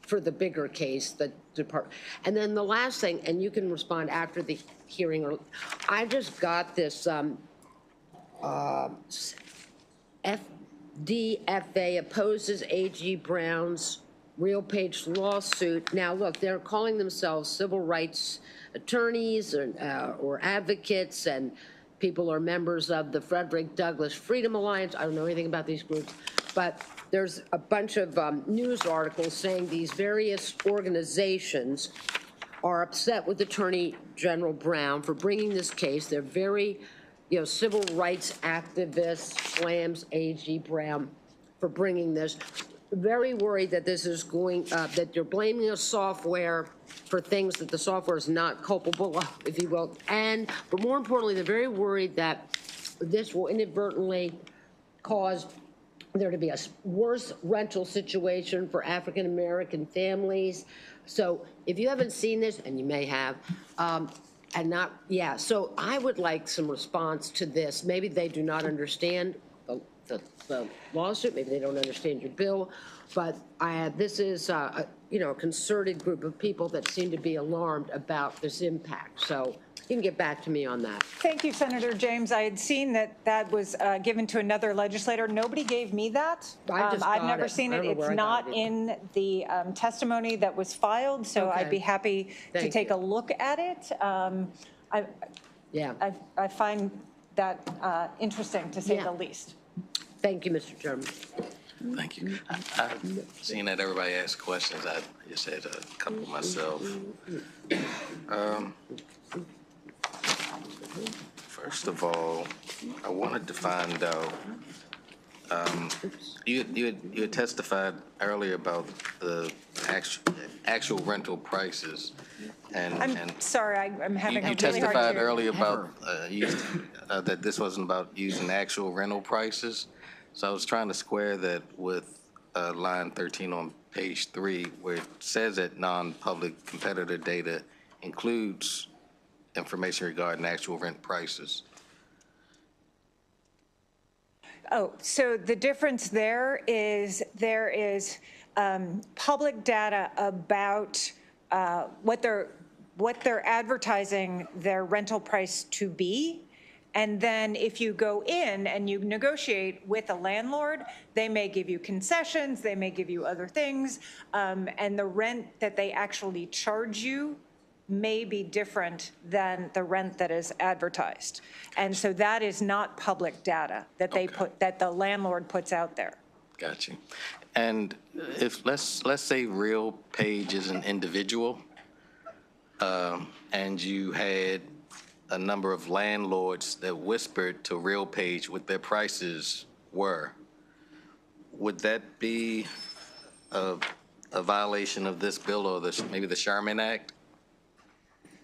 S6: for the bigger case, the department. And then the last thing, and you can respond after the hearing, or I just got this FDFA opposes A.G. Brown's RealPage lawsuit. Now, look, they're calling themselves civil rights attorneys or advocates, and people are members of the Frederick Douglass Freedom Alliance. I don't know anything about these groups, but there's a bunch of news articles saying these various organizations are upset with Attorney General Brown for bringing this case. They're very, civil rights activists, slams A.G. Brown for bringing this. Very worried that this is going, that they're blaming a software for things that the software is not culpable of, if you will. But more importantly, they're very worried that this will inadvertently cause there to be a worse rental situation for African-American families. So if you haven't seen this, and you may have, so I would like some response to this. Maybe they do not understand the lawsuit, maybe they don't understand your bill, but this is a concerted group of people that seem to be alarmed about this impact. So you can get back to me on that.
S4: Thank you, Senator James. I had seen that was given to another legislator. Nobody gave me that. I've never seen it. It's not in the testimony that was filed, so I'd be happy to take a look at it. I find that interesting, to say the least.
S6: Thank you, Mr. Chairman.
S7: Thank you. Seeing that everybody asked questions, I just had a couple myself. First of all, I wanted to find out, you had testified earlier about the actual rental prices.
S4: I'm sorry, I'm having a really hard
S7: You testified earlier about that this wasn't about using actual rental prices. So I was trying to square that with line 13 on page 3, where it says that non-public competitor data includes information regarding actual rent prices.
S4: Oh, so the difference there is public data about what they're advertising their rental price to be. And then if you go in and you negotiate with a landlord, they may give you concessions, they may give you other things, and the rent that they actually charge you may be different than the rent that is advertised. And so that is not public data that that the landlord puts out there.
S7: Got you. And if let's say RealPage is an individual, and you had a number of landlords that whispered to RealPage what their prices were, would that be a violation of this bill or maybe the Sharman Act?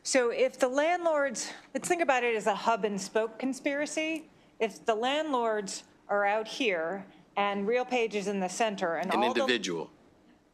S4: So if the landlords, let's think about it as a hub and spoke conspiracy. If the landlords are out here and RealPage is in the center and
S7: An individual.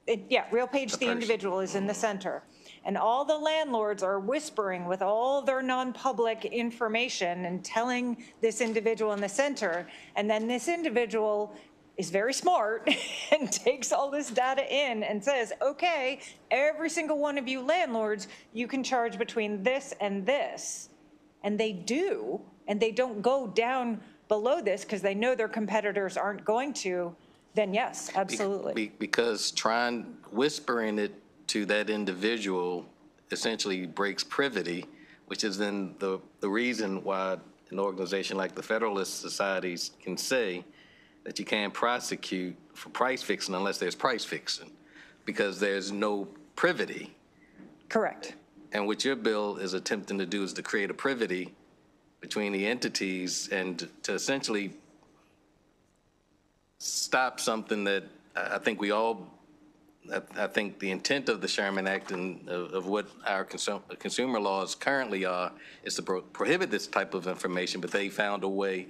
S4: RealPage, the individual, is in the center. And all the landlords are whispering with all their non-public information and telling this individual in the center. And then this individual is very smart and takes all this data in and says, okay, every single one of you landlords, you can charge between this and this. And they do, and they don't go down below this because they know their competitors aren't going to, then yes, absolutely.
S7: Because whispering it to that individual essentially breaks privity, which is then the reason why an organization like the Federalist Societies can say that you can't prosecute for price fixing unless there's price fixing, because there's no privity.
S4: Correct.
S7: And what your bill is attempting to do is to create a privity between the entities and to essentially stop something that I think we all I think the intent of the Sherman Act and of what our consumer laws currently are is to prohibit this type of information, but they found a way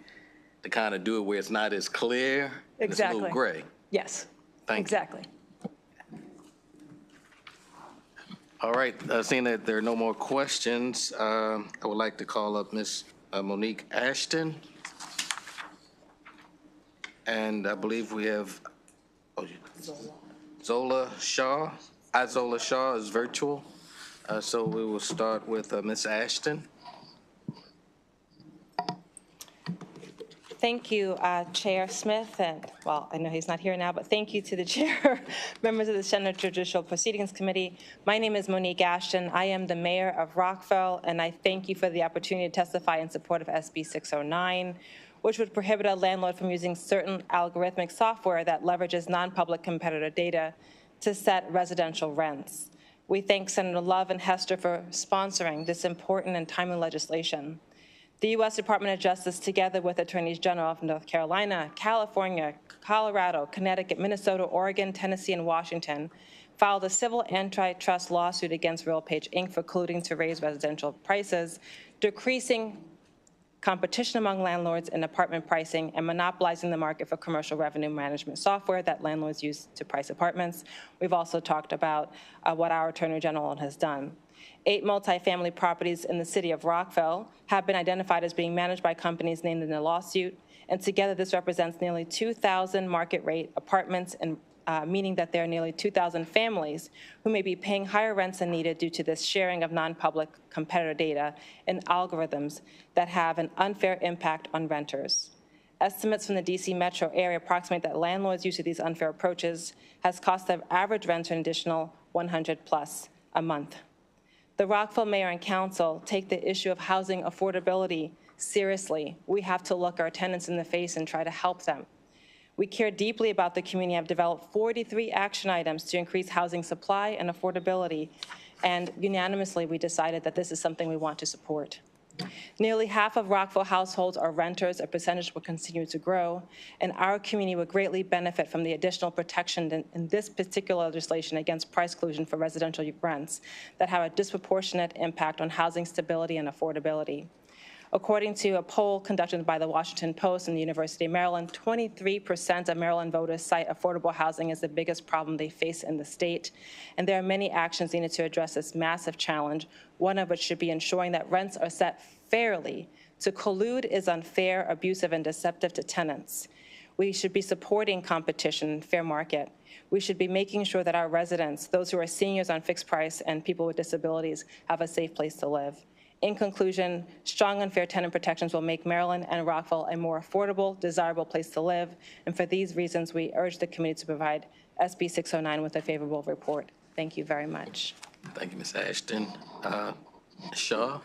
S7: to kind of do it where it's not as clear. And it's a little gray.
S11: Yes.
S7: Thank you.
S11: Exactly.
S7: All right, seeing that there are no more questions, I would like to call up Ms. Monique Ashton. And I believe we have Zola Shaw. Izola Shaw is virtual. So we will start with Ms. Ashton.
S11: Thank you, Chair Smith, and, well, I know he's not here now, but thank you to the chair, members of the Senate Judicial Proceedings Committee. My name is Monique Ashton. I am the mayor of Rockville, and I thank you for the opportunity to testify in support of SB 609, which would prohibit a landlord from using certain algorithmic software that leverages non-public competitor data to set residential rents. We thank Senator Love and Hester for sponsoring this important and timely legislation. The U.S. Department of Justice, together with Attorneys General of North Carolina, California, Colorado, Connecticut, Minnesota, Oregon, Tennessee, and Washington, filed a civil antitrust lawsuit against RealPage, Inc. for colluding to raise residential prices, decreasing competition among landlords in apartment pricing, and monopolizing the market for commercial revenue management software that landlords use to price apartments. We've also talked about what our Attorney General has done. 8 multifamily properties in the city of Rockville have been identified as being managed by companies named in the lawsuit, and together this represents nearly 2,000 market rate apartments, and meaning that there are nearly 2,000 families who may be paying higher rents than needed due to this sharing of non-public competitor data and algorithms that have an unfair impact on renters. Estimates from the D.C. metro area approximate that landlords' use of these unfair approaches has cost their average renter an additional $100+ a month. The Rockville Mayor and Council take the issue of housing affordability seriously. We have to look our tenants in the face and try to help them. We care deeply about the community and have developed 43 action items to increase housing supply and affordability, and unanimously we decided that this is something we want to support. Nearly half of Rockville households are renters. A percentage will continue to grow, and our community would greatly benefit from the additional protection in this particular legislation against price collusion for residential rents that have a disproportionate impact on housing stability and affordability. According to a poll conducted by the Washington Post and the University of Maryland, 23% of Maryland voters cite affordable housing as the biggest problem they face in the state. And there are many actions needed to address this massive challenge, one of which should be ensuring that rents are set fairly. To collude is unfair, abusive, and deceptive to tenants. We should be supporting competition and fair market. We should be making sure that our residents, those who are seniors on fixed price and people with disabilities, have a safe place to live. In conclusion, strong and fair tenant protections will make Maryland and Rockville a more affordable, desirable place to live. And for these reasons, we urge the committee to provide SB 609 with a favorable report. Thank you very much.
S7: Thank you, Ms. Ashton. Shaw?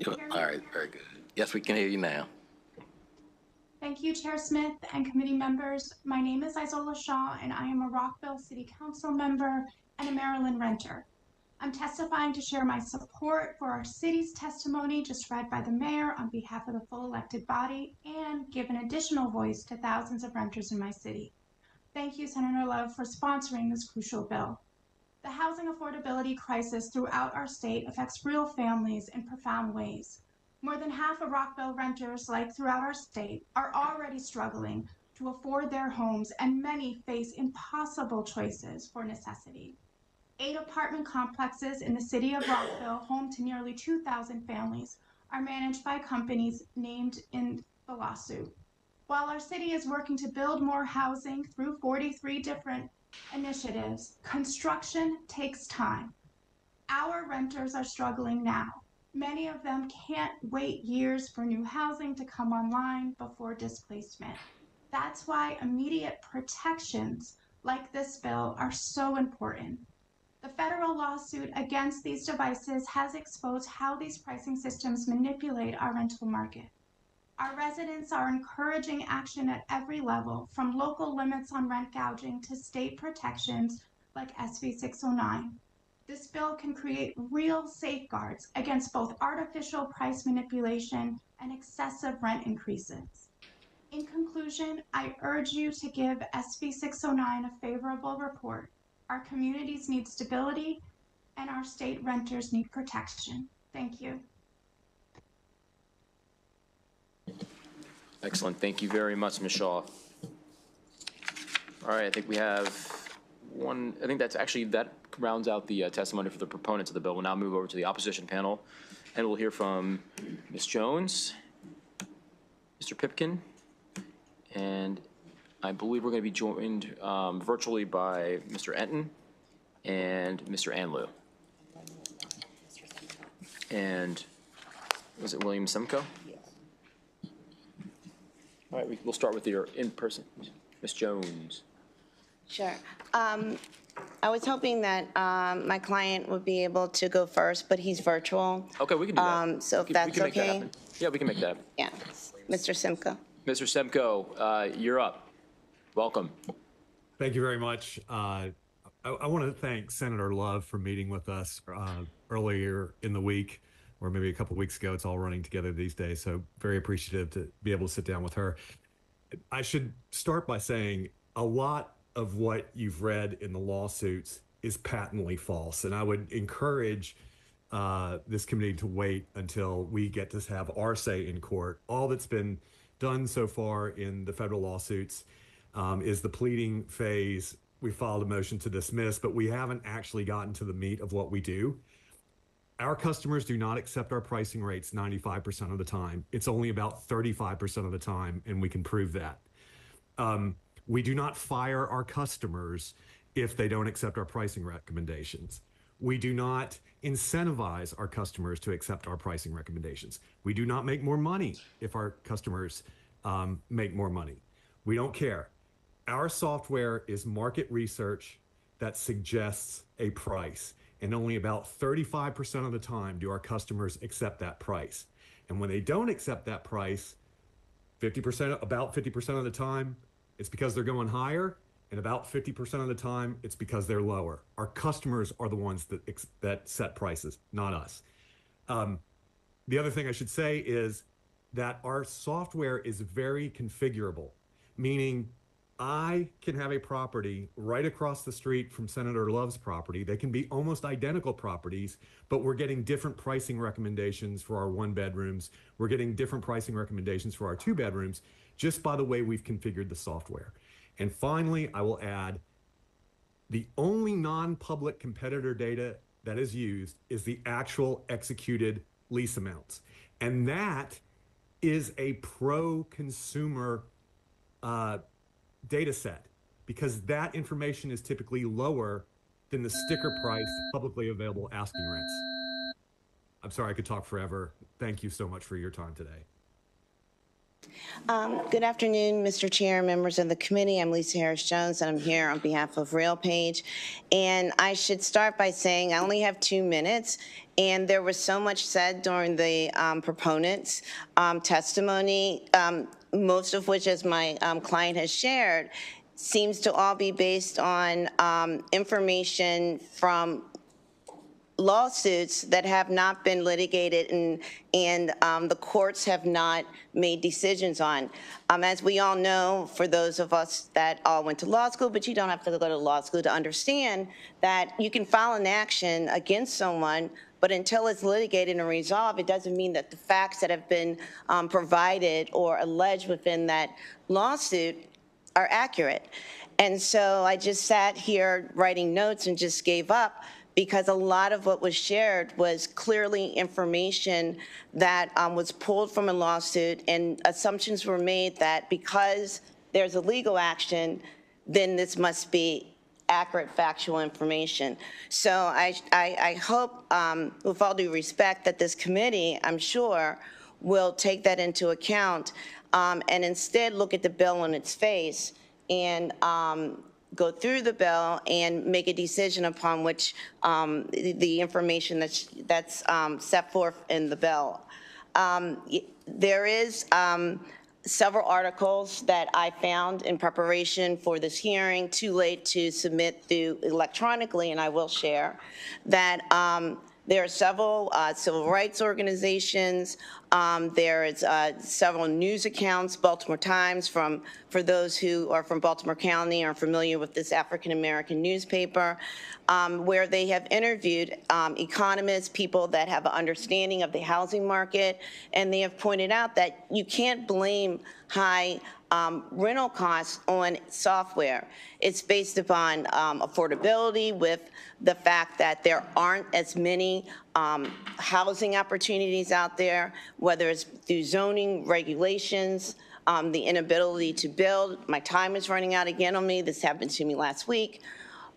S7: All right, very good. Yes, we can hear you now.
S19: Thank you, Chair Smith and committee members. My name is Izola Shaw, and I am a Rockville City Council member and a Maryland renter. I'm testifying to share my support for our city's testimony just read by the mayor on behalf of the full elected body and give an additional voice to thousands of renters in my city. Thank you, Senator Love, for sponsoring this crucial bill. The housing affordability crisis throughout our state affects real families in profound ways. More than half of Rockville renters, like throughout our state, are already struggling to afford their homes, and many face impossible choices for necessity. 8 apartment complexes in the city of Rockville, home to nearly 2,000 families, are managed by companies named in the lawsuit. While our city is working to build more housing through 43 different initiatives, construction takes time. Our renters are struggling now. Many of them can't wait years for new housing to come online before displacement. That's why immediate protections like this bill are so important. The federal lawsuit against these devices has exposed how these pricing systems manipulate our rental market. Our residents are encouraging action at every level, from local limits on rent gouging to state protections like SB 609. This bill can create real safeguards against both artificial price manipulation and excessive rent increases. In conclusion, I urge you to give SB 609 a favorable report. Our communities need stability, and our state renters need protection. Thank you.
S1: Excellent. Thank you very much, Ms. Shaw. All right, I think we have one, I think that rounds out the testimony for the proponents of the bill. We'll now move over to the opposition panel, and we'll hear from Ms. Jones, Mr. Pipkin, and I believe we're going to be joined virtually by Mr. Enton and Mr. Anlieu. And was it William Simcoe? All right, we'll start with your in-person. Ms. Jones.
S20: Sure. I was hoping that my client would be able to go first, but he's virtual.
S1: Okay, we can do that.
S20: So if that's okay.
S1: Yeah, we can make that happen.
S20: Yeah. Mr. Simcoe.
S1: Mr. Simcoe, you're up. Welcome.
S21: Thank you very much. I want to thank Senator Love for meeting with us earlier in the week, or maybe a couple of weeks ago. It's all running together these days, so very appreciative to be able to sit down with her. I should start by saying a lot of what you've read in the lawsuits is patently false, and I would encourage this committee to wait until we get to have our say in court. All that's been done so far in the federal lawsuits is the pleading phase. We filed a motion to dismiss, but we haven't actually gotten to the meat of what we do. Our customers do not accept our pricing rates 95% of the time. It's only about 35% of the time, and we can prove that. We do not fire our customers if they don't accept our pricing recommendations. We do not incentivize our customers to accept our pricing recommendations. We do not make more money if our customers make more money. We don't care. Our software is market research that suggests a price, and only about 35% of the time do our customers accept that price. And when they don't accept that price, about 50% of the time, it's because they're going higher, and about 50% of the time, it's because they're lower. Our customers are the ones that set prices, not us. The other thing I should say is that our software is very configurable, meaning I can have a property right across the street from Senator Love's property. They can be almost identical properties, but we're getting different pricing recommendations for our 1-bedrooms. We're getting different pricing recommendations for our 2-bedrooms, just by the way we've configured the software. And finally, I will add, the only non-public competitor data that is used is the actual executed lease amounts. And that is a pro-consumer data set, because that information is typically lower than the sticker price publicly available asking rents. I'm sorry, I could talk forever. Thank you so much for your time today.
S20: Good afternoon, Mr. Chair, members of the committee. I'm Lisa Harris-Jones, and I'm here on behalf of RealPage. And I should start by saying I only have 2 minutes, and there was so much said during the proponent's testimony, most of which, as my client has shared, seems to all be based on information from lawsuits that have not been litigated and the courts have not made decisions on. As we all know, for those of us that all went to law school, but you don't have to go to law school to understand that you can file an action against someone, but until it's litigated and resolved, it doesn't mean that the facts that have been provided or alleged within that lawsuit are accurate. And so I just sat here writing notes and just gave up, because a lot of what was shared was clearly information that was pulled from a lawsuit, and assumptions were made that because there's a legal action, then this must be accurate factual information. So I hope, with all due respect, that this committee, I'm sure, will take that into account and instead look at the bill on its face and go through the bill and make a decision upon which the information that's set forth in the bill. There is several articles that I found in preparation for this hearing, too late to submit through electronically, and I will share, that There are several civil rights organizations. There is several news accounts, Baltimore Times, for those who are from Baltimore County are familiar with this African-American newspaper, where they have interviewed economists, people that have an understanding of the housing market, and they have pointed out that you can't blame high rental costs on software. It's based upon affordability, with the fact that there aren't as many housing opportunities out there, whether it's through zoning regulations, the inability to build. My time is running out again on me. This happened to me last week.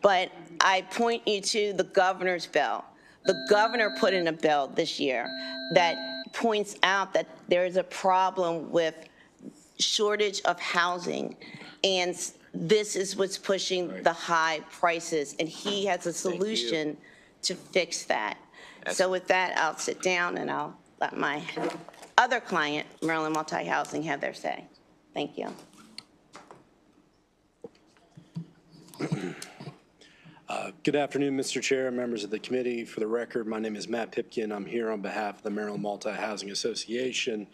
S20: But I point you to the governor's bill. The governor put in a bill this year that points out that there is a problem with shortage of housing, and this is what's pushing the high prices, and he has a solution to fix that. So with that, I'll sit down and I'll let my other client, Maryland Multi-Housing, have their say. Thank you.
S3: Good afternoon, Mr. Chair, members of the committee. For the record, my name is Matt Pipkin. I'm here on behalf of the Maryland Multi-Housing Association.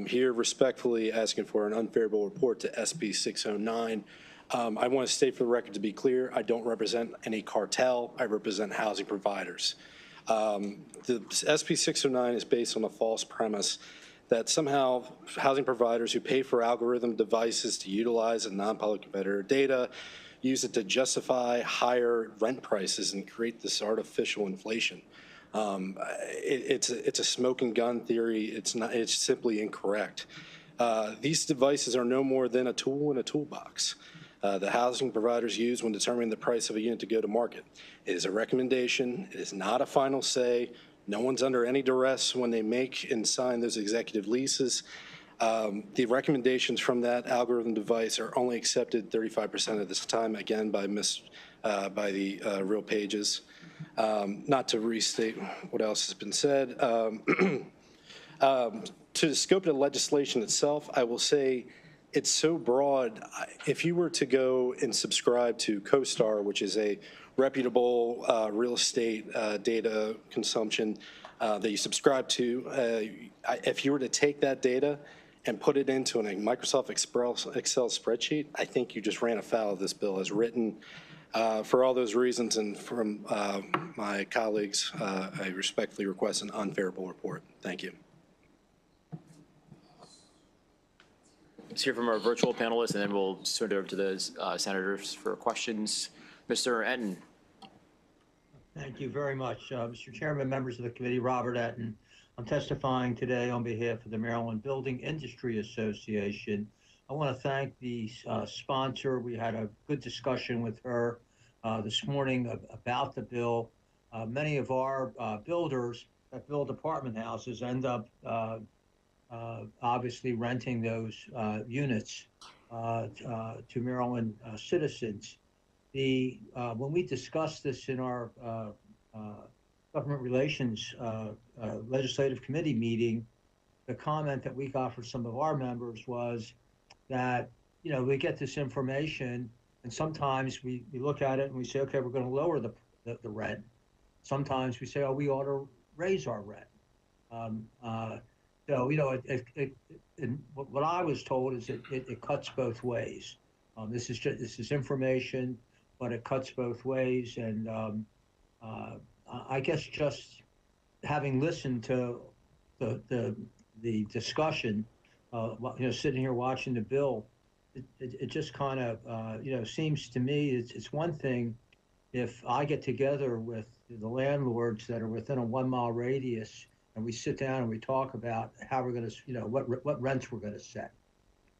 S3: Here respectfully asking for an unfavorable report to SB 609. I want to state for the record, to be clear, I don't represent any cartel. I represent housing providers. The SB 609 is based on a false premise that somehow housing providers who pay for algorithm devices to utilize a non-public competitor data use it to justify higher rent prices and create this artificial inflation. It's a smoking gun theory. It's simply incorrect. These devices are no more than a tool in a toolbox the housing providers use when determining the price of a unit to go to market. It is a recommendation. It is not a final say. No one's under any duress when they make and sign those executive leases. The recommendations from that algorithm device are only accepted 35% of this time, again, by the real pages. Not to restate what else has been said. To the scope of the legislation itself, I will say it's so broad. If you were to go and subscribe to CoStar, which is a reputable real estate data consumption that you subscribe to, if you were to take that data and put it into a Microsoft Excel spreadsheet, I think you just ran afoul of this bill as written. For all those reasons and from my colleagues, I respectfully request an unfavorable report. Thank you.
S1: Let's hear from our virtual panelists, and then we'll turn it over to the senators for questions. Mr. Etten.
S9: Thank you very much. Mr. Chairman, members of the committee, Robert Etten. I'm testifying today on behalf of the Maryland Building Industry Association. I want to thank the sponsor. We had a good discussion with her this morning about the bill. Many of our builders that build apartment houses end up obviously renting those units to Maryland citizens. When we discussed this in our Government Relations Legislative Committee meeting, the comment that we got from some of our members was that, we get this information and sometimes we look at it and we say, okay, we're going to lower the rent. Sometimes we say, oh, we ought to raise our rent. So, what I was told is it cuts both ways. This is information, but it cuts both ways. And I guess just having listened to the discussion, sitting here watching the bill, it just kind of, seems to me it's one thing if I get together with the landlords that are within a 1 mile radius and we sit down and we talk about how we're going to, what rents we're going to set.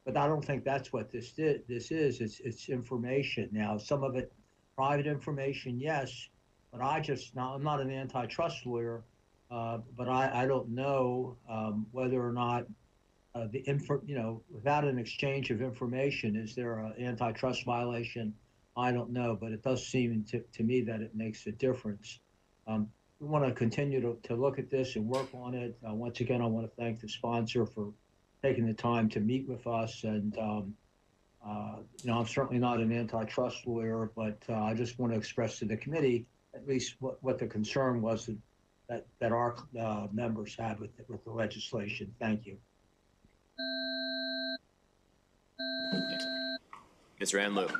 S9: But I don't think that's what this is. It's information. Now, some of it, private information, yes, but I'm not an antitrust lawyer, but I don't know whether or not without an exchange of information, is there an antitrust violation? I don't know, but it does seem to me that it makes a difference. We want to continue to look at this and work on it. Once again, I want to thank the sponsor for taking the time to meet with us. And, I'm certainly not an antitrust lawyer, but I just want to express to the committee at least what the concern was that our members have with the legislation. Thank you.
S1: Mr. Anlou.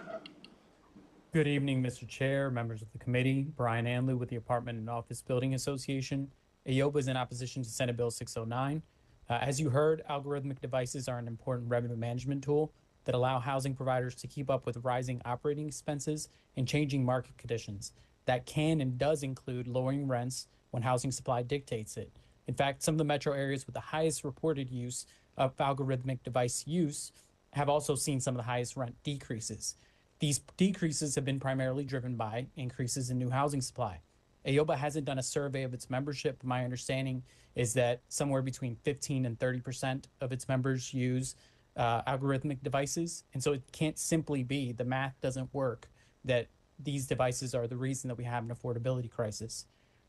S8: Good evening, Mr. Chair, members of the committee. Brian Anlou with the Apartment and Office Building Association. AOBA is in opposition to Senate Bill 609. As you heard, algorithmic devices are an important revenue management tool that allow housing providers to keep up with rising operating expenses and changing market conditions. That can and does include lowering rents when housing supply dictates it. In fact, some of the metro areas with the highest reported use of algorithmic device use have also seen some of the highest rent decreases. These decreases have been primarily driven by increases in new housing supply. AOBA hasn't done a survey of its membership. My understanding is that somewhere between 15 and 30% of its members use algorithmic devices. And so it can't simply be, the math doesn't work, that these devices are the reason that we have an affordability crisis.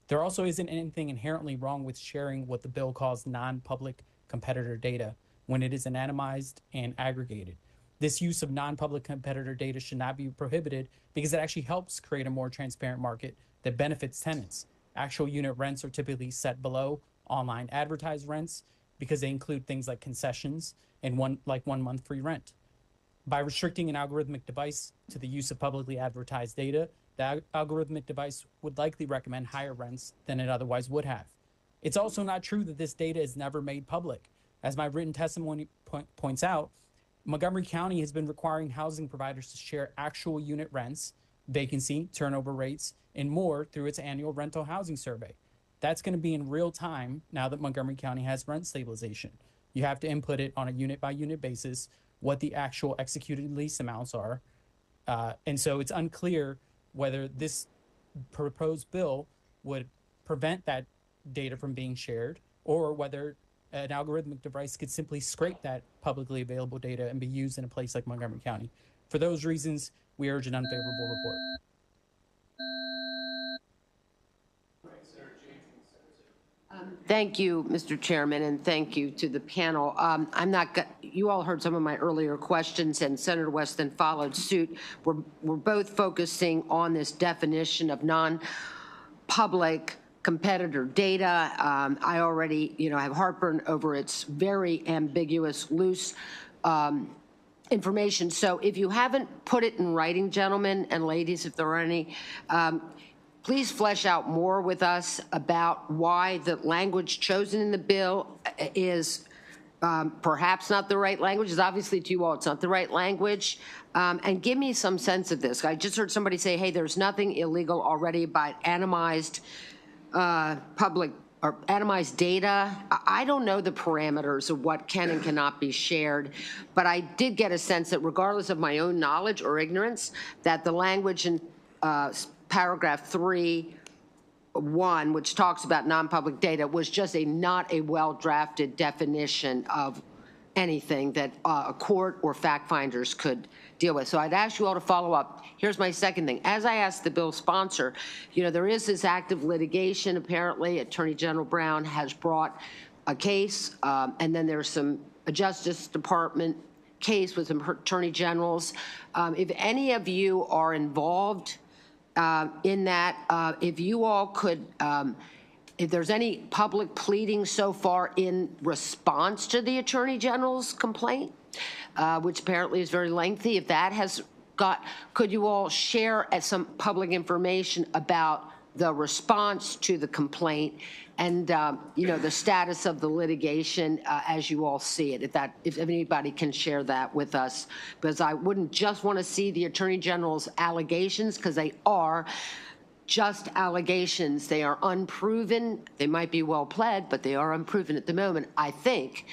S8: There also isn't anything inherently wrong with sharing what the bill calls non-public competitor data when it is anonymized and aggregated. This use of non-public competitor data should not be prohibited because it actually helps create a more transparent market that benefits tenants. Actual unit rents are typically set below online advertised rents because they include things like concessions and 1 month free rent. By restricting an algorithmic device to the use of publicly advertised data, the algorithmic device would likely recommend higher rents than it otherwise would have. It's also not true that this data is never made public. As my written testimony points out, Montgomery County has been requiring housing providers to share actual unit rents, vacancy, turnover rates, and more through its annual rental housing survey. That's going to be in real time now that Montgomery County has rent stabilization. You have to input it on a unit-by-unit basis, what the actual executed lease amounts are. And so it's unclear whether this proposed bill would prevent that data from being shared or whether an algorithmic device could simply scrape that publicly available data and be used in a place like Montgomery County. For those reasons, we urge an unfavorable report.
S6: Thank you, Mr. Chairman, and thank you to the panel. You all heard some of my earlier questions, and Senator Weston followed suit. We're both focusing on this definition of non-public competitor data. I already, have heartburn over its very ambiguous, loose information. So if you haven't put it in writing, gentlemen and ladies, if there are any, please flesh out more with us about why the language chosen in the bill is perhaps not the right language. It's obviously to you all, it's not the right language. And give me some sense of this. I just heard somebody say, hey, there's nothing illegal already about anonymized public or atomized data. I don't know the parameters of what can and cannot be shared, but I did get a sense that regardless of my own knowledge or ignorance, that the language in paragraph 3(1), which talks about non-public data, was just not a well-drafted definition of anything that a court or fact finders could deal with. So I'd ask you all to follow up. Here's my second thing. As I asked the bill sponsor, there is this active litigation. Apparently, Attorney General Brown has brought a case, and then there's a Justice Department case with some attorney generals. If any of you are involved in that, if you all could, if there's any public pleading so far in response to the Attorney General's complaint, which apparently is very lengthy, if that has could you all share some public information about the response to the complaint and, the status of the litigation as you all see it, if anybody can share that with us, because I wouldn't just want to see the Attorney General's allegations, because they are just allegations. They are unproven. They might be well pled, but they are unproven at the moment, I think.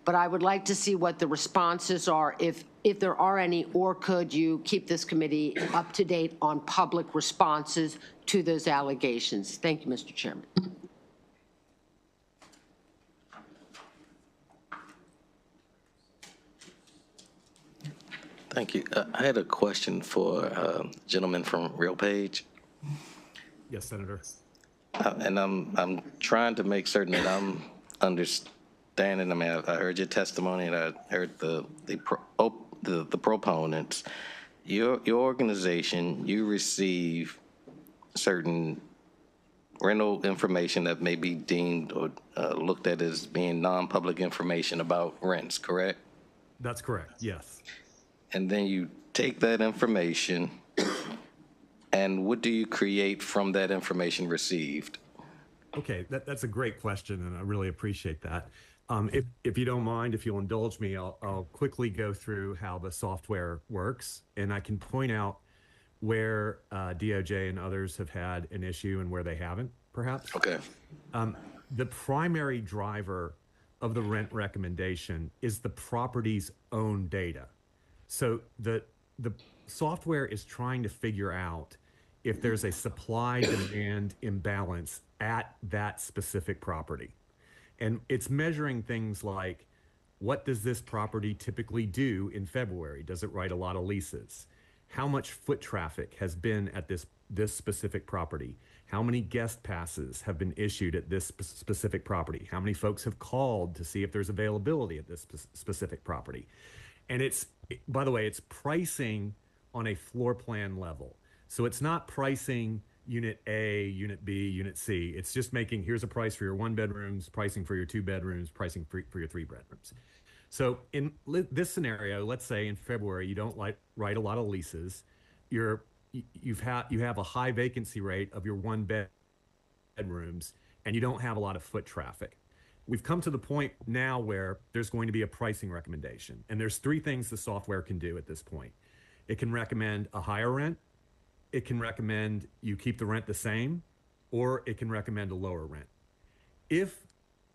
S6: But I would like to see what the responses are, if there are any, or could you keep this committee up to date on public responses to those allegations? Thank you, Mr. Chairman.
S7: Thank you. I had a question for gentleman from RealPage.
S21: Yes, Senator.
S7: And I'm trying to make certain that I'm understanding. I mean, I heard your testimony and I heard the proponents. Your organization, you receive certain rental information that may be deemed or looked at as being non-public information about rents, correct?
S21: That's correct, yes.
S7: And then you take that information, and what do you create from that information received?
S21: Okay, that's a great question, and I really appreciate that. If you don't mind, if you'll indulge me, I'll quickly go through how the software works, and I can point out where DOJ and others have had an issue and where they haven't, perhaps.
S7: Okay.
S21: The primary driver of the rent recommendation is the property's own data. So the software is trying to figure out if there's a supply-demand imbalance at that specific property. And it's measuring things like, what does this property typically do in February? Does it write a lot of leases? How much foot traffic has been at this specific property? How many guest passes have been issued at this specific property? How many folks have called to see if there's availability at this specific property? And it's, by the way, it's pricing on a floor plan level. So it's not pricing unit A, unit B, unit C. It's just making, here's a price for your 1 bedrooms, pricing for your 2 bedrooms, pricing for your 3 bedrooms. So in this scenario, let's say in February, you don't write a lot of leases. You have a high vacancy rate of your 1 bedrooms, and you don't have a lot of foot traffic. We've come to the point now where there's going to be a pricing recommendation. And there's 3 things the software can do at this point. It can recommend a higher rent, it can recommend you keep the rent the same, or it can recommend a lower rent. If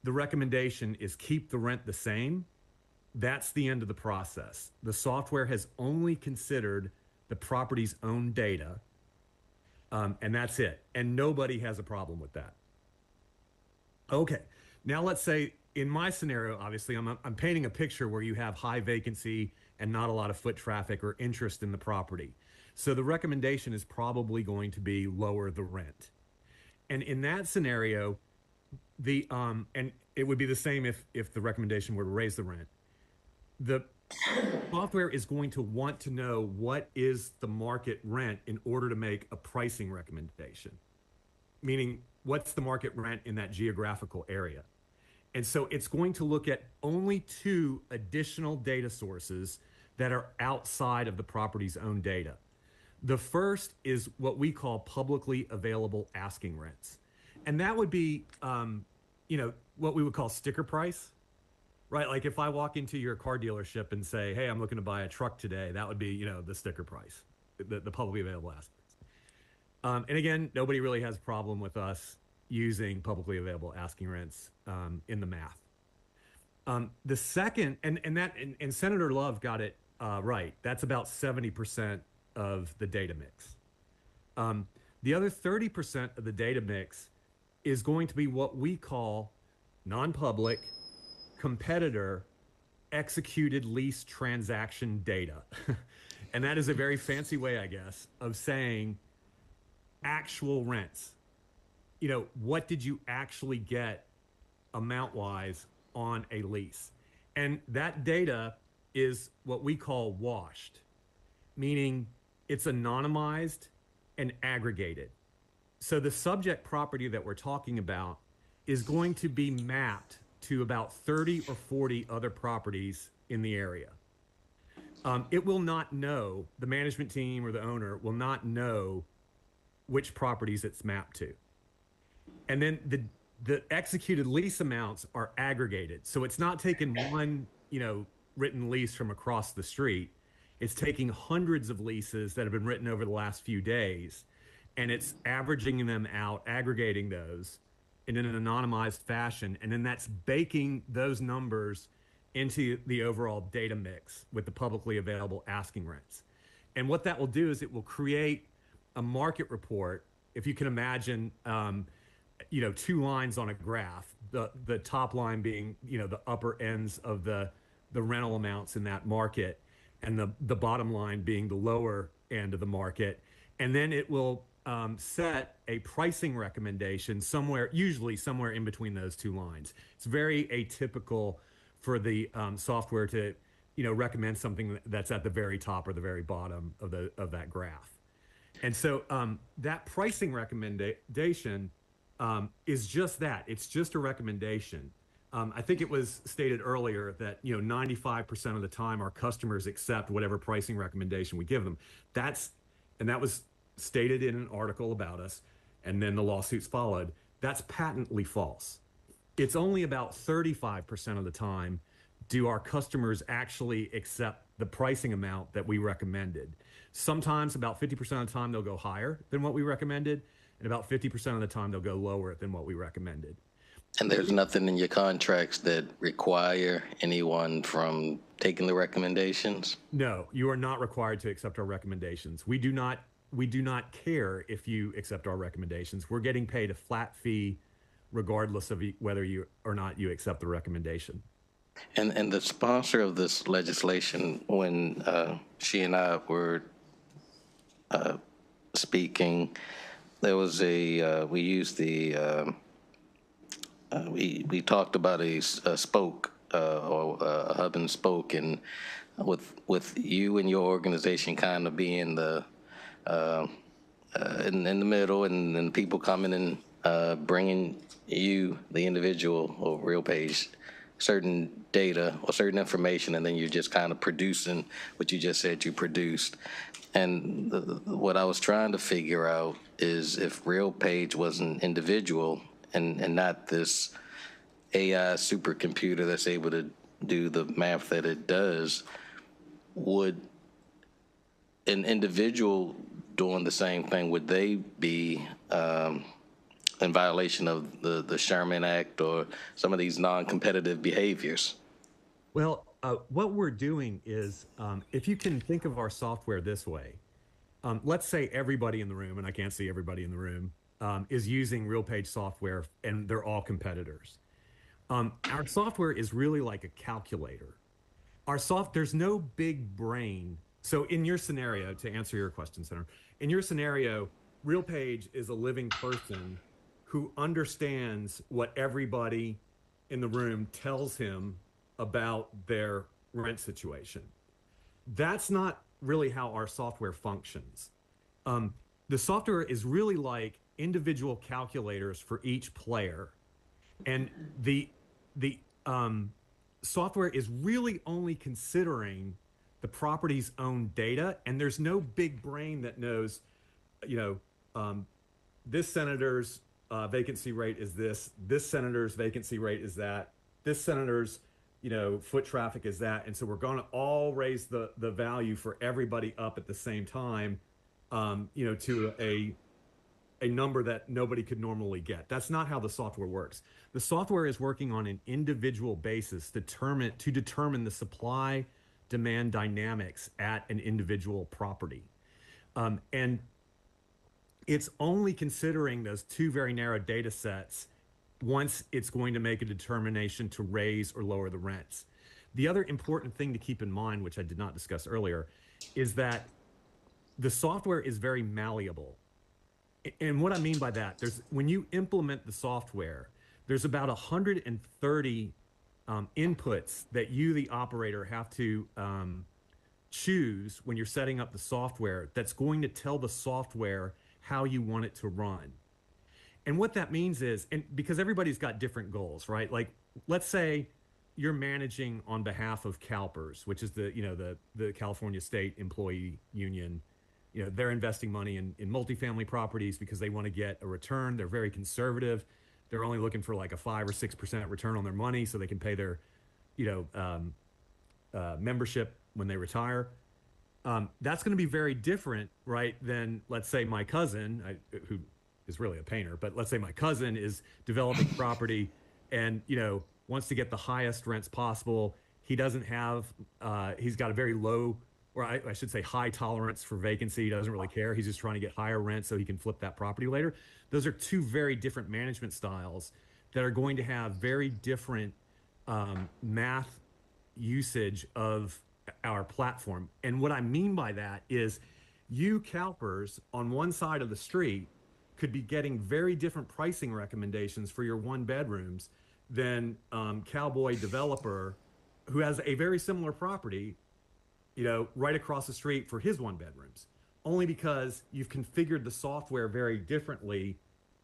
S21: the recommendation is keep the rent the same, that's the end of the process. The software has only considered the property's own data, and that's it. And nobody has a problem with that. Okay, now let's say in my scenario, obviously, I'm painting a picture where you have high vacancy and not a lot of foot traffic or interest in the property. So the recommendation is probably going to be lower the rent. And in that scenario, and it would be the same if the recommendation were to raise the rent. The software is going to want to know what is the market rent in order to make a pricing recommendation, meaning what's the market rent in that geographical area. And so it's going to look at only 2 additional data sources that are outside of the property's own data. The first is what we call publicly available asking rents. And that would be, what we would call sticker price, right? Like if I walk into your car dealership and say, hey, I'm looking to buy a truck today, that would be, the sticker price, the publicly available asking rents. And again, nobody really has a problem with us using publicly available asking rents in the math. The second, and Senator Love got it right. That's about 70% of the data mix. The other 30% of the data mix is going to be what we call non-public, competitor, executed lease transaction data. And that is a very fancy way, I guess, of saying actual rents. What did you actually get amount-wise on a lease? And that data is what we call washed, meaning it's anonymized and aggregated. So the subject property that we're talking about is going to be mapped to about 30 or 40 other properties in the area. It will not know, the management team or the owner will not know which properties it's mapped to. And then the executed lease amounts are aggregated. So it's not taking one, written lease from across the street. It's taking hundreds of leases that have been written over the last few days, and it's averaging them out, aggregating those in an anonymized fashion, and then that's baking those numbers into the overall data mix with the publicly available asking rents. And what that will do is it will create a market report, if you can imagine, 2 lines on a graph, the top line being, the upper ends of the rental amounts in that market, and the bottom line being the lower end of the market. And then it will set a pricing recommendation usually somewhere in between those 2 lines. It's very atypical for the software to, recommend something that's at the very top or the very bottom of that graph. And so that pricing recommendation is just that. It's just a recommendation. I think it was stated earlier that 95% of the time our customers accept whatever pricing recommendation we give them. And that was stated in an article about us, and then the lawsuits followed. That's patently false. It's only about 35% of the time do our customers actually accept the pricing amount that we recommended. Sometimes about 50% of the time they'll go higher than what we recommended, and about 50% of the time they'll go lower than what we recommended.
S7: And there's nothing in your contracts that require anyone from taking the recommendations?
S21: No, you are not required to accept our recommendations. We do not care if you accept our recommendations. We're getting paid a flat fee regardless of whether you or not you accept the recommendation.
S7: And the sponsor of this legislation, when she and I were speaking, there was we used the we talked about a spoke or a hub and spoke, and with you and your organization kind of being the in the middle, and then people coming and bringing you, the individual or RealPage, certain data or certain information, and then you're just kind of producing what you just said you produced. And what I was trying to figure out is if RealPage was an individual and not this AI supercomputer that's able to do the math that it does, would an individual doing the same thing, would they be in violation of the Sherman Act or some of these non-competitive behaviors?
S21: Well, what we're doing is, if you can think of our software this way, let's say everybody in the room, and I can't see everybody in the room, is using RealPage software, and they're all competitors. Our software is really like a calculator. There's no big brain. So in your scenario, to answer your question, Senator, in your scenario, RealPage is a living person who understands what everybody in the room tells him about their rent situation. That's not really how our software functions. The software is really like individual calculators for each player. And the software is really only considering the property's own data, and there's no big brain that knows, this senator's vacancy rate is this senator's vacancy rate is that, this senator's foot traffic is that, and so we're going to all raise the value for everybody up at the same time, to a number that nobody could normally get. That's not how the software works. The software is working on an individual basis to determine the supply-demand dynamics at an individual property. And it's only considering those two very narrow data sets once it's going to make a determination to raise or lower the rents. The other important thing to keep in mind, which I did not discuss earlier, is that the software is very malleable. And what I mean by that, when you implement the software, there's about 130 inputs that you, the operator, have to choose when you're setting up the software that's going to tell the software how you want it to run. And what that means is, and because everybody's got different goals, right? Like, let's say you're managing on behalf of CalPERS, which is the California State Employee Union. They're investing money in multifamily properties because they want to get a return. They're very conservative. They're only looking for like a 5 or 6% return on their money so they can pay their, membership when they retire. That's going to be very different, right, than, let's say, my cousin, who is really a painter, but let's say my cousin is developing property and, wants to get the highest rents possible. He doesn't have, he's got a very low, or I should say high tolerance for vacancy. He doesn't really care. He's just trying to get higher rent so he can flip that property later. Those are two very different management styles that are going to have very different math usage of our platform. And what I mean by that is you, CalPERS, on one side of the street could be getting very different pricing recommendations for your one bedrooms than Cowboy Developer, who has a very similar property, right across the street for his one bedrooms, only because you've configured the software very differently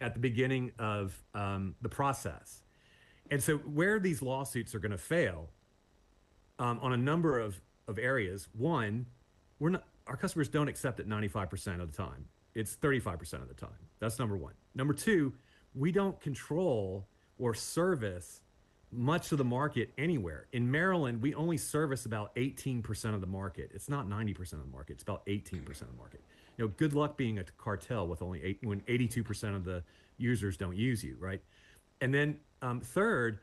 S21: at the beginning of the process. And so where these lawsuits are going to fail on a number of areas, one, our customers don't accept it 95% of the time. It's 35% of the time. That's number one. Number two, we don't control or service much of the market anywhere. In Maryland, we only service about 18% of the market. It's not 90% of the market. It's about 18% of the market. You know, good luck being a cartel with only when 82% of the users don't use you, right? And then third,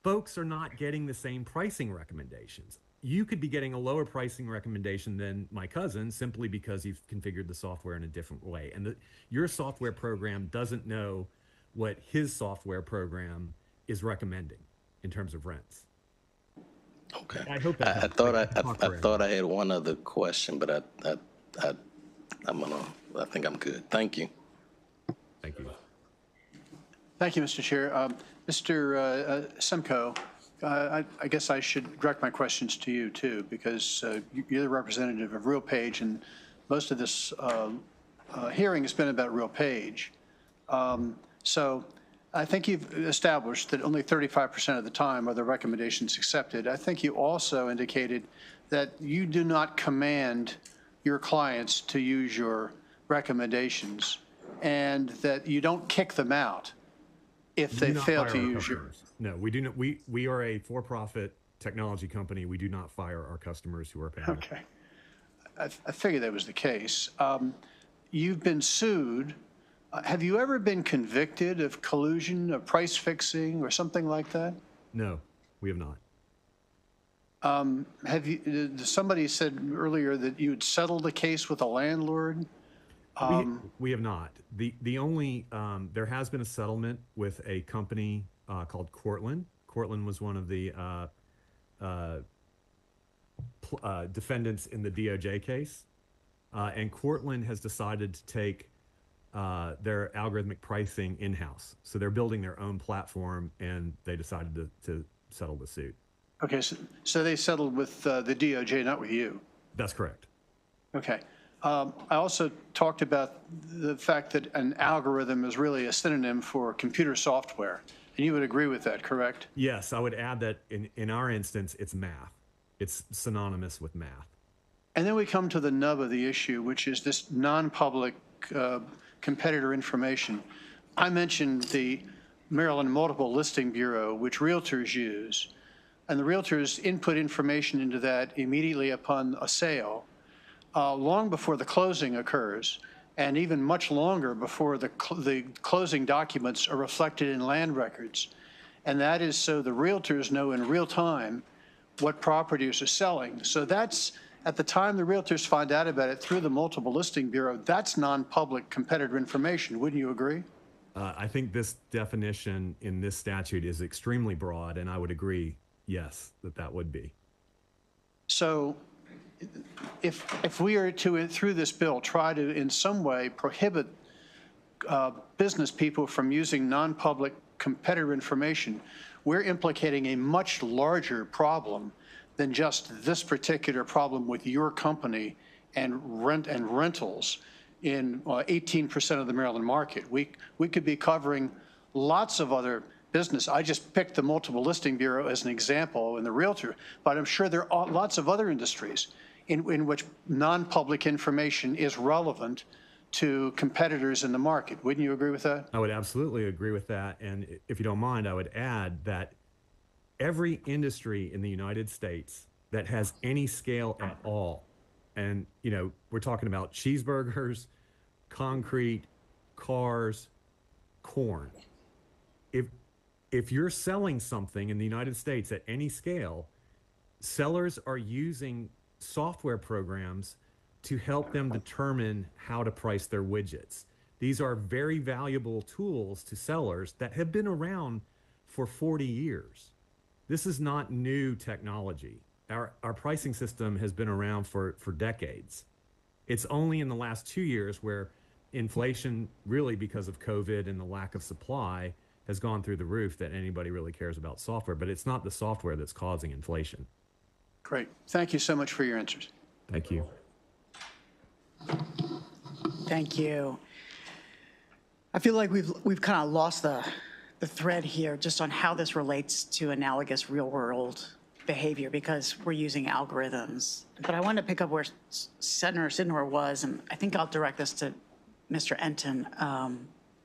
S21: folks are not getting the same pricing recommendations. You could be getting a lower pricing recommendation than my cousin simply because you've configured the software in a different way. And your software program doesn't know what his software program is recommending in terms of rents.
S7: Okay.
S21: I hope that
S7: I thought I had one other question, but I think I'm good. Thank you.
S21: Thank you.
S5: Thank you, Mr. Chair. Mr. Simcoe, I guess I should direct my questions to you, too, because you're the representative of RealPage, and most of this hearing has been about RealPage. So I think you've established that only 35% of the time are the recommendations accepted. I think you also indicated that you do not command your clients to use your recommendations and that you don't kick them out if they fail to use your.
S21: No, we do not. We are a for-profit technology company. We do not fire our customers who are paying.
S5: Okay. I figured that was the case. You've been sued. Have you ever been convicted of collusion, of price fixing, or something like that?
S21: No, we have not.
S5: Somebody said earlier that you had settled a case with a landlord.
S21: We have not. The only there has been a settlement with a company called Cortland. Cortland was one of the defendants in the DOJ case, and Cortland has decided to take their algorithmic pricing in-house. So they're building their own platform, and they decided to settle the suit.
S5: Okay, so they settled with the DOJ, not with you.
S21: That's correct.
S5: Okay. I also talked about the fact that an algorithm is really a synonym for computer software, and you would agree with that, correct?
S21: Yes, I would add that in our instance, it's math. It's synonymous with math.
S5: And then we come to the nub of the issue, which is this non-public competitor information. I mentioned the Maryland Multiple Listing Bureau, which realtors use, and the realtors input information into that immediately upon a sale, long before the closing occurs, and even much longer before the closing documents are reflected in land records. And that is so the realtors know in real time what properties are selling. So that's, at the time the realtors find out about it through the Multiple Listing Bureau, that's non-public competitor information. Wouldn't you agree?
S21: I think this definition in this statute is extremely broad, and I would agree, yes, that would be.
S5: So if we are to, through this bill, try to in some way prohibit business people from using non-public competitor information, we're implicating a much larger problem than just this particular problem with your company and rentals in 18% of the Maryland market. We could be covering lots of other business. I just picked the Multiple Listing Bureau as an example in the realtor, but I'm sure there are lots of other industries in which non-public information is relevant to competitors in the market. Wouldn't you agree with that?
S21: I would absolutely agree with that. And if you don't mind, I would add that every industry in the United States that has any scale at all, and you know, we're talking about cheeseburgers, concrete, cars, corn. If you're selling something in the United States at any scale, sellers are using software programs to help them determine how to price their widgets. These are very valuable tools to sellers that have been around for 40 years. This is not new technology. Our pricing system has been around for decades. It's only in the last 2 years where inflation, really because of COVID and the lack of supply, has gone through the roof that anybody really cares about software, but it's not the software that's causing inflation.
S5: Great. Thank you so much for your answers.
S21: Thank you.
S18: Thank you. I feel like we've kind of lost the thread here just on how this relates to analogous real-world behavior because we're using algorithms. But I wanted to pick up where Senator Sidnor was, and I think I'll direct this to Mr. Enton,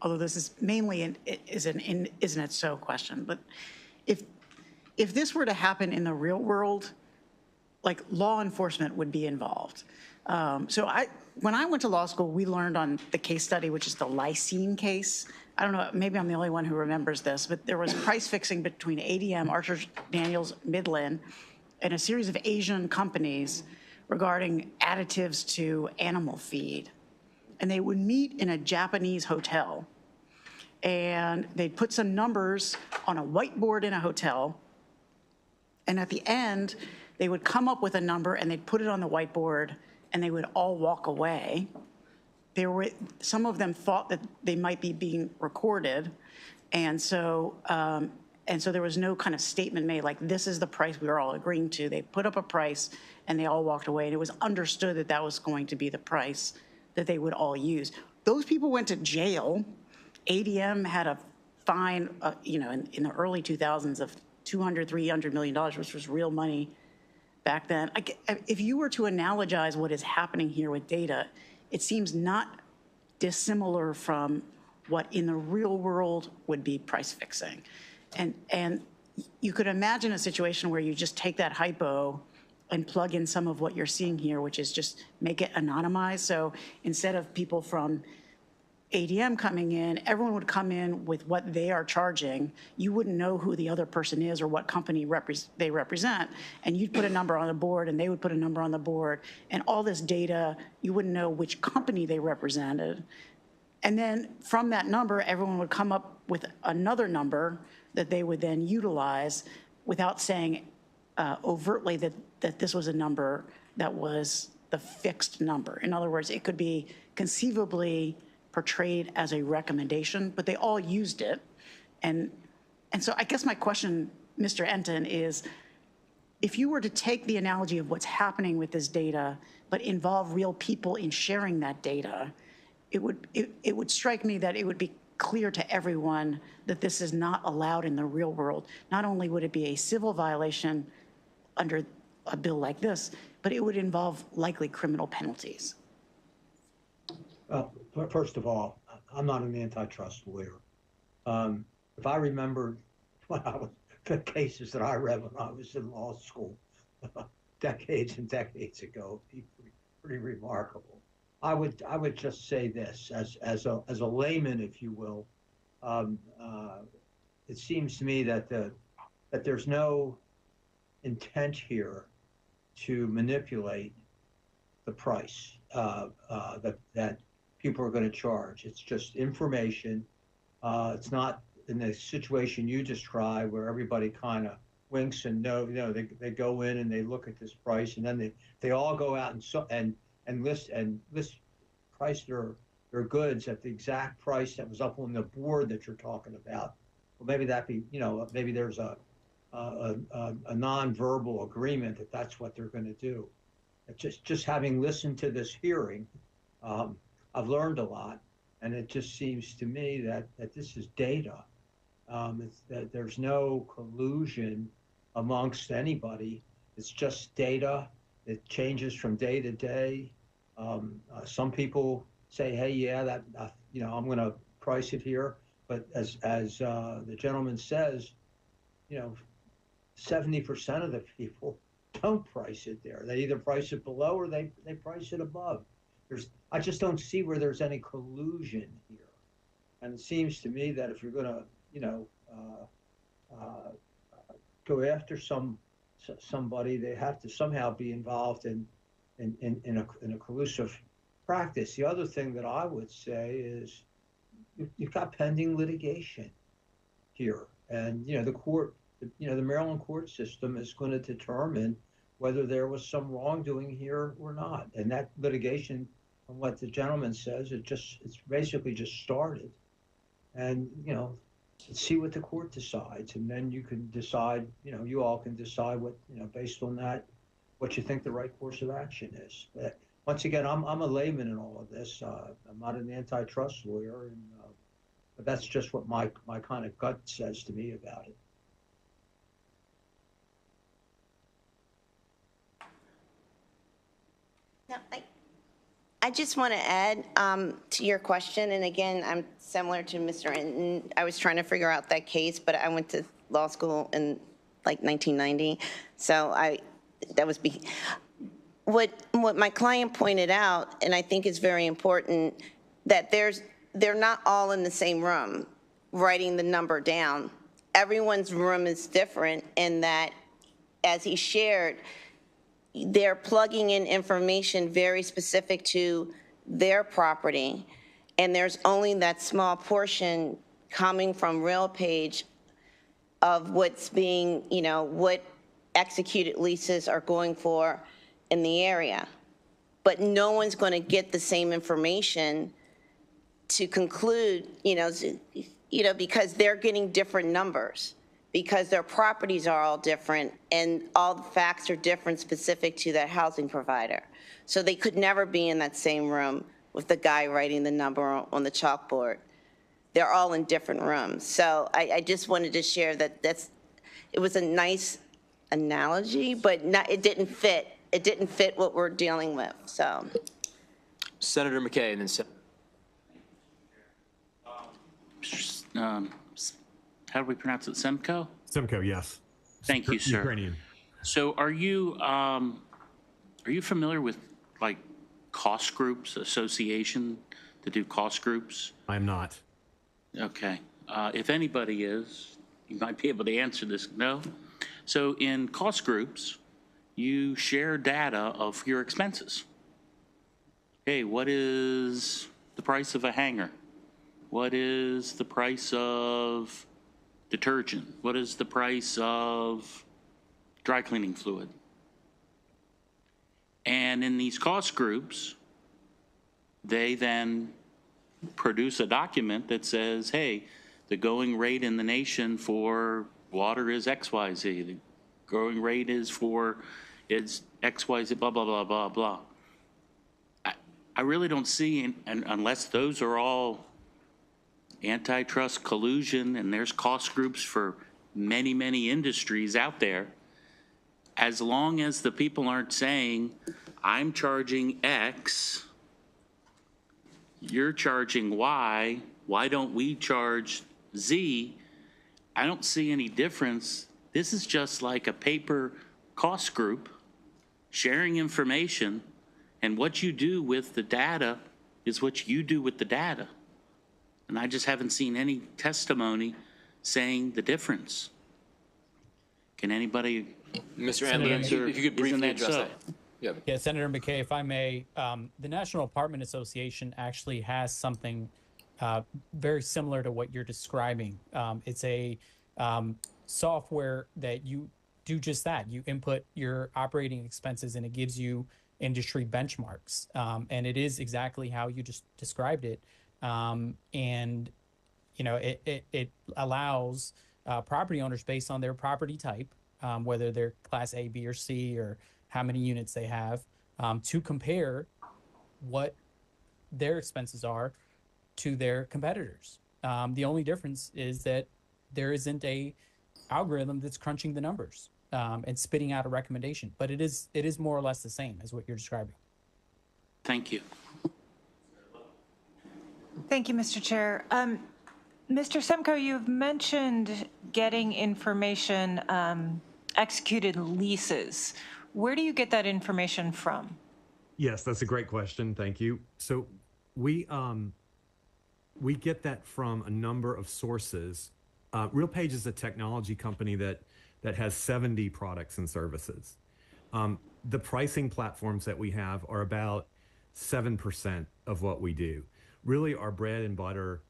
S18: although this is mainly isn't it so question. But if this were to happen in the real world, like law enforcement would be involved. When I went to law school, we learned on the case study, which is the Lysine case. I don't know, maybe I'm the only one who remembers this, but there was price fixing between ADM, Archer Daniels, Midland, and a series of Asian companies regarding additives to animal feed. And they would meet in a Japanese hotel, and they'd put some numbers on a whiteboard in a hotel, and at the end, they would come up with a number and they'd put it on the whiteboard and they would all walk away. Some of them thought that they might be being recorded. And so there was no kind of statement made like, this is the price we were all agreeing to. They put up a price and they all walked away. And it was understood that that was going to be the price that they would all use. Those people went to jail. ADM had a fine, in the early 2000s of $200, $300 million, which was real money back then. If you were to analogize what is happening here with data, it seems not dissimilar from what in the real world would be price fixing. And you could imagine a situation where you just take that hypo and plug in some of what you're seeing here, which is just make it anonymized. So instead of people from ADM coming in, everyone would come in with what they are charging. You wouldn't know who the other person is or what company they represent. And you'd put a number on the board and they would put a number on the board. And all this data, you wouldn't know which company they represented. And then from that number, everyone would come up with another number that they would then utilize without saying overtly that this was a number that was the fixed number. In other words, it could be conceivably portrayed as a recommendation, but they all used it. And so I guess my question, Mr. Enton, is if you were to take the analogy of what's happening with this data, but involve real people in sharing that data, it would strike me that it would be clear to everyone that this is not allowed in the real world. Not only would it be a civil violation under a bill like this, but it would involve likely criminal penalties.
S9: First of all, I'm not an antitrust lawyer. If I remember the cases that I read when I was in law school decades and decades ago, it'd be pretty remarkable. I would just say this as a layman, if you will. It seems to me that there's no intent here to manipulate the price that people are going to charge. It's just information. It's not in the situation you described where everybody kind of winks and they go in and they look at this price and then they all go out and list price their goods at the exact price that was up on the board that you're talking about. Well, maybe maybe there's a non-verbal agreement that that's what they're going to do. Just having listened to this hearing, I've learned a lot, and it just seems to me that this is data. That there's no collusion amongst anybody. It's just data. It changes from day to day. Some people say, "Hey, yeah, that I'm going to price it here," but as the gentleman says, 70% of the people don't price it there. They either price it below or they price it above. I just don't see where there's any collusion here. And it seems to me that if you're going to, go after somebody, they have to somehow be involved in a collusive practice. The other thing that I would say is you've got pending litigation here, and the court, the Maryland court system is going to determine whether there was some wrongdoing here or not. And that litigation, from what the gentleman says, it's basically just started. And, let's see what the court decides. And then you can decide, you all can decide what, based on that, what you think the right course of action is. But once again, I'm a layman in all of this. I'm not an antitrust lawyer. And But that's just what my kind of gut says to me about it.
S20: Now, I just want to add to your question, and again, I'm similar to Mr. Hinton. I was trying to figure out that case, but I went to law school in like 1990, so what my client pointed out, and I think is very important, that they're not all in the same room writing the number down. Everyone's room is different in that, as he shared, they're plugging in information very specific to their property, and there's only that small portion coming from RealPage of what's being, what executed leases are going for in the area. But no one's going to get the same information to conclude, because they're getting different numbers, because their properties are all different and all the facts are different specific to that housing provider. So they could never be in that same room with the guy writing the number on the chalkboard. They're all in different rooms. So I just wanted to share that it was a nice analogy, but it didn't fit. It didn't fit what we're dealing with, so.
S1: Senator McKay, and then
S10: how do we pronounce it? Semco?
S21: Semco, yes.
S10: Thank you, sir.
S21: Ukrainian.
S10: So are you familiar with like cost groups, association to do cost groups?
S21: I'm not.
S10: Okay. If anybody is, you might be able to answer this. No? So in cost groups, you share data of your expenses. Hey, what is the price of a hanger? What is the price of detergent? What is the price of dry cleaning fluid? And in these cost groups, they then produce a document that says, hey, the going rate in the nation for water is XYZ. The going rate is XYZ, blah, blah, blah, blah, blah. I really don't see, and unless those are all antitrust collusion, and there's cost groups for many, many industries out there, as long as the people aren't saying, I'm charging X, you're charging Y, why don't we charge Z? I don't see any difference. This is just like a paper cost group sharing information, and what you do with the data is what you do with the data. And I just haven't seen any testimony saying the difference. Can anybody?
S1: Mr. Andrew, if you could briefly address that.
S8: Yeah, Senator McKay, if I may, the National Apartment Association actually has something very similar to what you're describing. It's a software that you do just that. You input your operating expenses and it gives you industry benchmarks. And it is exactly how you just described it. And, it allows property owners based on their property type, whether they're class A, B, or C, or how many units they have, to compare what their expenses are to their competitors. The only difference is that there isn't a algorithm that's crunching the numbers and spitting out a recommendation, but it is more or less the same as what you're describing.
S10: Thank you.
S4: Thank you, Mr. Chair. Mr. Semco, you've mentioned getting information, executed leases. Where do you get that information from?
S21: Yes, that's a great question. Thank you. So we get that from a number of sources. RealPage is a technology company that has 70 products and services. The pricing platforms that we have are about 7% of what we do. Really, our bread and butter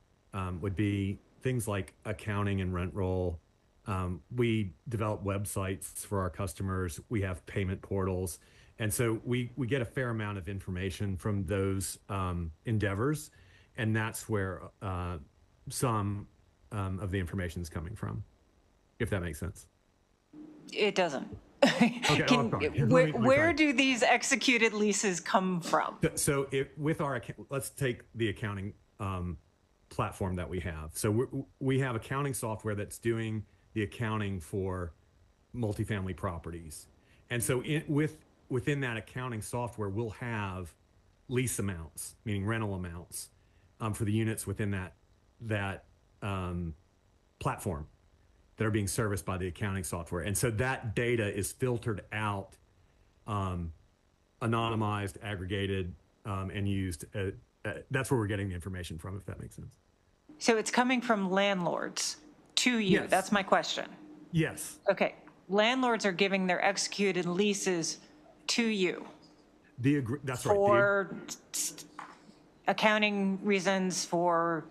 S21: would be things like accounting and rent roll. We develop websites for our customers. We have payment portals. And so we get a fair amount of information from those endeavors. And that's where some of the information is coming from, if that makes sense.
S4: It doesn't.
S21: Okay,
S4: where do these executed leases come from?
S21: So let's take the accounting platform that we have. So we have accounting software that's doing the accounting for multifamily properties. And so within that accounting software, we'll have lease amounts, meaning rental amounts, for the units within that platform that are being serviced by the accounting software. And so that data is filtered out, anonymized, aggregated, and used. That's where we're getting the information from, if that makes sense.
S4: So it's coming from landlords to you?
S21: Yes.
S4: That's my question.
S21: Yes.
S4: Okay. Landlords are giving their executed leases to you.
S21: That's right.
S4: For accounting reasons, for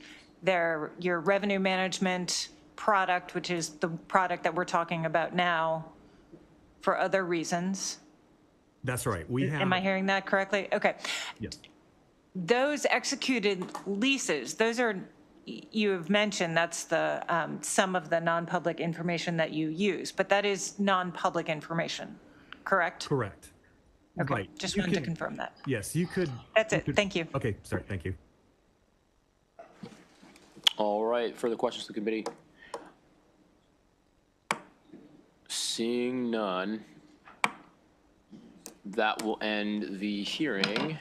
S4: your revenue management product, which is the product that we're talking about now, for other reasons.
S21: That's right.
S4: Am I hearing that correctly? Okay.
S21: Yes.
S4: Those executed leases, those are, you have mentioned that's the some of the non-public information that you use, but that is non-public information, correct?
S21: Correct.
S4: Okay.
S21: Right.
S4: Just wanted to confirm that.
S21: Yes, you could.
S4: That's it. Thank you.
S21: Okay, sorry. Thank you.
S1: All right, further questions to the committee? Seeing none, that will end the hearing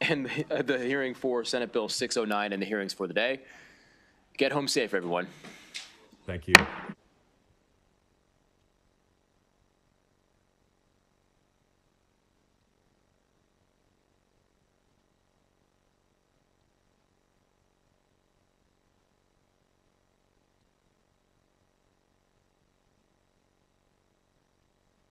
S1: and the hearing for Senate Bill 609 and the hearings for the day. Get home safe, everyone.
S21: Thank you.